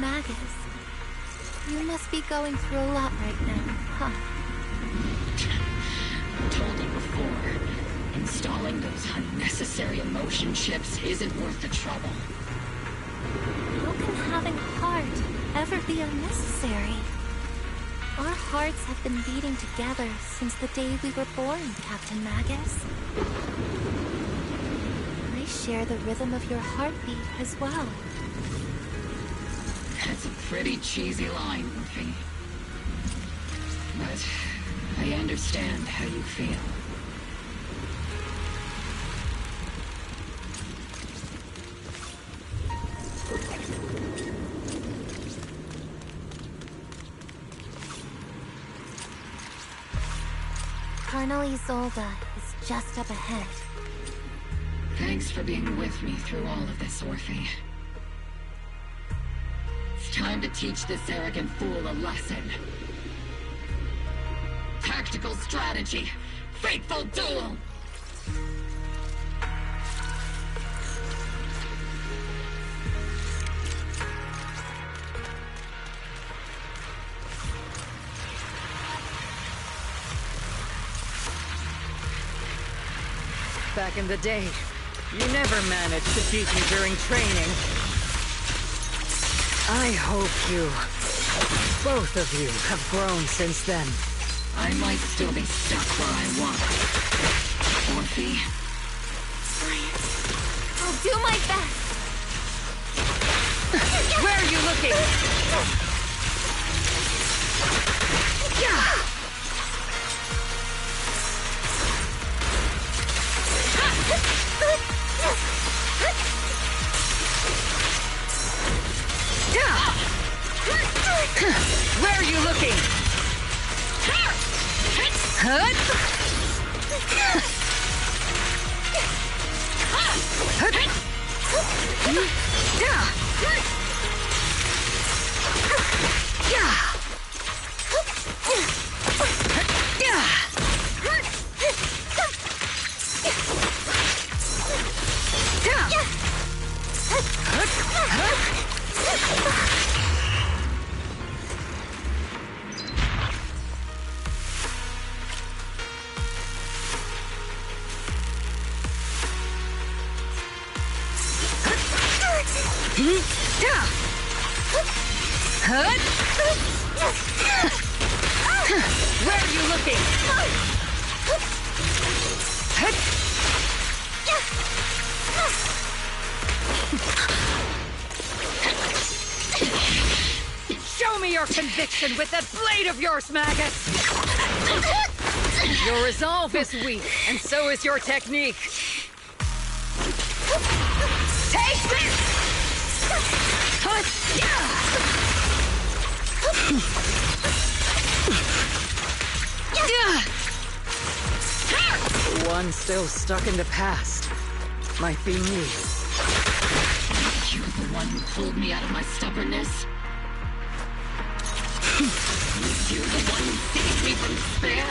Magus, you must be going through a lot right now, huh? I told you before, installing those unnecessary emotion chips isn't worth the trouble. How can having a heart ever be unnecessary? Our hearts have been beating together since the day we were born, Captain Magus. I share the rhythm of your heartbeat as well. That's a pretty cheesy line, Luffy. But I understand how you feel. Colonel Isolde is just up ahead. Thanks for being with me through all of this, Orphe. It's time to teach this arrogant fool a lesson. Tactical strategy. Fateful duel! Back in the day, you never managed to beat me during training. I hope you, both of you, have grown since then. I might still be stuck where I was. Orphe? I'll do my best! Where are you looking? Yeah! Where are you looking? Where are you looking? Show me your conviction with that blade of yours, Magus! Your resolve is weak, and so is your technique. Take this! One still stuck in the past. Might be me. You're the one who pulled me out of my stubbornness. You're the one who saved me from despair.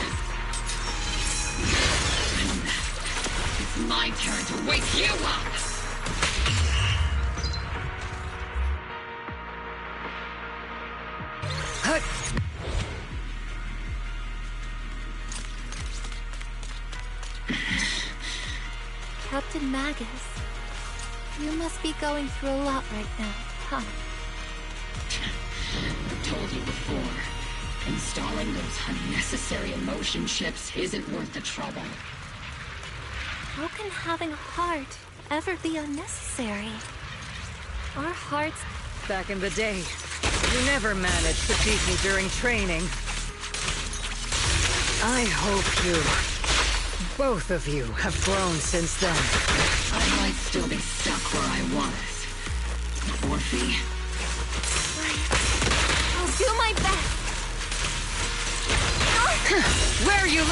It's my turn to wake you up. Captain Magus, you must be going through a lot right now, huh? I told you before, installing those unnecessary emotion chips isn't worth the trouble. How can having a heart ever be unnecessary? Our hearts... Back in the day, you never managed to beat me during training. I hope you, both of you, have grown since then. I might still be stuck where I was. Orphe? I'll do my best! Where are you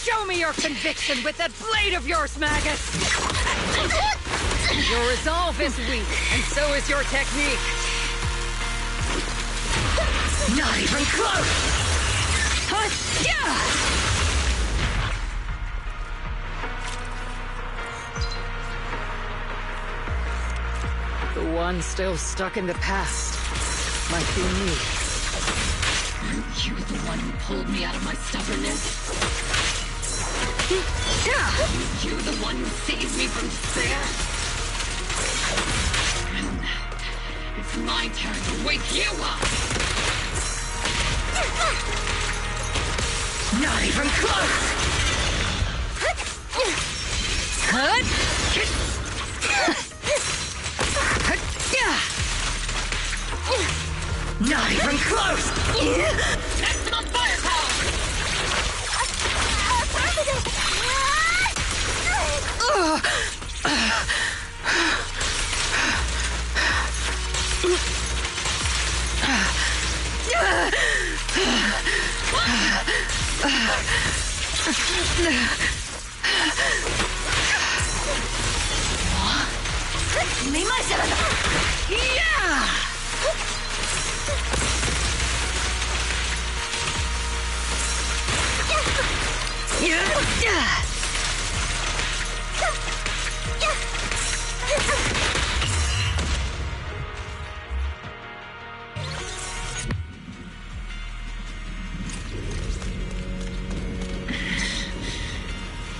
Show me your conviction with that blade of yours, Magus! Your resolve is weak, and so is your technique. Not even close! The one still stuck in the past might be me. Aren't you the one who pulled me out of my stubbornness? Aren't you the one who saved me from despair? And it's my turn to wake you up! Not even close! Not even close! Maximum firepower!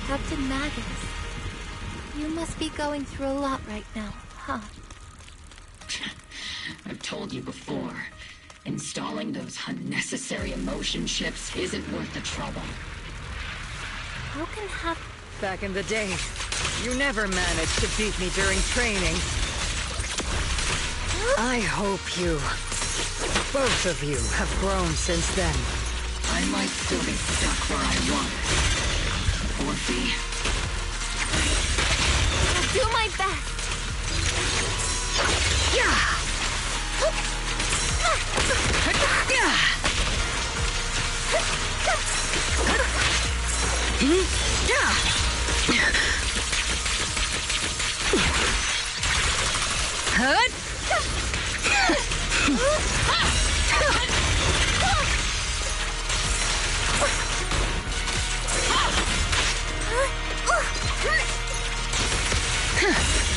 Captain Magus, you must be going through a lot right now, huh? I've told you before, installing those unnecessary emotion chips isn't worth the trouble. How can Back in the day, you never managed to beat me during training. I hope both of you, have grown since then. I might still be stuck where I was. Orphe. I'll do my best.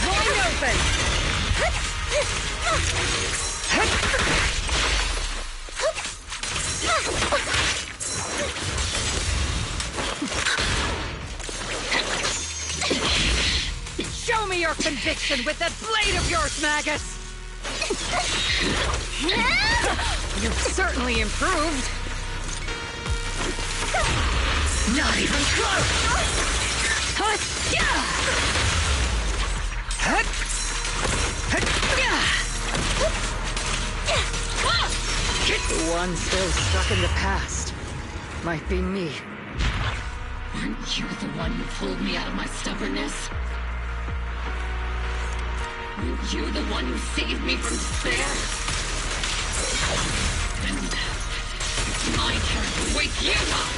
Wide open! Show me your conviction with that blade of yours, Magus! You've certainly improved. Not even close! The one still stuck in the past might be me. Weren't you the one who pulled me out of my stubbornness? Weren't you the one who saved me from despair? And it's my turn to wake you up!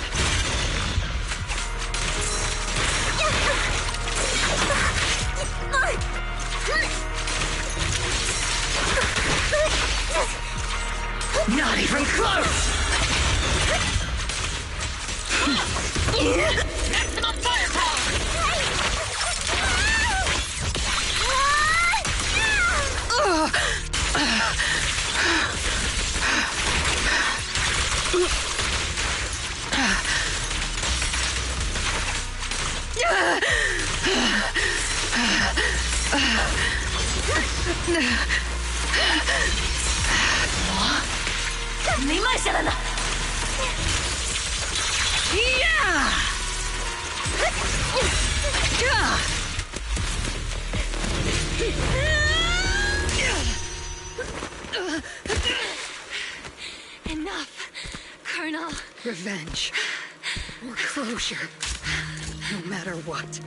Not even close! Maximum firepower! Revenge. Or closure. No matter what.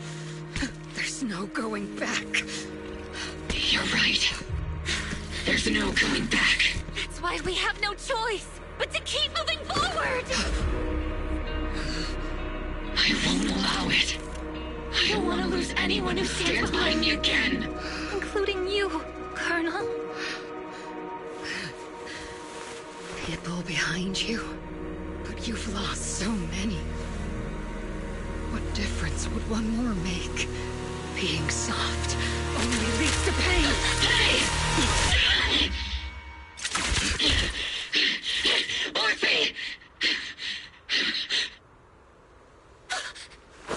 There's no going back. You're right. There's no going back. That's why we have no choice but to keep moving forward! I won't allow it. I don't want to lose anyone who stands behind me again. Including you, Colonel. People behind you. But you've lost so many. What difference would one more make? Being soft only leads to pain. Hey! Orphe!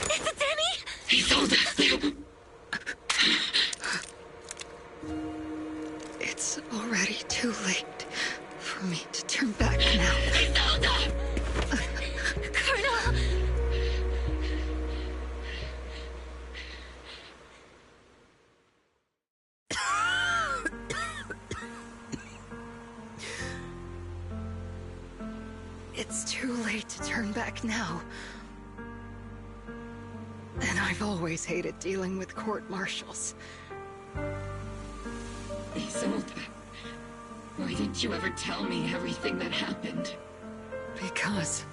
Is it Danny? Isolde! It's already too late for me to turn back now. Isolde! Colonel! It's too late to turn back now. And I've always hated dealing with court-martials. Isolde, why didn't you ever tell me everything that happened? Because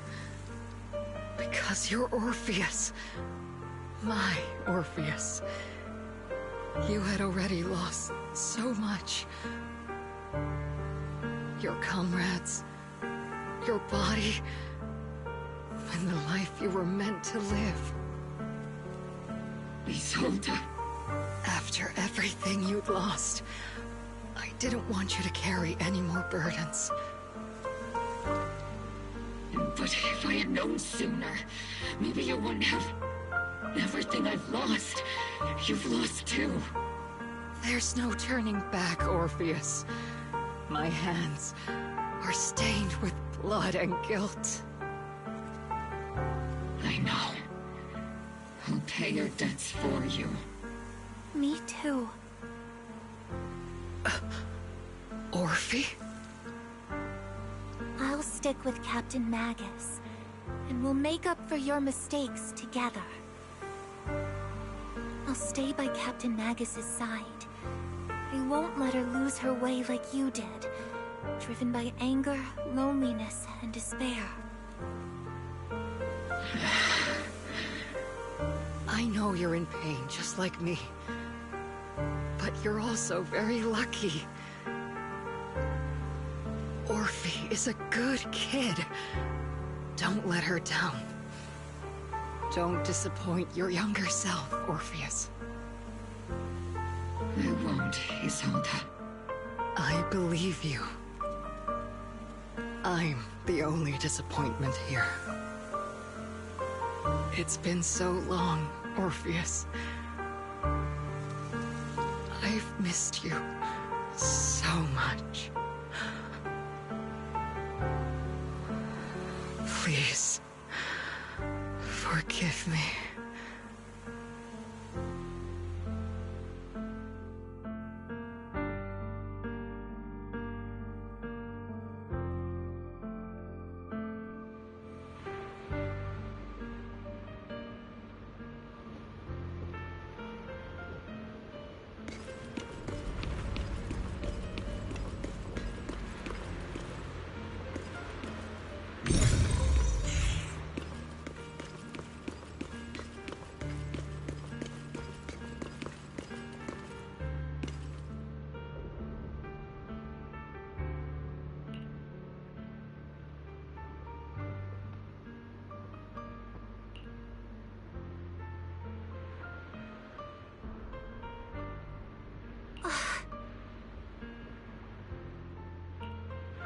you're Orpheus. My Orpheus. You had already lost so much. Your comrades, your body, and the life you were meant to live. Isolde. After everything you'd lost, I didn't want you to carry any more burdens. But if I had known sooner, maybe you wouldn't have... Everything I've lost, you've lost too. There's no turning back, Orpheus. My hands are stained with blood and guilt. I know. I'll pay your debts for you. Me too. Orphe? I'll stick with Captain Magus, and we'll make up for your mistakes together. I'll stay by Captain Magus's side. I won't let her lose her way like you did, driven by anger, loneliness, and despair. I know you're in pain, just like me. But you're also very lucky. Orphe is a good kid. Don't let her down. Don't disappoint your younger self, Orpheus. I won't, Isolde. I believe you. I'm the only disappointment here. It's been so long, Orpheus. I've missed you so much. Please, forgive me.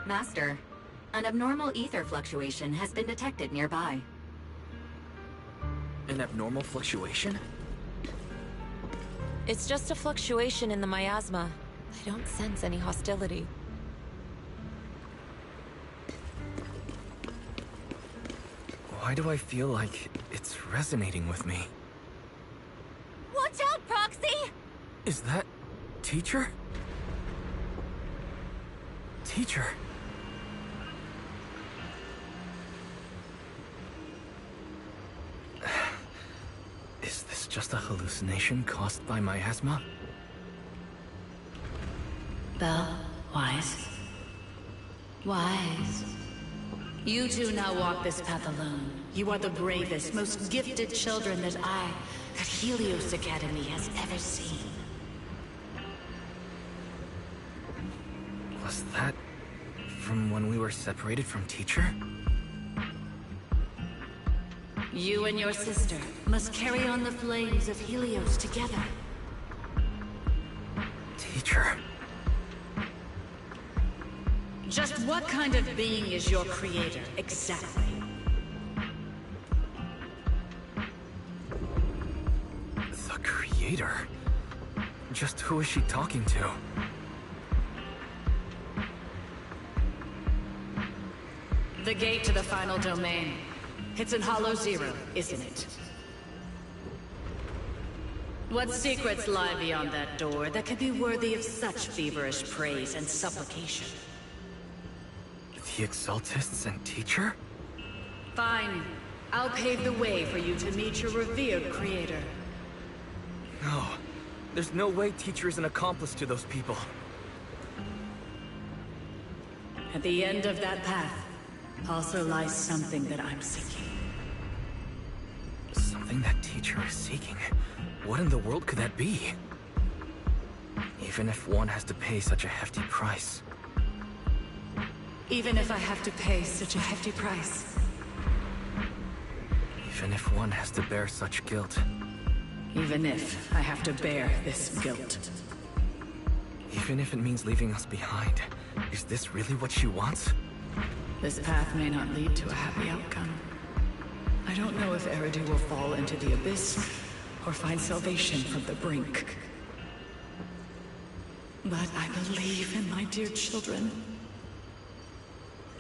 Master, an abnormal ether fluctuation has been detected nearby. An abnormal fluctuation? It's just a fluctuation in the miasma. I don't sense any hostility. Why do I feel like it's resonating with me? Watch out, Proxy! Is that... Teacher? Teacher? just a hallucination caused by my asthma? Belle, Wise. Wise. You two now walk this path alone. You are the bravest, most gifted children that Helios Academy has ever seen. Was that from when we were separated from teacher? You and your sister must carry on the flames of Helios together. Teacher. Just what kind of being is your creator, exactly? The creator? Just who is she talking to? The gate to the final domain. It's in Hollow Zero, isn't it? What secrets lie beyond that door that could be worthy of such feverish praise and supplication? The Exaltists and teacher? Fine. I'll pave the way for you to meet your revered creator. No. There's no way teacher is an accomplice to those people. At the end of that path also lies something that I'm seeking. Something that teacher is seeking? What in the world could that be? Even if one has to pay such a hefty price. Even if I have to pay such a hefty price. Even if one has to bear such guilt. Even if I have to bear this guilt. Even if it means leaving us behind. Is this really what she wants? This path may not lead to a happy outcome. I don't know if Eridu will fall into the abyss, or find salvation from the brink. But I believe in my dear children.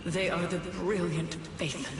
They are the brilliant Phaethon.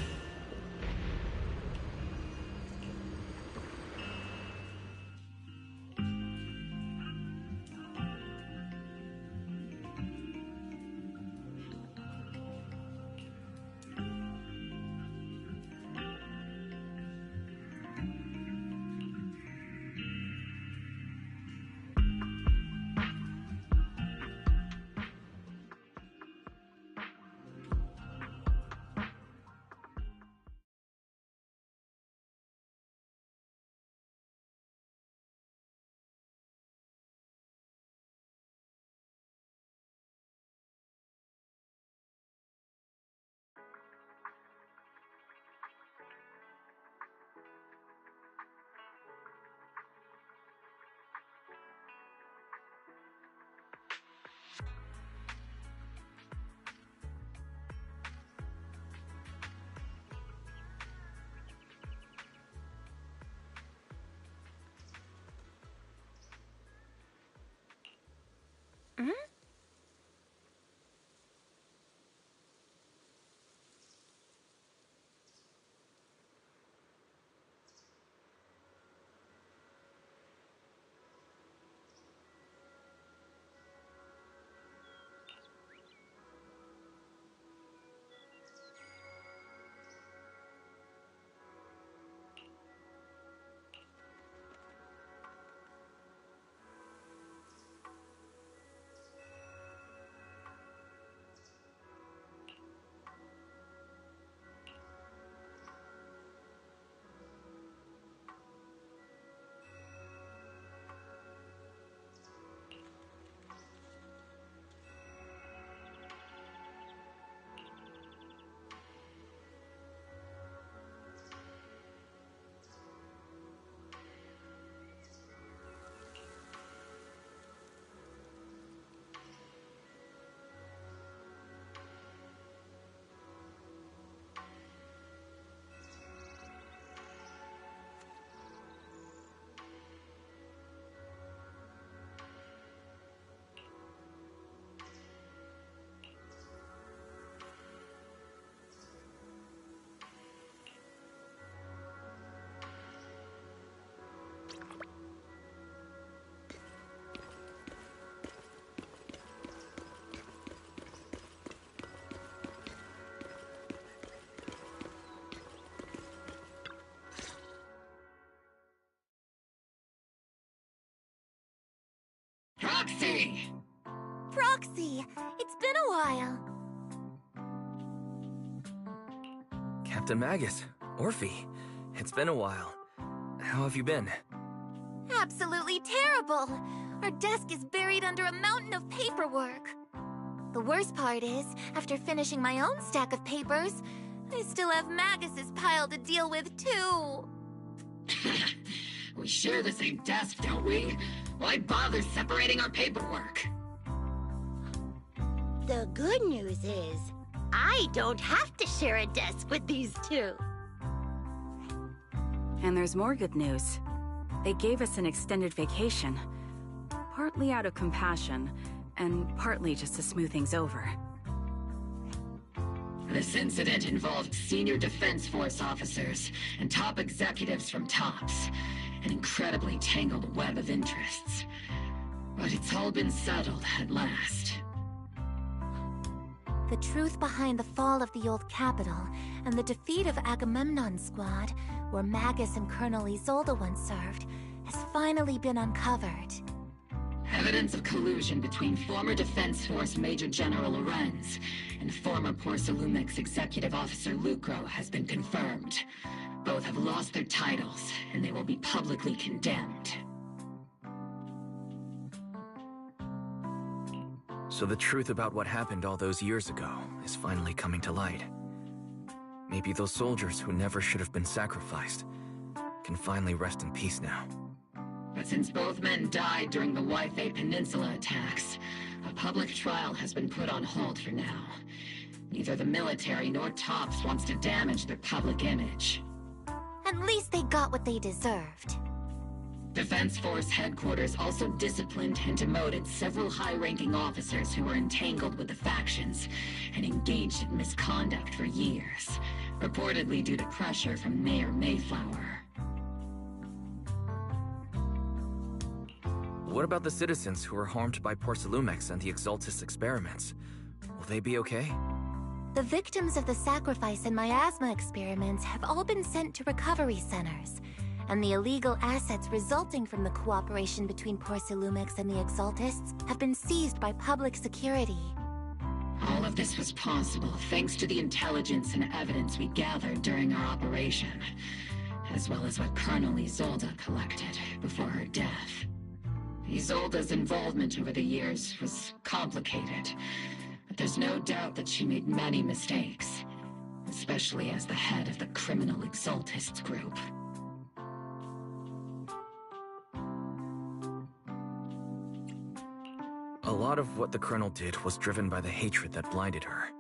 Proxy! Proxy, it's been a while. Captain Magus, Orphe, it's been a while. How have you been? Absolutely terrible. Our desk is buried under a mountain of paperwork. The worst part is, after finishing my own stack of papers, I still have Magus's pile to deal with too. We share the same desk, don't we? Why bother separating our paperwork? The good news is, I don't have to share a desk with these two. And there's more good news. They gave us an extended vacation. Partly out of compassion, and partly just to smooth things over. This incident involved senior Defense Force officers and top executives from TOPS. An incredibly tangled web of interests. But it's all been settled at last. The truth behind the fall of the old capital and the defeat of Agamemnon's squad, where Magus and Colonel Isolde once served, has finally been uncovered. Evidence of collusion between former Defense Force Major General Lorenz and former Porcelumix Executive Officer Lucro has been confirmed. Both have lost their titles, and they will be publicly condemned. So the truth about what happened all those years ago is finally coming to light. Maybe those soldiers who never should have been sacrificed can finally rest in peace now. But since both men died during the Waifei Peninsula attacks, a public trial has been put on hold for now. Neither the military nor TOPS wants to damage their public image. At least they got what they deserved. Defense Force headquarters also disciplined and demoted several high-ranking officers who were entangled with the factions and engaged in misconduct for years, reportedly due to pressure from Mayor Mayflower. What about the citizens who were harmed by Porcelumix and the Exaltis experiments? Will they be okay? The victims of the sacrifice and miasma experiments have all been sent to recovery centers, and the illegal assets resulting from the cooperation between Porcelumix and the Exaltists have been seized by public security. All of this was possible thanks to the intelligence and evidence we gathered during our operation, as well as what Colonel Isolde collected before her death. Isolde's involvement over the years was complicated, but there's no doubt that she made many mistakes, especially as the head of the criminal Exaltists group. A lot of what the Colonel did was driven by the hatred that blinded her.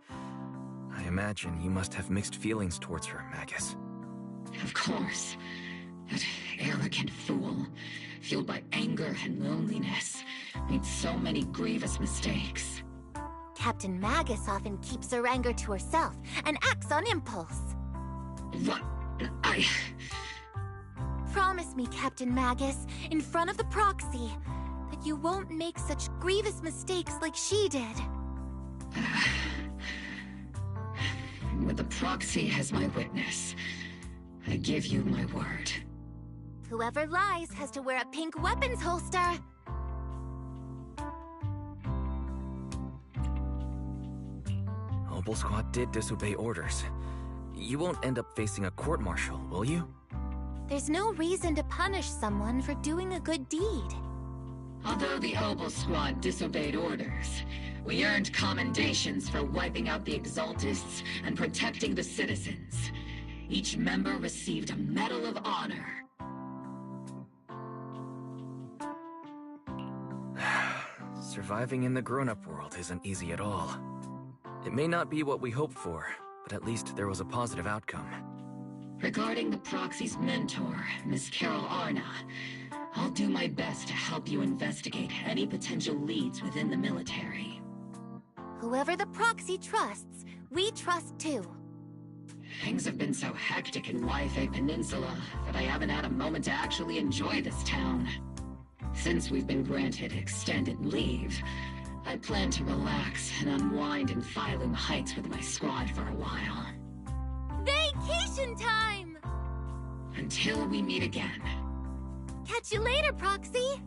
I imagine you must have mixed feelings towards her, Magus. Of course. That arrogant fool, fueled by anger and loneliness, made so many grievous mistakes. Captain Magus often keeps her anger to herself and acts on impulse. What? Promise me, Captain Magus, in front of the proxy, that you won't make such grievous mistakes like she did. With the proxy as my witness, I give you my word. Whoever lies has to wear a pink weapons holster. Obel Squad did disobey orders. You won't end up facing a court-martial, will you? There's no reason to punish someone for doing a good deed. Although the Obel Squad disobeyed orders, we earned commendations for wiping out the Exaltists and protecting the citizens. Each member received a Medal of Honor. Surviving in the grown-up world isn't easy at all. It may not be what we hoped for, but at least there was a positive outcome. Regarding the proxy's mentor, Miss Carol Arna, I'll do my best to help you investigate any potential leads within the military. Whoever the proxy trusts, we trust too. Things have been so hectic in Waifei Peninsula that I haven't had a moment to actually enjoy this town. Since we've been granted extended leave, I plan to relax and unwind in Phylum Heights with my squad for a while. Vacation time! Until we meet again. Catch you later, Proxy!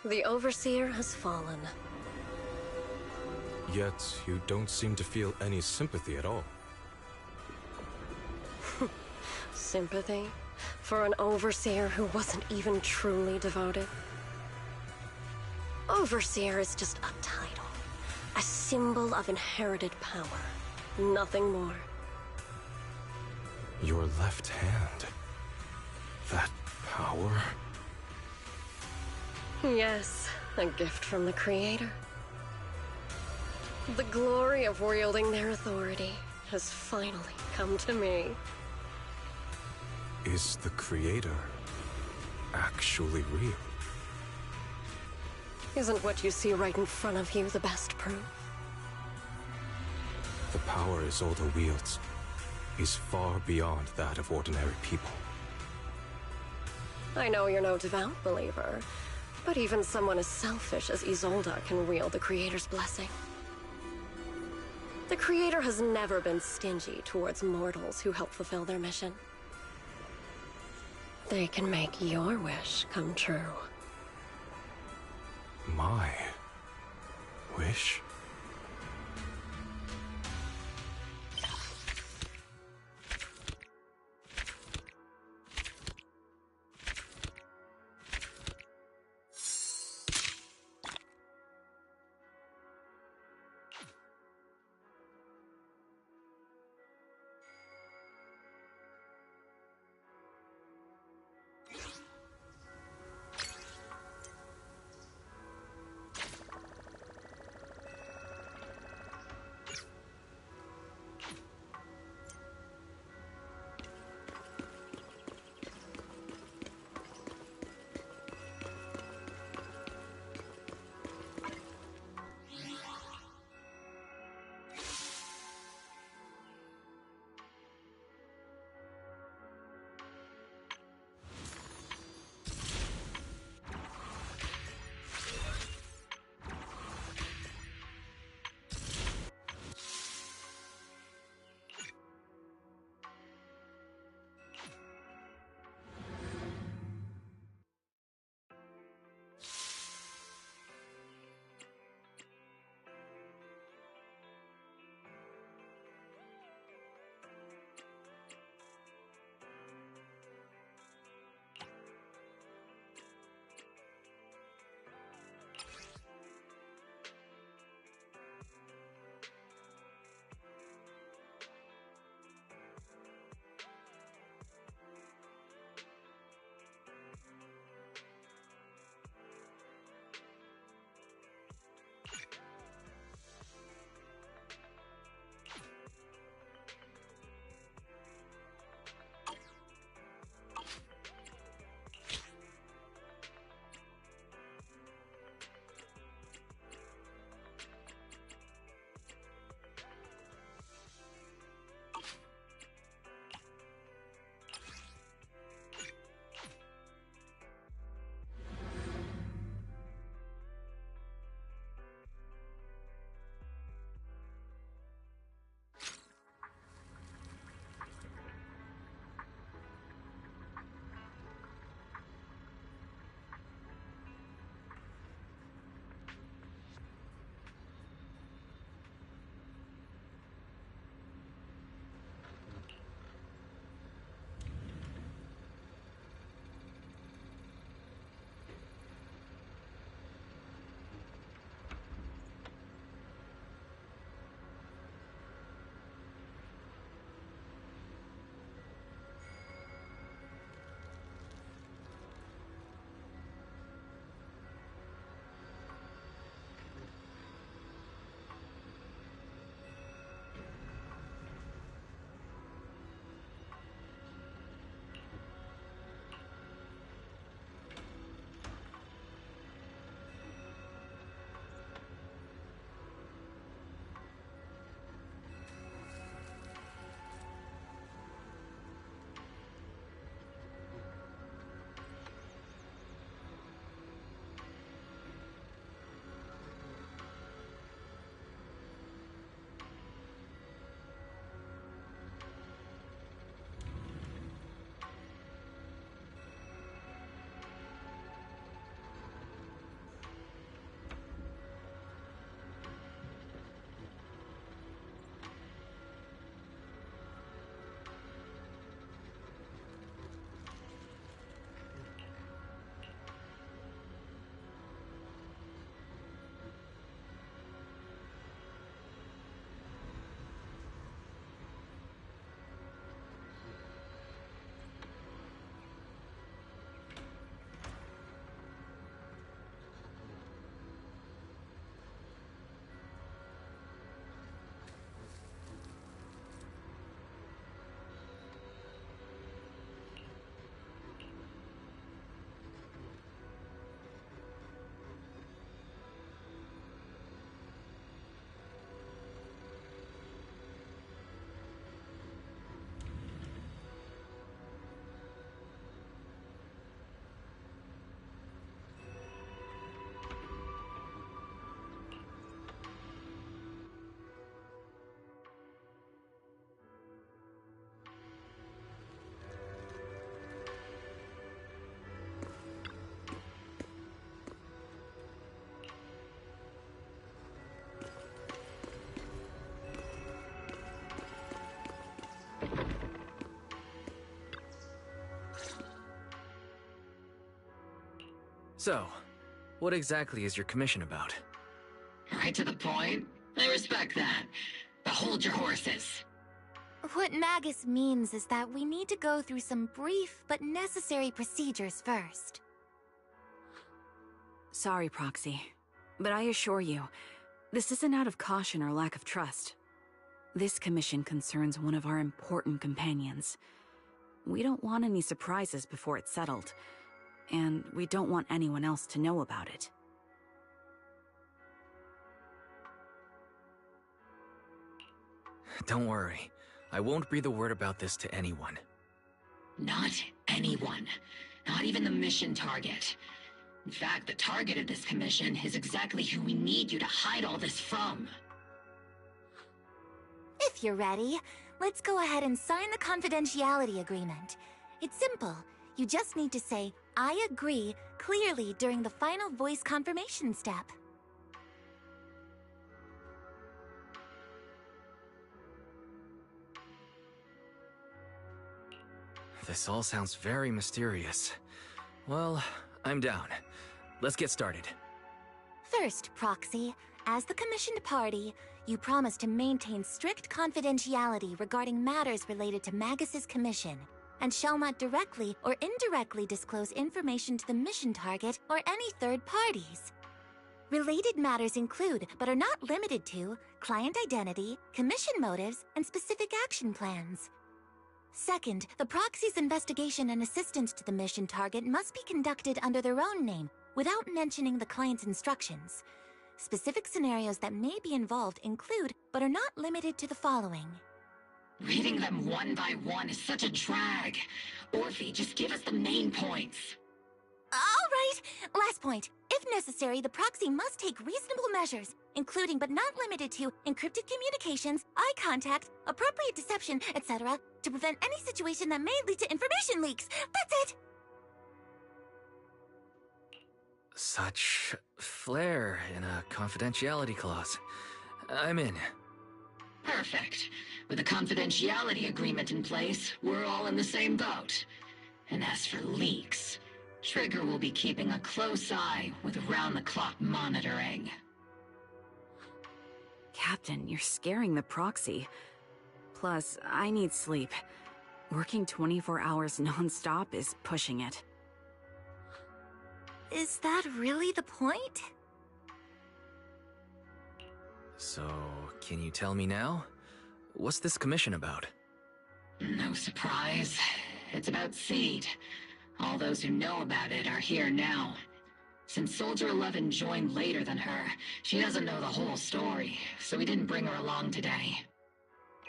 The Overseer has fallen. Yet, you don't seem to feel any sympathy at all. Sympathy? For an Overseer who wasn't even truly devoted? Overseer is just a title. A symbol of inherited power. Nothing more. Your left hand. That power? Yes, a gift from the Creator. The glory of wielding their authority has finally come to me. Is the Creator actually real? Isn't what you see right in front of you the best proof? The power Isolde wields is far beyond that of ordinary people. I know you're no devout believer, but even someone as selfish as Isolde can wield the Creator's blessing. The Creator has never been stingy towards mortals who help fulfill their mission. They can make your wish come true. My wish? So, what exactly is your commission about? Right to the point. I respect that. But hold your horses. What Magus means is that we need to go through some brief but necessary procedures first. Sorry, Proxy, but I assure you, this isn't out of caution or lack of trust. This commission concerns one of our important companions. We don't want any surprises before it's settled, and we don't want anyone else to know about it. Don't worry. I won't breathe a word about this to anyone. Not anyone. Not even the mission target. In fact, the target of this commission is exactly who we need you to hide all this from. If you're ready, let's go ahead and sign the confidentiality agreement. It's simple. You just need to say, "I agree," clearly during the final voice confirmation step. This all sounds very mysterious. Well, I'm down. Let's get started. First, Proxy, as the commissioned party, you promise to maintain strict confidentiality regarding matters related to Magus's commission, and shall not directly or indirectly disclose information to the mission target or any third parties. Related matters include, but are not limited to, client identity, commission motives, and specific action plans. Second, the proxy's investigation and assistance to the mission target must be conducted under their own name, without mentioning the client's instructions. Specific scenarios that may be involved include, but are not limited to the following. Reading them one by one is such a drag. Orphe, just give us the main points. All right, last point. If necessary, the proxy must take reasonable measures, including but not limited to encrypted communications, eye contact, appropriate deception, etc., to prevent any situation that may lead to information leaks. That's it! Such flair in a confidentiality clause. I'm in. Perfect. With a confidentiality agreement in place, we're all in the same boat. And as for leaks, Trigger will be keeping a close eye with round-the-clock monitoring. Captain, you're scaring the proxy. Plus, I need sleep. Working 24 hours non-stop is pushing it. Is that really the point? So, can you tell me now? What's this commission about? No surprise. It's about Seed. All those who know about it are here now. Since Soldier 11 joined later than her, she doesn't know the whole story, so we didn't bring her along today.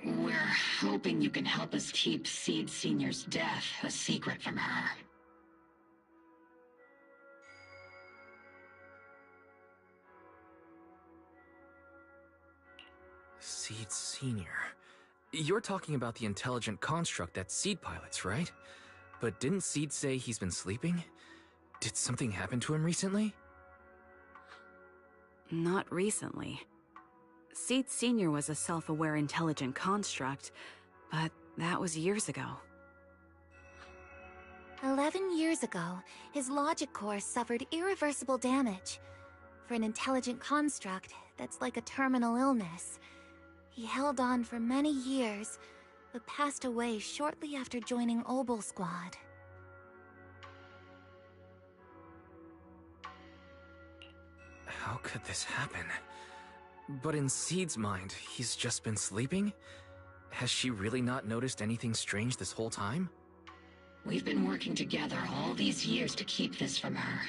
We're hoping you can help us keep Seed Senior's death a secret from her. Seed Senior. You're talking about the intelligent construct that Seed pilots, right? But didn't Seed say he's been sleeping? Did something happen to him recently? Not recently. Seed Senior was a self-aware intelligent construct, but that was years ago. 11 years ago, his logic core suffered irreversible damage. For an intelligent construct, that's like a terminal illness. He held on for many years, but passed away shortly after joining Obel Squad. How could this happen? But in Seed's mind, he's just been sleeping? Has she really not noticed anything strange this whole time? We've been working together all these years to keep this from her,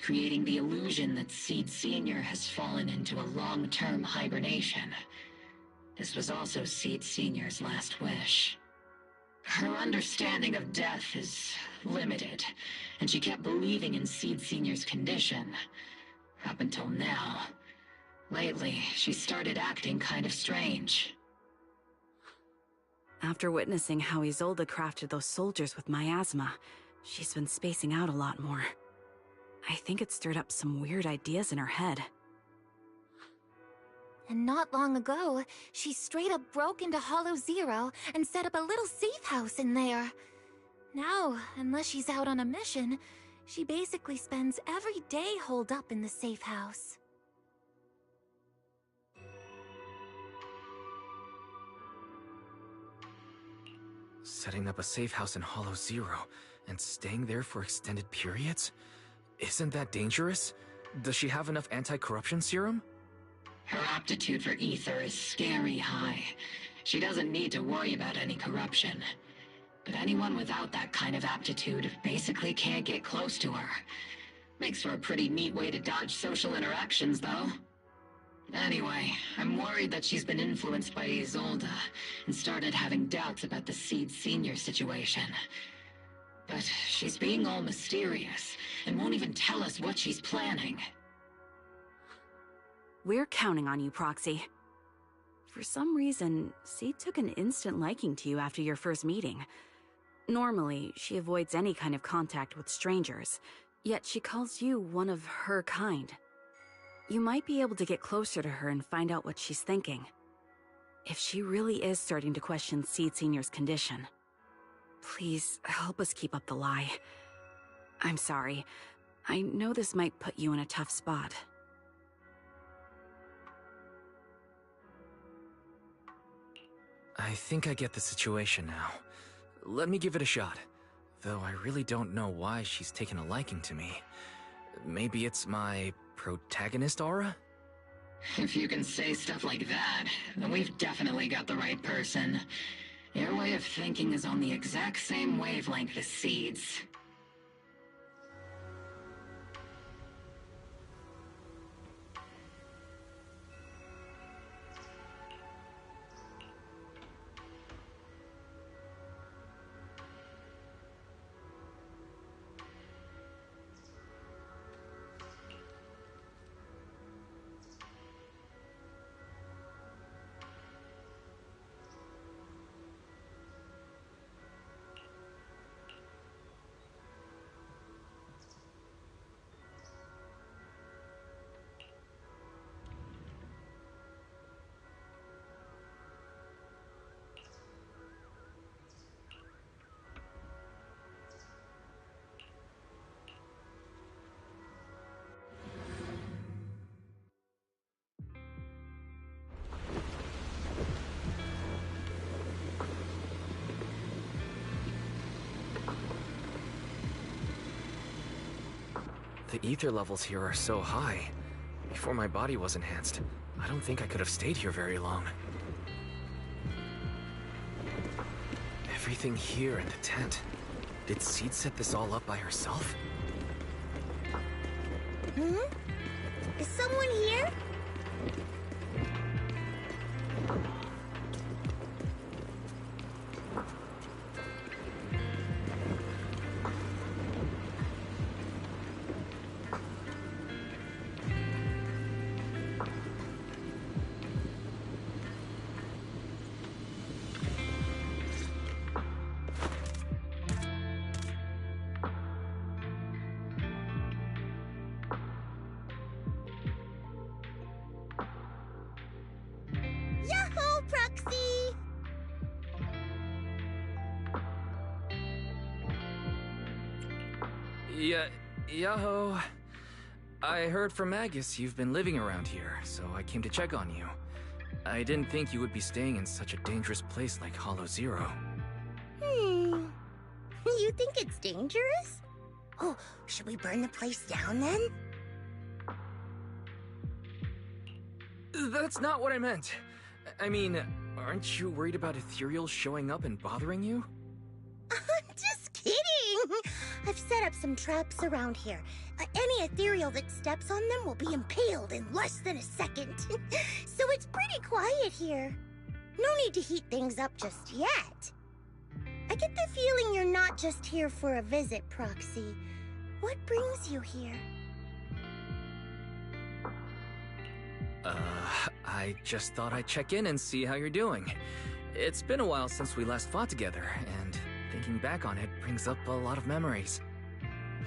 creating the illusion that Seed Senior has fallen into a long-term hibernation. This was also Seed Senior's last wish. Her understanding of death is limited, and she kept believing in Seed Senior's condition. Up until now. Lately, she started acting kind of strange. After witnessing how Isolde crafted those soldiers with miasma, she's been spacing out a lot more. I think it stirred up some weird ideas in her head. And not long ago, she straight up broke into Hollow Zero and set up a little safe house in there. Now, unless she's out on a mission, She basically spends every day holed up in the safe house. Setting up a safe house in Hollow Zero and staying there for extended periods? Isn't that dangerous? Does she have enough anti-corruption serum? Her aptitude for ether is scary high. She doesn't need to worry about any corruption. But anyone without that kind of aptitude basically can't get close to her. Makes for a pretty neat way to dodge social interactions, though. Anyway, I'm worried that she's been influenced by Isolde and started having doubts about the Seed Senior situation. But she's being all mysterious and won't even tell us what she's planning. We're counting on you, Proxy. For some reason, Seed took an instant liking to you after your first meeting. Normally, she avoids any kind of contact with strangers, yet she calls you one of her kind. You might be able to get closer to her and find out what she's thinking. If she really is starting to question Seed Senior's condition, please help us keep up the lie. I'm sorry. I know this might put you in a tough spot. I think I get the situation now. Let me give it a shot. Though I really don't know why she's taken a liking to me. Maybe it's my protagonist aura? If you can say stuff like that, then we've definitely got the right person. Your way of thinking is on the exact same wavelength as Seed's. The ether levels here are so high. Before my body was enhanced, I don't think I could have stayed here very long. Everything here in the tent. Did Seed set this all up by herself? Is someone here? Yahoo, Proxy! Yaho. I heard from Magus you've been living around here, so I came to check on you. I didn't think you would be staying in such a dangerous place like Hollow Zero. You think it's dangerous? Oh, should we burn the place down then? That's not what I meant. I mean, aren't you worried about ethereals showing up and bothering you? Just kidding! I've set up some traps around here. Any ethereal that steps on them will be impaled in less than a second. So it's pretty quiet here. No need to heat things up just yet. I get the feeling you're not just here for a visit, Proxy. What brings you here? I just thought I'd check in and see how you're doing. It's been a while since we last fought together, and thinking back on it brings up a lot of memories.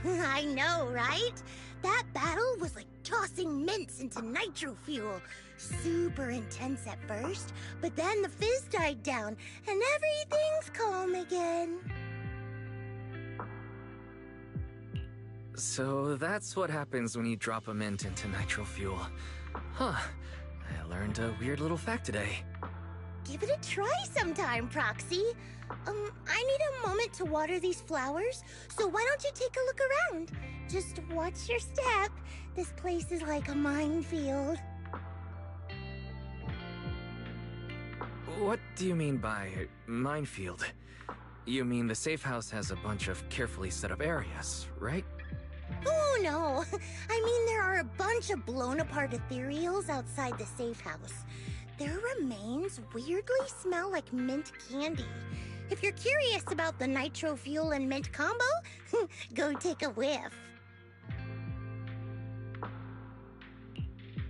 I know, right? That battle was like tossing mints into nitro fuel. Super intense at first, but then the fizz died down, and everything's calm again. So that's what happens when you drop a mint into nitro fuel. Huh. I learned a weird little fact today. Give it a try sometime, Proxy. I need a moment to water these flowers, so why don't you take a look around? Just watch your step. This place is like a minefield. What do you mean by minefield? You mean the safe house has a bunch of carefully set up areas, right? Oh, no. I mean, there are a bunch of blown-apart ethereals outside the safe house. Their remains weirdly smell like mint candy. If you're curious about the nitro fuel and mint combo, go take a whiff.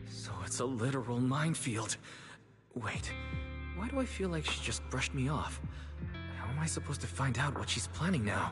So it's a literal minefield. Wait, why do I feel like she just brushed me off? How am I supposed to find out what she's planning now?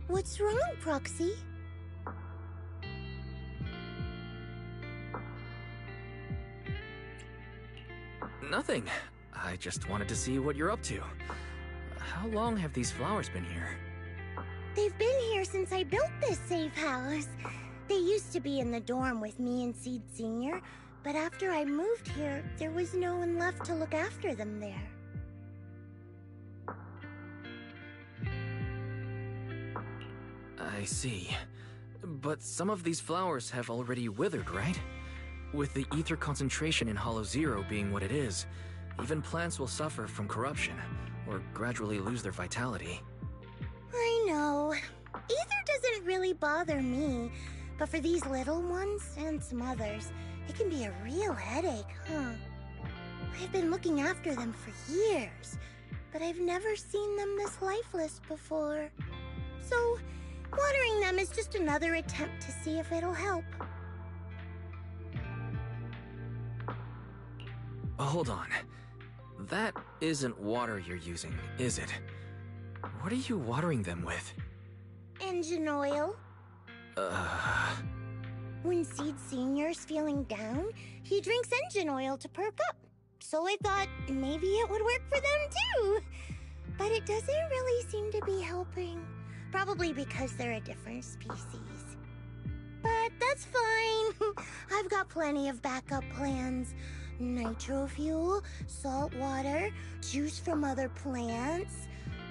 What's wrong, Proxy? Nothing. I just wanted to see what you're up to. How long have these flowers been here? They've been here since I built this safe house. They used to be in the dorm with me and Seed Sr., but after I moved here, there was no one left to look after them there. I see. But some of these flowers have already withered, right? With the ether concentration in Hollow Zero being what it is, even plants will suffer from corruption, or gradually lose their vitality. I know. Ether doesn't really bother me, but for these little ones, and some others, it can be a real headache, huh? I've been looking after them for years, but I've never seen them this lifeless before. So, watering them is just another attempt to see if it'll help. Hold on. That isn't water you're using, is it? What are you watering them with? Engine oil. When Seed Sr.'s feeling down, he drinks engine oil to perk up. So I thought maybe it would work for them too. But it doesn't really seem to be helping. Probably because they're a different species. But that's fine. I've got plenty of backup plans. Nitro fuel, salt water, juice from other plants.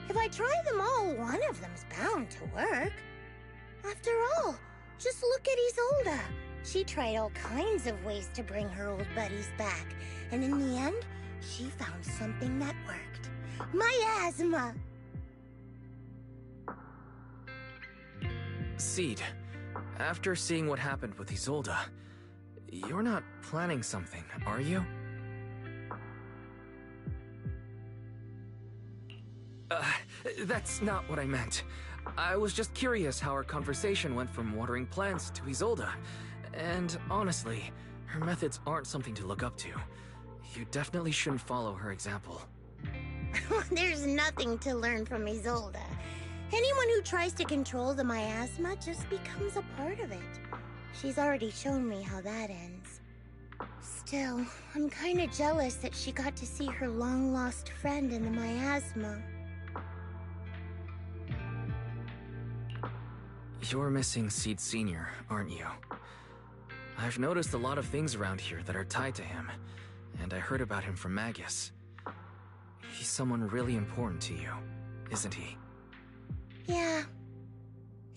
If I try them all, one of them's bound to work. After all, just look at Isolde. She tried all kinds of ways to bring her old buddies back, and in the end, she found something that worked. Miasma! Seed, after seeing what happened with Isolde, you're not planning something, are you? That's not what I meant. I was just curious how our conversation went from watering plants to Isolde. And honestly, her methods aren't something to look up to. You definitely shouldn't follow her example. There's nothing to learn from Isolde. Anyone who tries to control the miasma just becomes a part of it. She's already shown me how that ends. Still, I'm kinda jealous that she got to see her long-lost friend in the miasma. You're missing Seed Sr., aren't you? I've noticed a lot of things around here that are tied to him, and I heard about him from Magus. He's someone really important to you, isn't he? Yeah.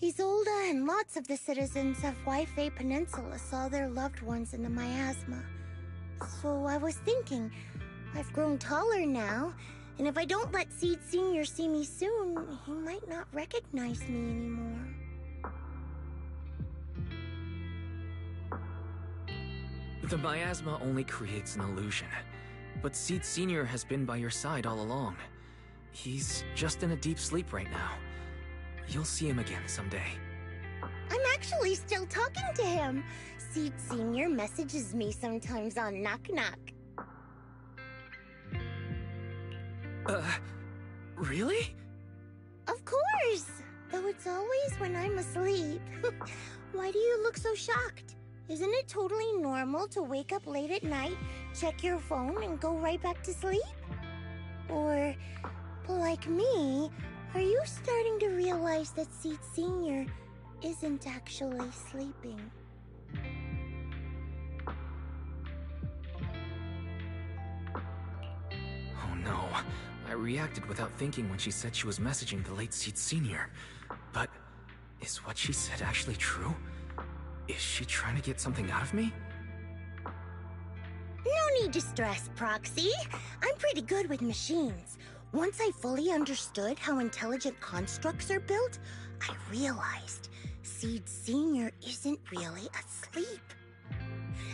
Isolde and lots of the citizens of Waifei Peninsula saw their loved ones in the miasma. So I was thinking, I've grown taller now, and if I don't let Seed Sr. see me soon, he might not recognize me anymore. The miasma only creates an illusion, but Seed Sr. has been by your side all along. He's just in a deep sleep right now. You'll see him again someday. I'm actually still talking to him. Seed Sr. messages me sometimes on Knock Knock. Really? Of course! Though it's always when I'm asleep. Why do you look so shocked? Isn't it totally normal to wake up late at night, check your phone, and go right back to sleep? Or, like me, are you starting to realize that Seed Sr. isn't actually sleeping? Oh no, I reacted without thinking when she said she was messaging the late Seed Sr. But is what she said actually true? Is she trying to get something out of me? No need to stress, Proxy. I'm pretty good with machines. Once I fully understood how intelligent constructs are built, I realized Seed Sr. isn't really asleep.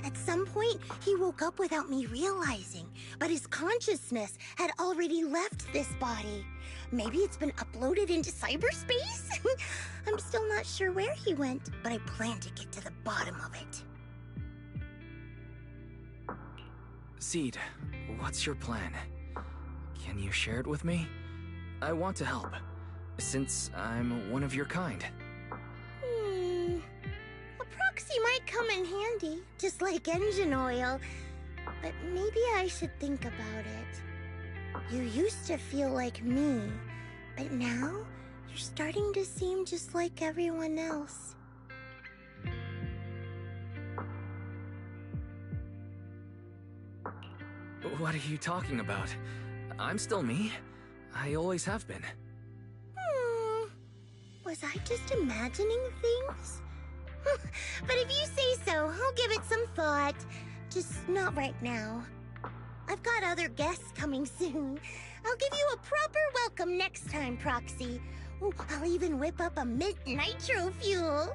At some point, he woke up without me realizing, but his consciousness had already left this body. Maybe it's been uploaded into cyberspace? I'm still not sure where he went, but I plan to get to the bottom of it. Seed, what's your plan? Can you share it with me? I want to help, since I'm one of your kind. A proxy might come in handy, just like engine oil. But maybe I should think about it. You used to feel like me, but now you're starting to seem just like everyone else. What are you talking about? I'm still me. I always have been. Was I just imagining things? But if you say so, I'll give it some thought. Just not right now. I've got other guests coming soon. I'll give you a proper welcome next time, Proxy. Ooh, I'll even whip up a mint nitro fuel.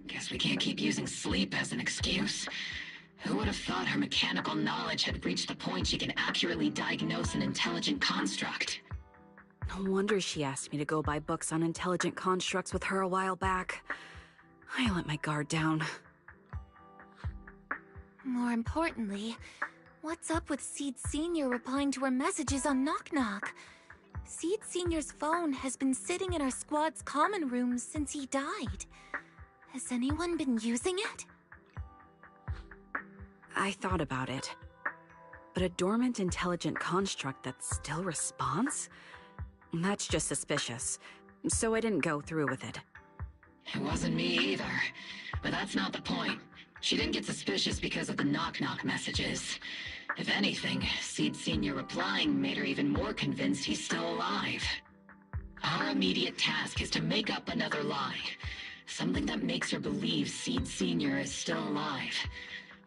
Guess we can't keep using sleep as an excuse. Who would have thought her mechanical knowledge had reached the point she can accurately diagnose an intelligent construct? No wonder she asked me to go buy books on intelligent constructs with her a while back. I let my guard down. More importantly, what's up with Seed Sr. replying to her messages on Knock Knock? Seed Sr.'s phone has been sitting in our squad's common room since he died. Has anyone been using it? I thought about it. But a dormant intelligent construct that still responds? That's just suspicious. So I didn't go through with it. It wasn't me either. But that's not the point. She didn't get suspicious because of the knock-knock messages. If anything, Seed Sr. replying made her even more convinced he's still alive. Our immediate task is to make up another lie. Something that makes her believe Seed Senior is still alive.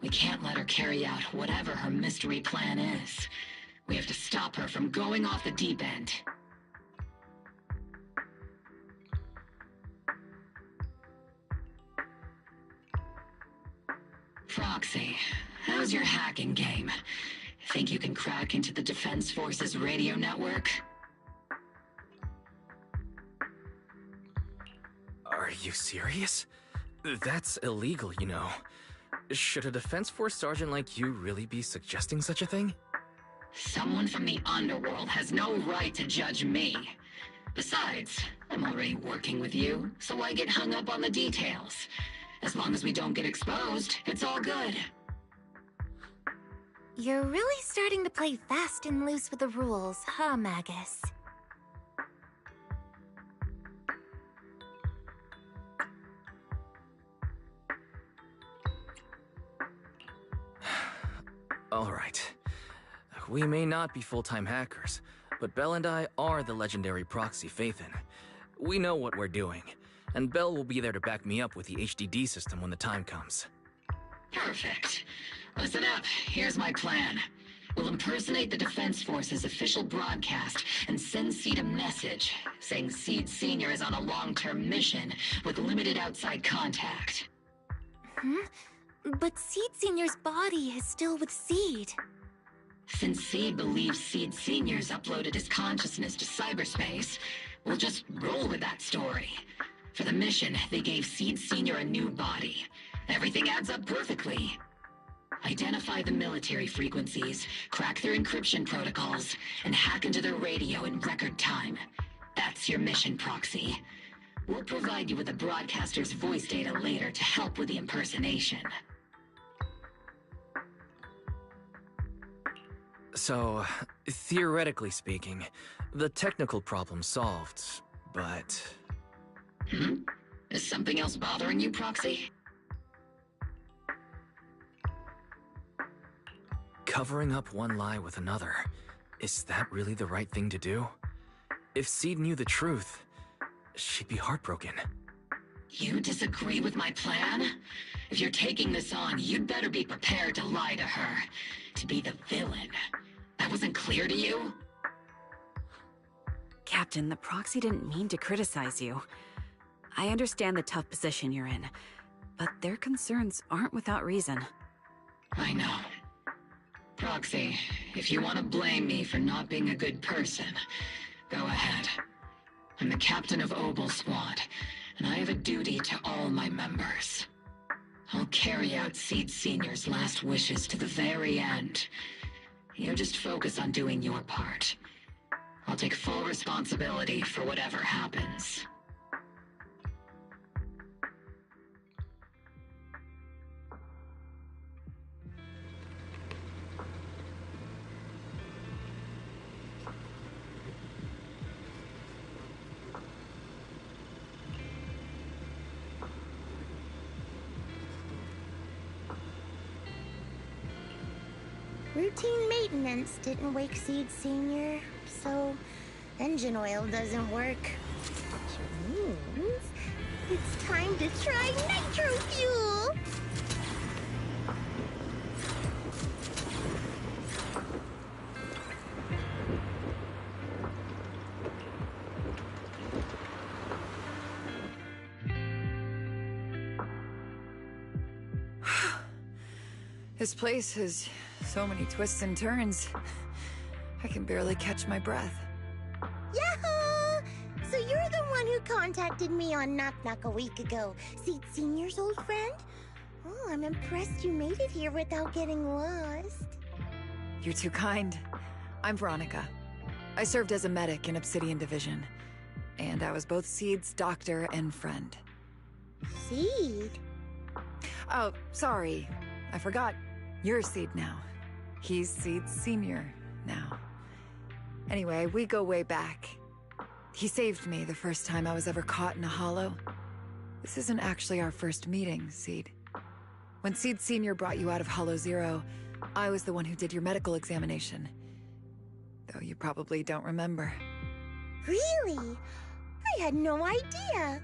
We can't let her carry out whatever her mystery plan is. We have to stop her from going off the deep end. Proxy, how's your hacking game? Think you can crack into the Defense Forces radio network? Are you serious? That's illegal, you know. Should a Defense Force sergeant like you really be suggesting such a thing? Someone from the underworld has no right to judge me. Besides, I'm already working with you, so why get hung up on the details? As long as we don't get exposed, it's all good. You're really starting to play fast and loose with the rules, huh, Magus? All right. We may not be full-time hackers, but Belle and I are the legendary proxy Phaethon. We know what we're doing, and Belle will be there to back me up with the HDD system when the time comes. Perfect. Listen up, here's my plan. We'll impersonate the Defense Force's official broadcast and send Seed a message saying Seed Senior is on a long-term mission with limited outside contact. But Seed Senior's body is still with Seed. Since Seed believes Seed Senior's uploaded his consciousness to cyberspace, we'll just roll with that story. For the mission, they gave Seed Senior a new body. Everything adds up perfectly. Identify the military frequencies, crack their encryption protocols, and hack into their radio in record time. That's your mission, Proxy. We'll provide you with the broadcaster's voice data later to help with the impersonation. So, theoretically speaking, the technical problem's solved, but... Is something else bothering you, Proxy? Covering up one lie with another, is that really the right thing to do? If Seed knew the truth, she'd be heartbroken. You disagree with my plan? If you're taking this on, you'd better be prepared to lie to her. To be the villain. That wasn't clear to you? Captain, the Proxy didn't mean to criticize you. I understand the tough position you're in, but their concerns aren't without reason. I know. Proxy, if you want to blame me for not being a good person, go ahead. I'm the captain of Obel Squad, and I have a duty to all my members. I'll carry out Seed Senior's last wishes to the very end. You just focus on doing your part. I'll take full responsibility for whatever happens. Routine maintenance didn't wake Seed Senior, so engine oil doesn't work. Which means it's time to try nitro fuel! This place has so many twists and turns. I can barely catch my breath. Yahoo! So you're the one who contacted me on Knock Knock a week ago. Seed Senior's old friend? Oh, I'm impressed you made it here without getting lost. You're too kind. I'm Veronica. I served as a medic in Obsidian Division. And I was both Seed's doctor and friend. Seed? Oh, sorry. I forgot. You're Seed now. He's Seed Senior now. Anyway, we go way back. He saved me the first time I was ever caught in a hollow. This isn't actually our first meeting, Seed. When Seed Senior brought you out of Hollow Zero, I was the one who did your medical examination. Though you probably don't remember. Really? I had no idea.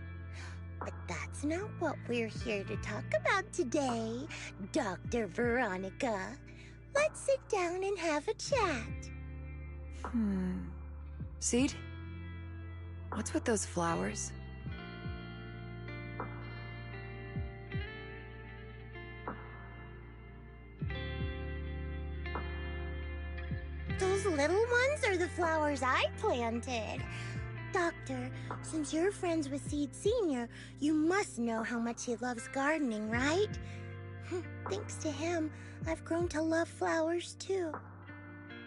But that's not what we're here to talk about today, Dr. Veronica. Let's sit down and have a chat. Seed? What's with those flowers? Those little ones are the flowers I planted. Doctor, since you're friends with Seed Sr., you must know how much he loves gardening, right? Thanks to him, I've grown to love flowers too.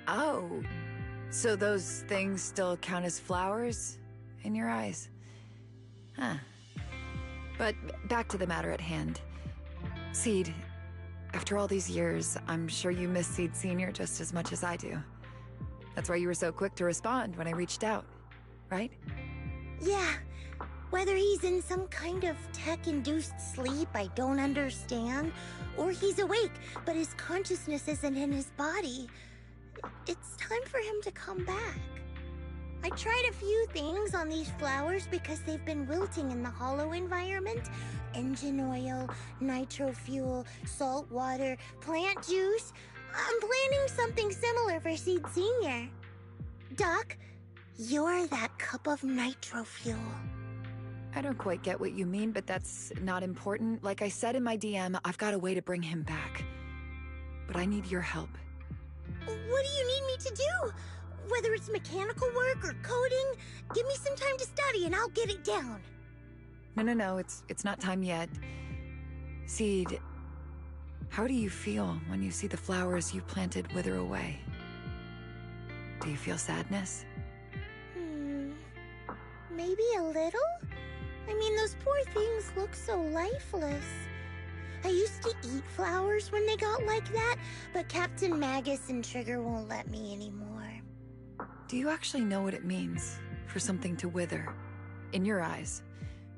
Oh, so those things still count as flowers in your eyes? Huh. But back to the matter at hand. Seed, after all these years, I'm sure you miss Seed Sr. just as much as I do. That's why you were so quick to respond when I reached out, right? Yeah. Whether he's in some kind of tech-induced sleep I don't understand, or he's awake, but his consciousness isn't in his body, it's time for him to come back. I tried a few things on these flowers because they've been wilting in the hollow environment. Engine oil, nitro fuel, salt water, plant juice. I'm planning something similar for Seed Sr. Doc, you're that cup of nitro fuel. I don't quite get what you mean, but that's not important. Like I said in my DM, I've got a way to bring him back. But I need your help. What do you need me to do? Whether it's mechanical work or coding, give me some time to study and I'll get it down. No, it's not time yet. Seed, how do you feel when you see the flowers you planted wither away? Do you feel sadness? Maybe a little? I mean, those poor things look so lifeless. I used to eat flowers when they got like that, but Captain Magus and Trigger won't let me anymore. Do you actually know what it means for something to wither? In your eyes,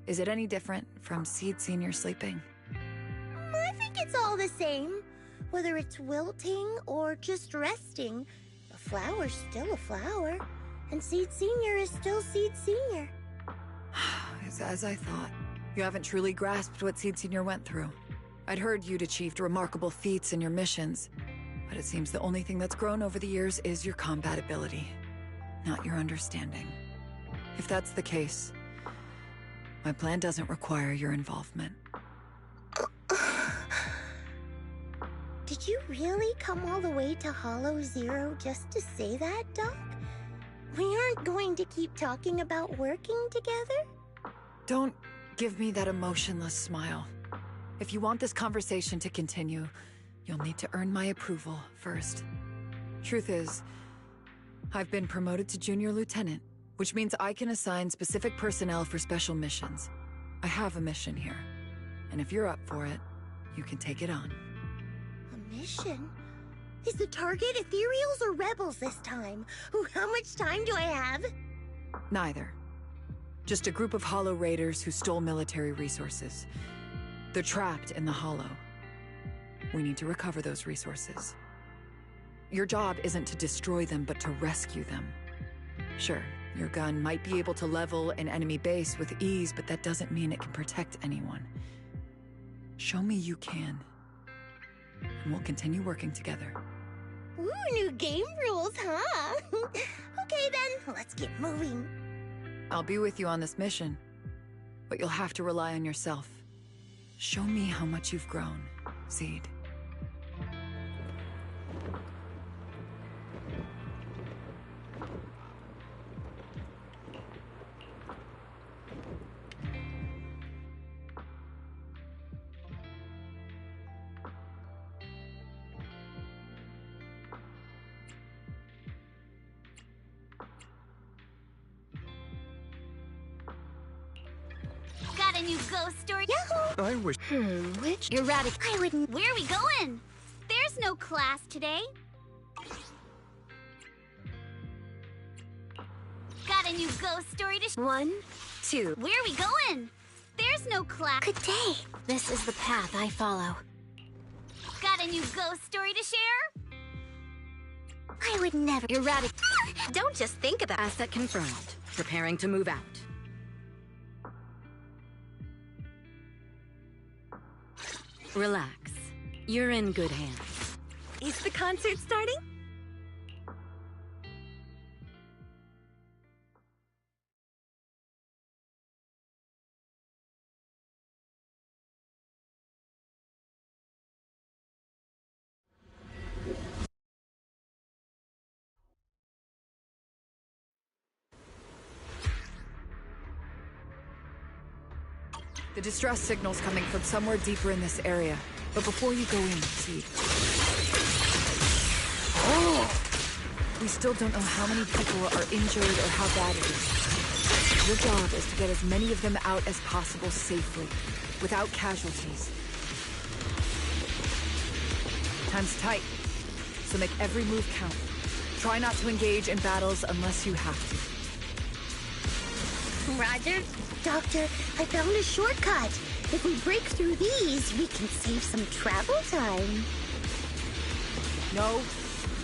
is it any different from Seed Sr. sleeping? I think it's all the same. Whether it's wilting or just resting, a flower's still a flower, and Seed Sr. is still Seed Sr. It's as I thought. You haven't truly grasped what Seed Sr. went through. I'd heard you'd achieved remarkable feats in your missions, but it seems the only thing that's grown over the years is your combat ability, not your understanding. If that's the case, my plan doesn't require your involvement. Did you really come all the way to Hollow Zero just to say that, Doc? We aren't going to keep talking about working together? Don't give me that emotionless smile. If you want this conversation to continue, you'll need to earn my approval first. Truth is, I've been promoted to Junior Lieutenant, which means I can assign specific personnel for special missions. I have a mission here, and if you're up for it, you can take it on. A mission? Is the target Ethereals or Rebels this time? How much time do I have? Neither. Just a group of Hollow Raiders who stole military resources. They're trapped in the Hollow. We need to recover those resources. Your job isn't to destroy them, but to rescue them. Sure, your gun might be able to level an enemy base with ease, but that doesn't mean it can protect anyone. Show me you can, and we'll continue working together. Ooh, new game rules, huh? Okay then, let's get moving. I'll be with you on this mission, but you'll have to rely on yourself. Show me how much you've grown, Seed. Got a new ghost story? Yahoo! I wish... Which? Erratic. I wouldn't. Where are we going? There's no class today. Got a new ghost story to 1, 2. Where are we going? There's no class. Good day. This is the path I follow. Got a new ghost story to share? I would never. Erratic. Don't just think about Asset confirmed. Preparing to move out. Relax. You're in good hands. Is the concert starting? The distress signal's coming from somewhere deeper in this area. But before you go in, see. Oh! We still don't know how many people are injured or how bad it is. Your job is to get as many of them out as possible safely, without casualties. Time's tight, so make every move count. Try not to engage in battles unless you have to. Roger. Doctor, I found a shortcut. If we break through these, we can save some travel time. No.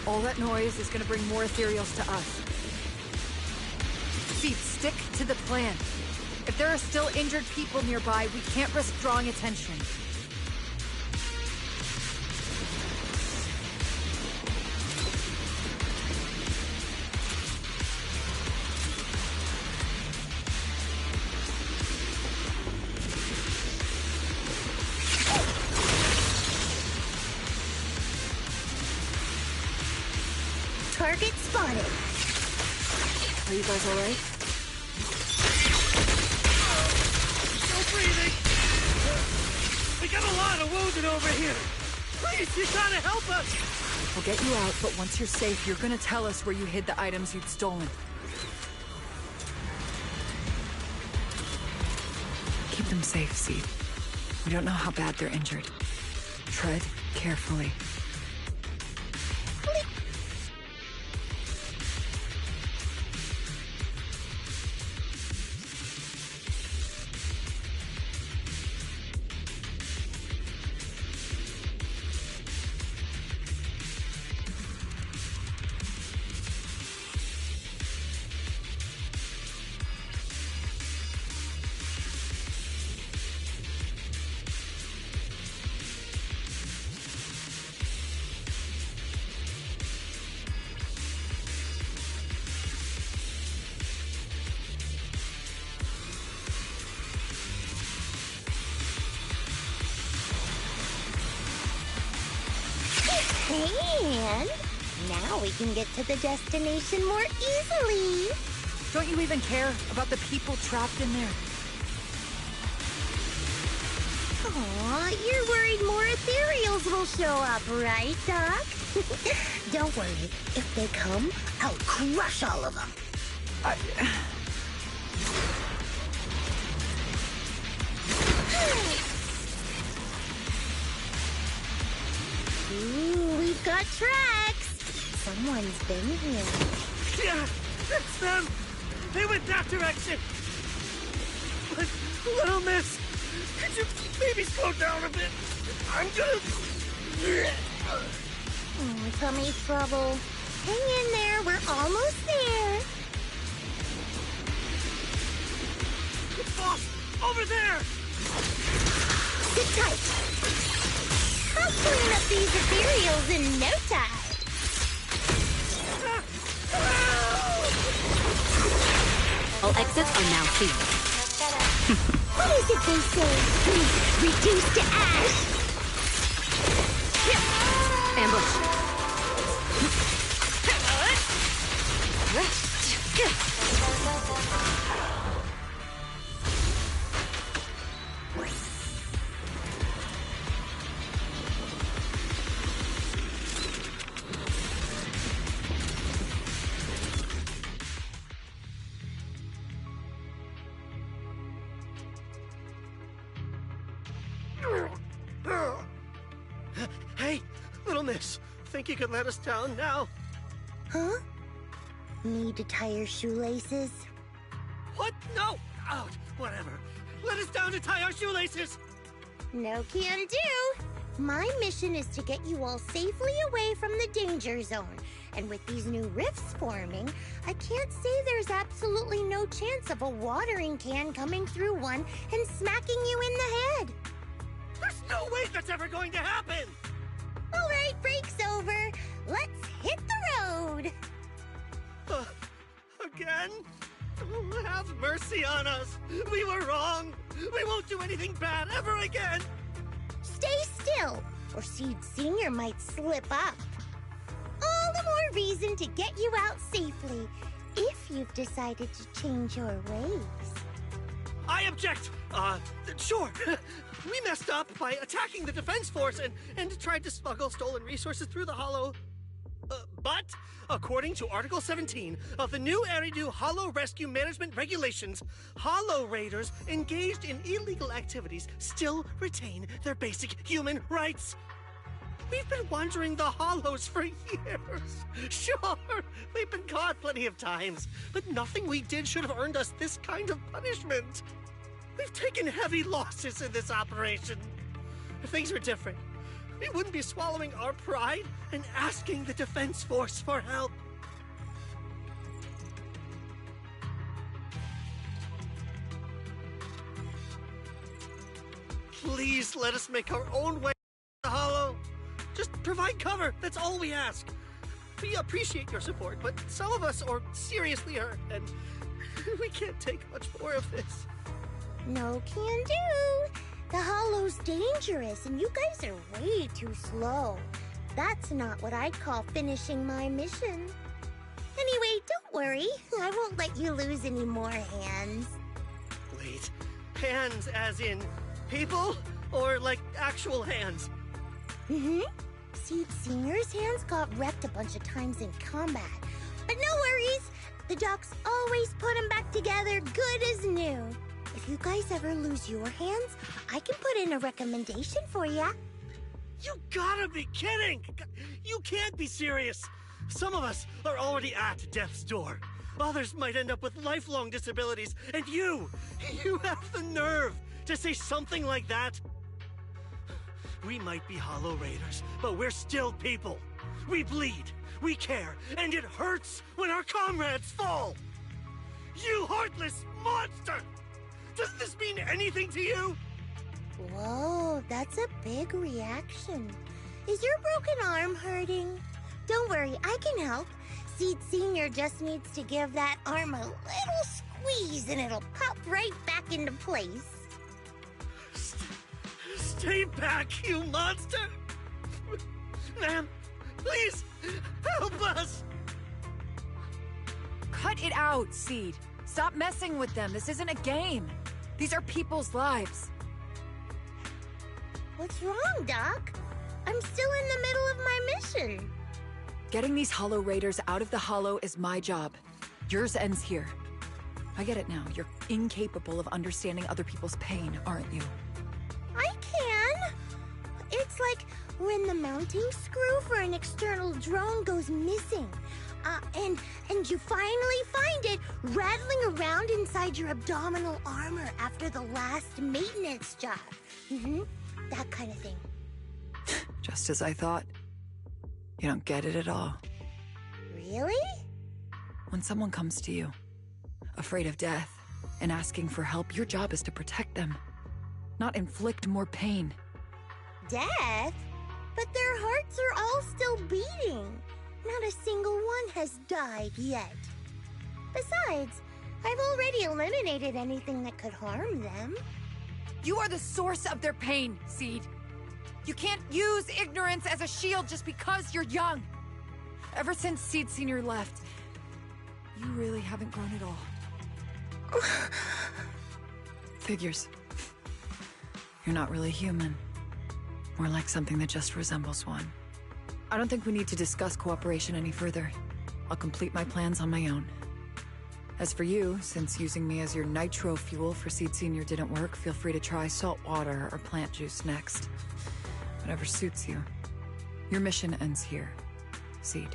All that noise is gonna bring more ethereals to us. See, stick to the plan. If there are still injured people nearby, we can't risk drawing attention. Target spotted. Are you guys alright? Still breathing. We got a lot of wounded over here. Please, you gotta help us. We'll get you out, but once you're safe, you're gonna tell us where you hid the items you'd stolen. Keep them safe, Seed. We don't know how bad they're injured. Tread carefully. And now we can get to the destination more easily. Don't you even care about the people trapped in there? Aw, you're worried more ethereals will show up, right, Doc? Don't worry. If they come, I'll crush all of them. Ooh, we've got tracks. Someone's been here. Yeah, it's them. They went that direction. But, Little Miss, could you maybe slow down a bit? I'm gonna... Tummy trouble. Hang in there, we're almost there. Boss, over there! Sit tight. I'll clean up these ethereals in no time. All exits are now sealed. What is it they say? Reduced to ash. Ambush. Hey, Little Miss, think you could let us down now? Huh? Need to tie your shoelaces? What? No! Oh, whatever. Let us down to tie our shoelaces! No can do. My mission is to get you all safely away from the danger zone. And with these new rifts forming, I can't say there's absolutely no chance of a watering can coming through one and smacking you in the head. There's no way that's ever going to happen! All right, break's over. Let's hit the road. Again? Oh, have mercy on us. We were wrong. We won't do anything bad ever again. Stay still, or Seed Senior might slip up. All the more reason to get you out safely, if you've decided to change your ways. I object! Sure. We messed up by attacking the Defense Force and tried to smuggle stolen resources through the Hollow. But, according to Article 17 of the new Eridu Hollow Rescue Management Regulations, Hollow Raiders engaged in illegal activities still retain their basic human rights. We've been wandering the Hollows for years. Sure, we've been caught plenty of times, but nothing we did should have earned us this kind of punishment. We've taken heavy losses in this operation. If things were different, we wouldn't be swallowing our pride and asking the Defense Force for help. Please let us make our own way to the Hollow. Just provide cover, that's all we ask. We appreciate your support, but some of us are seriously hurt, and we can't take much more of this. No can do. The Hollow's dangerous, and you guys are way too slow. That's not what I'd call finishing my mission. Anyway, don't worry. I won't let you lose any more hands. Wait, hands as in people? Or like actual hands? Mm-hmm. Seed Senior's hands got wrecked a bunch of times in combat. But no worries. The docs always put them back together good as new. If you guys ever lose your hands, I can put in a recommendation for ya. You gotta be kidding! You can't be serious! Some of us are already at death's door. Others might end up with lifelong disabilities, and you have the nerve to say something like that? We might be Hollow Raiders, but we're still people. We bleed, we care, and it hurts when our comrades fall! You heartless monster! Does this mean anything to you? Whoa, that's a big reaction. Is your broken arm hurting? Don't worry, I can help. Seed Senior just needs to give that arm a little squeeze and it'll pop right back into place. Stay back, you monster! Ma'am, please, help us! Cut it out, Seed. Stop messing with them. This isn't a game. These are people's lives. What's wrong, Doc? I'm still in the middle of my mission. Getting these Hollow Raiders out of the Hollow is my job. Yours ends here. I get it now. You're incapable of understanding other people's pain, aren't you? I can. It's like when the mounting screw for an external drone goes missing. And you finally find it rattling around inside your abdominal armor after the last maintenance job. Mm-hmm. That kind of thing. Just as I thought. You don't get it at all. Really? When someone comes to you, afraid of death, and asking for help, your job is to protect them, not inflict more pain. Death? But their hearts are all still beating. Not a single one has died yet. Besides, I've already eliminated anything that could harm them. You are the source of their pain, Seed. You can't use ignorance as a shield just because you're young. Ever since Seed Senior left, you really haven't grown at all. Figures. You're not really human. More like something that just resembles one. I don't think we need to discuss cooperation any further. I'll complete my plans on my own. As for you, since using me as your nitro fuel for Seed Senior didn't work, feel free to try salt water or plant juice next. Whatever suits you. Your mission ends here, Seed.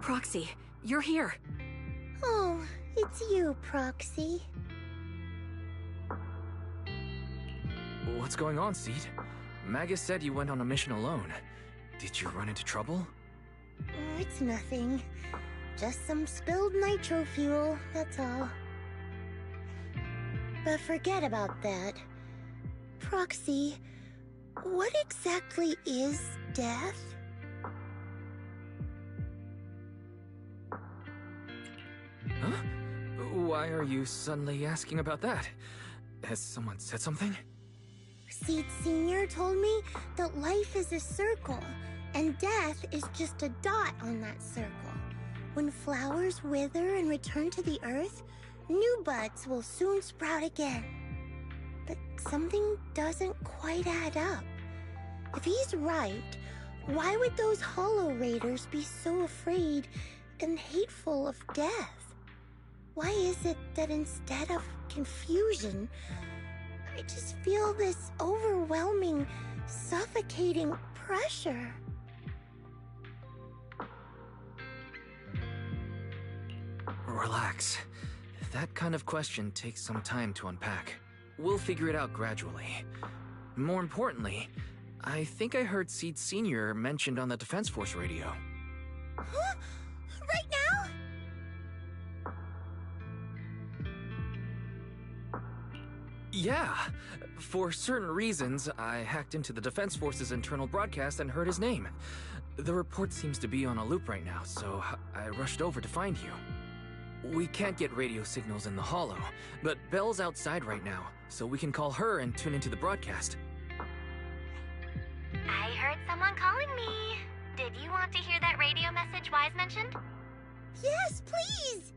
Proxy, you're here. Oh, it's you, Proxy. What's going on, Seed? Magus said you went on a mission alone. Did you run into trouble? Oh, it's nothing. Just some spilled nitro fuel, that's all. But forget about that. Proxy, what exactly is death? Huh? Why are you suddenly asking about that? Has someone said something? Seed Senior told me that life is a circle, and death is just a dot on that circle. When flowers wither and return to the earth, new buds will soon sprout again. But something doesn't quite add up. If he's right, why would those Hollow Raiders be so afraid and hateful of death? Why is it that instead of confusion, I just feel this overwhelming, suffocating pressure? Relax. That kind of question takes some time to unpack. We'll figure it out gradually. More importantly, I think I heard Seed Senior mentioned on the Defense Force radio. Huh? Right now? Yeah. For certain reasons, I hacked into the Defense Force's internal broadcast and heard his name. The report seems to be on a loop right now, so I rushed over to find you. We can't get radio signals in the Hollow, but Belle's outside right now, so we can call her and tune into the broadcast. I heard someone calling me. Did you want to hear that radio message Wise mentioned? Yes, please!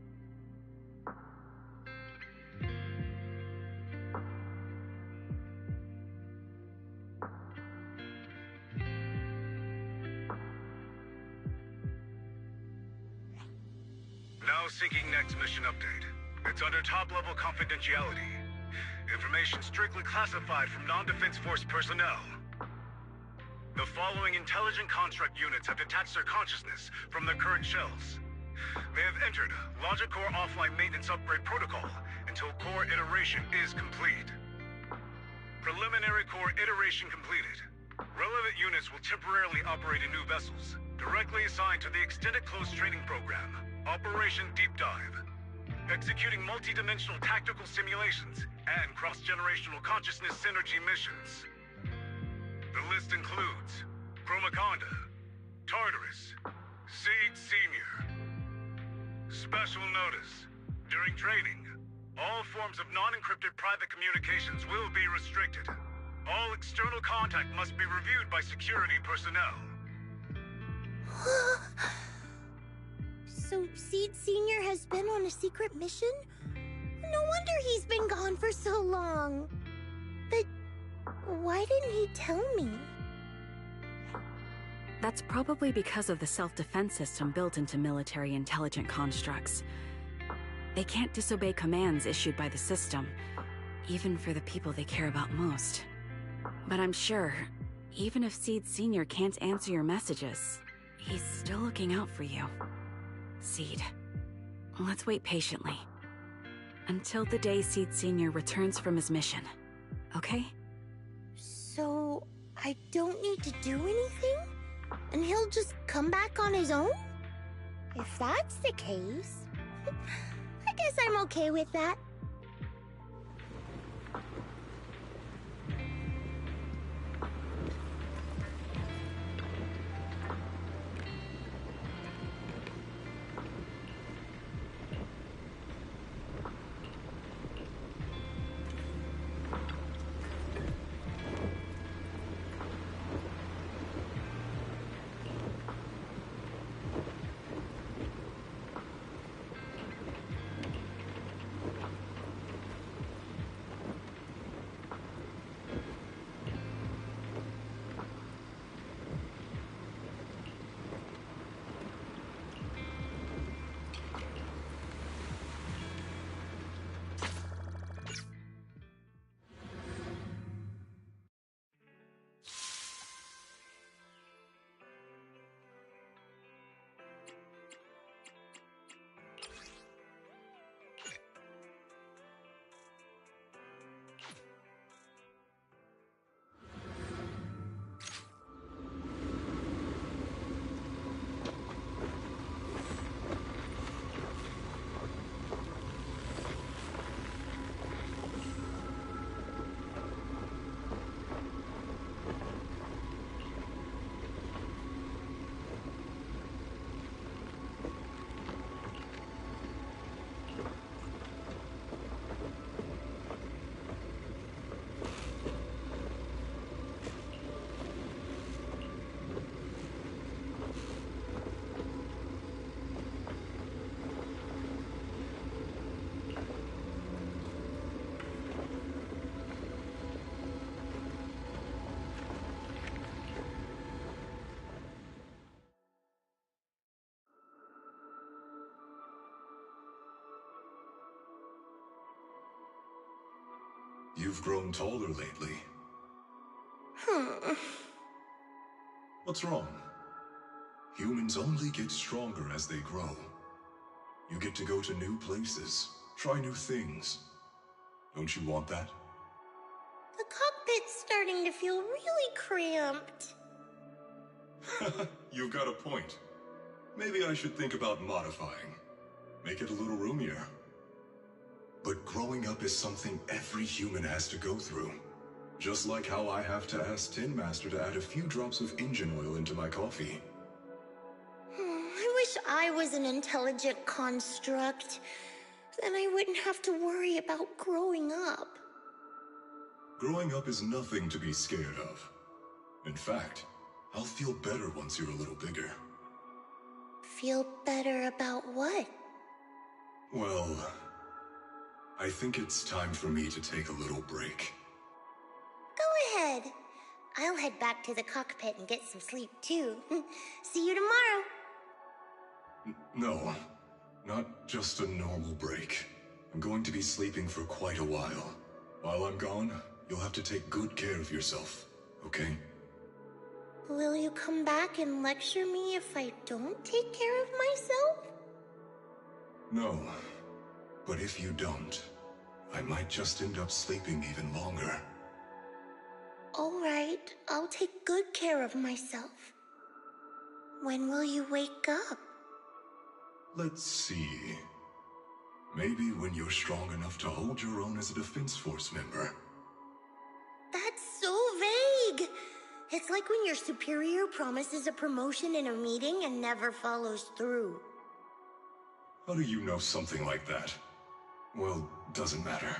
Now syncing next mission update. It's under top-level confidentiality. Information strictly classified from non-Defense Force personnel. The following intelligent construct units have detached their consciousness from their current shells. They have entered Logic Core offline maintenance upgrade protocol until core iteration is complete. Preliminary core iteration completed. Relevant units will temporarily operate in new vessels, directly assigned to the Extended Close Training Program, Operation Deep Dive. Executing multi-dimensional tactical simulations and cross-generational consciousness synergy missions. The list includes Chromaconda, Tartarus, Seed Senior. Special notice. During training, all forms of non-encrypted private communications will be restricted. All external contact must be reviewed by security personnel. So Seed Senior has been on a secret mission? No wonder he's been gone for so long. But why didn't he tell me? That's probably because of the self-defense system built into military intelligent constructs. They can't disobey commands issued by the system, even for the people they care about most. But I'm sure, even if Seed Senior can't answer your messages, he's still looking out for you. Seed, let's wait patiently. Until the day Seed Senior returns from his mission, okay? So, I don't need to do anything? And he'll just come back on his own? If that's the case, I guess I'm okay with that. you've grown taller lately. What's wrong? Humans only get stronger as they grow. You get to go to new places, try new things. Don't you want that? The cockpit's starting to feel really cramped. You've got a point. Maybe I should think about modifying. Make it a little roomier. But growing up is something every human has to go through. Just like how I have to ask Tin Master to add a few drops of engine oil into my coffee. I wish I was an intelligent construct. Then I wouldn't have to worry about growing up. Growing up is nothing to be scared of. In fact, I'll feel better once you're a little bigger. Feel better about what? Well, I think it's time for me to take a little break. Go ahead. I'll head back to the cockpit and get some sleep too. See you tomorrow. No, not just a normal break. I'm going to be sleeping for quite a while. While I'm gone, you'll have to take good care of yourself, okay? Will you come back and lecture me if I don't take care of myself? No, but if you don't, I might just end up sleeping even longer. All right, I'll take good care of myself. When will you wake up? Let's see. Maybe when you're strong enough to hold your own as a Defense Force member. That's so vague! It's like when your superior promises a promotion in a meeting and never follows through. How do you know something like that? Well, doesn't matter.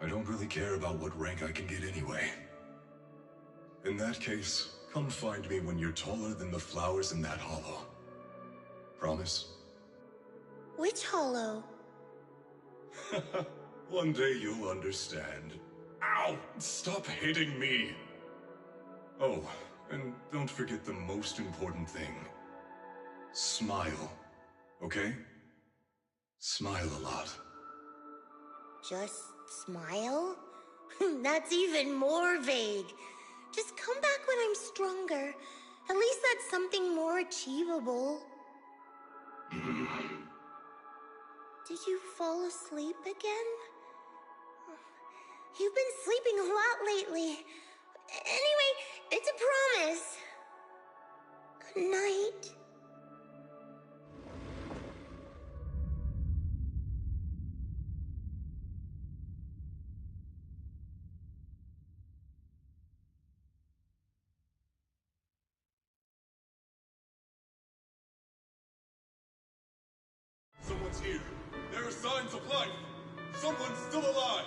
I don't really care about what rank I can get anyway. In that case, come find me when you're taller than the flowers in that hollow. Promise? Which hollow? One day you'll understand. Ow! Stop hitting me! Oh, and don't forget the most important thing. Smile. Okay? Smile a lot. Just smile? That's even more vague. Just come back when I'm stronger. At least that's something more achievable. Did you fall asleep again? You've been sleeping a lot lately. Anyway, it's a promise. Good night. Someone's here. There are signs of life. Someone's still alive.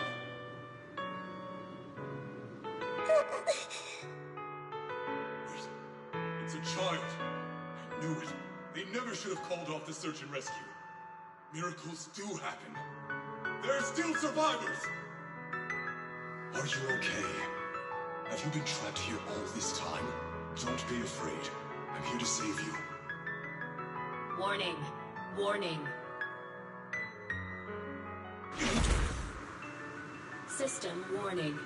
It's a child. I knew it. They never should have called off the search and rescue. Miracles do happen. There are still survivors. Are you okay? Have you been trapped here all this time? Don't be afraid. I'm here to save you. Warning. Warning. System warning.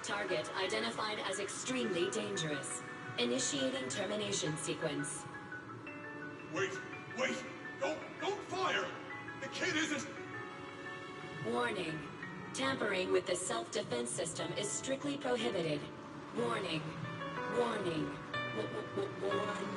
Target identified as extremely dangerous. Initiating termination sequence. Wait! Don't fire! The kid isn't... Warning. Tampering with the self-defense system is strictly prohibited. Warning. Warning. Warning.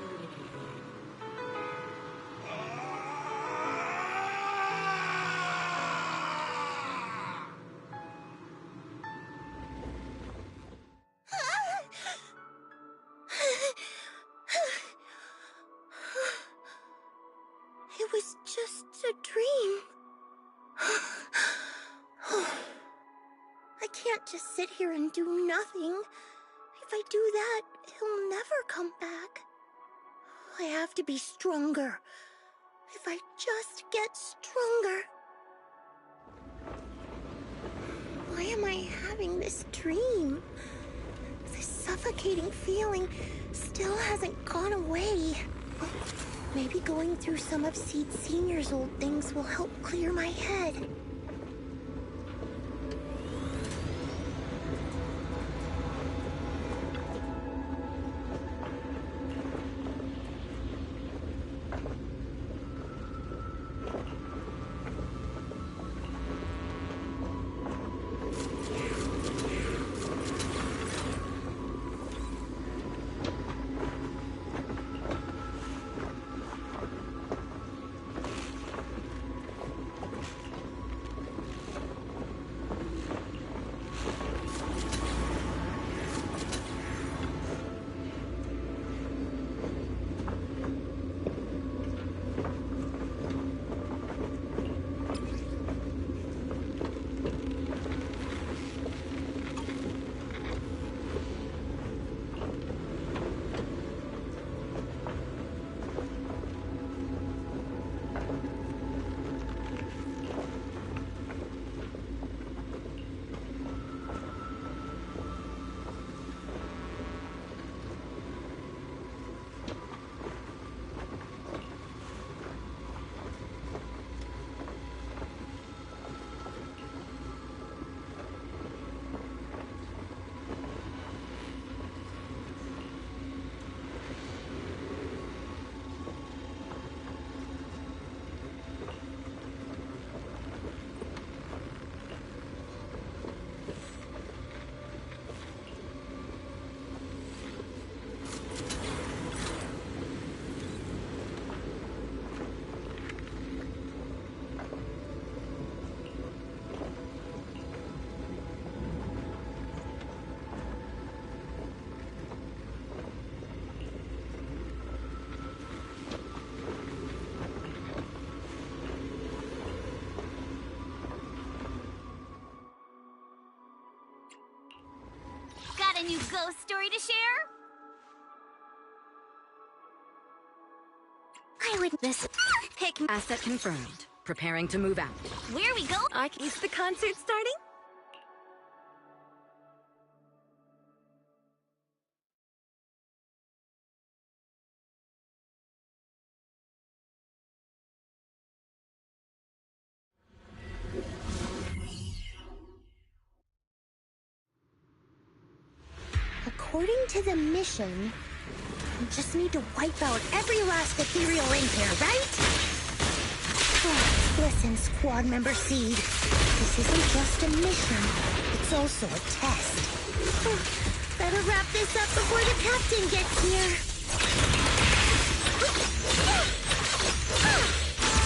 It was just a dream. I can't just sit here and do nothing. If I do that, he'll never come back. I have to be stronger. If I just get stronger. Why am I having this dream? This suffocating feeling still hasn't gone away. Maybe going through some of Seed Senior's old things will help clear my head. story to share? I would miss Pick asset confirmed. Preparing to move out. Where we go? Is the concert starting? According to the mission, we just need to wipe out every last ethereal in here, right? Oh, listen, squad member Seed. This isn't just a mission. It's also a test. Better wrap this up before the captain gets here.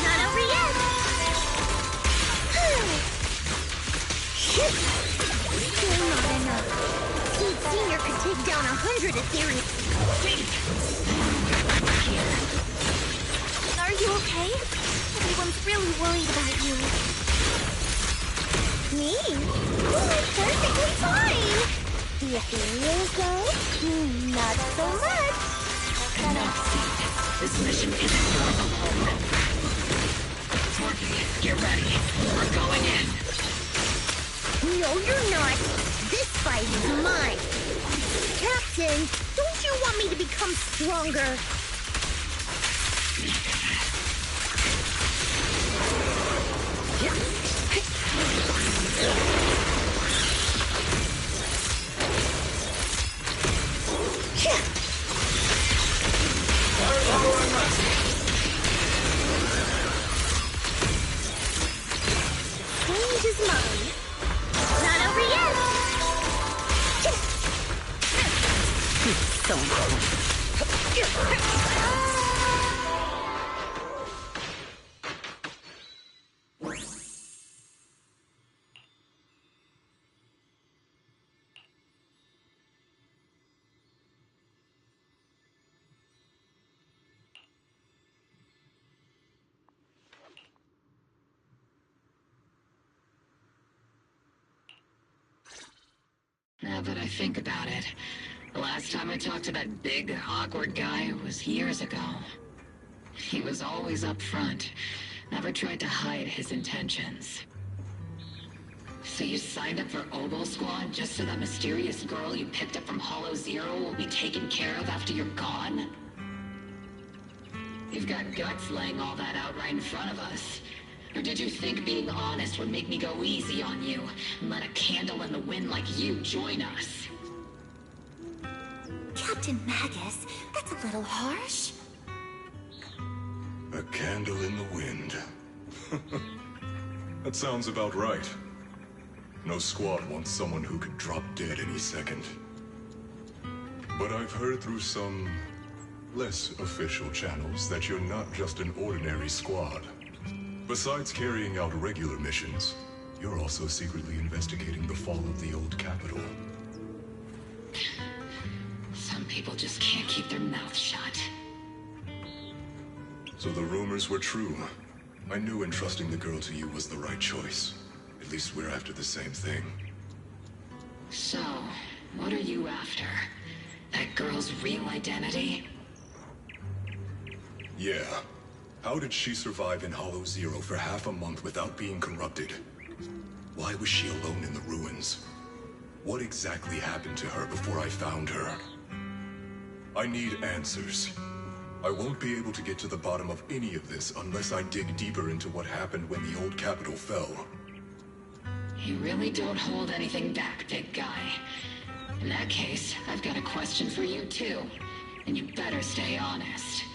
Not over yet. Still not enough. Seed Senior could take down 100 ethereal. Are you okay? Everyone's really worried about you. Me? Oh, I'm perfectly fine. The ethereals, though? Not so much. Enough, Seed. This mission isn't yours alone. Forky, get ready. We're going in. No, you're not. This fight is mine. Captain, don't you want me to become stronger? Change is mine. Not over yet. So important. Now that I think about it, the last time I talked to that big, awkward guy was years ago. He was always up front, never tried to hide his intentions. So you signed up for Oboe Squad just so that mysterious girl you picked up from Hollow Zero will be taken care of after you're gone? You've got guts laying all that out right in front of us. Or did you think being honest would make me go easy on you and let a candle in the wind like you join us? Captain Magus, that's a little harsh. A candle in the wind. That sounds about right. No squad wants someone who could drop dead any second. But I've heard through some less official channels that you're not just an ordinary squad. Besides carrying out regular missions, you're also secretly investigating the fall of the old capital. Some people just can't keep their mouths shut. So the rumors were true. I knew entrusting the girl to you was the right choice. At least we're after the same thing. So, what are you after? That girl's real identity? Yeah. How did she survive in Hollow Zero for half a month without being corrupted? Why was she alone in the ruins? What exactly happened to her before I found her? I need answers. I won't be able to get to the bottom of any of this unless I dig deeper into what happened when the old capital fell. You really don't hold anything back, big guy. In that case, I've got a question for you too. And you better stay honest.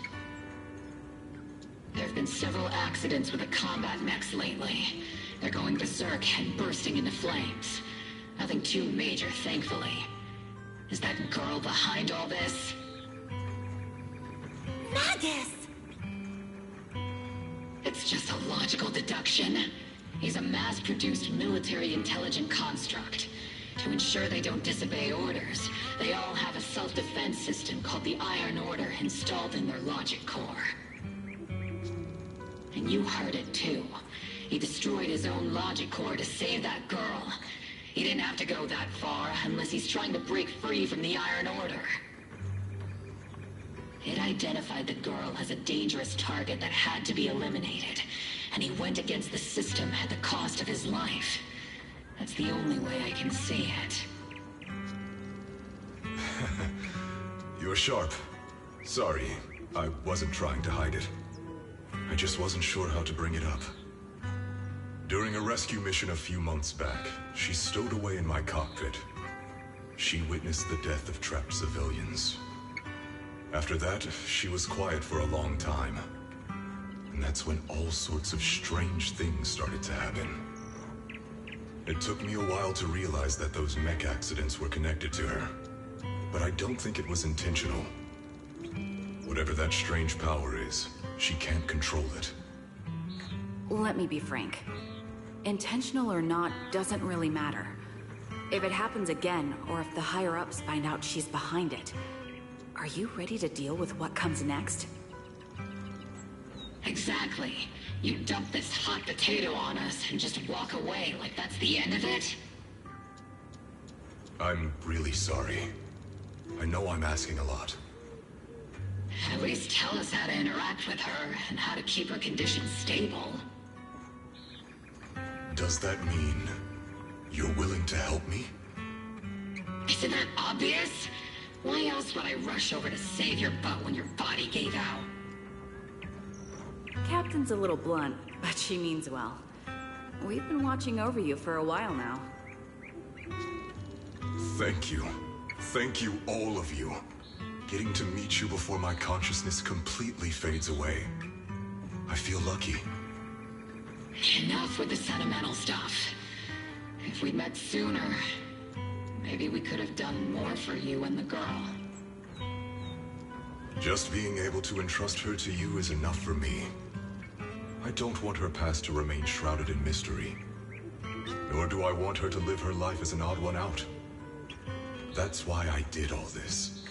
There have been several accidents with the combat mechs lately. They're going berserk and bursting into flames. Nothing too major, thankfully. Is that girl behind all this? Magus! It's just a logical deduction. He's a mass-produced military intelligent construct. To ensure they don't disobey orders, they all have a self-defense system called the Iron Order installed in their logic core. And you heard it too. He destroyed his own logic core to save that girl. He didn't have to go that far unless he's trying to break free from the Iron Order. It identified the girl as a dangerous target that had to be eliminated, and he went against the system at the cost of his life. That's the only way I can see it. You're sharp. Sorry, I wasn't trying to hide it. I just wasn't sure how to bring it up. During a rescue mission a few months back, she stowed away in my cockpit. She witnessed the death of trapped civilians. After that, she was quiet for a long time. And that's when all sorts of strange things started to happen. It took me a while to realize that those mech accidents were connected to her. But I don't think it was intentional. Whatever that strange power is, she can't control it. Let me be frank. Intentional or not doesn't really matter. If it happens again, or if the higher-ups find out she's behind it, are you ready to deal with what comes next? Exactly. You dump this hot potato on us and just walk away like that's the end of it? I'm really sorry. I know I'm asking a lot. At least tell us how to interact with her and how to keep her condition stable. Does that mean you're willing to help me? Isn't that obvious? Why else would I rush over to save your butt when your body gave out? Captain's a little blunt, but she means well. We've been watching over you for a while now. Thank you. Thank you, all of you. Getting to meet you before my consciousness completely fades away. I feel lucky. Enough with the sentimental stuff. If we'd met sooner, maybe we could have done more for you and the girl. Just being able to entrust her to you is enough for me. I don't want her past to remain shrouded in mystery. Nor do I want her to live her life as an odd one out. That's why I did all this.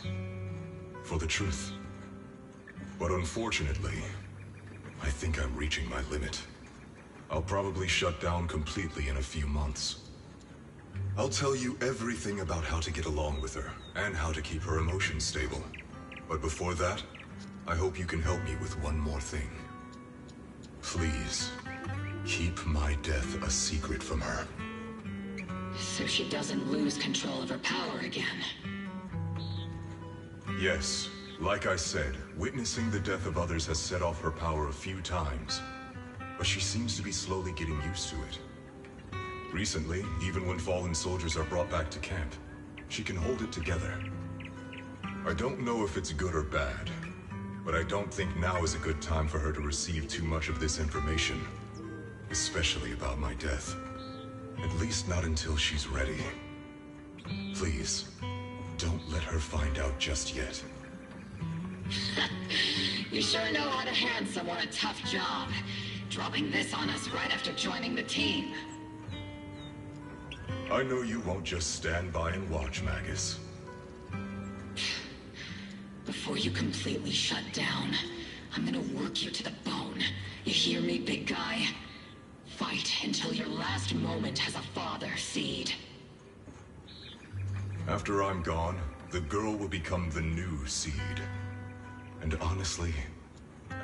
For the truth. But unfortunately, I think I'm reaching my limit. I'll probably shut down completely in a few months. I'll tell you everything about how to get along with her, and how to keep her emotions stable. But before that, I hope you can help me with one more thing. Please, keep my death a secret from her. So she doesn't lose control of her power again. Yes, like I said, witnessing the death of others has set off her power a few times. But she seems to be slowly getting used to it. Recently, even when fallen soldiers are brought back to camp, she can hold it together. I don't know if it's good or bad, but I don't think now is a good time for her to receive too much of this information. Especially about my death. At least not until she's ready. Please, don't let her find out just yet. You sure know how to hand someone a tough job. Dropping this on us right after joining the team. I know you won't just stand by and watch, Magus. Before you completely shut down, I'm gonna work you to the bone. You hear me, big guy? Fight until your last moment has a father seed. After I'm gone, the girl will become the new seed. And honestly,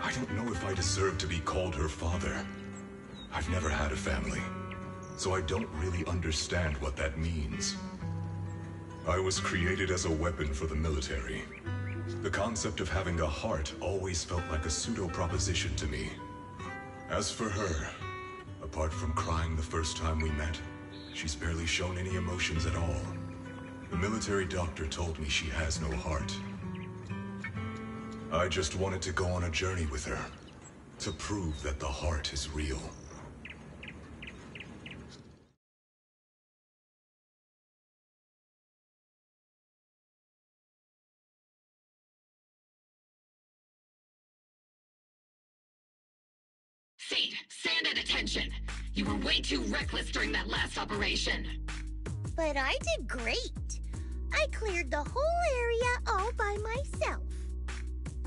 I don't know if I deserve to be called her father. I've never had a family, so I don't really understand what that means. I was created as a weapon for the military. The concept of having a heart always felt like a pseudo-proposition to me. As for her, apart from crying the first time we met, she's barely shown any emotions at all. The military doctor told me she has no heart. I just wanted to go on a journey with her, to prove that the heart is real. Seed, stand at attention! You were way too reckless during that last operation. But I did great. I cleared the whole area all by myself.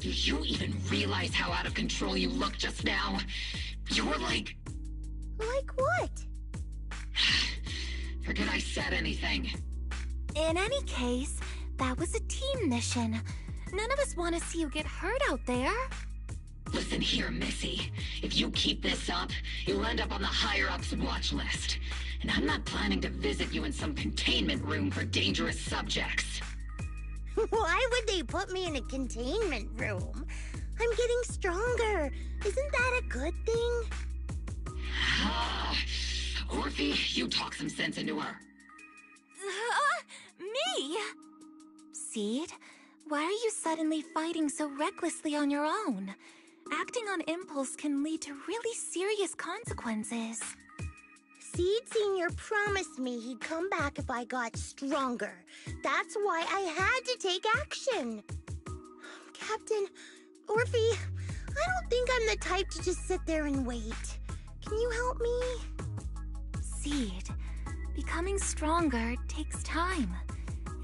Do you even realize how out of control you looked just now? You were like... Like what? Forget I said anything. In any case, that was a team mission. None of us want to see you get hurt out there. Listen here, Missy. If you keep this up, you'll end up on the higher-ups watch list. And I'm not planning to visit you in some containment room for dangerous subjects. Why would they put me in a containment room? I'm getting stronger. Isn't that a good thing? Orphe, you talk some sense into her. Me? Seed, why are you suddenly fighting so recklessly on your own? Acting on impulse can lead to really serious consequences. Seed Senior promised me he'd come back if I got stronger. That's why I had to take action. Captain, Orphe, I don't think I'm the type to just sit there and wait. Can you help me? Seed, becoming stronger takes time.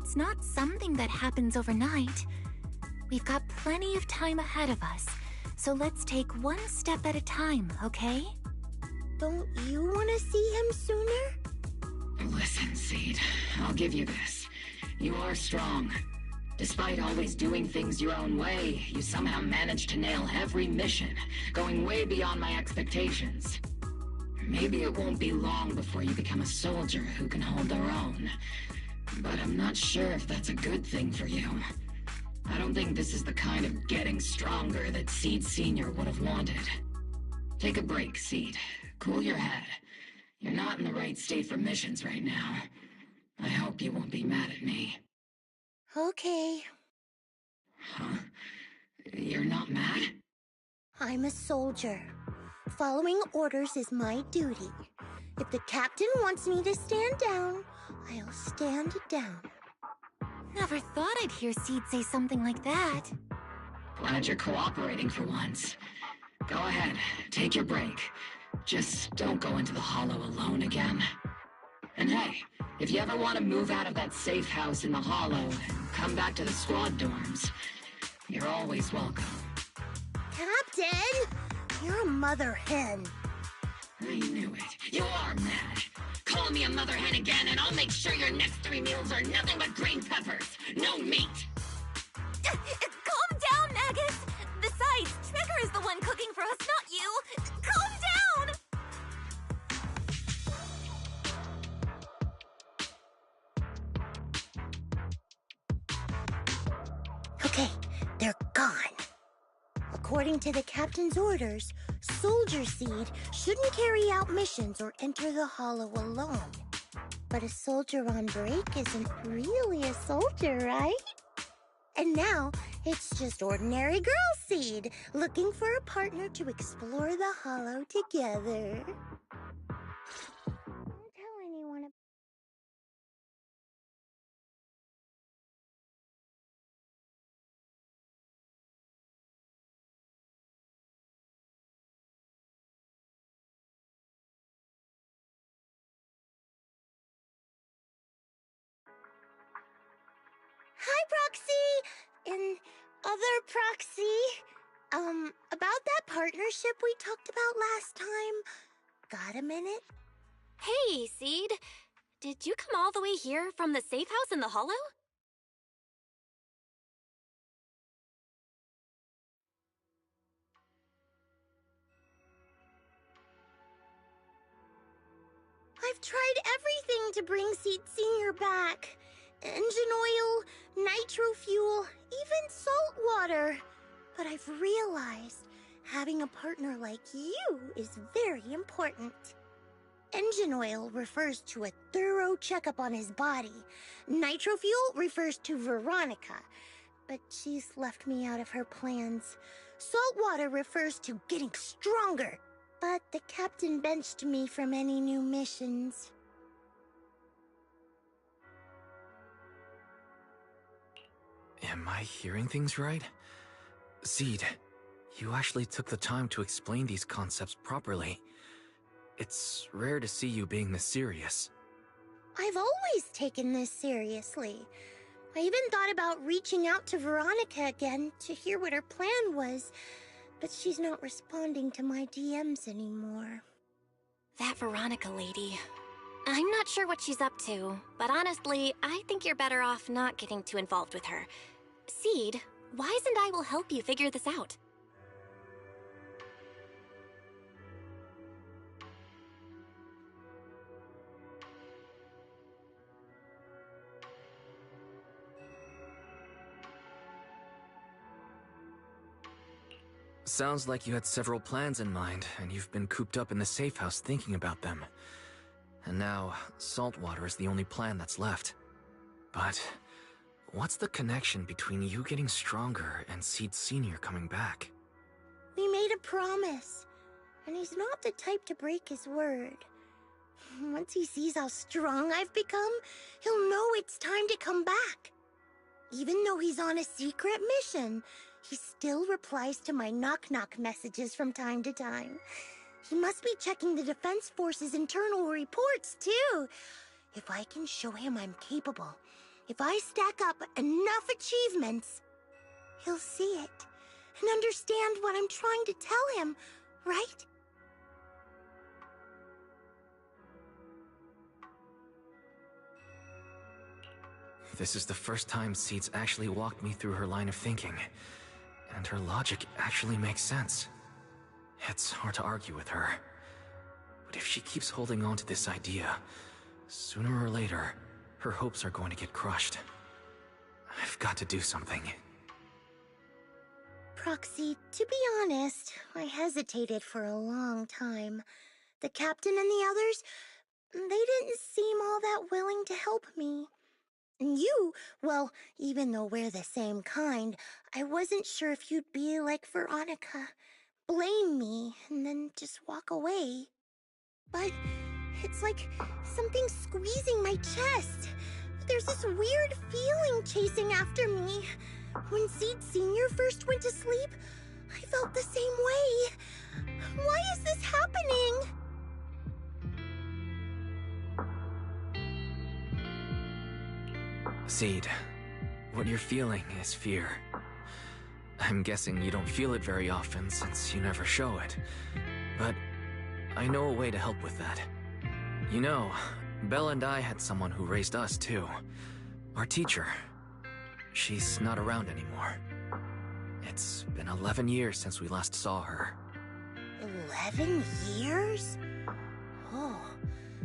It's not something that happens overnight. We've got plenty of time ahead of us, so let's take one step at a time, okay? Don't you want to see him sooner? Listen, Seed, I'll give you this. You are strong. Despite always doing things your own way, you somehow managed to nail every mission, going way beyond my expectations. Maybe it won't be long before you become a soldier who can hold their own. But I'm not sure if that's a good thing for you. I don't think this is the kind of getting stronger that Seed Senior would have wanted. Take a break, Seed. Cool your head. You're not in the right state for missions right now. I hope you won't be mad at me. Okay. Huh? You're not mad? I'm a soldier. Following orders is my duty. If the captain wants me to stand down, I'll stand down. Never thought I'd hear Seed say something like that. Glad you're cooperating for once. Go ahead, take your break. Just don't go into the hollow alone again. And hey, if you ever want to move out of that safe house in the hollow and come back to the squad dorms, you're always welcome. Captain! You're a mother hen. I knew it. You are mad. Call me a mother hen again and I'll make sure your next 3 meals are nothing but green peppers. No meat. Calm down, Magus! Besides, Trigger is the one cooking for us, not you! Calm down! Okay, they're gone. According to the captain's orders, Soldier Seed shouldn't carry out missions or enter the hollow alone. But a soldier on break isn't really a soldier, right? And now, it's just ordinary girl Seed, looking for a partner to explore the hollow together. Don't tell anyone about... Hi, Proxy! And other Proxy. About that partnership we talked about last time. Got a minute? Hey, Seed. Did you come all the way here from the safe house in the hollow? I've tried everything to bring Seed Senior back. Engine oil, nitro fuel, even salt water. But I've realized having a partner like you is very important. Engine oil refers to a thorough checkup on his body. Nitro fuel refers to Veronica, but she's left me out of her plans. Salt water refers to getting stronger, but the captain benched me from any new missions. Am I hearing things right? Seed, you actually took the time to explain these concepts properly. It's rare to see you being this serious. I've always taken this seriously. I even thought about reaching out to Veronica again to hear what her plan was, but she's not responding to my DMs anymore. That Veronica lady. I'm not sure what she's up to, but honestly, I think you're better off not getting too involved with her. Seed, Wise and I will help you figure this out. Sounds like you had several plans in mind, and you've been cooped up in the safe house thinking about them. And now, saltwater is the only plan that's left. But what's the connection between you getting stronger and Seed Sr. coming back? We made a promise, and he's not the type to break his word. Once he sees how strong I've become, he'll know it's time to come back. Even though he's on a secret mission, he still replies to my knock-knock messages from time to time. He must be checking the Defense Force's internal reports, too. If I can show him I'm capable, if I stack up enough achievements, he'll see it and understand what I'm trying to tell him, right? This is the first time Seed's actually walked me through her line of thinking. And her logic actually makes sense. It's hard to argue with her. But if she keeps holding on to this idea, sooner or later, her hopes are going to get crushed. I've got to do something. Proxy, to be honest, I hesitated for a long time. The captain and the others, they didn't seem all that willing to help me. And you, well, even though we're the same kind, I wasn't sure if you'd be like Veronica. Blame me, and then just walk away. But it's like something squeezing my chest. There's this weird feeling chasing after me. When Seed Sr. first went to sleep, I felt the same way. Why is this happening? Seed, what you're feeling is fear. I'm guessing you don't feel it very often since you never show it. But I know a way to help with that. You know, Belle and I had someone who raised us too. Our teacher. She's not around anymore. It's been 11 years since we last saw her. 11 years? Oh,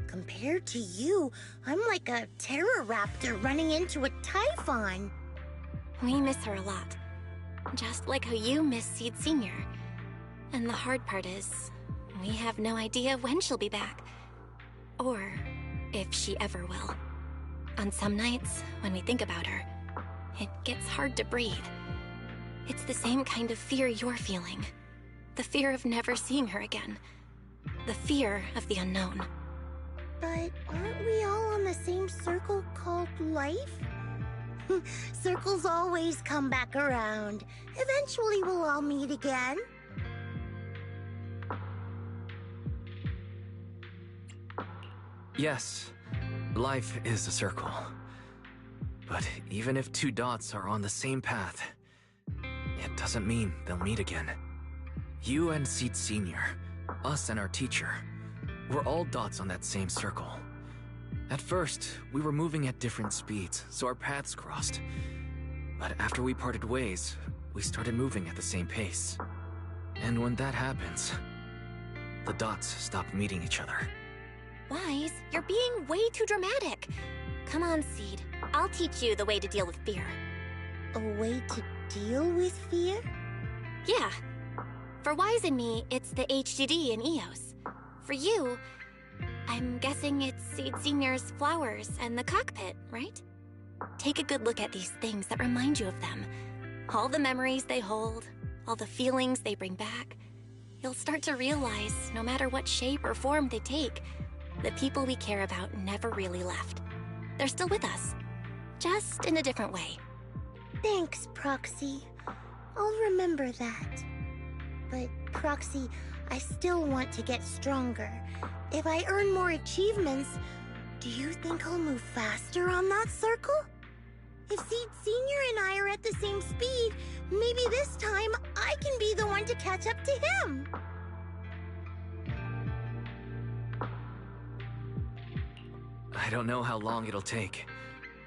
compared to you, I'm like a terror raptor running into a typhon. We miss her a lot. Just like how you miss Seed Sr. And the hard part is, we have no idea when she'll be back. Or if she ever will. On some nights, when we think about her, it gets hard to breathe. It's the same kind of fear you're feeling. The fear of never seeing her again. The fear of the unknown. But aren't we all on the same circle called life? Circles always come back around. Eventually we'll all meet again. Yes, life is a circle. But even if two dots are on the same path, it doesn't mean they'll meet again. You and Seed Sr., us and our teacher, we're all dots on that same circle. At first, we were moving at different speeds, so our paths crossed. But after we parted ways, we started moving at the same pace. And when that happens, the dots stop meeting each other. Wise, you're being way too dramatic. Come on, Seed. I'll teach you the way to deal with fear. A way to deal with fear? Yeah. For Wise and me, it's the HDD and EOS. For you, I'm guessing it's Seed Sr.'s flowers and the cockpit, right? Take a good look at these things that remind you of them. All the memories they hold, all the feelings they bring back. You'll start to realize, no matter what shape or form they take, the people we care about never really left. They're still with us, just in a different way. Thanks, Proxy. I'll remember that. But, Proxy, I still want to get stronger. If I earn more achievements, do you think I'll move faster on that circle? If Seed Sr. and I are at the same speed, maybe this time I can be the one to catch up to him. I don't know how long it'll take,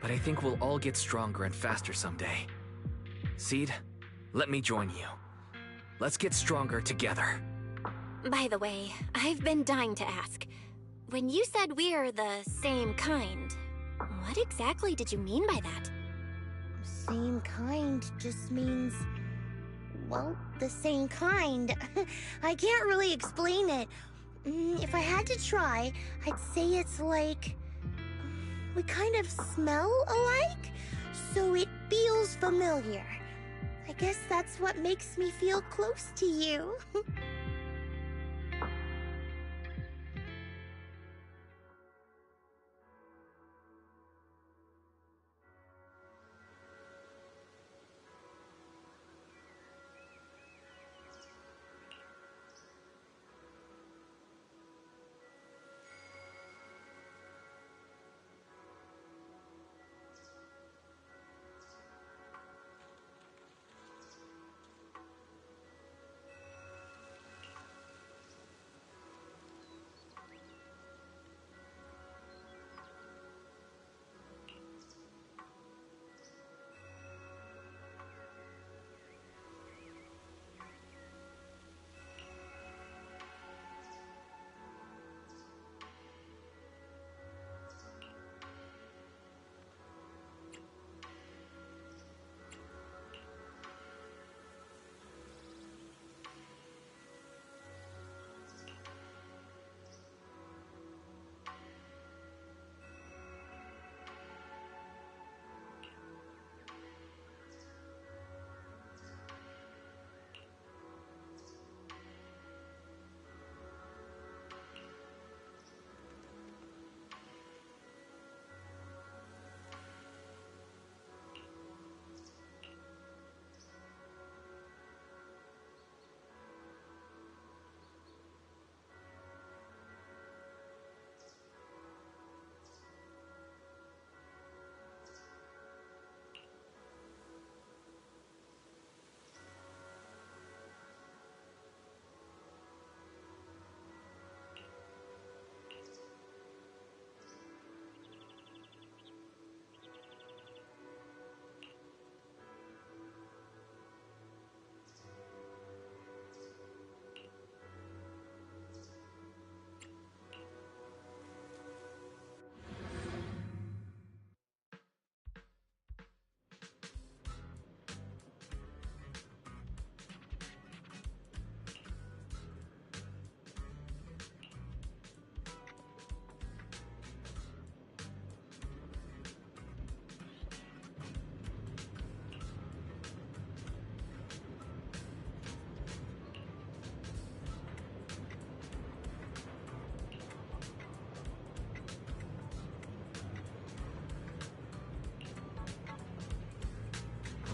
but I think we'll all get stronger and faster someday. Seed, let me join you. Let's get stronger together. By the way, I've been dying to ask. When you said we're the same kind, what exactly did you mean by that? Same kind just means... well, the same kind. I can't really explain it. If I had to try, I'd say it's like... we kind of smell alike, so it feels familiar. I guess that's what makes me feel close to you.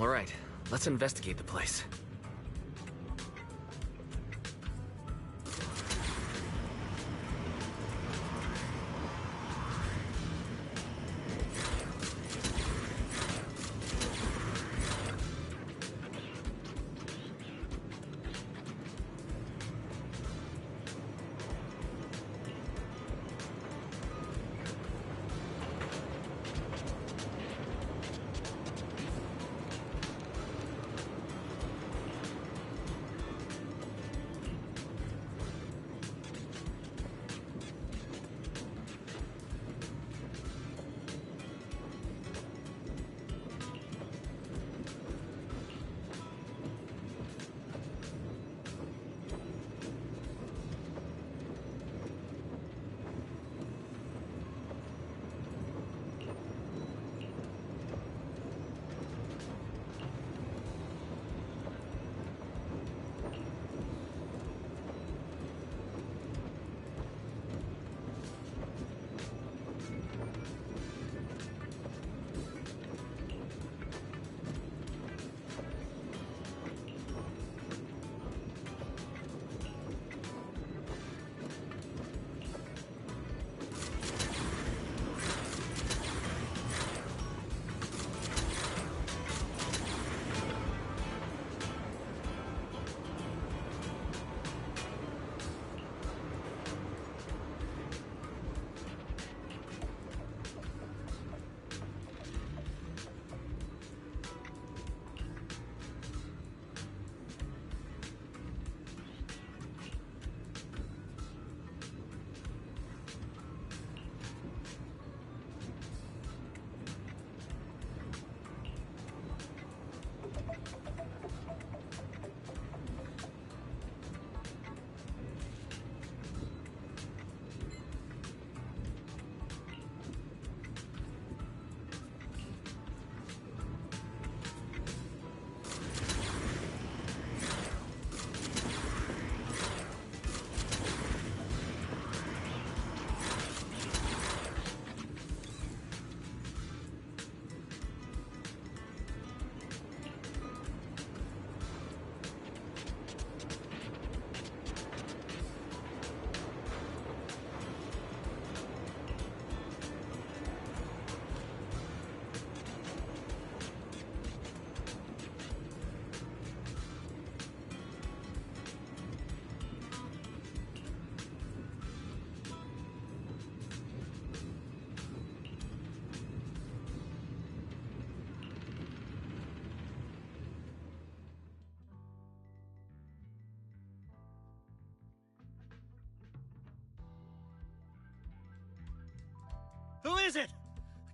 All right, let's investigate the place.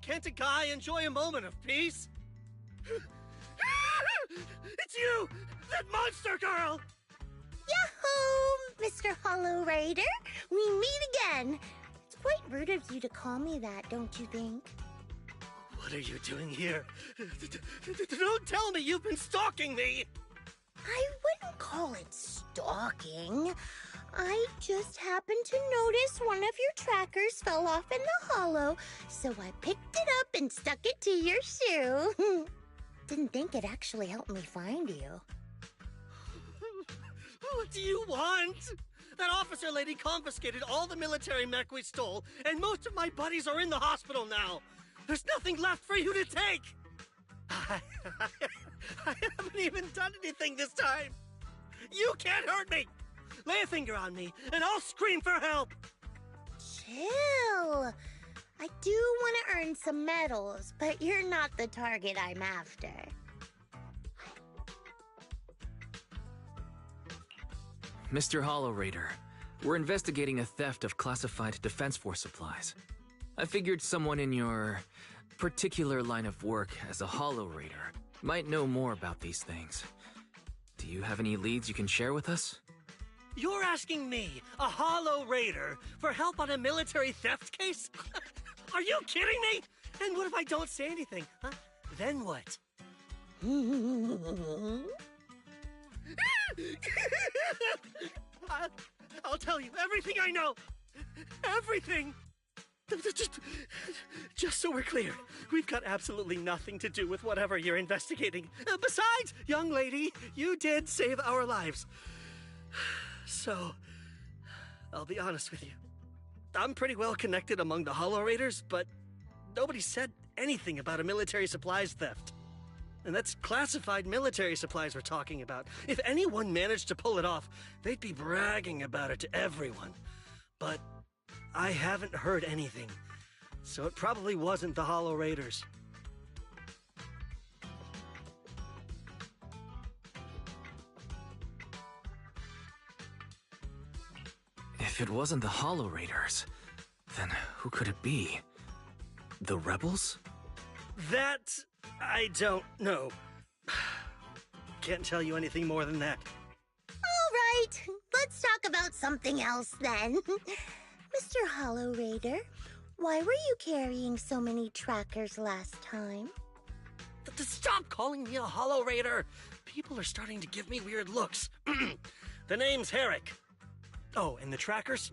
Can't a guy enjoy a moment of peace? It's you! That monster girl! Yahoo, Mr. Hollow Raider! We meet again! It's quite rude of you to call me that, don't you think? What are you doing here? Don't tell me you've been stalking me! I wouldn't call it stalking. I just happened to notice one of your trackers fell off in the hollow, so I picked it up and stuck it to your shoe. Didn't think it actually helped me find you. What do you want? That officer lady confiscated all the military mech we stole, and most of my buddies are in the hospital now. There's nothing left for you to take. I haven't even done anything this time. You can't hurt me. Lay a finger on me, and I'll scream for help. Chill. I do want to earn some medals, but you're not the target I'm after. Mr. Hollow Raider, we're investigating a theft of classified Defense Force supplies. I figured someone in your particular line of work as a Hollow Raider might know more about these things. Do you have any leads you can share with us? You're asking me, a Hollow Raider, for help on a military theft case? Are you kidding me? And what if I don't say anything, huh? Then what? I'll tell you everything I know. Everything. Just so we're clear, we've got absolutely nothing to do with whatever you're investigating. Besides, young lady, you did save our lives. So, I'll be honest with you. I'm pretty well connected among the Hollow Raiders, but nobody said anything about a military supplies theft. And that's classified military supplies we're talking about. If anyone managed to pull it off, they'd be bragging about it to everyone. But I haven't heard anything, so it probably wasn't the Hollow Raiders. If it wasn't the Hollow Raiders, then who could it be? The rebels? That I don't know. Can't tell you anything more than that. All right, let's talk about something else then. Mr. Hollow Raider, why were you carrying so many trackers last time? Stop calling me a Hollow Raider! People are starting to give me weird looks. The name's Herrick. Oh, and the trackers?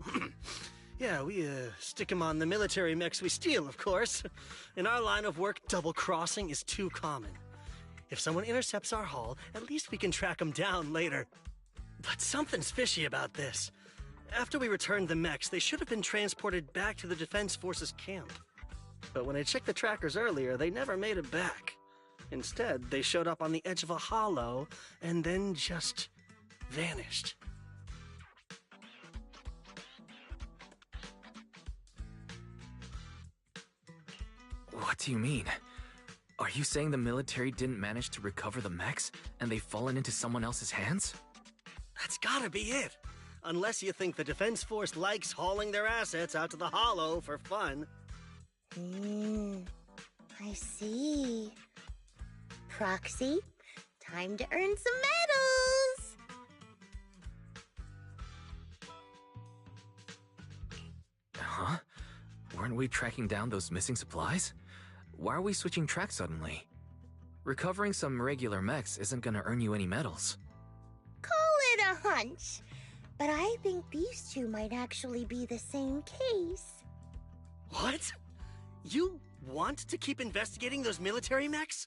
Yeah, we stick them on the military mechs we steal, of course. In our line of work, double-crossing is too common. If someone intercepts our haul, at least we can track them down later. But something's fishy about this. After we returned the mechs, they should have been transported back to the Defense Forces camp. But when I checked the trackers earlier, they never made it back. Instead, they showed up on the edge of a hollow and then just vanished. What do you mean? Are you saying the military didn't manage to recover the mechs and they've fallen into someone else's hands? That's gotta be it. Unless you think the Defense Force likes hauling their assets out to the hollow for fun. I see. Proxy, time to earn some medals! Huh? Weren't we tracking down those missing supplies? Why are we switching tracks suddenly? Recovering some regular mechs isn't gonna earn you any medals. Call it a hunch. But I think these two might actually be the same case. What? You want to keep investigating those military mechs?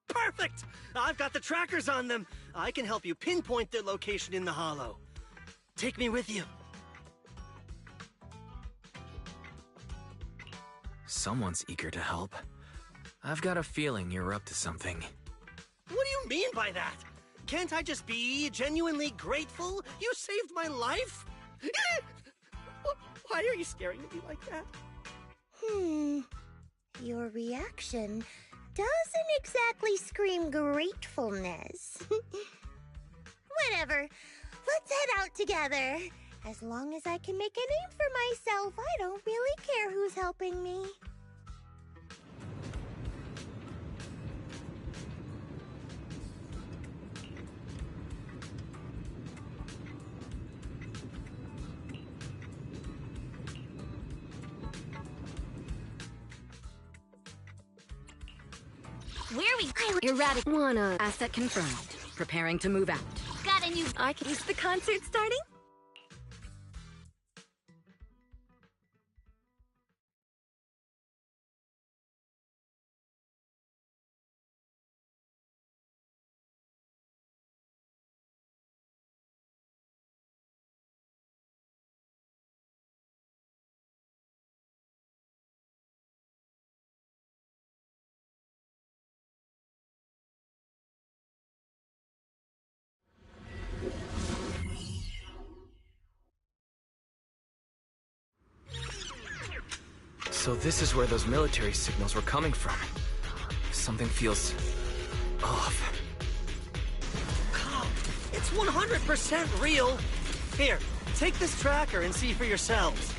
Perfect! I've got the trackers on them. I can help you pinpoint their location in the hollow. Take me with you. Someone's eager to help. I've got a feeling you're up to something. What do you mean by that? Can't I just be genuinely grateful? You saved my life? Why are you staring at me like that? Your reaction doesn't exactly scream gratefulness. Whatever. Let's head out together. As long as I can make a name for myself, I don't really care who's helping me. Where are we? Erratic. Wanna... Asset confirmed. Preparing to move out. Got a new... Is the concert starting? So this is where those military signals were coming from. Something feels... off. It's 100% real. Here, take this tracker and see for yourselves.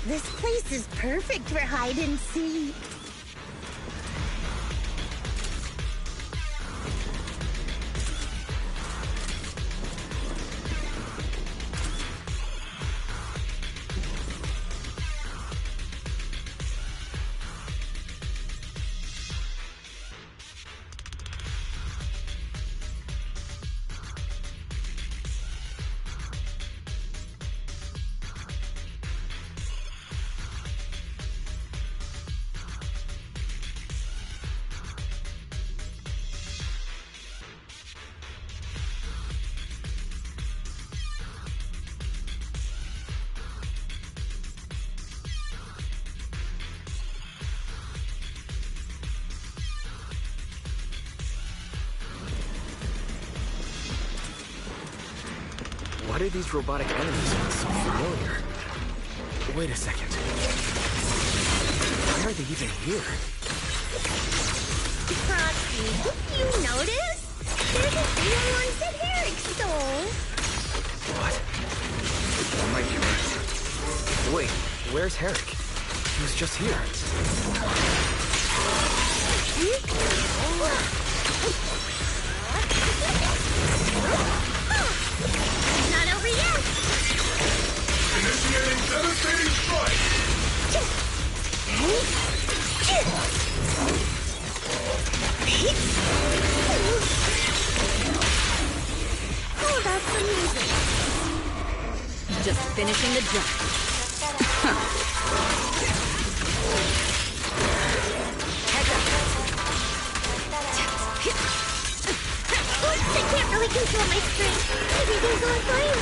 This place is perfect for hide and seek. Why do these robotic enemies feel so familiar? Wait a second. Why are they even here? Proxy, did you notice? There's a few ones that Eric stole. What? I might be right. Wait, where's Herrick? He was just here. Not over yet! Initiating devastating strike! Oh, that's some music. Just finishing the job. Heads up. Oops, I can't really control my strength. Everything's on fire.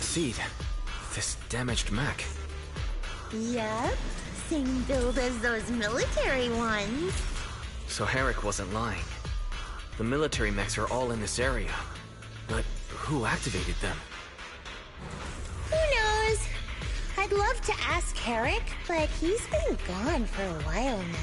Seed. This damaged mech. Yep, same build as those military ones. So Herrick wasn't lying. The military mechs are all in this area. But who activated them? Who knows? I'd love to ask Herrick, but he's been gone for a while now.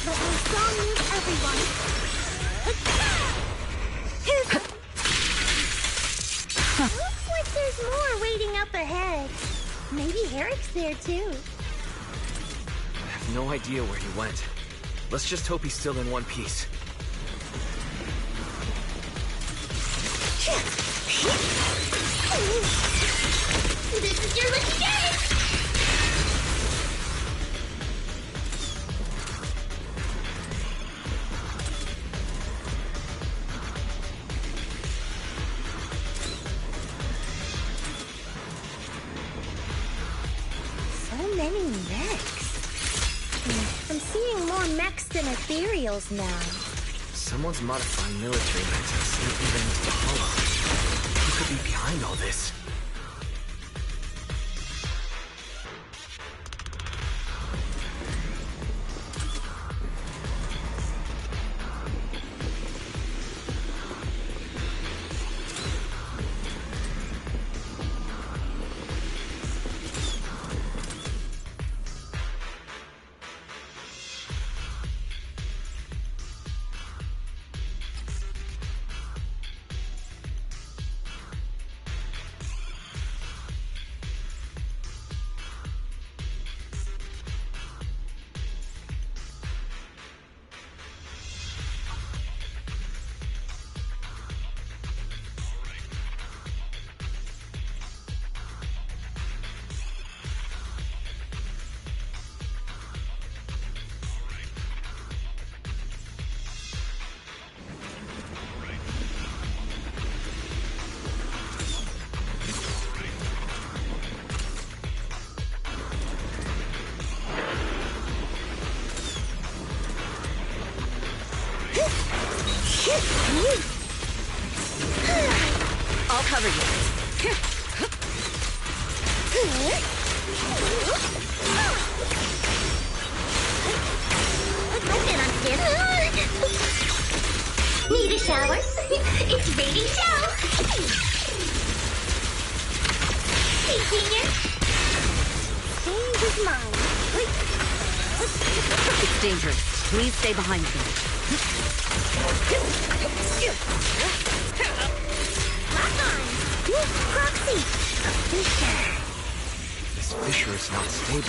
But my song moves everyone. Looks like there's more waiting up ahead. Maybe Herrick's there too. I have no idea where he went. Let's just hope he's still in one piece. This is your lucky day! So many mechs. In I'm seeing more mechs than ethereals now. Someone's modifying military mechs and sneaking them into the hollow. Who could be behind all this? I'll cover you. Need a shower? It's ready to show. Hey, Senior. Stay with mine. It's dangerous. Please stay behind me. Proxy! A fissure. This fissure is not stable.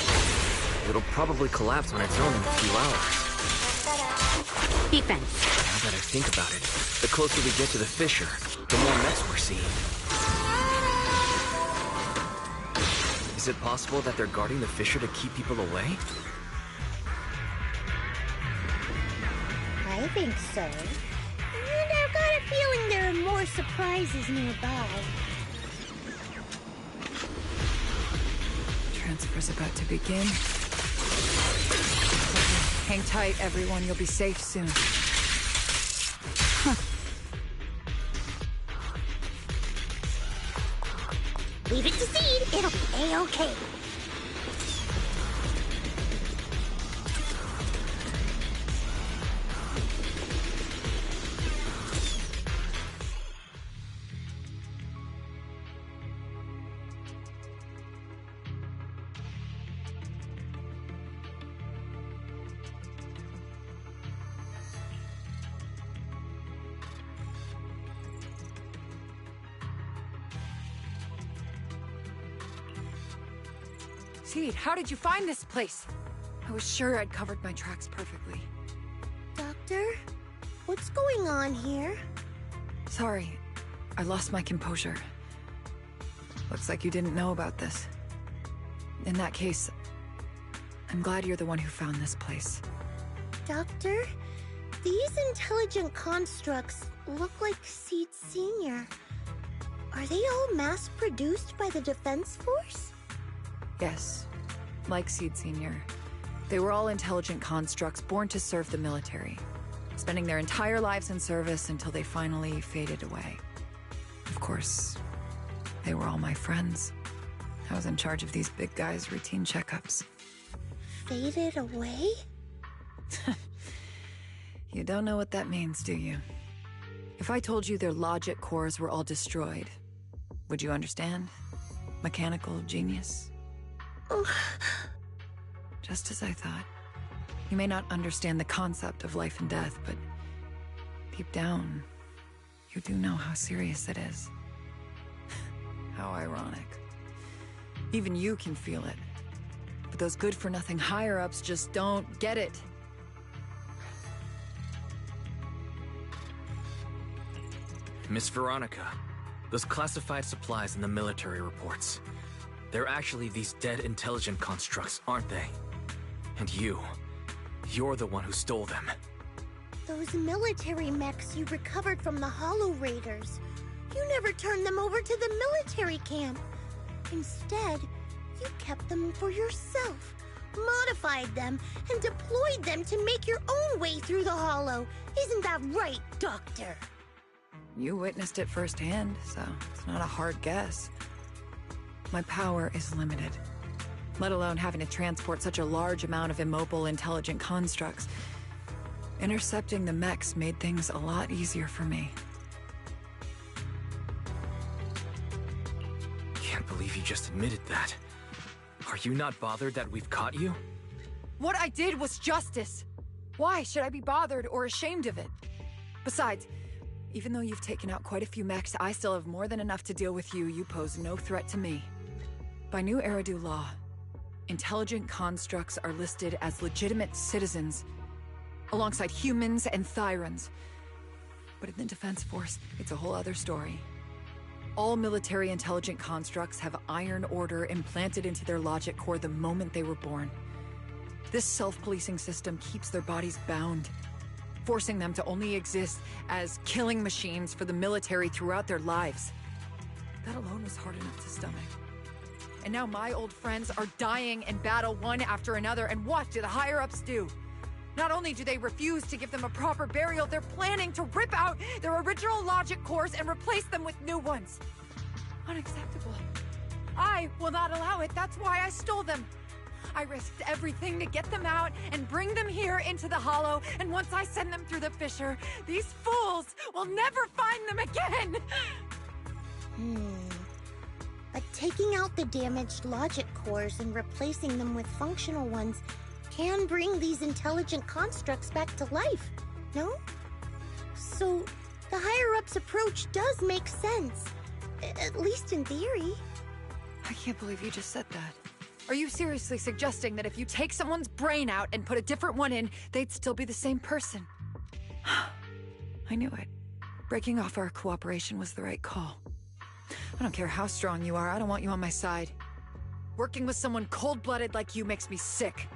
It'll probably collapse on its own in a few hours. Defense. Now that I think about it, the closer we get to the fissure, the more mess we're seeing. Is it possible that they're guarding the fissure to keep people away? I think so. And I've got a feeling there are more surprises nearby. Transfer's about to begin. Hang tight, everyone. You'll be safe soon. Leave it to Seed. It'll be A-okay. Seed, how did you find this place? I was sure I'd covered my tracks perfectly. Doctor? What's going on here? Sorry, I lost my composure. Looks like you didn't know about this. In that case, I'm glad you're the one who found this place. Doctor? These intelligent constructs look like Seed Senior. Are they all mass-produced by the Defense Force? Yes, like Seed Senior. They were all intelligent constructs born to serve the military, spending their entire lives in service until they finally faded away. Of course, they were all my friends. I was in charge of these big guys' routine checkups. Faded away? You don't know what that means, do you? If I told you their logic cores were all destroyed, would you understand? Mechanical genius? Just as I thought. You may not understand the concept of life and death, but deep down, you do know how serious it is. How ironic. Even you can feel it. But those good-for-nothing higher-ups just don't get it. Miss Veronica, those classified supplies in the military reports. They're actually these dead intelligent constructs, aren't they? And you're the one who stole them. Those military mechs you recovered from the Hollow Raiders. You never turned them over to the military camp. Instead, you kept them for yourself, modified them, and deployed them to make your own way through the Hollow. Isn't that right, Doctor? You witnessed it firsthand, so it's not a hard guess. My power is limited, let alone having to transport such a large amount of immobile, intelligent constructs. Intercepting the mechs made things a lot easier for me. Can't believe you just admitted that. Are you not bothered that we've caught you? What I did was justice. Why should I be bothered or ashamed of it? Besides, even though you've taken out quite a few mechs, I still have more than enough to deal with you. You pose no threat to me. By new Eridu law, intelligent constructs are listed as legitimate citizens, alongside humans and Thyrans. But in the Defense Force, it's a whole other story. All military intelligent constructs have Iron Order implanted into their logic core the moment they were born. This self-policing system keeps their bodies bound, forcing them to only exist as killing machines for the military throughout their lives. That alone was hard enough to stomach. And now my old friends are dying in battle one after another, and what do the higher-ups do? Not only do they refuse to give them a proper burial, they're planning to rip out their original logic cores and replace them with new ones. Unacceptable. I will not allow it. That's why I stole them. I risked everything to get them out and bring them here into the Hollow, and once I send them through the fissure, these fools will never find them again! But taking out the damaged logic cores and replacing them with functional ones can bring these intelligent constructs back to life, no? So, the higher-ups approach does make sense. At least in theory. I can't believe you just said that. Are you seriously suggesting that if you take someone's brain out and put a different one in, they'd still be the same person? I knew it. Breaking off our cooperation was the right call. I don't care how strong you are, I don't want you on my side. Working with someone cold-blooded like you makes me sick.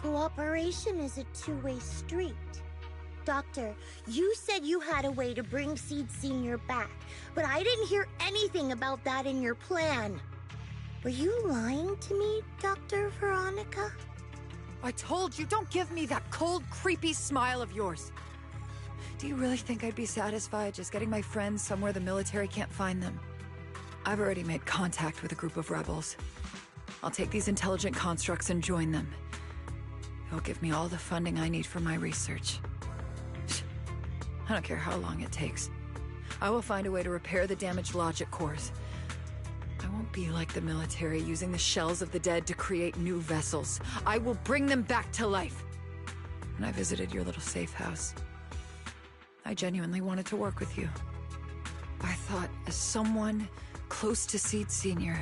Cooperation is a two-way street. Doctor, you said you had a way to bring Seed Senior back, but I didn't hear anything about that in your plan. Were you lying to me, Dr. Veronica? I told you, don't give me that cold, creepy smile of yours. Do you really think I'd be satisfied just getting my friends somewhere the military can't find them? I've already made contact with a group of rebels. I'll take these intelligent constructs and join them. They'll give me all the funding I need for my research. I don't care how long it takes. I will find a way to repair the damaged logic cores. I won't be like the military, using the shells of the dead to create new vessels. I will bring them back to life. When I visited your little safe house, I genuinely wanted to work with you. I thought, as someone close to Seed Senior,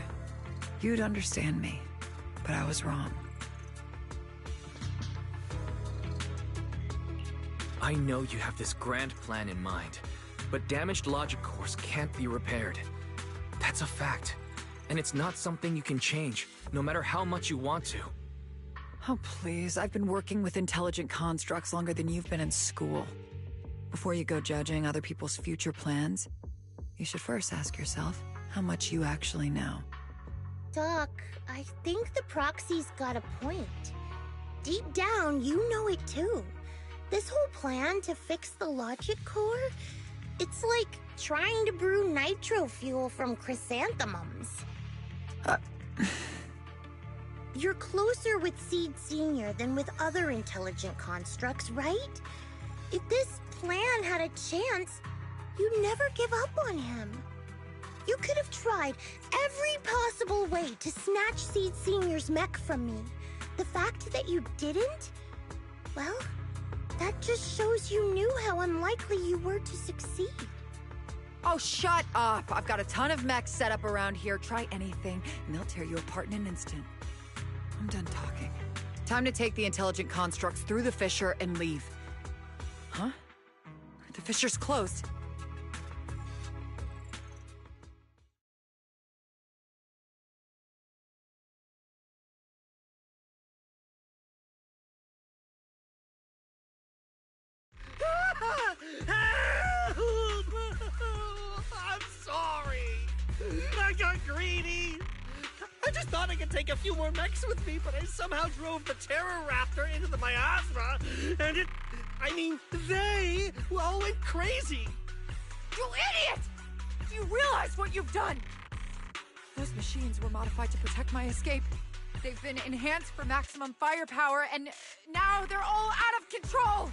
you'd understand me, but I was wrong. I know you have this grand plan in mind, but damaged logic cores can't be repaired. That's a fact. And it's not something you can change, no matter how much you want to. Oh, please. I've been working with intelligent constructs longer than you've been in school. Before you go judging other people's future plans, you should first ask yourself how much you actually know. Doc, I think the proxy's got a point. Deep down, you know it too. This whole plan to fix the logic core, it's like trying to brew nitro fuel from chrysanthemums. You're closer with Seed Senior than with other intelligent constructs, right? If this plan had a chance, you'd never give up on him. You could have tried every possible way to snatch Seed Senior's mech from me. The fact that you didn't, well, that just shows you knew how unlikely you were to succeed. Oh, shut up! I've got a ton of mechs set up around here. Try anything, and they'll tear you apart in an instant. I'm done talking. Time to take the intelligent constructs through the fissure and leave. Huh? The fissure's closed. I'm sorry. I got greedy. I just just thought I could take a few more mechs with me, but I somehow drove the Terror Raptor into the miasma, and they all went crazy. You idiot! Do you realize what you've done? Those machines were modified to protect my escape. They've been enhanced for maximum firepower, and now they're all out of control!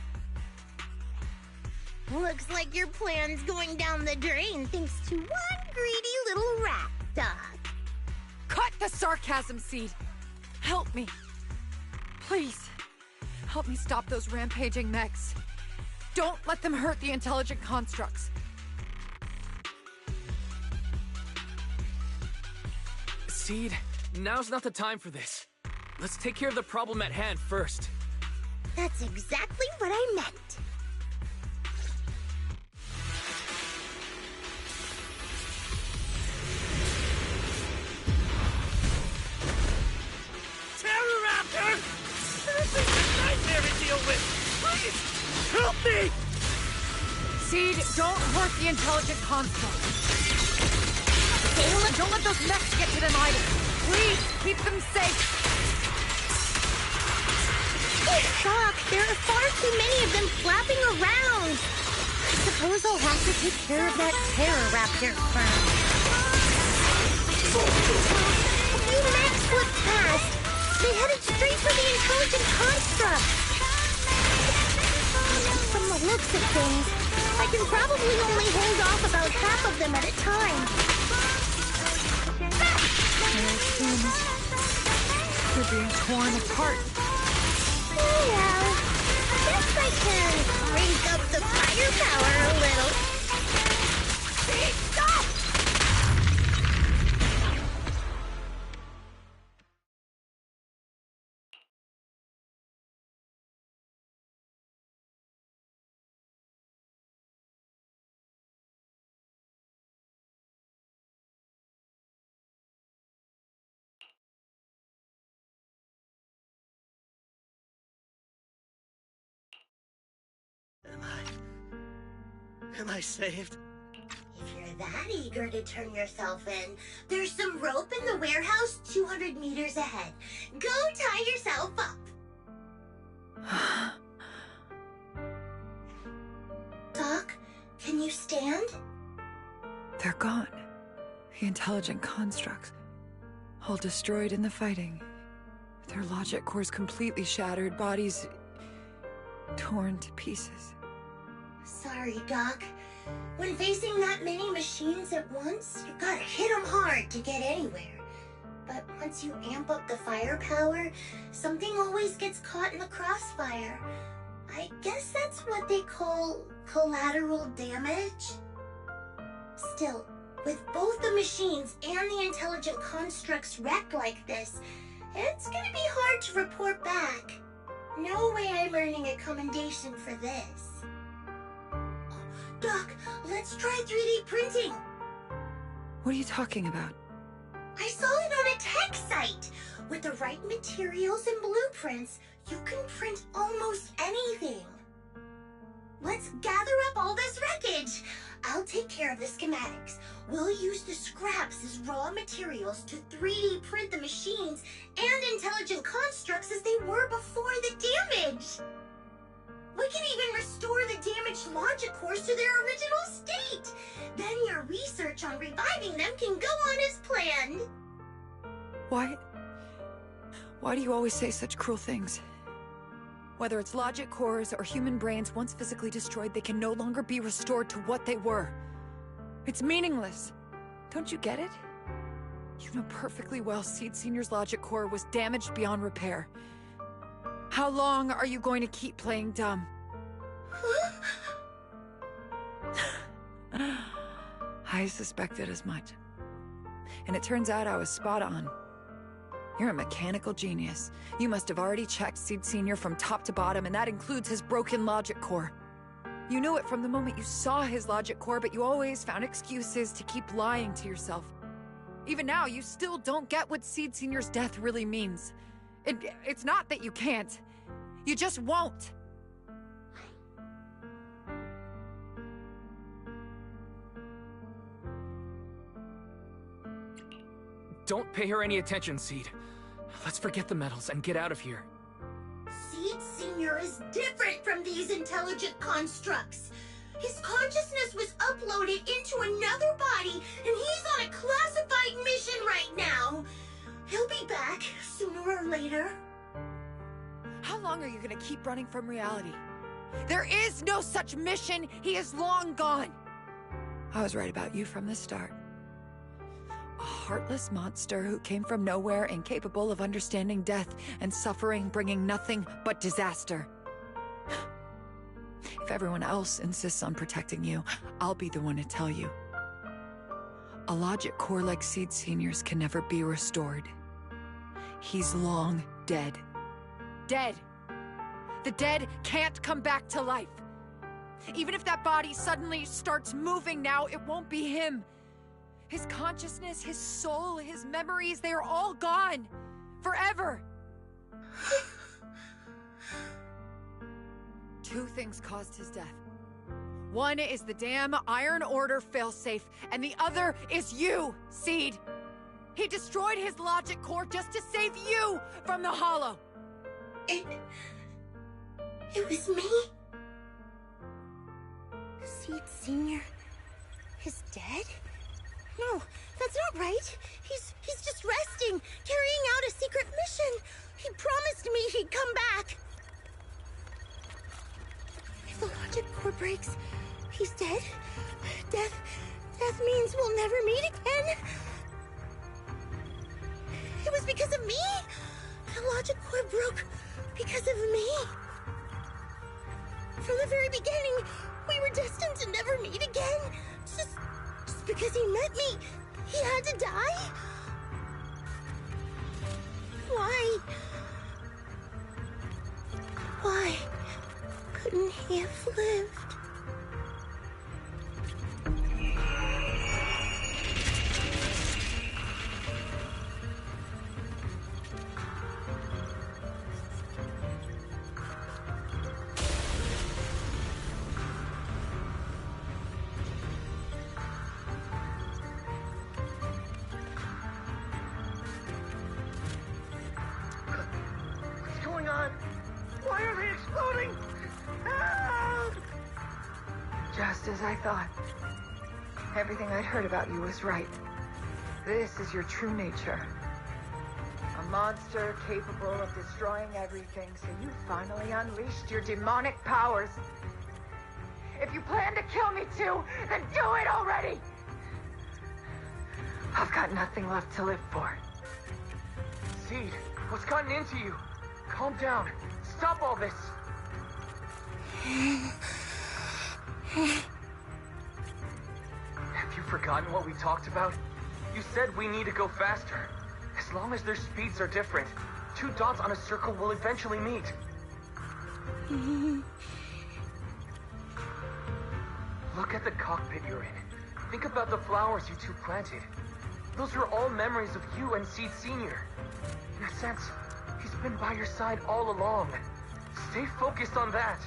Looks like your plan's going down the drain thanks to one greedy little rat dog. Cut the sarcasm, Seed. Help me. Please. Help me stop those rampaging mechs. Don't let them hurt the intelligent constructs. Seed, now's not the time for this. Let's take care of the problem at hand first. That's exactly what I meant. Terror Raptor! This is a nightmare to deal with! Please, help me! Seed, don't hurt the intelligent construct. Don't let those mechs get to them either. Please, keep them safe. Doc, there are far too many of them flapping around. I suppose I'll have to take care of that Terror Raptor first. A few mechs slipped past. They headed straight for the intelligent construct. From the looks of things, I can probably only hold off about half of them at a time. They're being torn apart. Oh well, guess I can crank up the firepower a little. Hey, stop! Am I saved? If you're that eager to turn yourself in, there's some rope in the warehouse 200 meters ahead. Go tie yourself up. Doc, can you stand? They're gone. The intelligent constructs. All destroyed in the fighting. Their logic cores completely shattered, bodies torn to pieces. Sorry, Doc. When facing that many machines at once, you gotta hit them hard to get anywhere. But once you amp up the firepower, something always gets caught in the crossfire. I guess that's what they call collateral damage. Still, with both the machines and the intelligent constructs wrecked like this, it's gonna be hard to report back. No way I'm earning a commendation for this. Doc, let's try 3D printing. What are you talking about? I saw it on a tech site. With the right materials and blueprints, you can print almost anything. Let's gather up all this wreckage. I'll take care of the schematics. We'll use the scraps as raw materials to 3D print the machines and intelligent constructs as they were before the damage. We can even restore the damaged logic cores to their original state. Then your research on reviving them can go on as planned. Why do you always say such cruel things? Whether it's logic cores or human brains, once physically destroyed, they can no longer be restored to what they were. It's meaningless. Don't you get it? You know perfectly well Seed Senior's logic core was damaged beyond repair. How long are you going to keep playing dumb? I suspected as much. And it turns out I was spot on. You're a mechanical genius. You must have already checked Seed Senior from top to bottom, and that includes his broken logic core. You knew it from the moment you saw his logic core, but you always found excuses to keep lying to yourself. Even now, you still don't get what Seed Senior's death really means. It's not that you can't. You just won't. Don't pay her any attention, Seed. Let's forget the medals and get out of here. Seed Senior is different from these intelligent constructs. His consciousness was uploaded into another body, and he's on a classified mission right now. He'll be back sooner or later. How long are you gonna keep running from reality? There is no such mission! He is long gone! I was right about you from the start. A heartless monster who came from nowhere, incapable of understanding death and suffering, bringing nothing but disaster. If everyone else insists on protecting you, I'll be the one to tell you. A logic core like Seed Senior's can never be restored. He's long dead. Dead! The dead can't come back to life. Even if that body suddenly starts moving now, it won't be him. His consciousness, his soul, his memories, they are all gone. Forever. Two things caused his death. One is the damn Iron Order failsafe, and the other is you, Seed. He destroyed his logic core just to save you from the Hollow. It was me? Seed Senior is dead? No, that's not right. He's just resting, carrying out a secret mission. He promised me he'd come back. If the logic core breaks, he's dead. Death means we'll never meet again. It was because of me. The logic core broke because of me. From the very beginning, we were destined to never meet again. Just because he met me, he had to die? Why? Why couldn't he have lived? Just as I thought. Everything I'd heard about you was right. This is your true nature. A monster capable of destroying everything, so you finally unleashed your demonic powers. If you plan to kill me too, then do it already! I've got nothing left to live for. Seed, what's gotten into you? Calm down. Stop all this. Have you forgotten what we talked about? You said we need to go faster. As long as their speeds are different, two dots on a circle will eventually meet. Look at the cockpit you're in. Think about the flowers you two planted. Those are all memories of you and Seed Senior. In a sense, he's been by your side all along. Stay focused on that.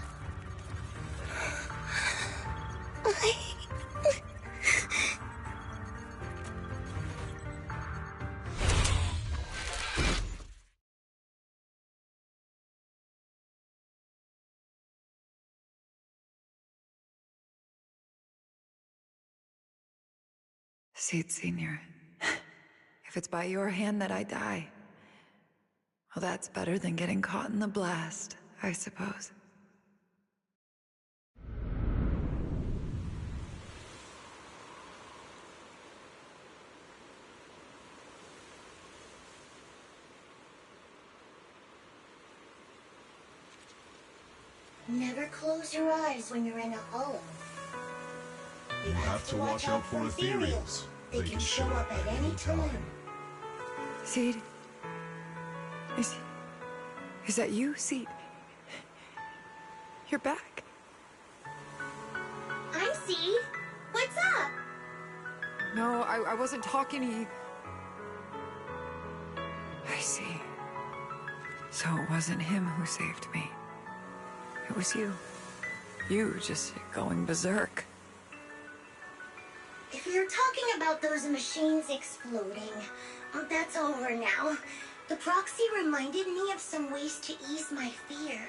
Seed Senior, if it's by your hand that I die, well, that's better than getting caught in the blast, I suppose. Never close your eyes when you're in a hollow. You have to watch out for ethereals. They can show up at any time. Seed? Is that you, Seed? You're back. I'm Seed. What's up? No, I wasn't talking to you. I see. So it wasn't him who saved me. It was you. You just going berserk. If you're They're talking about those machines exploding. That's over now. The proxy reminded me of some ways to ease my fear.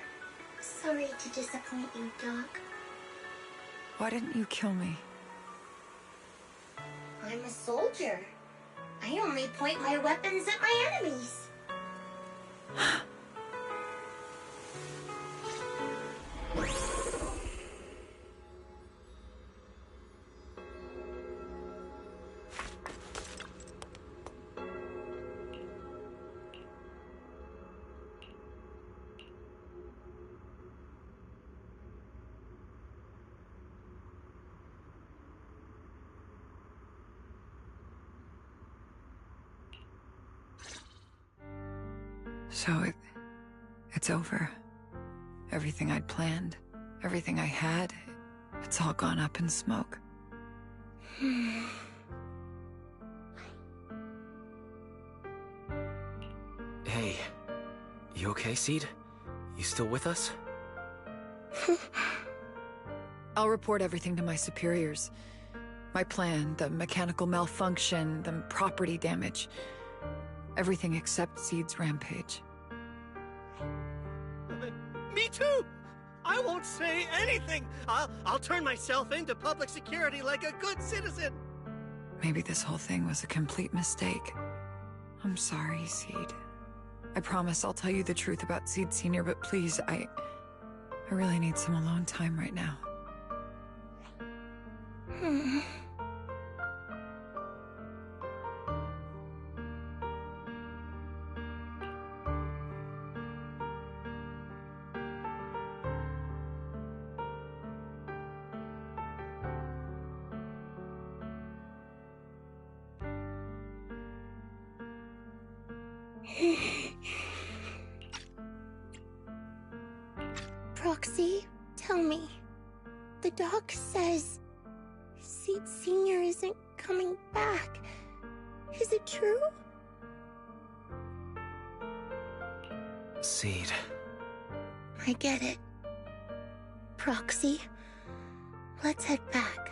Sorry to disappoint you, Doc. Why didn't you kill me? I'm a soldier. I only point my weapons at my enemies. So it's over. Everything I'd planned, everything I had, it's all gone up in smoke. Hey, you okay, Seed? You still with us? I'll report everything to my superiors. My plan, the mechanical malfunction, the property damage. Everything except Seed's rampage. Me too! I won't say anything! I'll turn myself into public security like a good citizen! Maybe this whole thing was a complete mistake. I'm sorry, Seed. I promise I'll tell you the truth about Seed Sr., but please, I really need some alone time right now. Proxy, tell me. The doc says Seed Sr. isn't coming back. Is it true? Seed. I get it. Proxy, let's head back.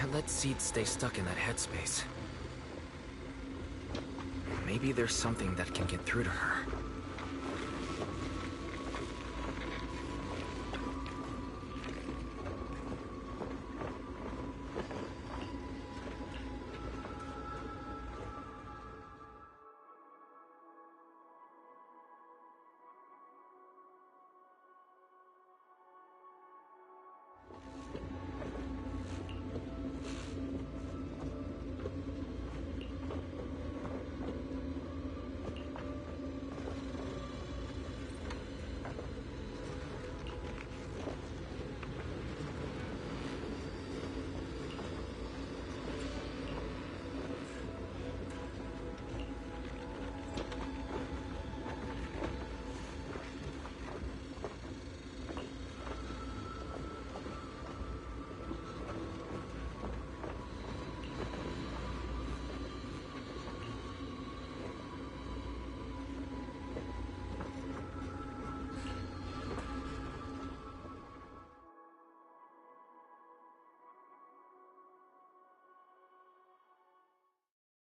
can't let Seed stay stuck in that headspace. Maybe there's something that can get through to her.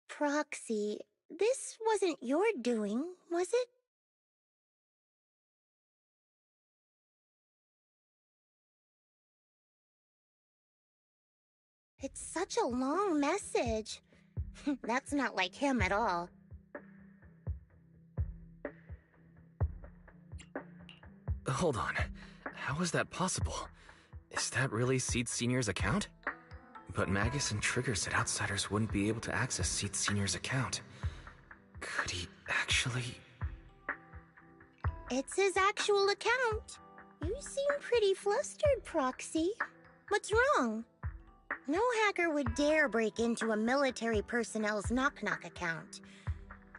Proxy, this wasn't your doing, was it? It's such a long message. That's not like him at all. Hold on. How is that possible? Is that really Seed Senior's account? But Magus and Trigger said outsiders wouldn't be able to access Seed Senior's account. Could he actually... It's his actual account. You seem pretty flustered, Proxy. What's wrong? No hacker would dare break into a military personnel's knock-knock account.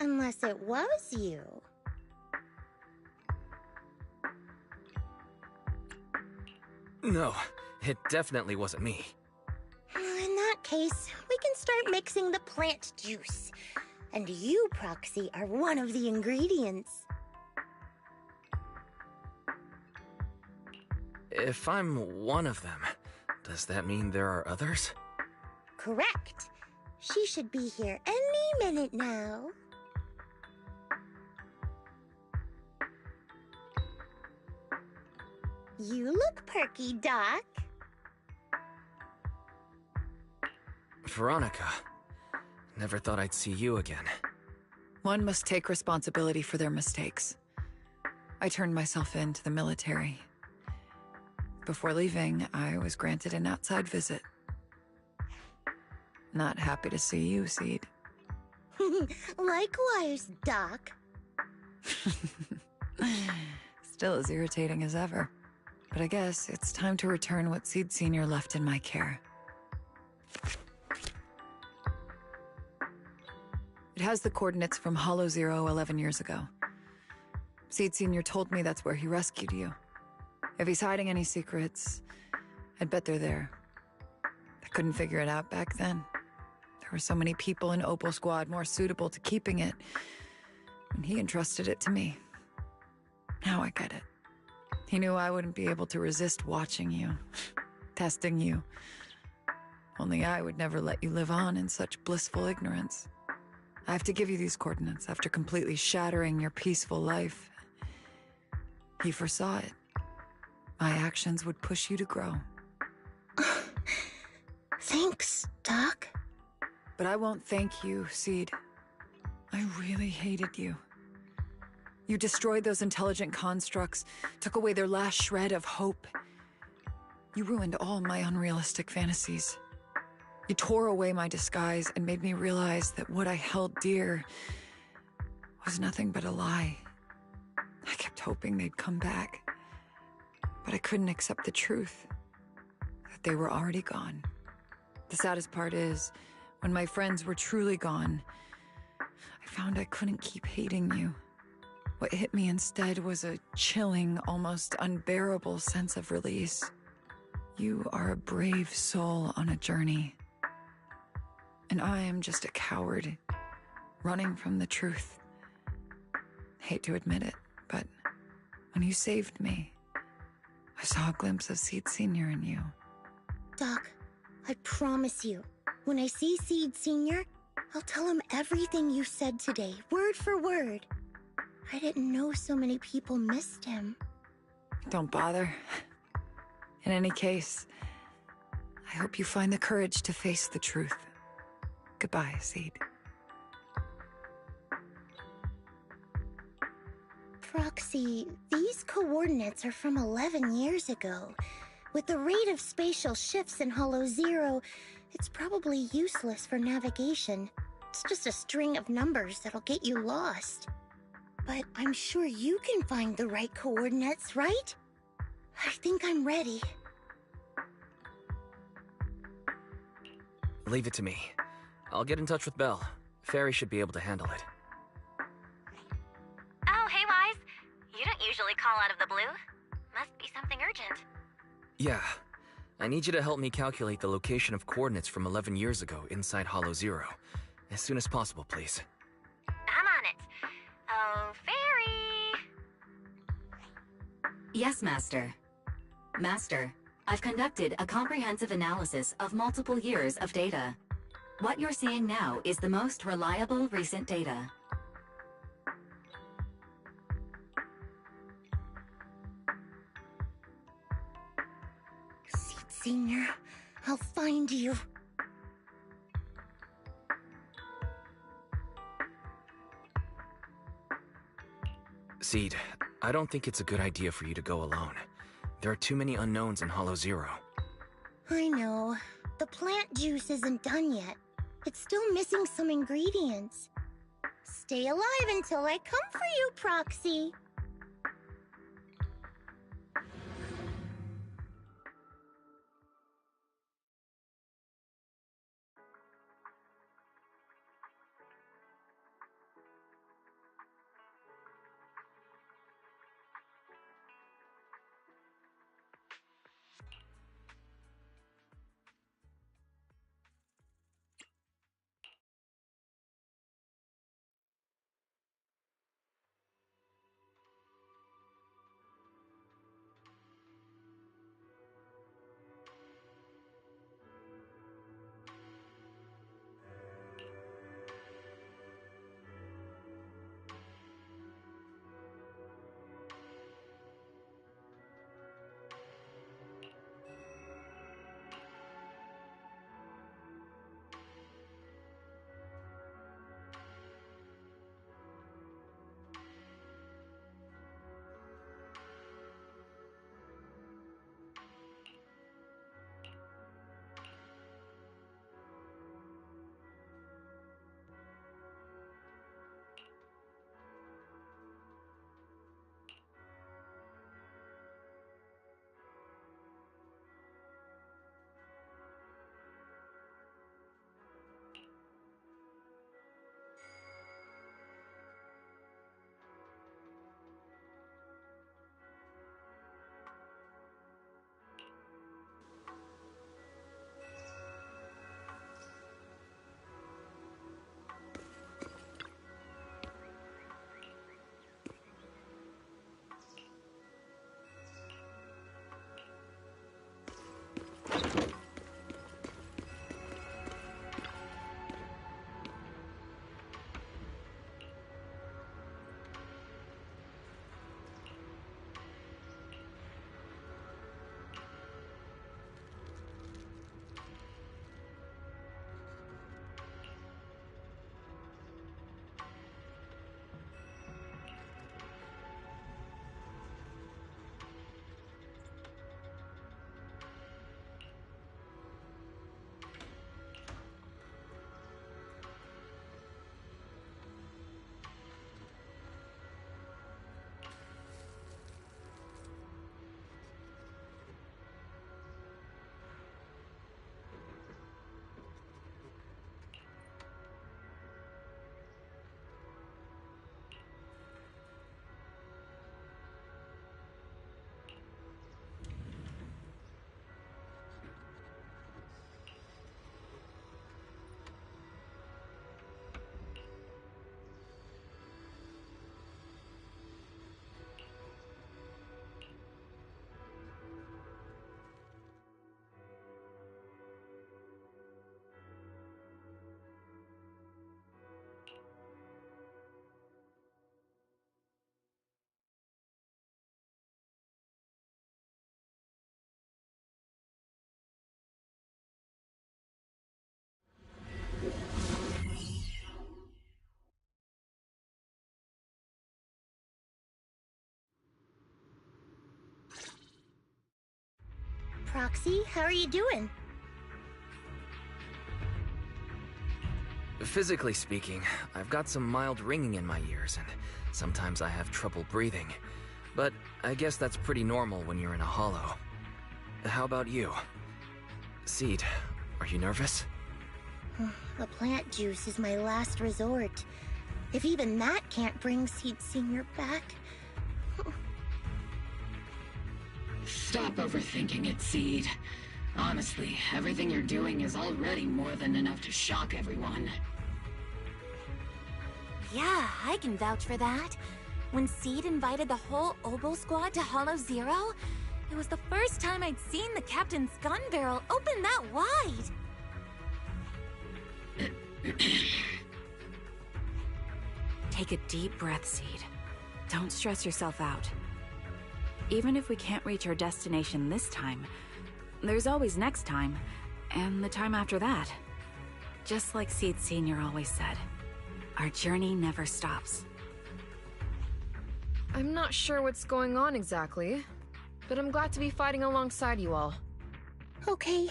Unless it was you. No, it definitely wasn't me. In that case, we can start mixing the plant juice. And you, Proxy, are one of the ingredients. If I'm one of them, does that mean there are others? Correct. She should be here any minute now. You look perky, Doc. Veronica, never thought I'd see you again. One must take responsibility for their mistakes. I turned myself in to the military. Before leaving, I was granted an outside visit. Not happy to see you, Seed. Likewise, Doc. Still as irritating as ever. But I guess it's time to return what Seed Senior left in my care. It has the coordinates from Hollow Zero 11 years ago. Seed Senior told me that's where he rescued you. If he's hiding any secrets, I'd bet they're there. I couldn't figure it out back then. There were so many people in Opal Squad more suitable to keeping it, and he entrusted it to me. Now I get it. He knew I wouldn't be able to resist watching you, testing you. Only I would never let you live on in such blissful ignorance. I have to give you these coordinates after completely shattering your peaceful life. He foresaw it. My actions would push you to grow. Thanks, Doc. But I won't thank you, Seed. I really hated you. You destroyed those intelligent constructs, took away their last shred of hope. You ruined all my unrealistic fantasies. You tore away my disguise and made me realize that what I held dear was nothing but a lie. I kept hoping they'd come back, but I couldn't accept the truth, that they were already gone. The saddest part is, when my friends were truly gone, I found I couldn't keep hating you. What hit me instead was a chilling, almost unbearable sense of release. You are a brave soul on a journey. And I am just a coward, running from the truth. Hate to admit it, but when you saved me, I saw a glimpse of Seed Senior in you. Doc, I promise you, when I see Seed Sr., I'll tell him everything you said today, word for word. I didn't know so many people missed him. Don't bother. In any case, I hope you find the courage to face the truth. Goodbye, Seed. Proxy, these coordinates are from 11 years ago. With the rate of spatial shifts in Hollow Zero, it's probably useless for navigation. It's just a string of numbers that'll get you lost. But I'm sure you can find the right coordinates, right? I think I'm ready. Leave it to me. I'll get in touch with Belle. Fairy should be able to handle it. Oh, hey, Wise. You don't usually call out of the blue. Must be something urgent. Yeah. I need you to help me calculate the location of coordinates from 11 years ago inside Hollow Zero. As soon as possible, please. I'm on it. Oh, Fairy! Yes, Master. Master, I've conducted a comprehensive analysis of multiple years of data. What you're seeing now is the most reliable recent data. Seed Senior, I'll find you. Seed, I don't think it's a good idea for you to go alone. There are too many unknowns in Hollow Zero. I know. The plant juice isn't done yet. It's still missing some ingredients. Stay alive until I come for you, Proxy. Proxy. How are you doing? Physically speaking, I've got some mild ringing in my ears, and sometimes I have trouble breathing. But I guess that's pretty normal when you're in a hollow. How about you? Seed, are you nervous? A plant juice is my last resort. If even that can't bring Seed Senior back... Stop overthinking it, Seed. Honestly, everything you're doing is already more than enough to shock everyone. Yeah, I can vouch for that. When Seed invited the whole Oboe squad to Hollow Zero, it was the first time I'd seen the captain's gun barrel open that wide. Take a deep breath, Seed. Don't stress yourself out. Even if we can't reach our destination this time, there's always next time, and the time after that. Just like Seed Senior always said, our journey never stops. I'm not sure what's going on exactly, but I'm glad to be fighting alongside you all. Okay.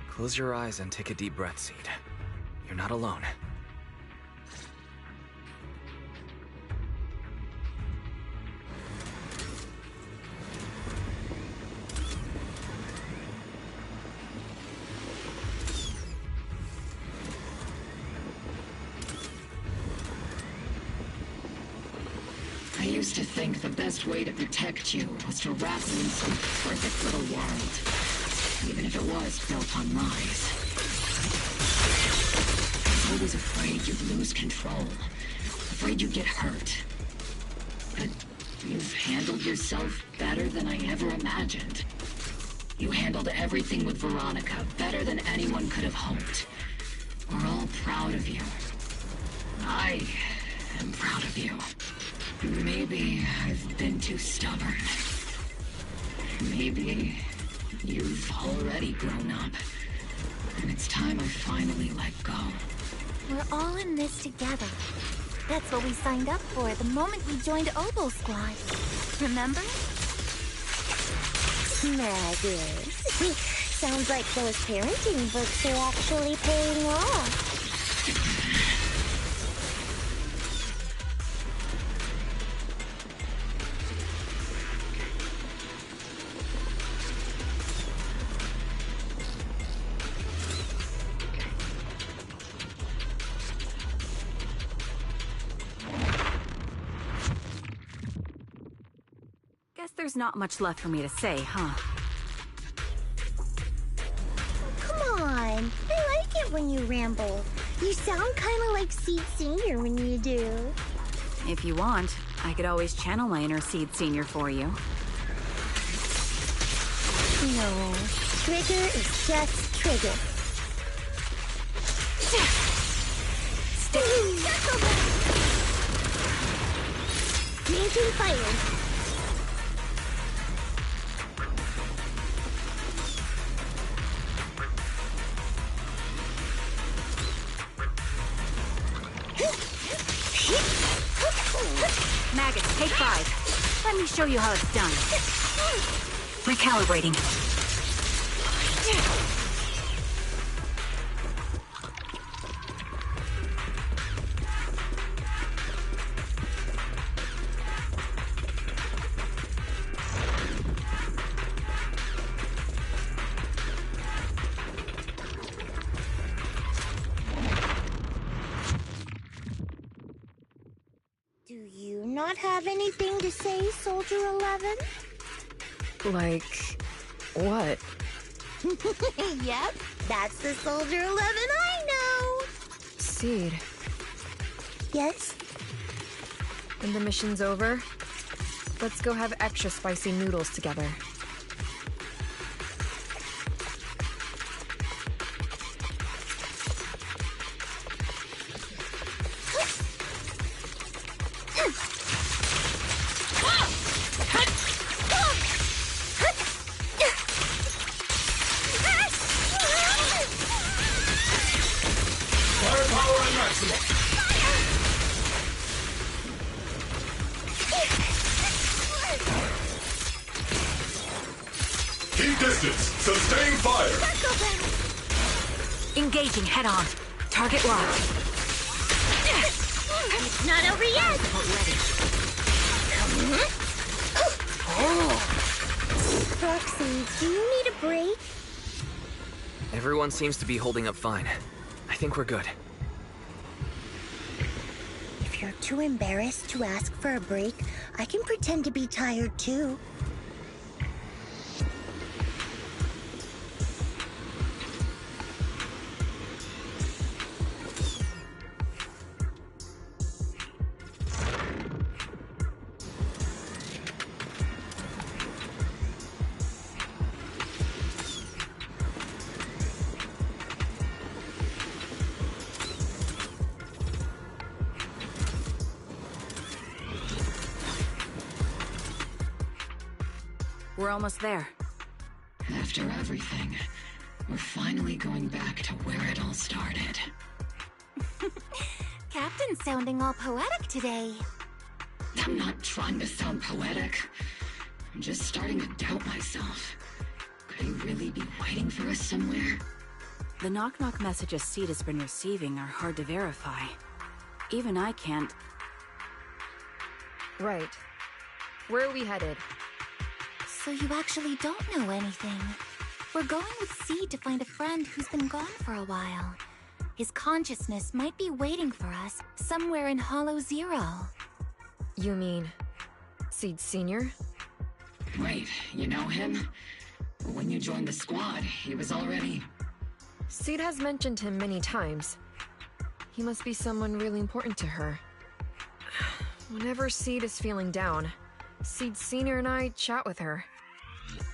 Close your eyes and take a deep breath, Seed. You're not alone. I used to think the best way to protect you was to wrap you in some perfect little world, even if it was built on lies. I was always afraid you'd lose control, afraid you'd get hurt. But you've handled yourself better than I ever imagined. You handled everything with Veronica better than anyone could have hoped. We're all proud of you. I am proud of you. Maybe I've been too stubborn. Maybe you've already grown up. And it's time I finally let go. We're all in this together. That's what we signed up for the moment we joined Oboe Squad. Remember? Magus. Sounds like those parenting books are actually paying off. Guess there's not much left for me to say, huh? Come on. I like it when you ramble. You sound kind of like Seed Senior when you do. If you want, I could always channel my inner Seed Senior for you. No. Trigger is just Trigger. Granting fire. Magus, take 5. Let me show you how it's done. Recalibrating. Do you not have anything to say, Soldier 11? Like, what? Yep, that's the Soldier 11 I know! Seed. Yes? When the mission's over, let's go have extra spicy noodles together. Keep distance. Sustain fire. Engaging head on. Target locked. It's not over yet. Proxy, do you need a break? Everyone seems to be holding up fine. I think we're good. If you're too embarrassed to ask for a break, I can pretend to be tired too. We're almost there. After everything, we're finally going back to where it all started. Captain's sounding all poetic today. I'm not trying to sound poetic. I'm just starting to doubt myself. Could he really be waiting for us somewhere? The knock-knock messages Seed has been receiving are hard to verify. Even I can't... Right. Where are we headed? So you actually don't know anything. We're going with Seed to find a friend who's been gone for a while. His consciousness might be waiting for us somewhere in Hollow Zero. You mean... Seed Sr.? Wait, you know him? When you joined the squad, he was already... Seed has mentioned him many times. He must be someone really important to her. Whenever Seed is feeling down, Seed Sr. and I chat with her.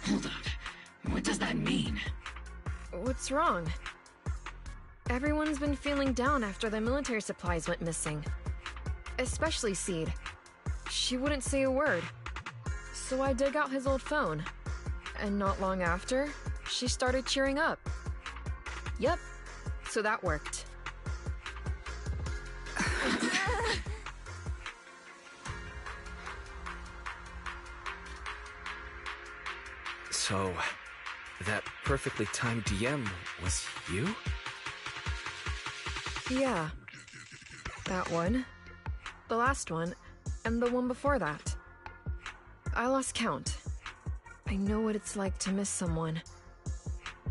Hold up. What does that mean? What's wrong? Everyone's been feeling down after the military supplies went missing. Especially Seed. She wouldn't say a word. So I dug out his old phone. And not long after, she started cheering up. Yep, so that worked. So, that perfectly timed DM was you? Yeah. That one. The last one. And the one before that. I lost count. I know what it's like to miss someone.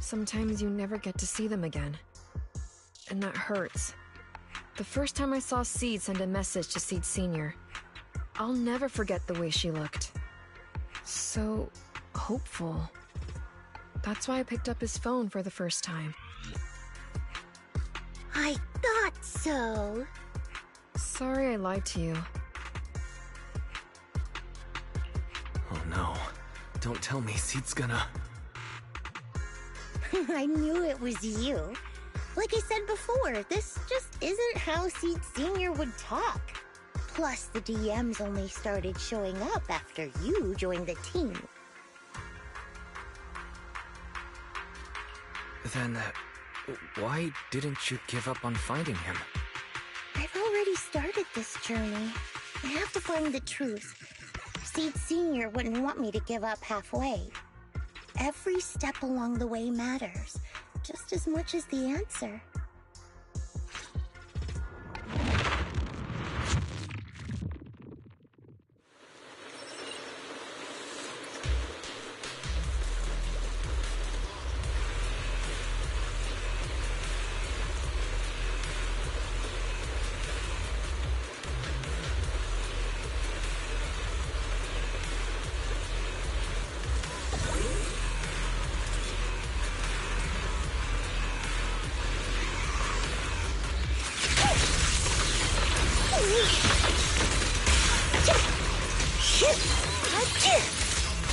Sometimes you never get to see them again. And that hurts. The first time I saw Seed send a message to Seed Sr., I'll never forget the way she looked. So hopeful. That's why I picked up his phone for the first time. I thought so. Sorry I lied to you. Oh no. Don't tell me Seed's gonna... I knew it was you. Like I said before, this just isn't how Seed Sr. would talk. Plus, the DMs only started showing up after you joined the team. Then, why didn't you give up on finding him? I've already started this journey. I have to find the truth. Seed Sr. wouldn't want me to give up halfway. Every step along the way matters, just as much as the answer.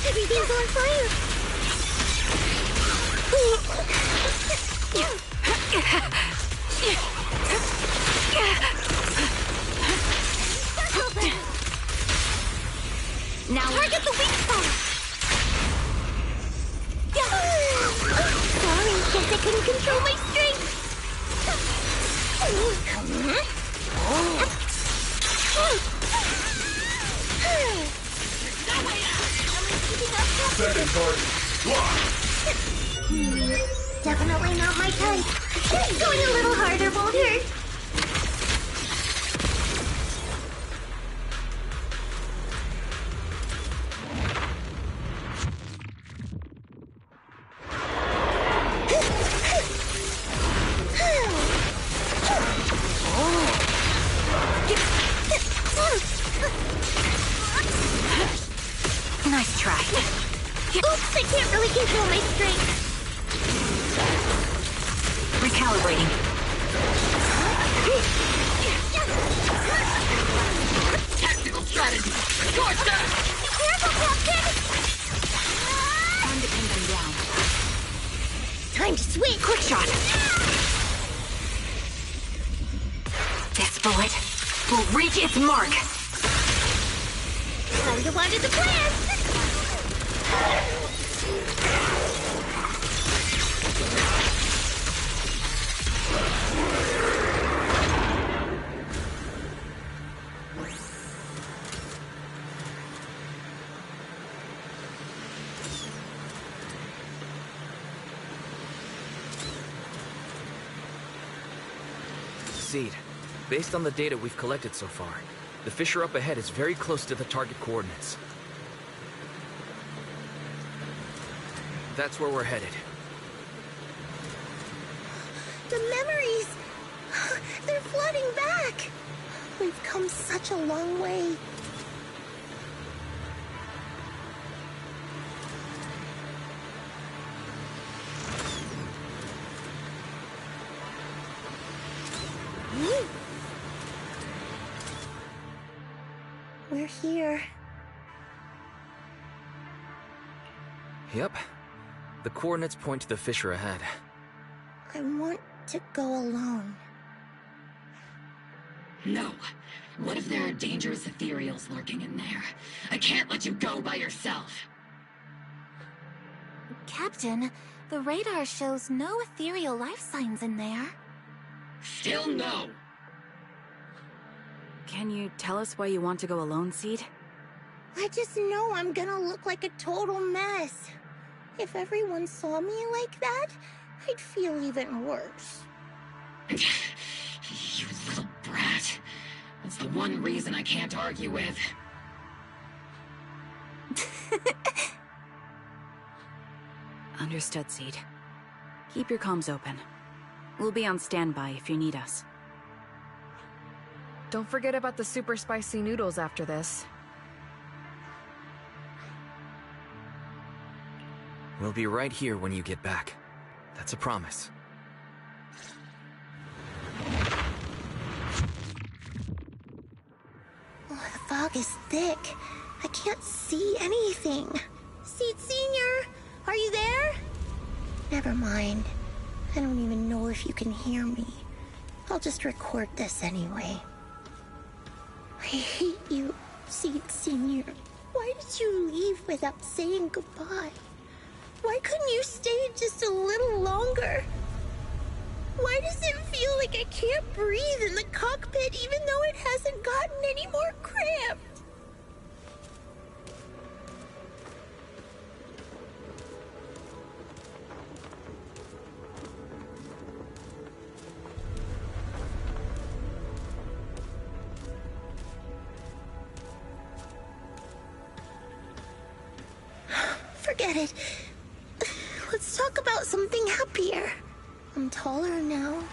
Everything's on fire! Now target the weak spot! Sorry, guess I couldn't control my strength! Second target, block! definitely not my type. Just going a little harder won't hurt. Nice try. Oops, I can't really control my strength. Recalibrating. Tactical strategy! Torture! Be careful, Captain! Time to pin them down. Time to switch! Quick shot! This bullet will reach its mark! Time to water the plant! Seed, based on the data we've collected so far, the fissure up ahead is very close to the target coordinates. That's where we're headed. The memories! They're flooding back! We've come such a long way. We're here. Yep. The coordinates point to the fissure ahead. I want to go alone. No. What if there are dangerous ethereals lurking in there? I can't let you go by yourself. Captain, the radar shows no ethereal life signs in there. Still no. Can you tell us why you want to go alone, Seed? I just know I'm gonna look like a total mess. If everyone saw me like that, I'd feel even worse. You little brat. That's the one reason I can't argue with. Understood, Seed. Keep your comms open. We'll be on standby if you need us. Don't forget about the super spicy noodles after this. We'll be right here when you get back. That's a promise. Oh, the fog is thick. I can't see anything. Seed Senior, are you there? Never mind. I don't even know if you can hear me. I'll just record this anyway. I hate you, Seed Senior. Why did you leave without saying goodbye? Why couldn't you stay just a little longer? Why does it feel like I can't breathe in the cockpit even though it hasn't gotten any more cramped? Forget it. Let's talk about something happier. I'm taller now.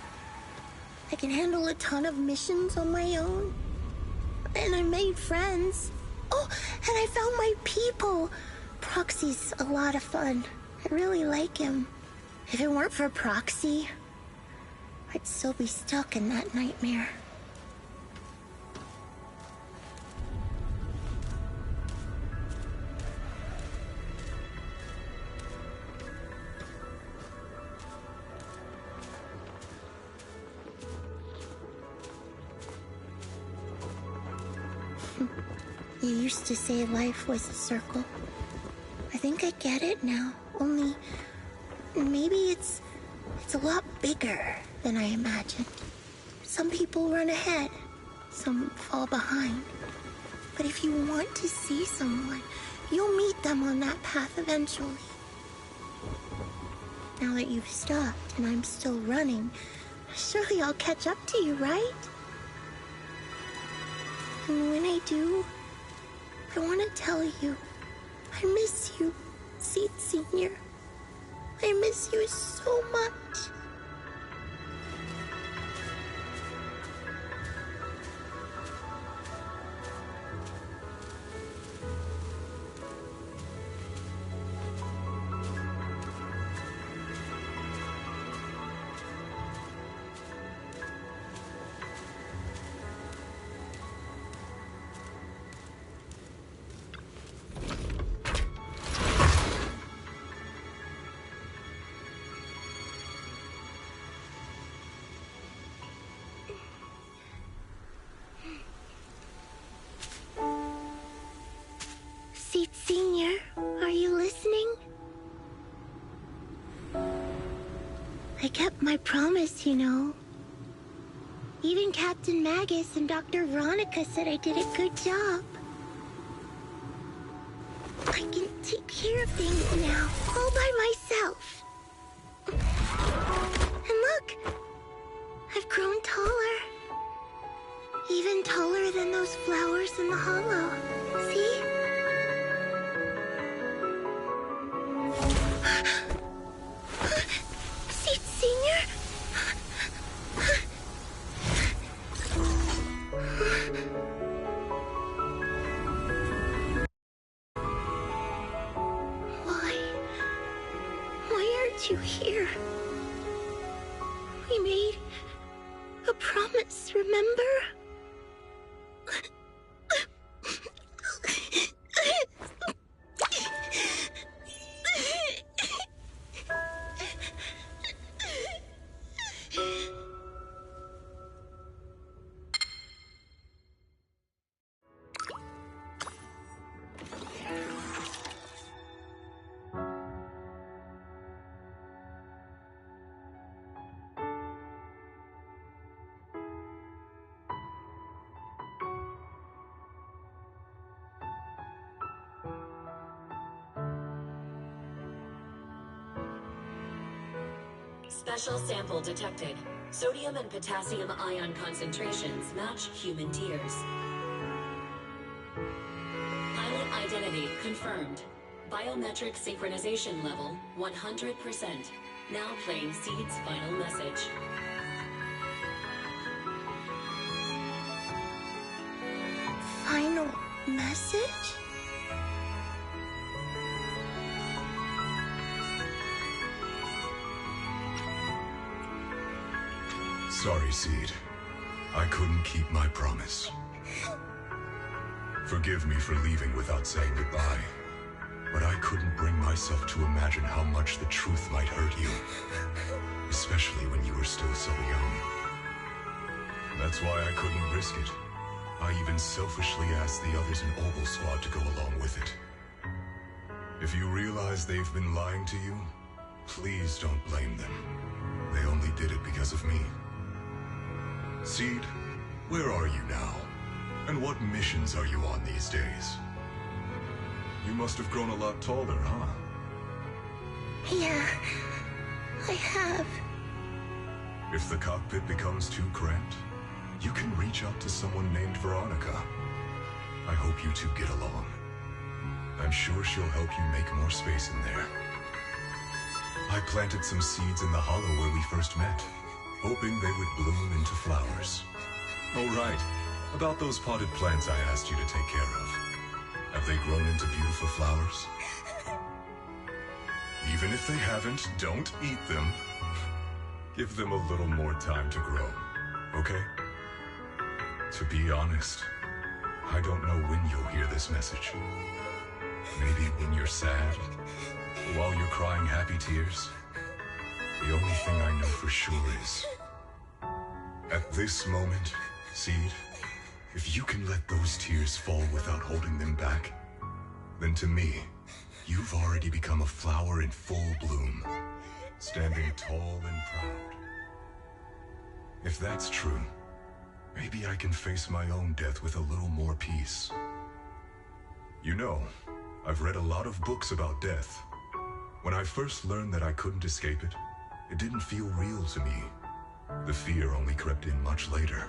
I can handle a ton of missions on my own. And I made friends. Oh, and I found my people. Proxy's a lot of fun. I really like him. If it weren't for Proxy, I'd still be stuck in that nightmare. You used to say life was a circle. I think I get it now. Only maybe it's a lot bigger than I imagined. Some people run ahead, some fall behind. But if you want to see someone, you'll meet them on that path eventually. now that you've stopped and I'm still running, surely I'll catch up to you, right? And when I do, I want to tell you, I miss you, Seed Senior. I miss you so much. Seed Senior, are you listening? I kept my promise, you know. Even Captain Magus and Dr. Veronica said I did a good job. I can take care of things now, all by myself. And look, I've grown taller. Even taller than those flowers in the hollow. See? Seed Senior? Why aren't you here? We made a promise, remember? Special sample detected. Sodium and potassium ion concentrations match human tears. Pilot identity confirmed. Biometric synchronization level 100%. Now playing Seed's final message. Final message? Sorry, Seed. I couldn't keep my promise. Forgive me for leaving without saying goodbye, but I couldn't bring myself to imagine how much the truth might hurt you, especially when you were still so young. That's why I couldn't risk it. I even selfishly asked the others in Oval Squad to go along with it. If you realize they've been lying to you, please don't blame them. They only did it because of me. Seed, where are you now? And what missions are you on these days? You must have grown a lot taller, huh? Yeah, I have. If the cockpit becomes too cramped, you can reach out to someone named Veronica. I hope you two get along. I'm sure she'll help you make more space in there. I planted some seeds in the hollow where we first met, hoping they would bloom into flowers. Oh, right. About those potted plants I asked you to take care of. Have they grown into beautiful flowers? Even if they haven't, don't eat them. Give them a little more time to grow, okay? To be honest, I don't know when you'll hear this message. Maybe when you're sad, while you're crying happy tears. The only thing I know for sure is, at this moment, Seed, if you can let those tears fall without holding them back, then to me, you've already become a flower in full bloom, standing tall and proud. If that's true, maybe I can face my own death with a little more peace. You know, I've read a lot of books about death. When I first learned that I couldn't escape it, it didn't feel real to me. The fear only crept in much later.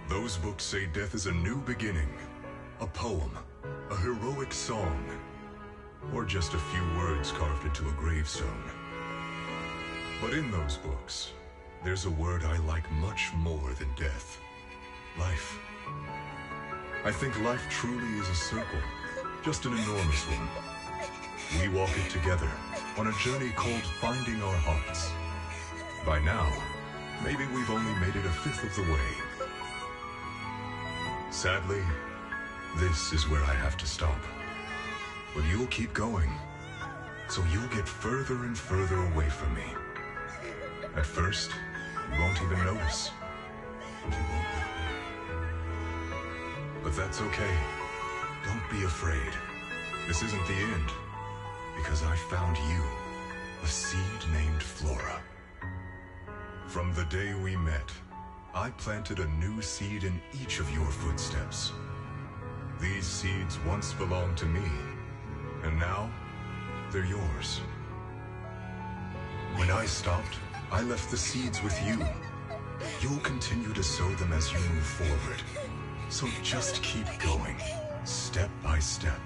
Those books say death is a new beginning, a poem, a heroic song, or just a few words carved into a gravestone. But in those books, there's a word I like much more than death. Life. I think life truly is a circle, just an enormous one. We walk it together on a journey called Finding Our Hearts. By now, maybe we've only made it a fifth of the way. Sadly, this is where I have to stop. But you'll keep going, so you'll get further and further away from me. At first, you won't even notice. And you won't know. But that's okay. Don't be afraid. This isn't the end. Because I found you, a seed named Flora. From the day we met, I planted a new seed in each of your footsteps. These seeds once belonged to me, and now they're yours. When I stopped, I left the seeds with you. You'll continue to sow them as you move forward. So just keep going, step by step.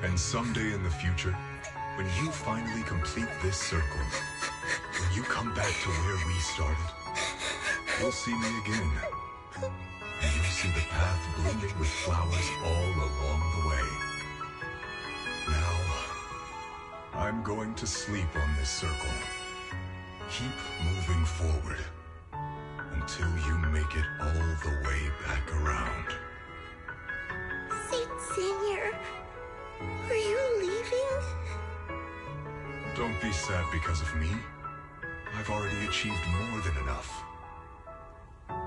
And someday in the future, when you finally complete this circle, when you come back to where we started, you'll see me again. And you'll see the path blooming with flowers all along the way. Now, I'm going to sleep on this circle. Keep moving forward until you make it all the way back around. Seed Senior, are you leaving? Don't be sad because of me. I've already achieved more than enough.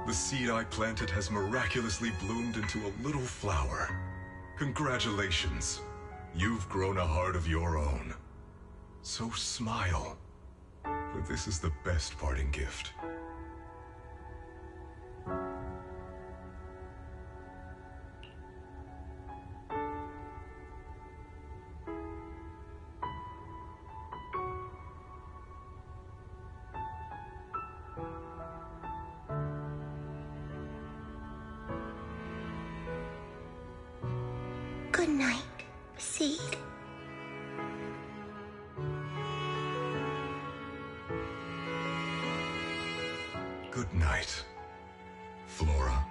The seed I planted has miraculously bloomed into a little flower. Congratulations. You've grown a heart of your own. So smile. For this is the best parting gift. Good night, Seed. Good night, Flora.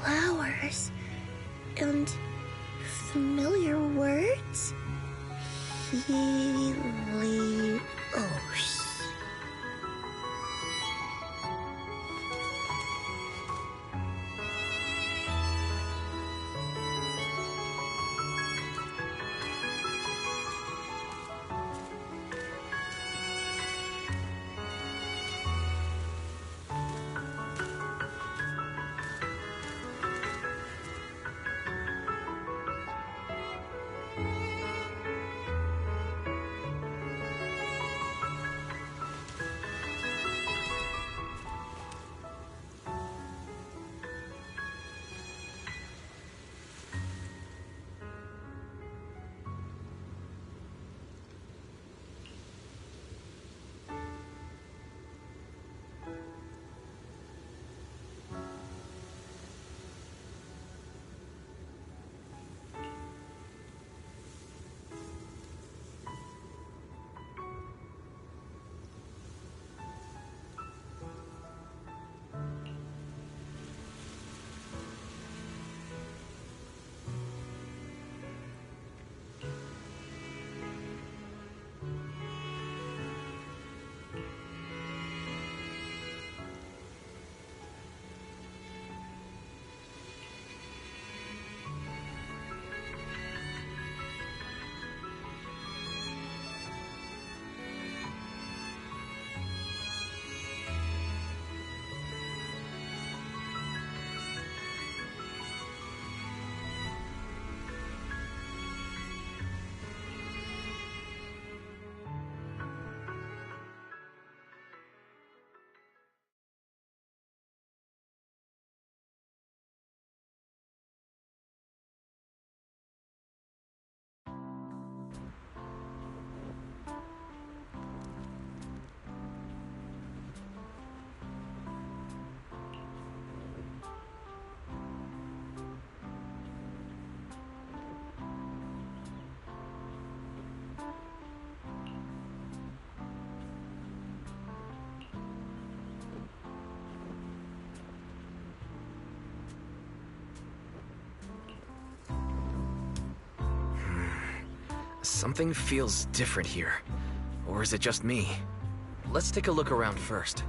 Flowers and familiar words. Helios. Something feels different here. Or is it just me? Let's take a look around first.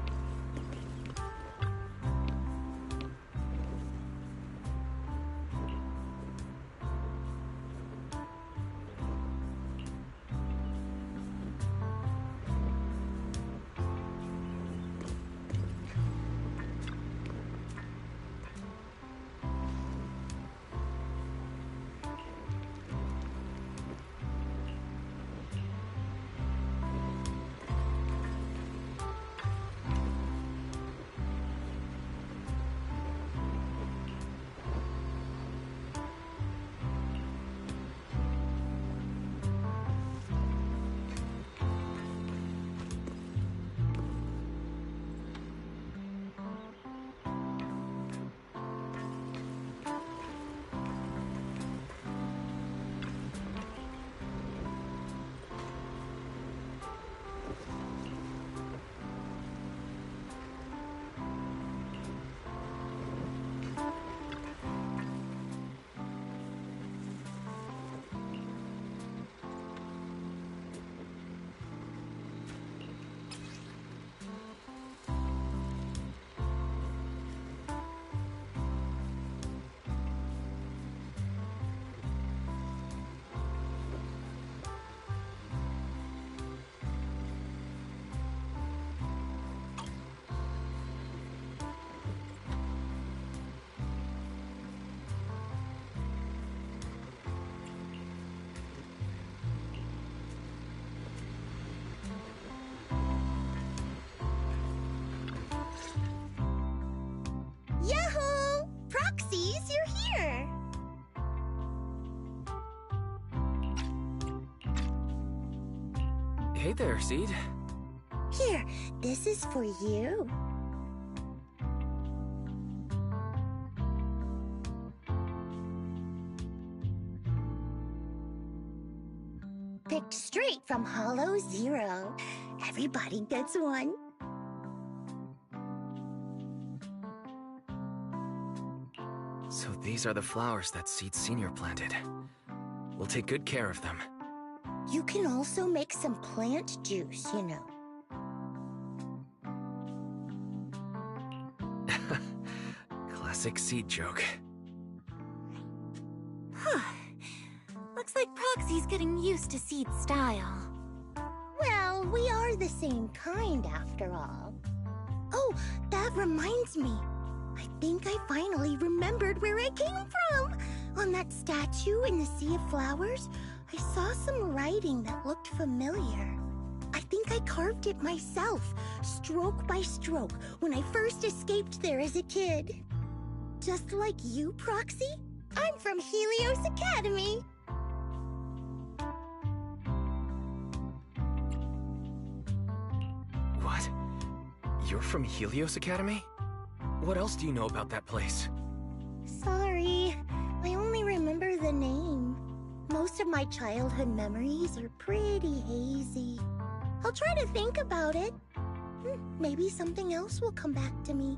Yahoo! Proxies, you're here! Hey there, Seed. Here, this is for you. Picked straight from Hollow Zero. Everybody gets one. So these are the flowers that Seed Senior planted. We'll take good care of them. You can also make some plant juice, you know. Classic Seed joke. Looks like Proxy's getting used to Seed's style. Well, we are the same kind after all. Oh, that reminds me. I think I finally remembered where I came from. On that statue in the Sea of Flowers, I saw some writing that looked familiar. I think I carved it myself, stroke by stroke, when I first escaped there as a kid. Just like you, Proxy, I'm from Helios Academy. What? You're from Helios Academy? What else do you know about that place? Sorry, I only remember the name. Most of my childhood memories are pretty hazy. I'll try to think about it. Maybe something else will come back to me.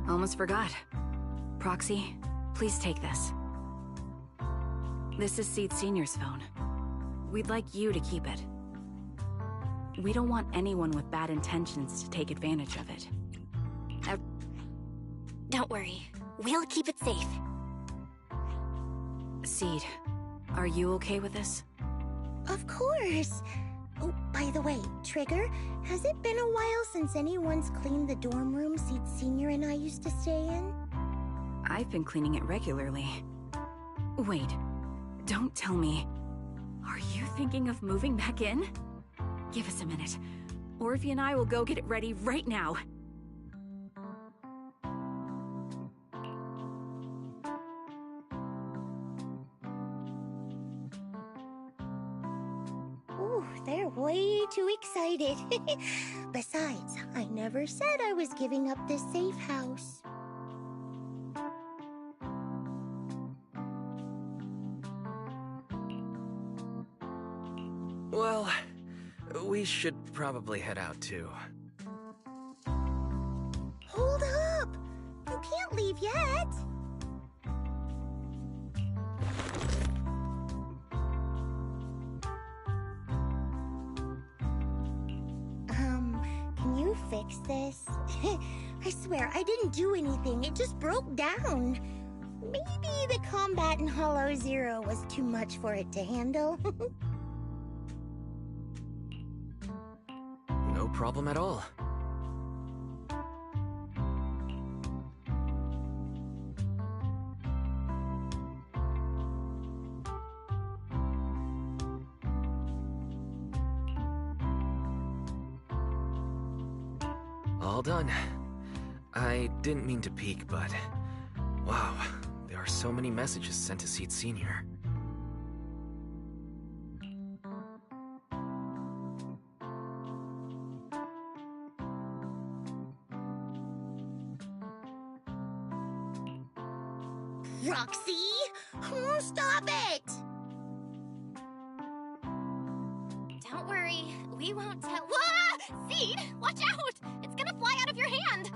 Almost forgot. Proxy, please take this. This is Seed Senior's phone. We'd like you to keep it. We don't want anyone with bad intentions to take advantage of it. Don't worry. We'll keep it safe. Seed, are you okay with this? Of course. Oh, by the way, Trigger, has it been a while since anyone's cleaned the dorm room Seed Senior and I used to stay in? I've been cleaning it regularly. Wait, don't tell me. Are you thinking of moving back in? Give us a minute. Orphe and I will go get it ready right now. Ooh, they're way too excited. Besides, I never said I was giving up this safe house. Well, we should probably head out too. Hold up! You can't leave yet! Can you fix this? I swear, I didn't do anything. It just broke down. Maybe the combat in Hollow Zero was too much for it to handle. No problem at all. All done. I didn't mean to peek, but... wow, there are so many messages sent to Seed Senior. Roxy! Oh, stop it! Don't worry, we won't tell. Wah! Seed, watch out! It's gonna fly out of your hand!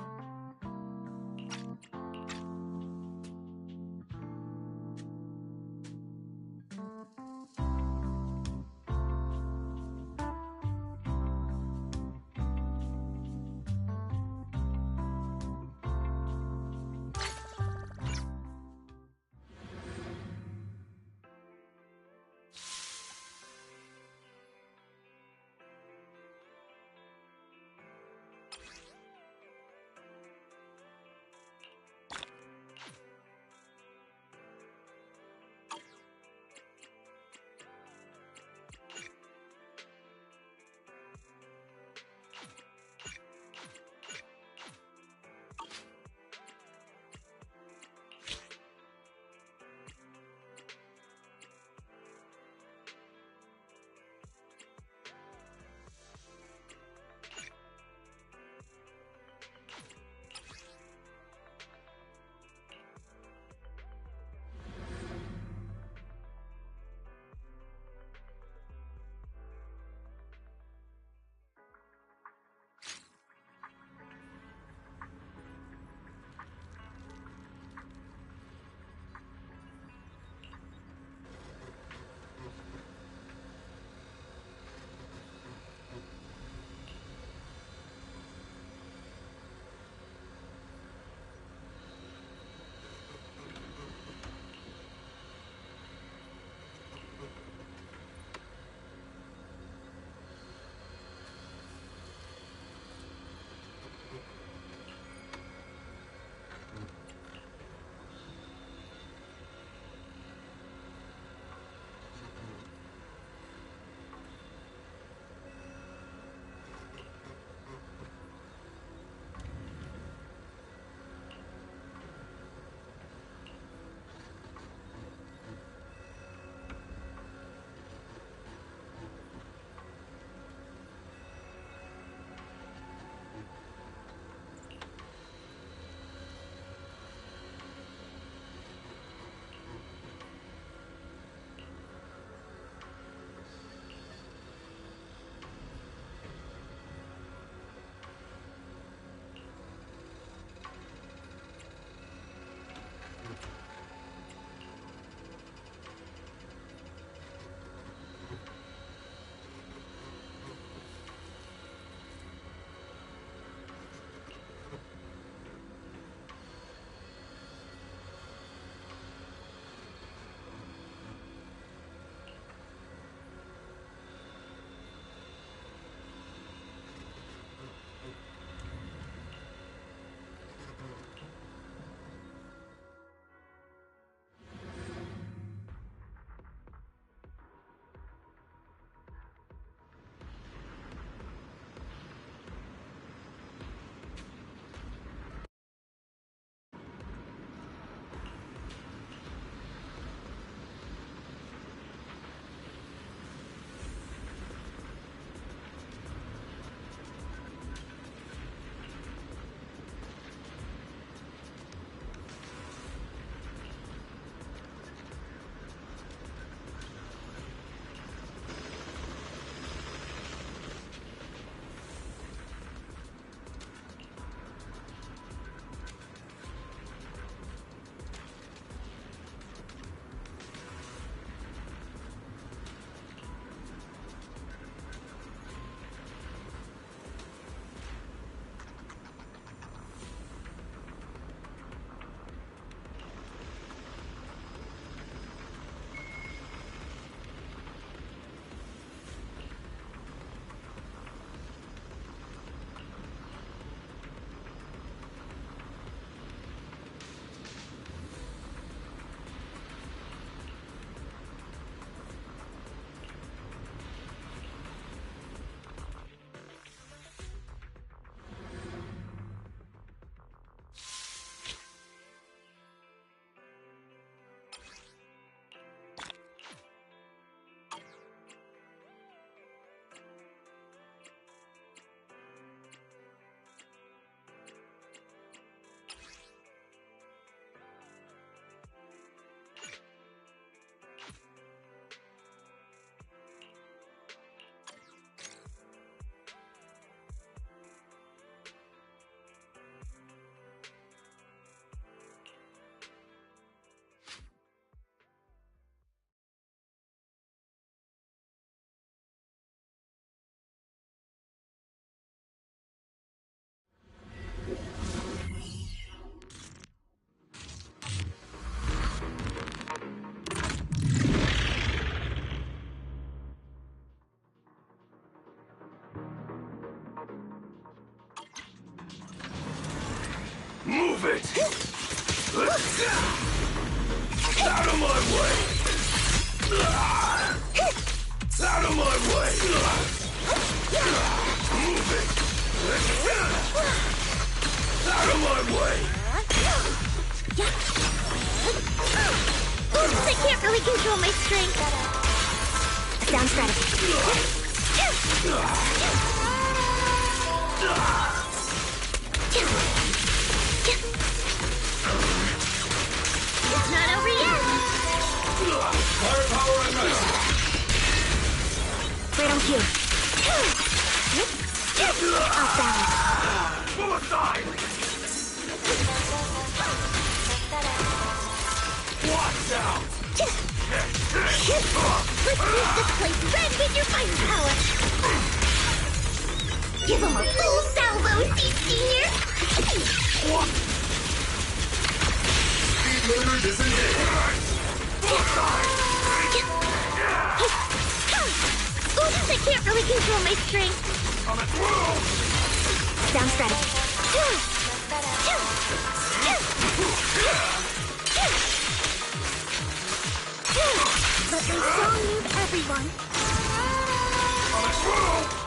Out of my way! Out of my way! Move it! Out of my way! Oops, I can't really control my strength. Down strategy. It's not over yet. Firepower and rest. Right on cue. Off balance. Pull aside! Watch out! Let's use this place red with your firepower. Give him a full salvo, Seed Senior. What? Speed limiter disengaged. Oops, I can't really control my strength. I'm at will. Down strategy. Let my song move everyone. I'm at will.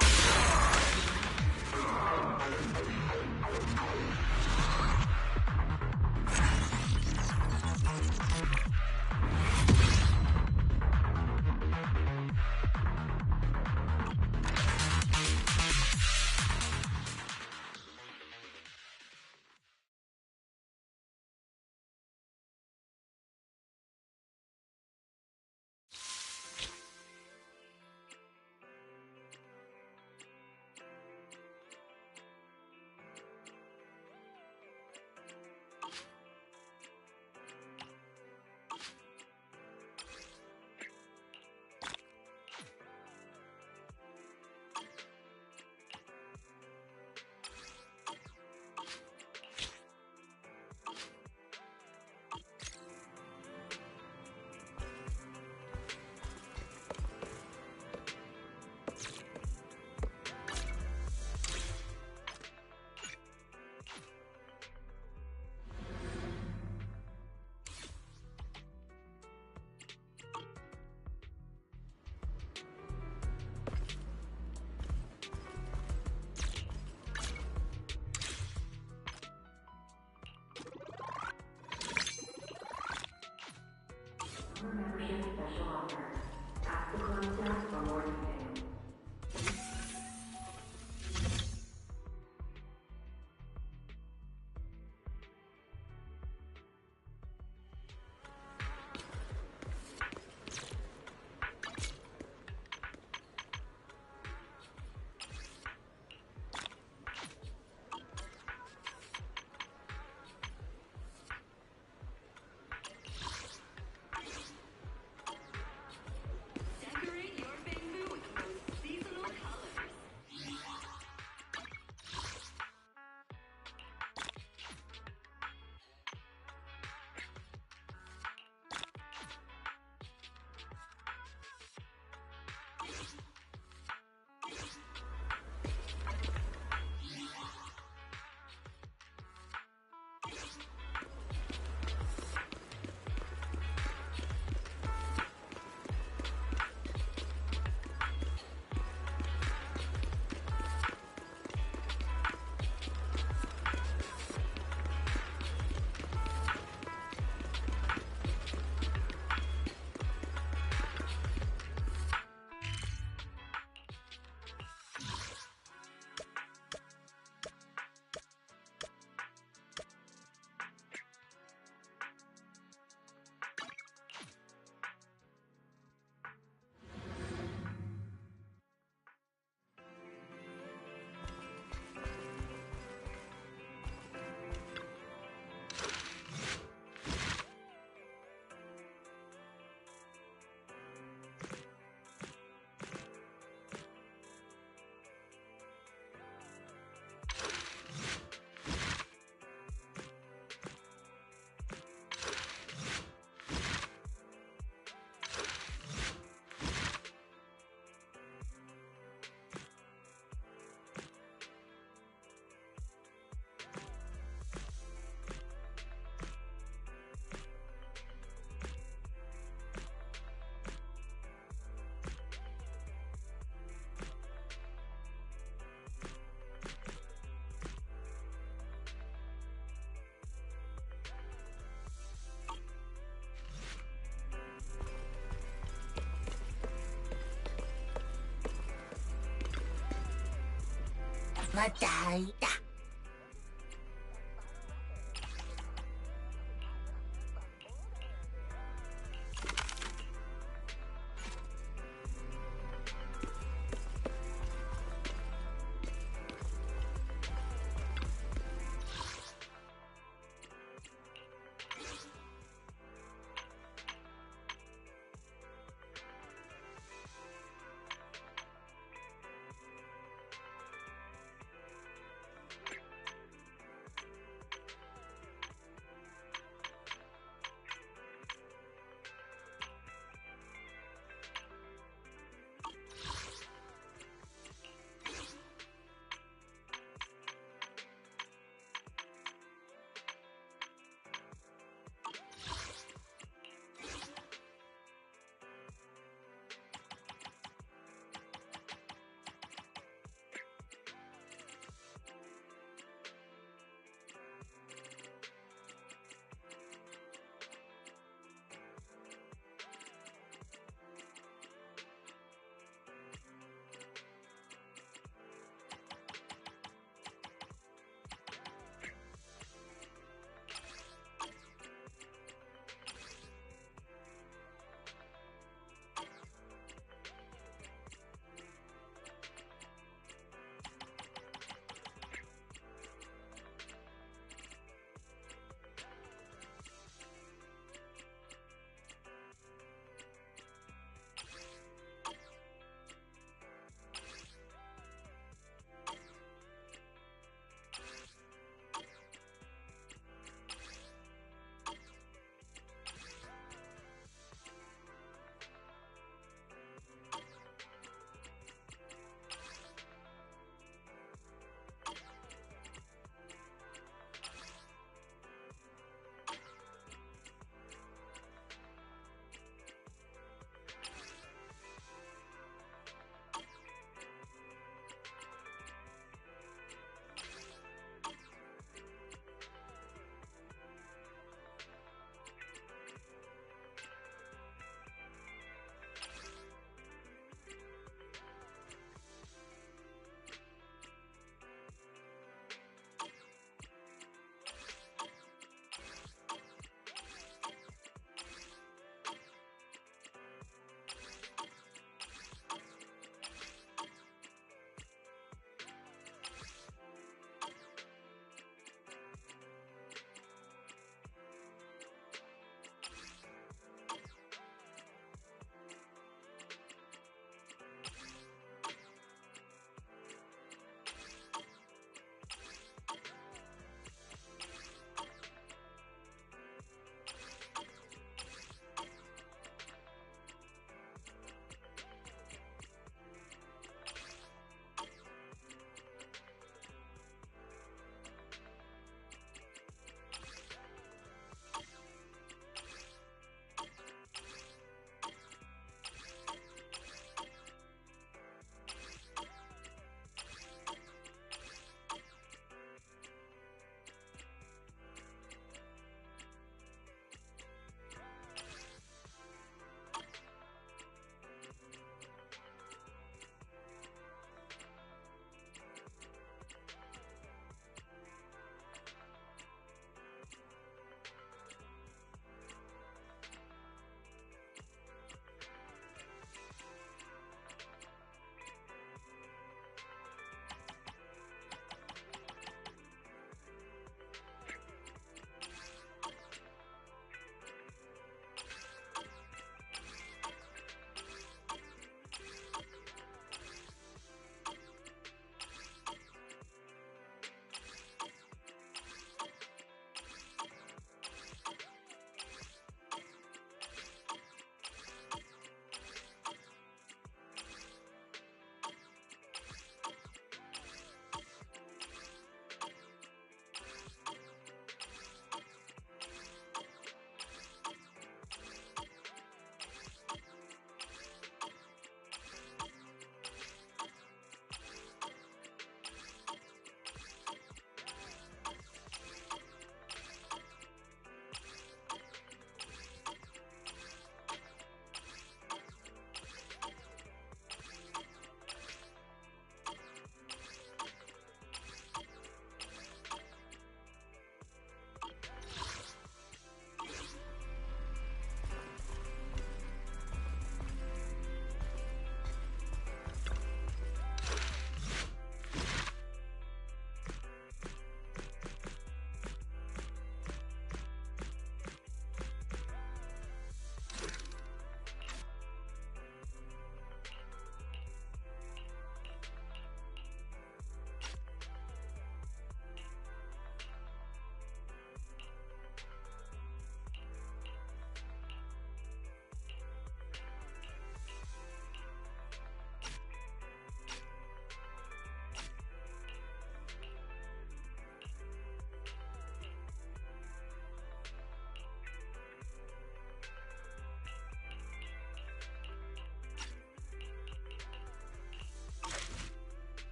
Ma dai, dai.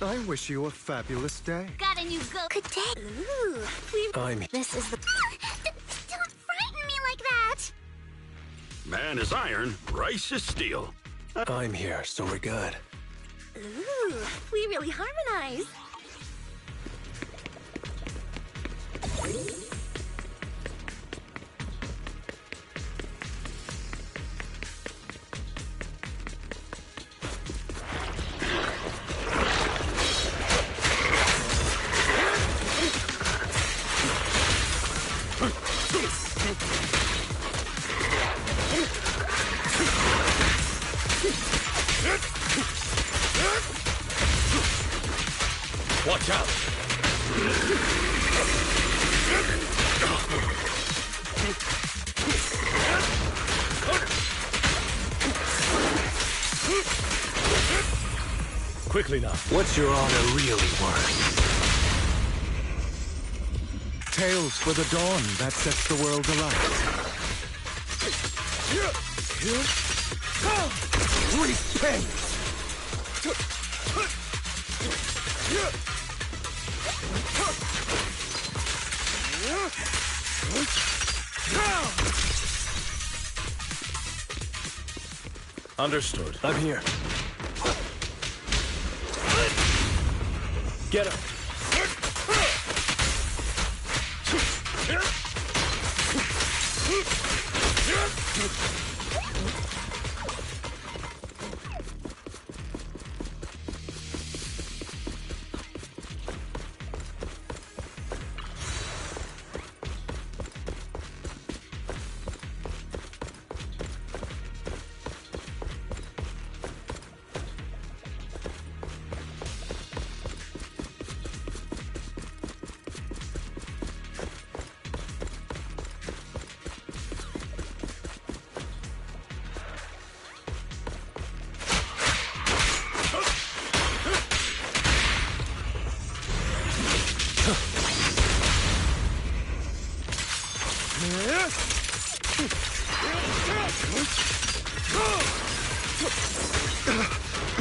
I wish you a fabulous day. Got a new go. Good day. Ooh, This is the. Don't frighten me like that. Man is iron, rice is steel. I'm here, so we're good. Ooh, we really harmonize. Watch out! Quickly now. What's your honor really worth? Tales for the dawn that sets the world alight. Repent! Understood. I'm here. Get up.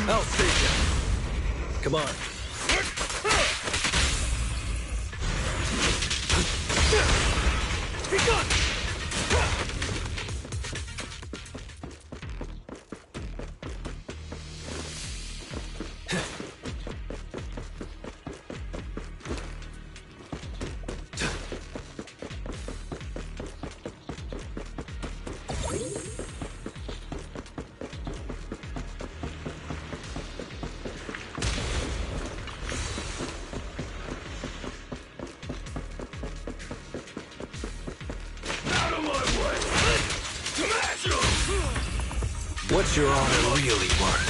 I'll save you. Come on. Be gone! What's your honor really worth?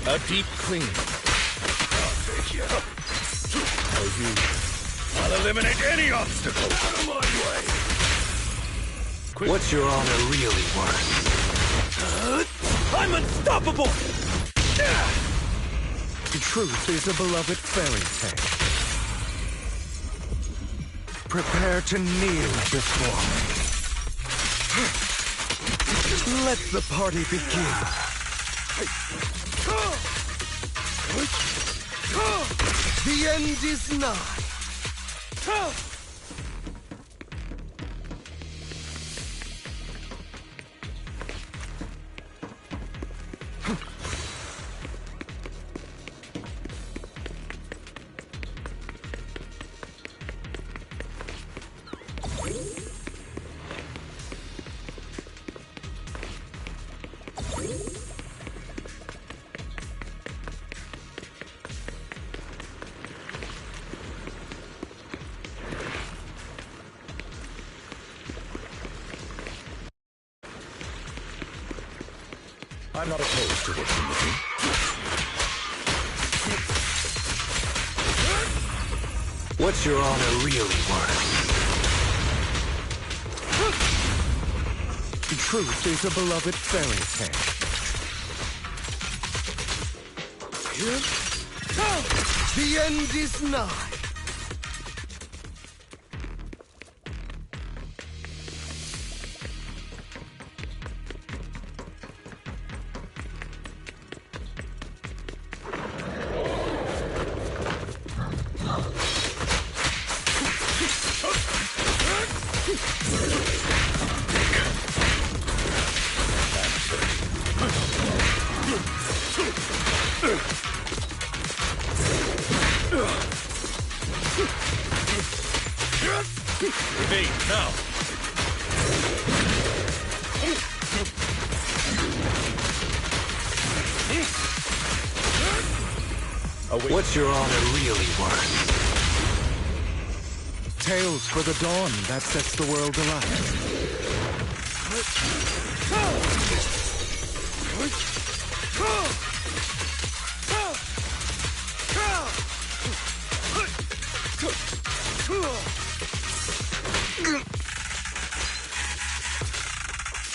A deep clean. I'll take you. I'll eliminate any obstacle. Out of my way. What's your honor really worth? I'm unstoppable! Truth is a beloved fairy tale. Prepare to kneel before me. Let the party begin. The end is nigh. I'm not opposed to working with you. What's your honor really worth? Truth is a beloved fairy tale. The end is nigh. Evade now! What's your honor really worth? Tales for the dawn that sets the world alight.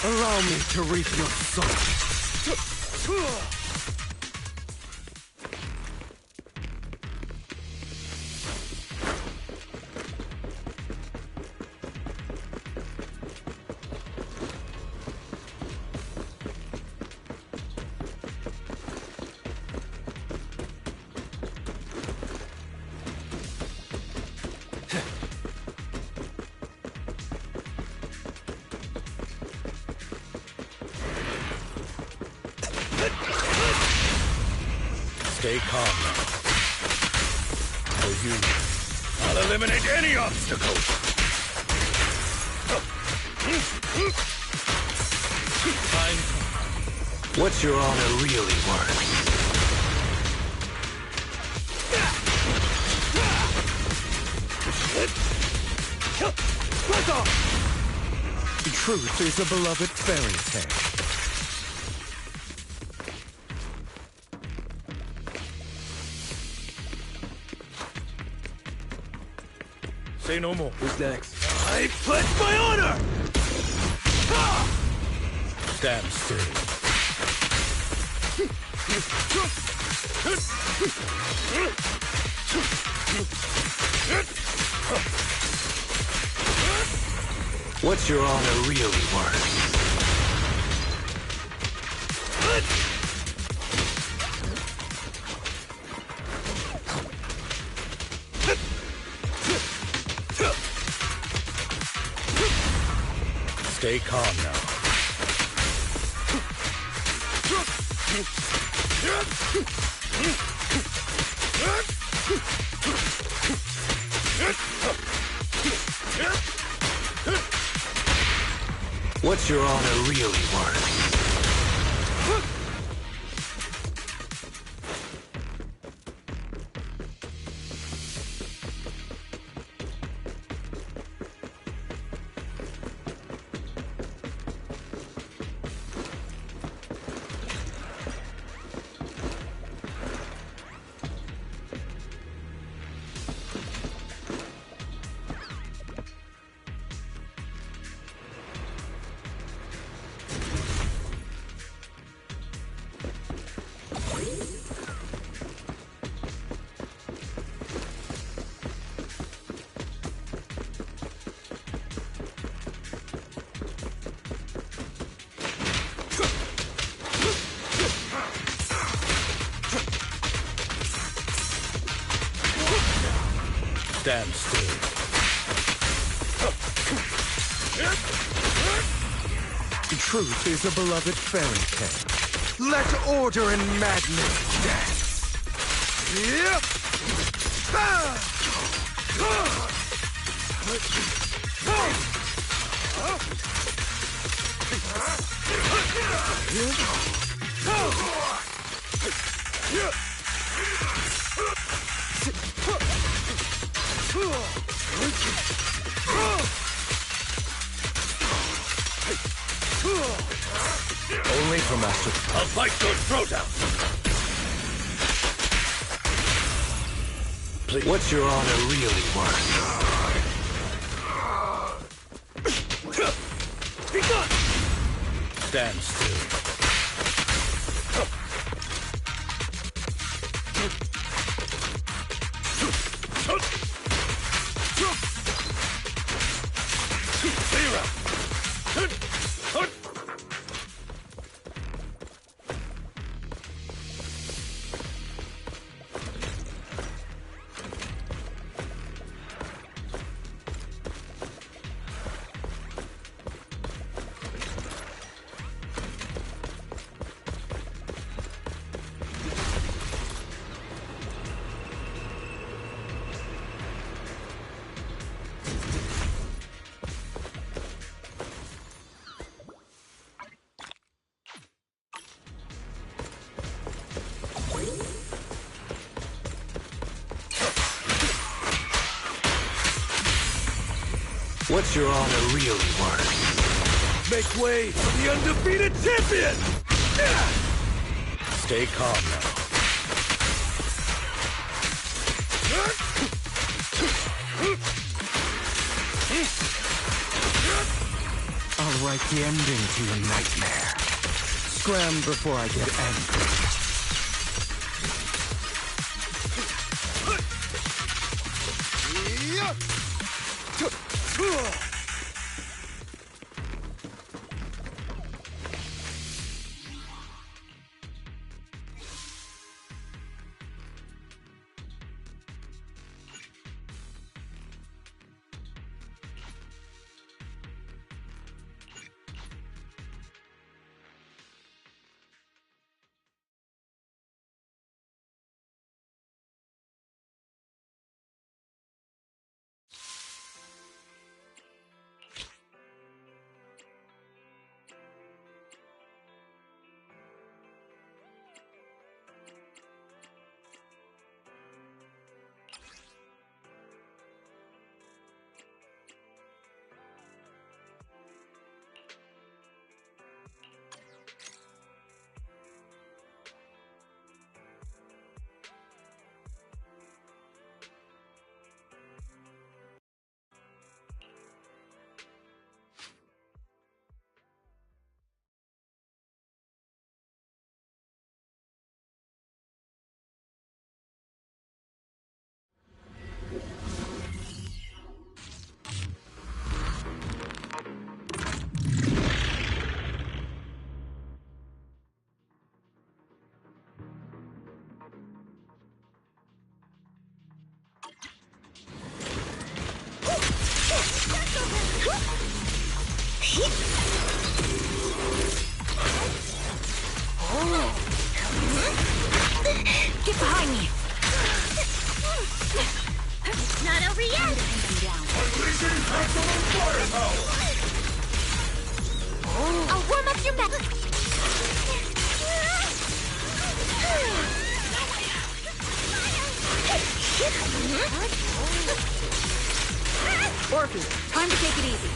Allow me to reap your soul. Stay calm now. For you, I'll eliminate any obstacles. What's your honor really worth? Truth is a beloved fairy tale. Say no more. Who's next? I pledge my honor! Stand still. What's your honor really worth? Stay calm now. What's your honor really worth? Stand still. Truth is a beloved fairy tale. Let order and madness dance. Yep. Only for Master. I'll fight your throwdown. Please. What's your honor really worth? Be gone. Stand still. What's your honor really worth? Make way for the undefeated champion! Stay calm now. I'll write the ending to your nightmare. Scram before I get angry. Get behind me! It's not over yet! Unleashing maximum firepower! I'll warm up your back. Orphe, time to take it easy.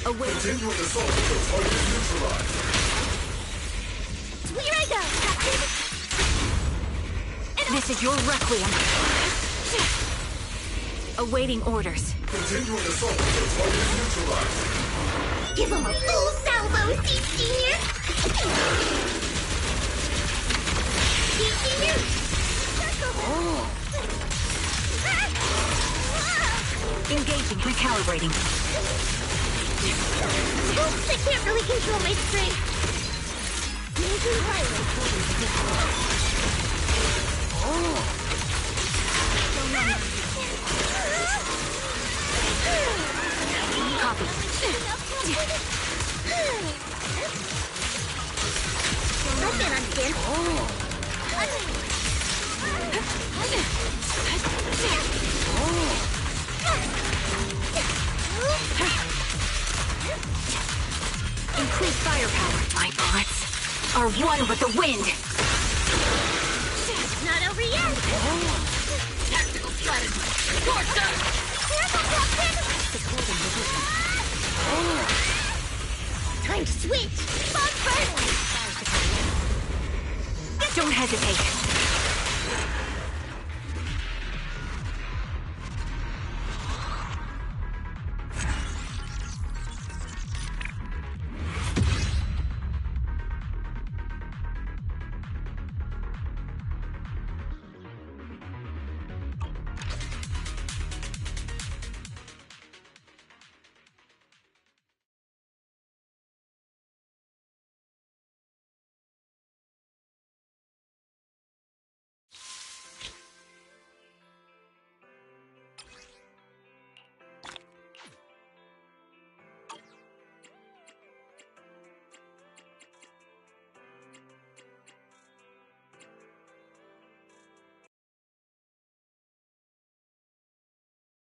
Away. Continuing assault until target is neutralized. Here I go, Captain. This is your requiem. Awaiting orders. Continuing assault until target is neutralized. Give him a full salvo, Seed Senior! Seed Senior! Engaging, recalibrating. Oops, I can't really control my strength. Making violence. Copy. I can't understand. Increase firepower. My bullets are one with the wind. Not over yet. Tactical strategy. Careful, Captain! Time to switch. Fog burn. Don't hesitate.